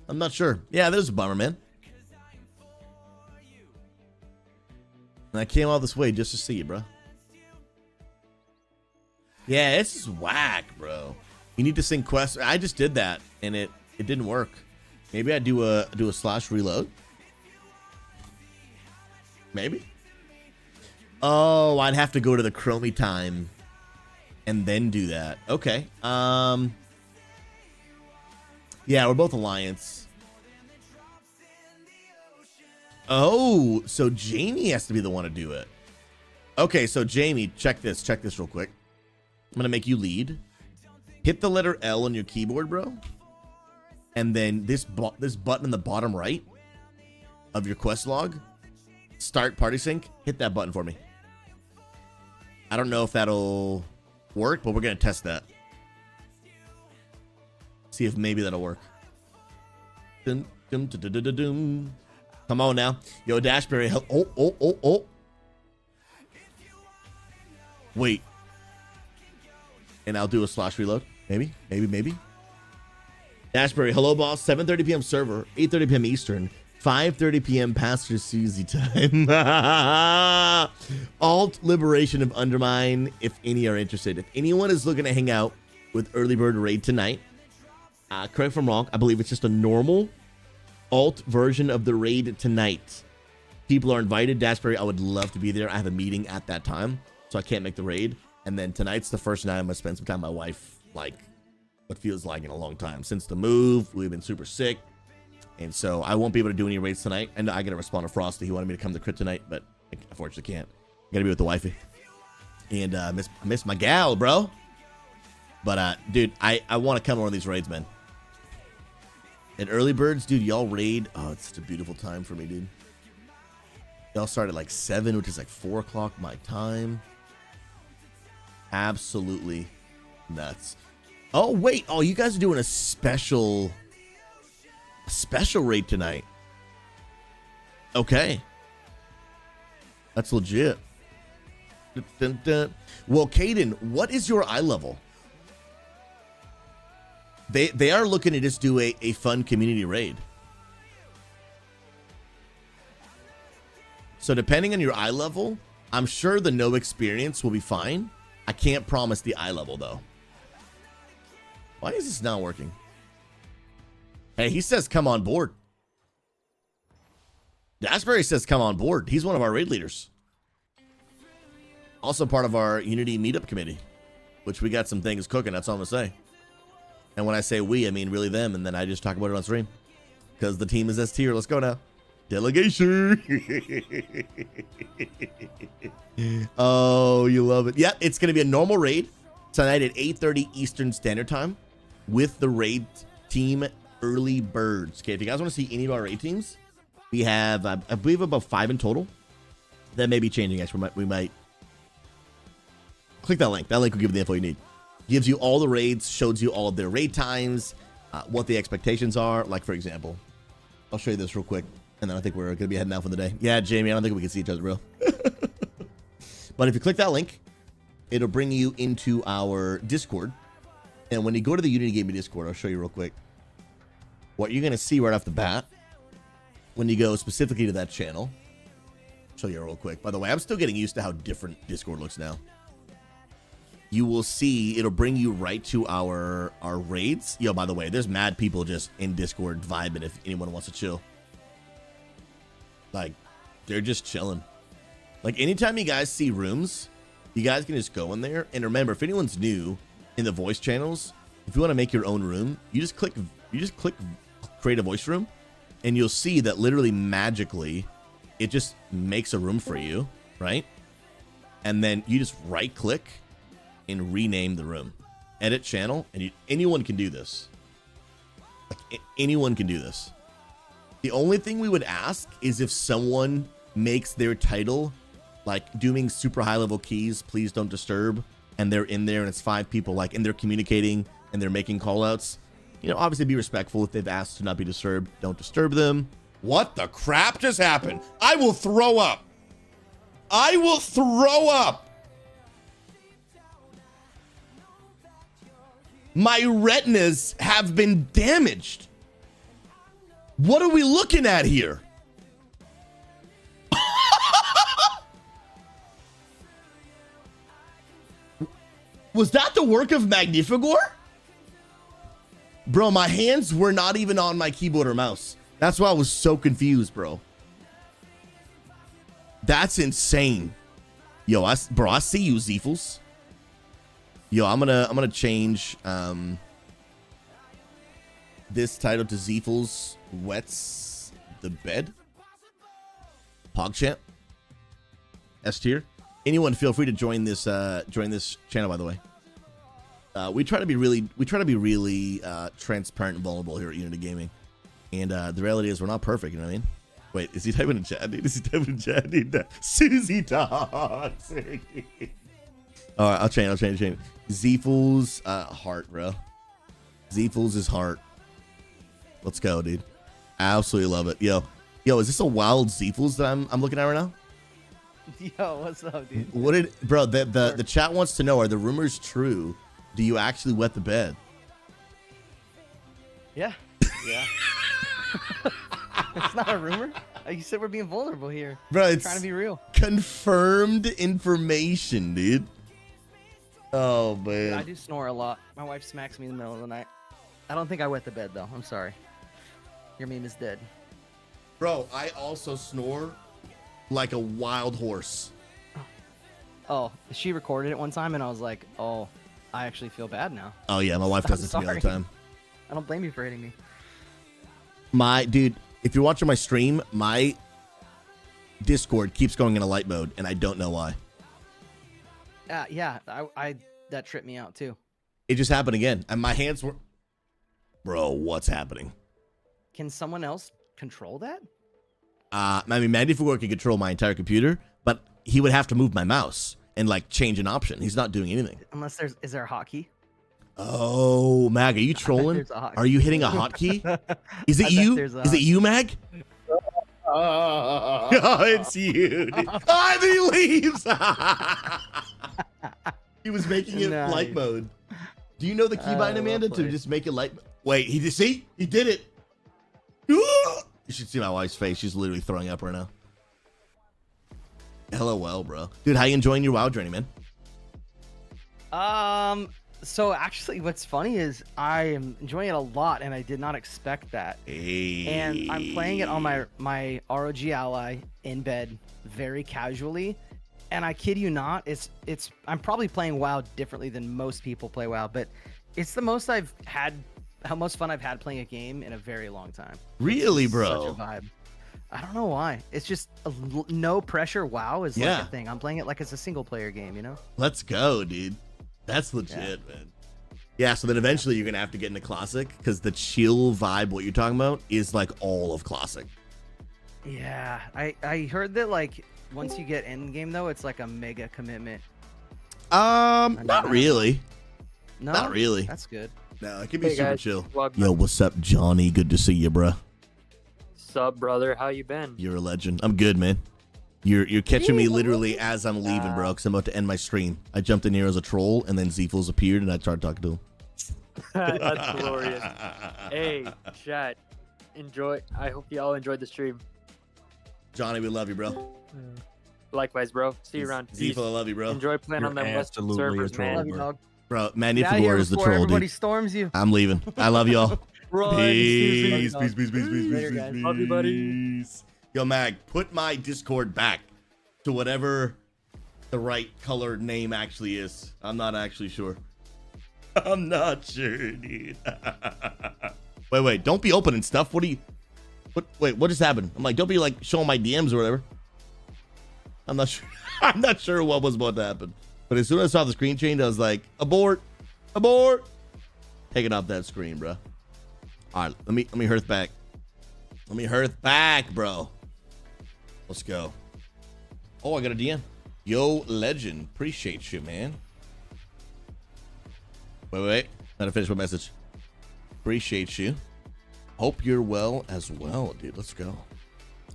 I'm not sure. Yeah, there's a bummer, man. And I came all this way just to see you, bro. Yeah, this is whack, bro. You need to sync quests. I just did that and it didn't work. Maybe I do a slash reload. Maybe. Oh, I'd have to go to the Chromie time and then do that. Okay. Yeah, we're both Alliance. Oh, so Jamie has to be the one to do it. Okay, so Jamie, check this real quick. I'm gonna make you lead. hit the letter L on your keyboard, bro. And then this button in the bottom right of your quest log, start party sync, hit that button for me. I don't know if that'll work, but we're going to test that. See if maybe that'll work. Dun, dun, dun, dun, dun, dun, dun. Come on now. Yo, Dashberry. Oh. Wait. And I'll do a slash reload. Maybe. Dashberry, hello, boss. 7:30 p.m. server, 8:30 p.m. Eastern, 5:30 p.m. Pastor Susie time. Alt Liberation of Undermine, if any are interested. If anyone is looking to hang out with Early Bird Raid tonight, correct me if I'm wrong, I believe it's just a normal alt version of the raid tonight. People are invited. Dashberry, I would love to be there. I have a meeting at that time, so I can't make the raid. And then tonight's the first night I'm going to spend some time with my wife, like what feels like in a long time. Since the move, we've been super sick. And so I won't be able to do any raids tonight. And I got to respond to Frosty. He wanted me to come to crit tonight, but I unfortunately can't. Got to be with the wifey. And I miss my gal, bro. But, dude, I want to come on one of these raids, man. And Early Birds, dude, y'all raid. Oh, it's such a beautiful time for me, dude. Y'all start at like 7, which is like 4 o'clock my time. Absolutely nuts. Oh, wait. Oh, you guys are doing a special raid tonight. Okay. That's legit. Dun, dun, dun. Well, Caden, what is your eye level? They are looking to just do a fun community raid. So depending on your eye level, I'm sure the no experience will be fine. I can't promise the eye level, though. Why is this not working? Hey, he says come on board. Dashberry says come on board. He's one of our raid leaders. Also part of our Unity meetup committee, which we got some things cooking. That's all I'm going to say. And when I say we, I mean really them. And then I just talk about it on stream. Because the team is S tier. Let's go now. Delegation. Oh, you love it. Yeah, it's going to be a normal raid tonight at 8:30 Eastern Standard Time with the raid team Early Birds. Okay, if you guys want to see any of our raid teams, we have, I believe, about 5 in total. That may be changing, actually. We might click that link. That link will give you the info you need. Gives you all the raids, shows you all of their raid times, what the expectations are. Like, for example, I'll show you this real quick, and then I think we're going to be heading out for the day. Yeah, Jamie, I don't think we can see each other, bro. But if you click that link, it'll bring you into our Discord. And when you go to the Unity Gaming Discord, I'll show you real quick what you're going to see right off the bat when you go specifically to that channel. I'll show you real quick. By the way, I'm still getting used to how different Discord looks now. You will see it'll bring you right to our raids. Yo, by the way, there's mad people just in Discord vibing if anyone wants to chill. Like, they're just chilling. Like, anytime you guys see rooms, you guys can just go in there. And remember, if anyone's new in the voice channels, if you want to make your own room, you just click create a voice room, and you'll see that literally magically it just makes a room for you, right? And then you just right click and rename the room, edit channel, and anyone can do this. Like, anyone can do this. The only thing we would ask is if someone makes their title like doing super high level keys, please don't disturb, and they're in there and it's 5 people, like, and they're communicating and they're making call outs. You know, obviously be respectful. If they've asked to not be disturbed, don't disturb them. What the crap just happened? I will throw up. I will throw up. My retinas have been damaged. What are we looking at here? Was that the work of Magnifigor? Bro, my hands were not even on my keyboard or mouse. That's why I was so confused, bro. That's insane. Yo, I see you, Zeefels. Yo, I'm gonna change this title to Zeefels Wets the Bed. PogChamp. S tier. Anyone feel free to join this channel, by the way. we try to be really transparent and vulnerable here at Unity Gaming. And the reality is we're not perfect, you know what I mean? Wait, is he typing in chat, dude? Is he typing in chat, dude? Susie Dogs. All right, I'll change. Zeeful's heart, bro. Zeeful's is heart. Let's go, dude. Absolutely love it. Yo, is this a wild Zeeful's that I'm looking at right now? Yo, what's up, dude? What did, bro? The chat wants to know: are the rumors true? Do you actually wet the bed? Yeah. Yeah. It's not a rumor. Like you said, we're being vulnerable here. Bro, it's trying to be real. Confirmed information, dude. Oh man. I do snore a lot. My wife smacks me in the middle of the night. I don't think I wet the bed though. I'm sorry. Your meme is dead. Bro, I also snore like a wild horse. Oh, she recorded it one time and I was like, oh, I actually feel bad now. Oh yeah, my wife does it to me all the time. I don't blame you for hitting me. My dude, if you're watching my stream, my Discord keeps going in a light mode and I don't know why. Yeah, I that tripped me out too. It just happened again. And my hands were... Bro, what's happening? Can someone else control that? I mean, Mandy Fugor can control my entire computer, but he would have to move my mouse and like change an option. He's not doing anything. Unless is there a hotkey? Oh, Mag, are you trolling? Are you hitting a hotkey? Is it you? Is it you, Mag? Oh, it's you. Oh, then he leaves. He was making it light mode. Do you know the keybind, Amanda, to just make it light? Wait, he did. See, he did it. You should see my wife's face. She's literally throwing up right now. LOL, bro. Dude, how you enjoying your WoW journey, man? So actually, what's funny is I am enjoying it a lot, and I did not expect that. Hey. And I'm playing it on my ROG ally in bed, very casually. And I kid you not, I'm probably playing WoW differently than most people play WoW, but it's the most how most fun I've had playing a game in a very long time. Really, bro? Such a vibe. I don't know why. It's just no pressure. WoW is like a thing. I'm playing it like it's a single player game, you know? Let's go, dude. That's legit, man. Yeah, so then eventually you're going to have to get into Classic because the chill vibe, what you're talking about, is like all of Classic. Yeah, I heard that like once you get in game though, it's like a mega commitment. Not really. No, not really. That's good. No, it can be super chill. Yo, what's up, Johnny? Good to see you, bro. Sup, brother? How you been? You're a legend. I'm good, man. You're catching me literally as I'm leaving, bro, because I'm about to end my stream. I jumped in here as a troll, and then Zeefels appeared, and I started talking to him. That's glorious. Hey, chat. Enjoy. I hope y'all enjoyed the stream. Johnny, we love you, bro. Likewise, bro. See you around. Zeefel, I love you, bro. Enjoy playing on them West servers, man. Love you, dog. Bro, Magnificor is the troll, everybody dude. Storms you. I'm leaving. I love y'all. Peace. Peace. Love you, buddy. Yo, Mag, put my Discord back to whatever the right color name actually is. I'm not actually sure. I'm not sure, dude. Wait, don't be opening stuff. Wait, what just happened? I'm like, don't be like showing my DMs or whatever. I'm not sure. I'm not sure what was about to happen. But as soon as I saw the screen change, I was like, abort. Taking off that screen, bro. All right, let me hearth back. Let me hearth back, bro. Let's go. Oh, I got a DM. Yo, legend. Appreciate you, man. Wait. Gotta finish my message. Appreciate you. Hope you're well as well, dude. Let's go.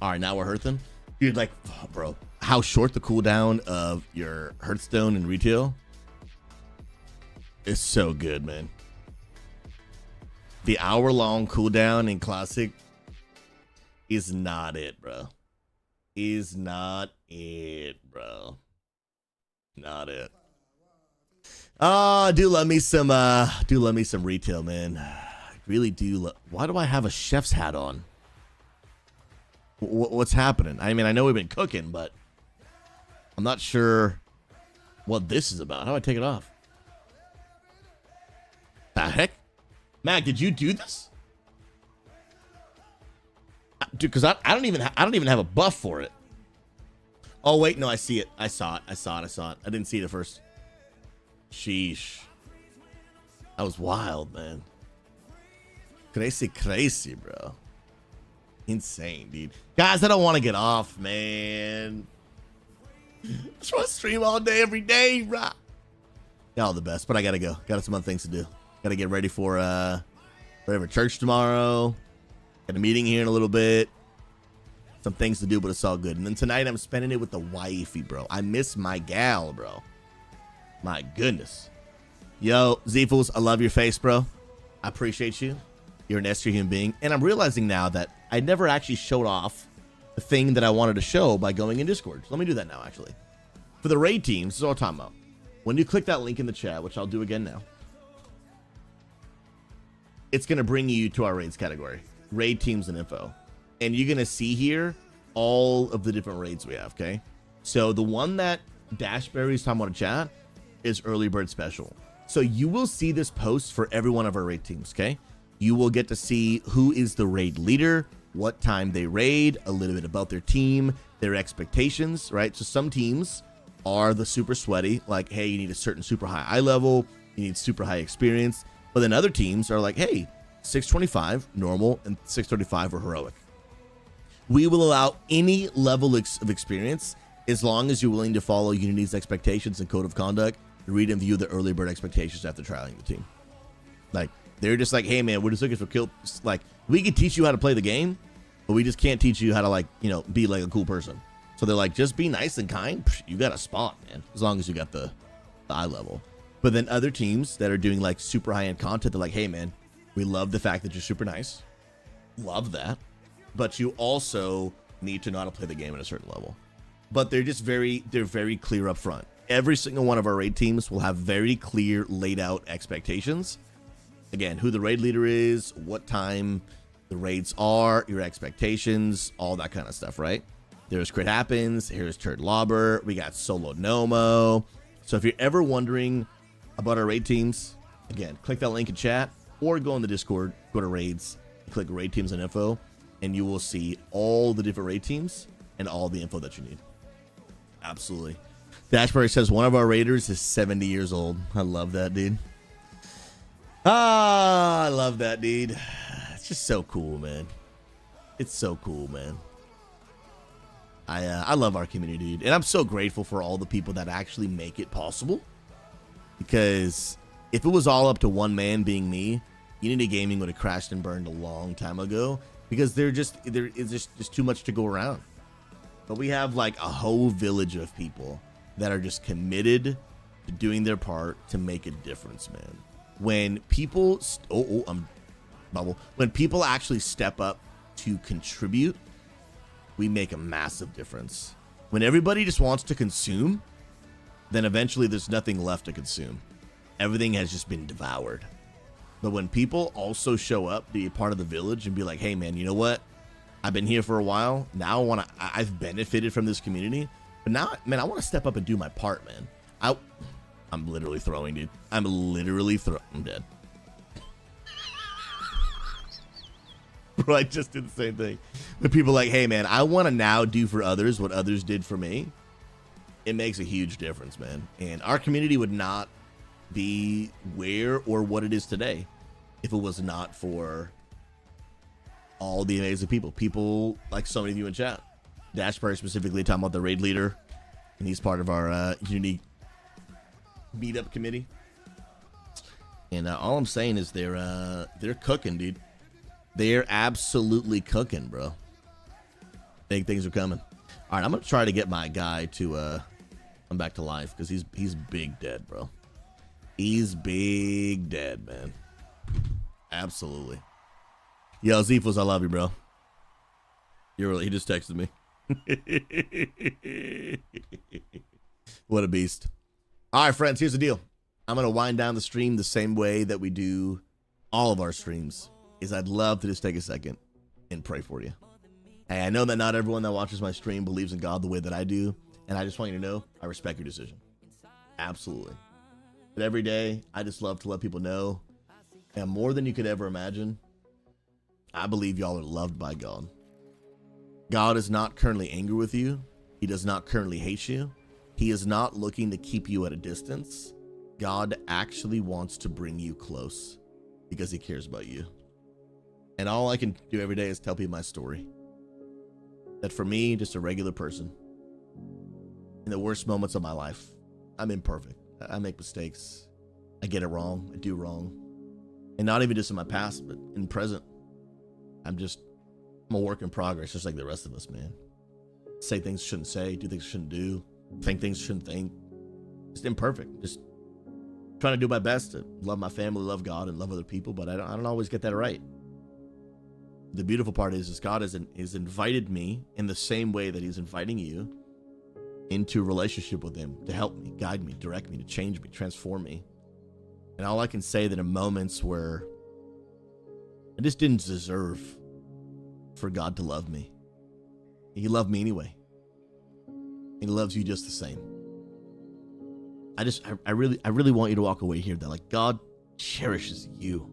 All right, now we're hearthing. Dude, like, oh, bro, how short the cooldown of your Hearthstone in retail is so good, man. The hour-long cooldown in Classic is not it, bro. Is not it, bro. Not it. Do love me some retail, man. I really do. Why do I have a chef's hat on? What's happening? I mean, I know we've been cooking, but I'm not sure what this is about. How do I take it off? The heck? Mag, did you do this? Dude, because I don't even have a buff for it. Oh wait, no, I see it. I saw it. I didn't see it at first. Sheesh. That was wild, man. Crazy, bro. Insane, dude. Guys, I don't want to get off, man. I just want to stream all day, every day, bro. Y'all the best, but I gotta go. Got some other things to do. Gotta get ready for whatever church tomorrow. Got a meeting here in a little bit. Some things to do, but it's all good. And then tonight I'm spending it with the wifey, bro. I miss my gal, bro. My goodness. Yo, Z-Fools, I love your face, bro. I appreciate you. You're an extra human being. And I'm realizing now that I never actually showed off the thing that I wanted to show by going in Discord. So let me do that now, actually. For the raid teams, this is all I'm talking about. When you click that link in the chat, which I'll do again now, it's going to bring you to our raids category. Raid teams and info. And you're going to see here all of the different raids we have, okay? So the one that Dashberry's talking about in chat is Early Bird Special. So you will see this post for every one of our raid teams, okay? You will get to see who is the raid leader, what time they raid, a little bit about their team, their expectations, right? So some teams are the super sweaty, like, hey, you need a certain super high eye level, you need super high experience. But then other teams are like, hey, 625 normal and 635 or heroic. We will allow any level of experience as long as you're willing to follow Unity's expectations and code of conduct, read and view the early bird expectations after trialing the team. Like, they're just like, hey man, we're just looking for kill. Like, we can teach you how to play the game, but we just can't teach you how to, like, you know, be like a cool person. So they're like, just be nice and kind. You got a spot, man, as long as you got the eye level. But then other teams that are doing like super high-end content, they're like, hey man, we love the fact that you're super nice. Love that. But you also need to know how to play the game at a certain level. But they're just they're very clear up front. Every single one of our raid teams will have very clear laid out expectations. Again, who the raid leader is, what time the raids are, your expectations, all that kind of stuff, right? There's Crit Happens, here's Turd Lobber, we got Solo Nomo. So if you're ever wondering about our raid teams, again, click that link in chat or go in the Discord, go to raids, click raid teams and info, and you will see all the different raid teams and all the info that you need. Absolutely. Dashberry says one of our raiders is 70 years old. I love that, dude. I love that, dude. It's just so cool, man. It's so cool, man. I love our community, dude. And I'm so grateful for all the people that actually make it possible. Because if it was all up to one man being me, Unity Gaming would have crashed and burned a long time ago. Because there is just too much to go around. But we have like a whole village of people that are just committed to doing their part to make a difference, man. When people, when people actually step up to contribute, we make a massive difference. When everybody just wants to consume, then eventually there's nothing left to consume. Everything has just been devoured. But when people also show up to be a part of the village and be like, hey man, you know what? I've been here for a while. Now I've benefited from this community. But now, man, I want to step up and do my part, man. I'm literally throwing, dude. I'm dead. Bro, I just did the same thing. When people are like, hey man, I want to now do for others what others did for me. It makes a huge difference, man. And our community would not be where or what it is today if it was not for all the amazing people like so many of you in chat. Dashberry specifically talking about the raid leader, and he's part of our unique meetup committee. And all I'm saying is they're cooking, dude. They're absolutely cooking, bro. Big things are coming. All right, I'm gonna try to get my guy to come back to life because he's big dead, bro. He's big dead, man. Absolutely. Yo, Zefos, I love you, bro. He just texted me. What a beast. All right, friends, here's the deal. I'm going to wind down the stream the same way that we do all of our streams. I'd love to just take a second and pray for you. Hey, I know that not everyone that watches my stream believes in God the way that I do, and I just want you to know I respect your decision. Absolutely. But every day, I just love to let people know, and more than you could ever imagine, I believe y'all are loved by God. God is not currently angry with you. He does not currently hate you. He is not looking to keep you at a distance. God actually wants to bring you close because he cares about you. And all I can do every day is tell people my story. That for me, just a regular person, in the worst moments of my life, I'm imperfect. I make mistakes. I get it wrong. I do wrong. And not even just in my past, but in present. I'm a work in progress, just like the rest of us, man. Say things shouldn't say, do things shouldn't do, think things shouldn't think. Just imperfect. Just trying to do my best to love my family, love God, and love other people, but I don't always get that right. The beautiful part is God has invited me in the same way that he's inviting you into a relationship with him to help me, guide me, direct me, to change me, transform me. And all I can say that in moments where I just didn't deserve for God to love me, he loved me anyway. He loves you just the same. I really want you to walk away here that like God cherishes you.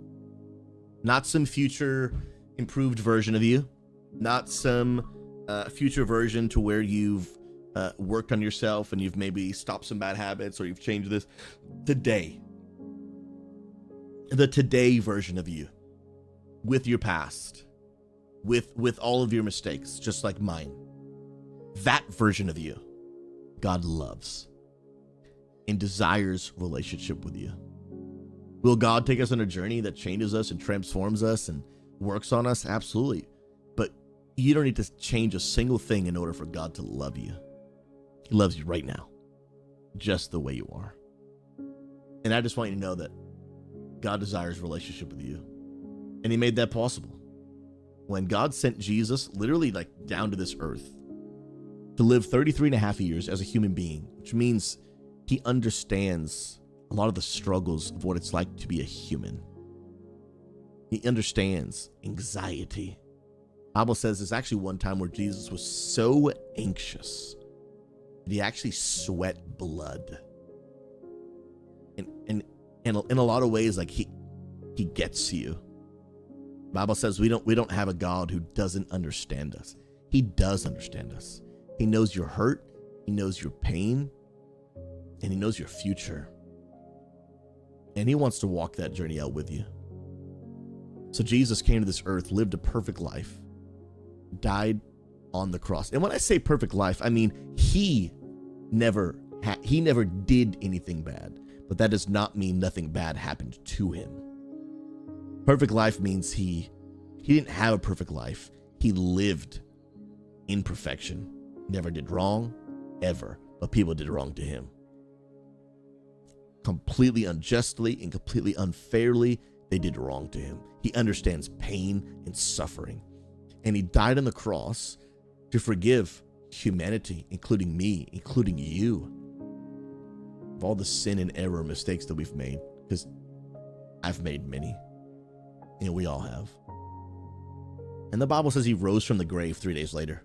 Not some future improved version of you, not some future version to where you've worked on yourself and you've maybe stopped some bad habits or you've changed this. Today, the today version of you, with your past, with all of your mistakes, just like mine, that version of you, God loves and desires relationship with you. Will God take us on a journey that changes us and transforms us and works on us? Absolutely. But you don't need to change a single thing in order for God to love you. He loves you right now, just the way you are. And I just want you to know that God desires relationship with you. And he made that possible. When God sent Jesus literally like down to this earth to live 33 and a half years as a human being, which means he understands a lot of the struggles of what it's like to be a human. He understands anxiety. The Bible says there's actually one time where Jesus was so anxious that he actually sweat blood. And in a lot of ways, like he gets you. The Bible says we don't have a God who doesn't understand us. He does understand us. He knows your hurt, he knows your pain, and he knows your future. And he wants to walk that journey out with you. So Jesus came to this earth, lived a perfect life, died on the cross. And when I say perfect life, I mean he never did anything bad, but that does not mean nothing bad happened to him. Perfect life means he didn't have a perfect life. He lived in perfection. Never did wrong, ever, but people did wrong to him. Completely unjustly and completely unfairly, they did wrong to him. He understands pain and suffering. And he died on the cross to forgive humanity, including me, including you, of all the sin and error mistakes that we've made, because I've made many, and we all have. And the Bible says he rose from the grave 3 days later,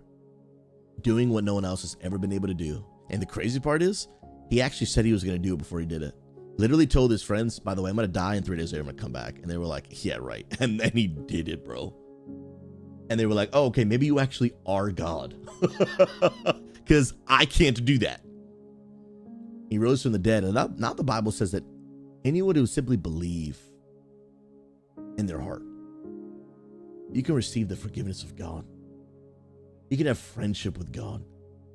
doing what no one else has ever been able to do. And the crazy part is, he actually said he was going to do it before he did it. Literally told his friends, by the way, I'm going to die, and 3 days later I'm going to come back. And they were like, yeah, right. And then he did it, bro. And they were like, oh, okay, maybe you actually are God. Because I can't do that. He rose from the dead. And now the Bible says that anyone who simply believe in their heart, you can receive the forgiveness of God. You can have friendship with God.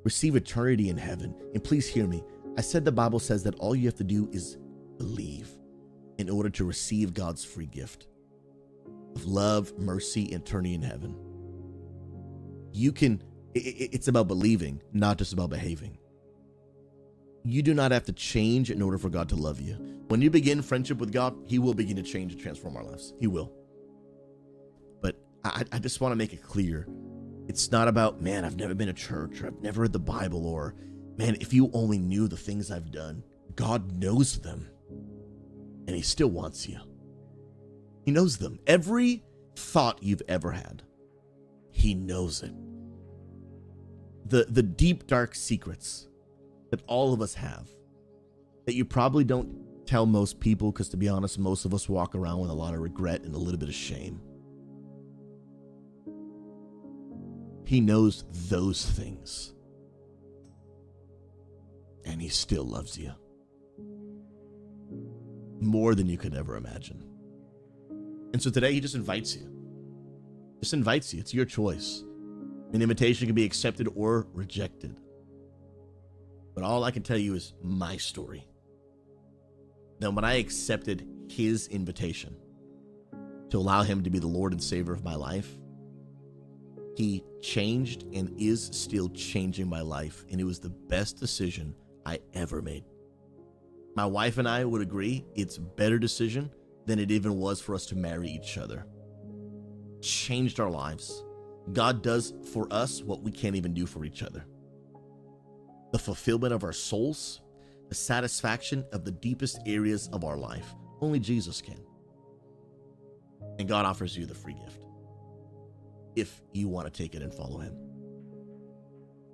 Receive eternity in heaven. And please hear me. I said the Bible says that all you have to do is believe in order to receive God's free gift of love, mercy, and eternity in heaven. It's about believing, not just about behaving. You do not have to change in order for God to love you. When you begin friendship with God, he will begin to change and transform our lives. He will. But I just want to make it clear. It's not about, man, I've never been to church, or I've never read the Bible, or, man, if you only knew the things I've done. God knows them, and he still wants you. He knows them. Every thought you've ever had, he knows it. The deep, dark secrets that all of us have, that you probably don't tell most people, because to be honest, most of us walk around with a lot of regret and a little bit of shame. He knows those things. And he still loves you. more than you could ever imagine. And so today he just invites you. Just invites you. It's your choice. An invitation can be accepted or rejected. But all I can tell you is my story. Now, when I accepted his invitation to allow him to be the Lord and Savior of my life, he changed and is still changing my life. And it was the best decision I ever made. My wife and I would agree it's a better decision than it even was for us to marry each other. Changed our lives. God does for us what we can't even do for each other. The fulfillment of our souls, the satisfaction of the deepest areas of our life. Only Jesus can. And God offers you the free gift if you want to take it and follow him.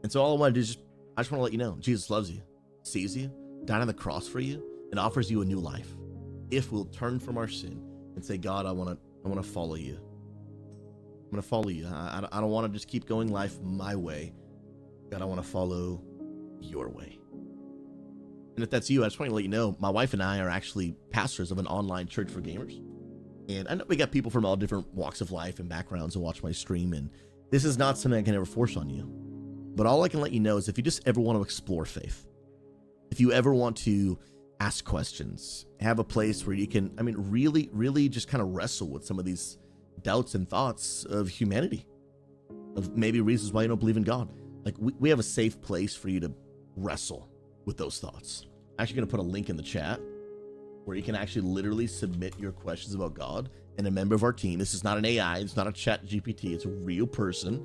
And so all I want to do is I just want to let you know, Jesus loves you, sees you, died on the cross for you, and offers you a new life. If we'll turn from our sin and say, God, I want to follow you. I'm going to follow you. I don't want to just keep going life my way. God, I want to follow your way. And if that's you, I just want to let you know, my wife and I are actually pastors of an online church for gamers. And I know we got people from all different walks of life and backgrounds who watch my stream, and this is not something I can ever force on you. But all I can let you know is if you just ever want to explore faith, if you ever want to ask questions, have a place where you can, really, really just kind of wrestle with some of these doubts and thoughts of humanity, of maybe reasons why you don't believe in God. Like we have a safe place for you to wrestle with those thoughts. I'm actually going to put a link in the chat where you can actually literally submit your questions about God, and a member of our team, this is not an AI, it's not a chat GPT, it's a real person,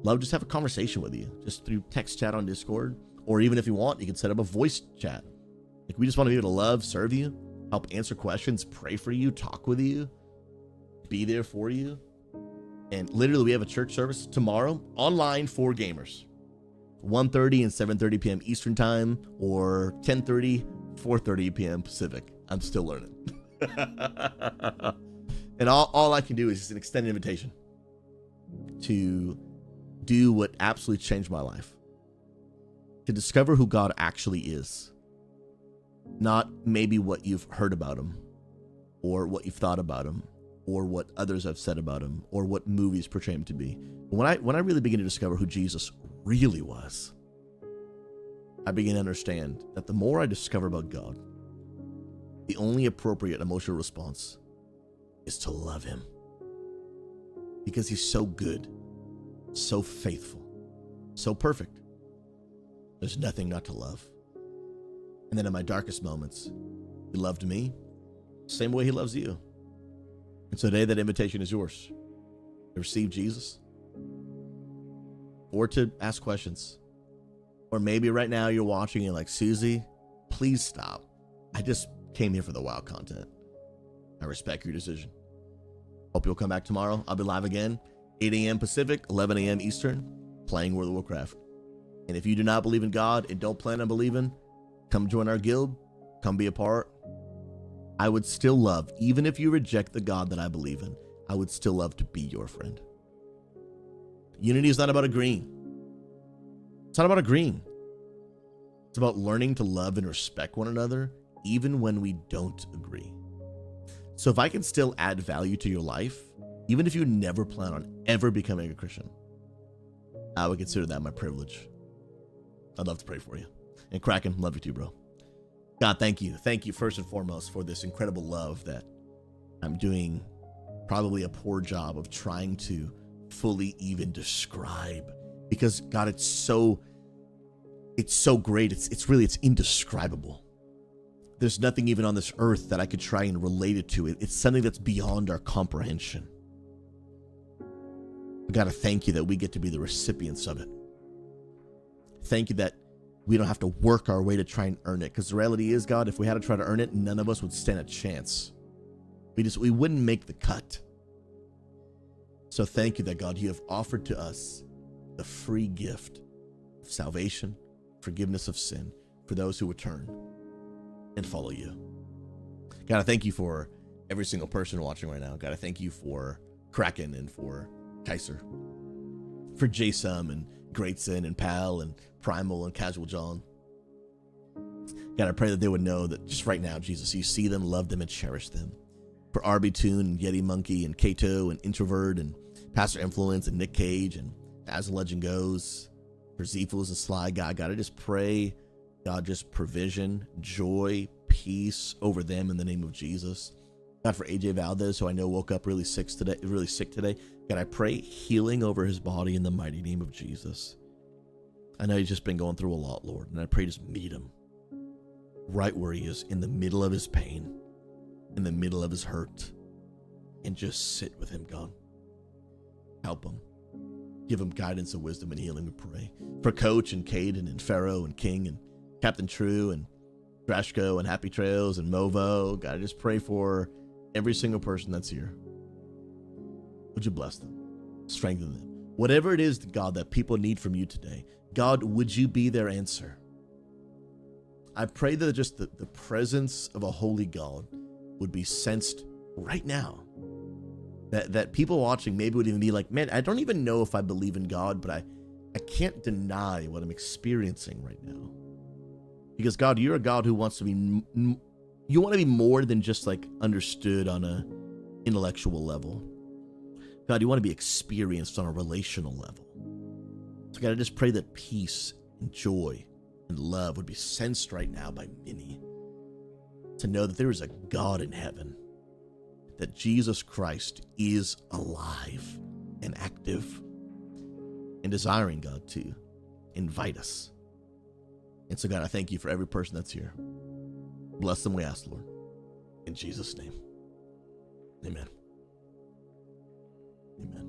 love just have a conversation with you, just through text chat on Discord, or even if you want, you can set up a voice chat. Like we just want to be able to love, serve you, help answer questions, pray for you, talk with you, be there for you. And literally we have a church service tomorrow online for gamers, 1:30 and 7:30 p.m. Eastern time, or 10:30, 4:30 p.m. Pacific. I'm still learning. And all I can do is just an extended invitation to do what absolutely changed my life, to discover who God actually is, not maybe what you've heard about him, or what you've thought about him, or what others have said about him, or what movies portray him to be. When I really begin to discover who Jesus really was, I begin to understand that the more I discover about God, the only appropriate emotional response is to love him. Because he's so good, so faithful, so perfect. There's nothing not to love. And then in my darkest moments, he loved me same way he loves you. And so today that invitation is yours to receive Jesus, or to ask questions. Or maybe right now you're watching and you're like, Susie, please stop. I just came here for the WoW content. I respect your decision. Hope you'll come back tomorrow. I'll be live again, 8 a.m. Pacific, 11 a.m. Eastern, playing World of Warcraft. And if you do not believe in God and don't plan on believing, come join our guild, come be a part. I would still love, even if you reject the God that I believe in, I would still love to be your friend. Unity is not about agreeing. It's not about agreeing. It's about learning to love and respect one another, even when we don't agree. So if I can still add value to your life, even if you never plan on ever becoming a Christian, I would consider that my privilege. I'd love to pray for you. And Kraken, love you too, bro. God, thank you. Thank you first and foremost for this incredible love that I'm doing probably a poor job of trying to fully even describe. Because God, it's so great. It's indescribable. There's nothing even on this earth that I could try and relate it to. It's something that's beyond our comprehension. I gotta thank you that we get to be the recipients of it. Thank you that we don't have to work our way to try and earn it. Because the reality is, God, if we had to try to earn it, none of us would stand a chance. We wouldn't make the cut. So thank you that, God, you have offered to us the free gift of salvation, forgiveness of sin for those who would turn and follow you. God, I thank you for every single person watching right now. God, I thank you for Kraken and for Kaiser, for J-Sum and Greatson and Pal and Primal and Casual John. God, I pray that they would know that just right now, Jesus, you see them, love them, and cherish them. For RB Toon and Yeti Monkey and Kato and Introvert and Pastor Influence and Nick Cage and As the Legend Goes, for Zephos and Sly God, I just pray, God, just provision, joy, peace over them in the name of Jesus. God, for AJ Valdez, who I know woke up really sick today. God, I pray healing over his body in the mighty name of Jesus. I know he's just been going through a lot, Lord, and I pray just meet him right where he is, in the middle of his pain, in the middle of his hurt, and just sit with him, God. Help him. Give him guidance and wisdom and healing, we pray. For Coach and Caden and Pharaoh and King and Captain True and Drashko and Happy Trails and Movo, God, I just pray for every single person that's here. Would you bless them? Strengthen them. Whatever it is, God, that people need from you today, God, would you be their answer? I pray that just the presence of a holy God would be sensed right now. That people watching maybe would even be like, man, I don't even know if I believe in God, but I can't deny what I'm experiencing right now. Because God, you're a God who wants to be, you want to be more than just like understood on a intellectual level. God, you want to be experienced on a relational level. So God, I just pray that peace and joy and love would be sensed right now by many. To know that there is a God in heaven, that Jesus Christ is alive and active and desiring, God, to invite us. And so, God, I thank you for every person that's here. Bless them, we ask, Lord. In Jesus' name. Amen. Amen.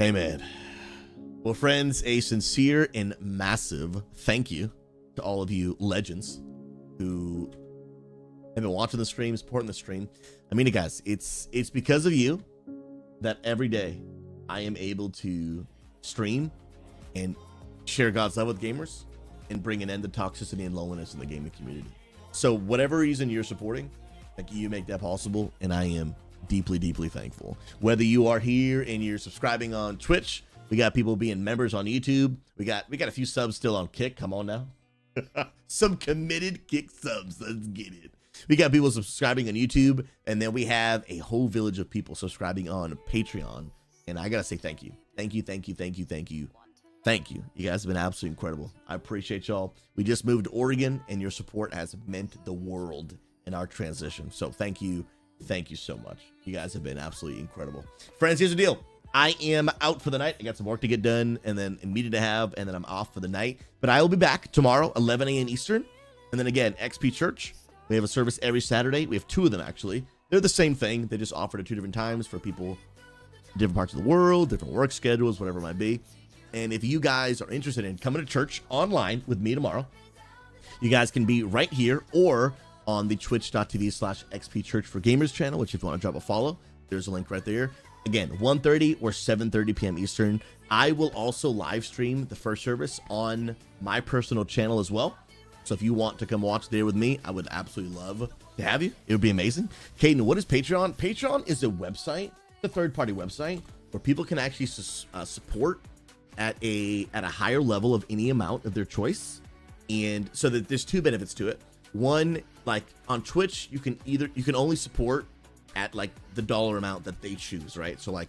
Amen. Well, friends, a sincere and massive thank you to all of you legends who have been watching the stream, supporting the stream. I mean, guys, it's because of you that every day I am able to stream and share God's love with gamers and bring an end to toxicity and loneliness in the gaming community. So whatever reason you're supporting, like, you make that possible, and I am deeply, deeply thankful. Whether you are here and you're subscribing on Twitch, we got people being members on YouTube. We got a few subs still on Kick. Come on now. Some committed Kick subs. Let's get it. We got people subscribing on YouTube, and then we have a whole village of people subscribing on Patreon. And I gotta say thank you. Thank you. Thank you. You guys have been absolutely incredible. I appreciate y'all. We just moved to Oregon, and your support has meant the world in our transition. So thank you. Thank you so much. You guys have been absolutely incredible. Friends, here's the deal. I am out for the night. I got some work to get done and then a meeting to have, and then I'm off for the night. But I will be back tomorrow, 11 a.m. Eastern. And then again, XP Church. We have a service every Saturday. We have two of them, actually. They're the same thing. They just offered at two different times for people in different parts of the world, different work schedules, whatever it might be. And if you guys are interested in coming to church online with me tomorrow, you guys can be right here or on the twitch.tv/XP Church for Gamers channel, which if you want to drop a follow, there's a link right there. Again, 1:30 or 7:30 p.m. Eastern. I will also live stream the first service on my personal channel as well. So if you want to come watch there with me, I would absolutely love to have you. It would be amazing. Caden, what is Patreon? Patreon is a website, a third-party website where people can actually support at a higher level of any amount of their choice. And so that there's two benefits to it. One, like on Twitch, you can only support at like the dollar amount that they choose, right? So like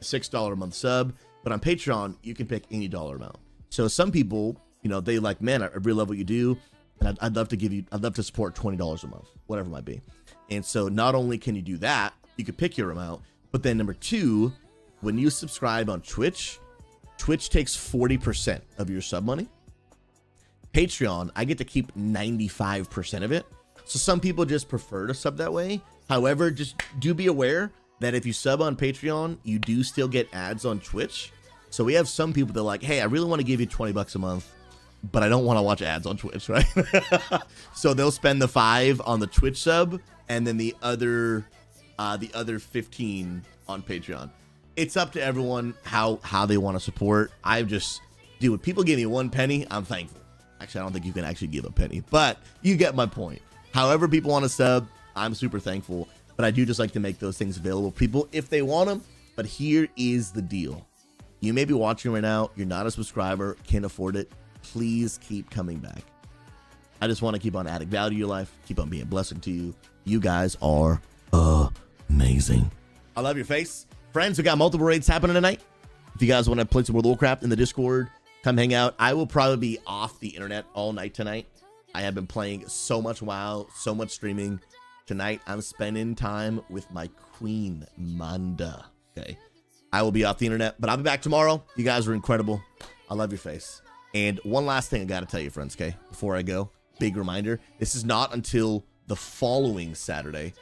a $6 a month sub, but on Patreon, you can pick any dollar amount. So some people, you know, they like, man, I really love what you do, and I'd love to support $20 a month, whatever it might be. And so not only can you do that, you could pick your amount, but then number two, when you subscribe on Twitch takes 40% of your sub money. Patreon, I get to keep 95% of it. So some people just prefer to sub that way. However, just do be aware that if you sub on Patreon, you do still get ads on Twitch. So we have some people that are like, hey, I really want to give you $20 a month, but I don't want to watch ads on Twitch, right? So they'll spend the $5 on the Twitch sub and then the other 15 on Patreon. It's up to everyone how they want to support. I just do it. People give me 1 penny, I'm thankful. Actually, I don't think you can actually give a penny, but you get my point. However people want to sub, I'm super thankful. But I do just like to make those things available to people if they want them. But here is the deal. You may be watching right now. You're not a subscriber, can't afford it. Please keep coming back. I just want to keep on adding value to your life, keep on being a blessing to you. You guys are amazing. I love your face. Friends, we got multiple raids happening tonight. If you guys want to play some World of Warcraft in the Discord, come hang out. I will probably be off the internet all night tonight. I have been playing so much WoW, so much streaming. Tonight, I'm spending time with my queen, Manda. Okay. I will be off the internet, but I'll be back tomorrow. You guys are incredible. I love your face. And one last thing I got to tell you, friends, okay, before I go, big reminder. This is not until the following Saturday,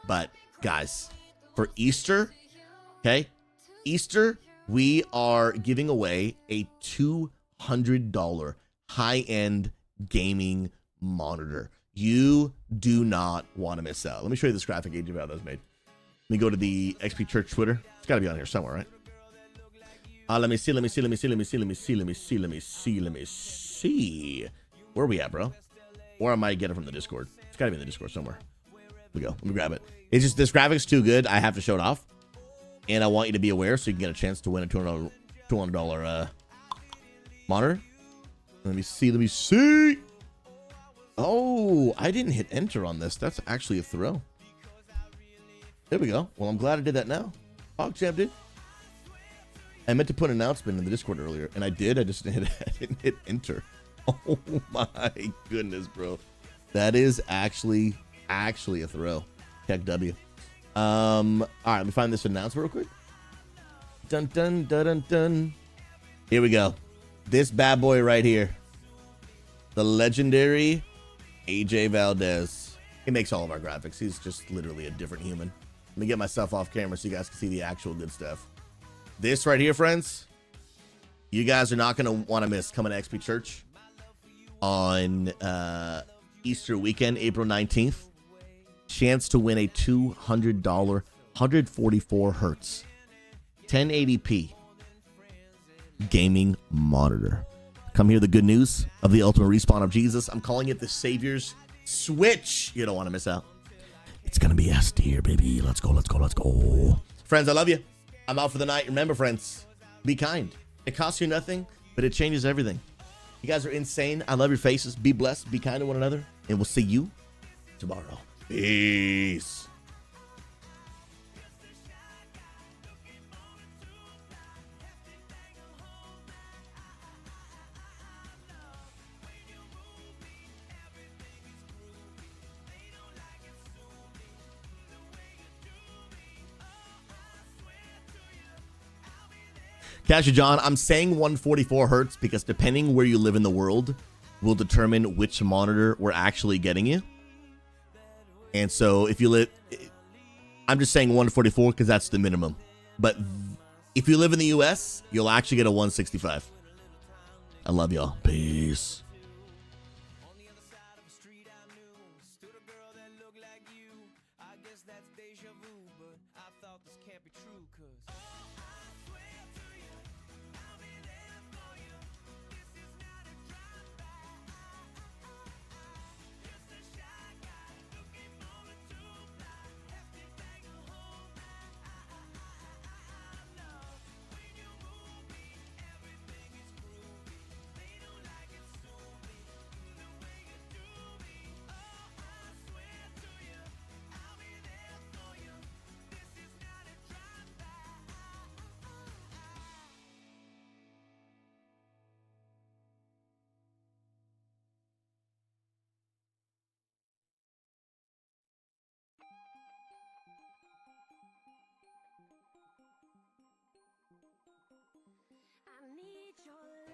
but guys, for Easter, okay, Easter, we are giving away a $200 high-end gaming monitor. You do not want to miss out. Let me show you this graphic age of how that was made. Let me go to the XP Church Twitter. It's got to be on here somewhere, right? Let me see. Where are we at, bro? Or I might get it from the Discord. It's got to be in the Discord somewhere. Here we go. Let me grab it. It's just this graphic's too good. I have to show it off. And I want you to be aware so you can get a chance to win a $200 monitor. Let me see. Oh, I didn't hit enter on this. That's actually a throw. There we go. Well, I'm glad I did that now. Hog Jab, dude. I meant to put an announcement in the Discord earlier, and I did. I just didn't hit enter. Oh my goodness, bro. That is actually a throw. Heck W. All right, let me find this announcement real quick. Dun dun dun dun dun. Here we go. This bad boy right here. The legendary AJ Valdez. He makes all of our graphics. He's just literally a different human. Let me get myself off camera so you guys can see the actual good stuff. This right here, friends, you guys are not going to want to miss coming to XP Church on Easter weekend, April 19th. Chance to win a $200 144 hertz 1080p gaming monitor. Come hear the good news of the ultimate respawn of Jesus. I'm calling it the Savior's Switch. You don't want to miss out. It's going to be S tier, baby. Let's go. Friends, I love you. I'm out for the night. Remember, friends, be kind. It costs you nothing, but it changes everything. You guys are insane. I love your faces. Be blessed. Be kind to one another. And we'll see you tomorrow. Peace. Cassia John, I'm saying 144 hertz because depending where you live in the world will determine which monitor we're actually getting you. And so if you live, I'm just saying 144 because that's the minimum. But if you live in the US, you'll actually get a 165. I love y'all. Peace. I need your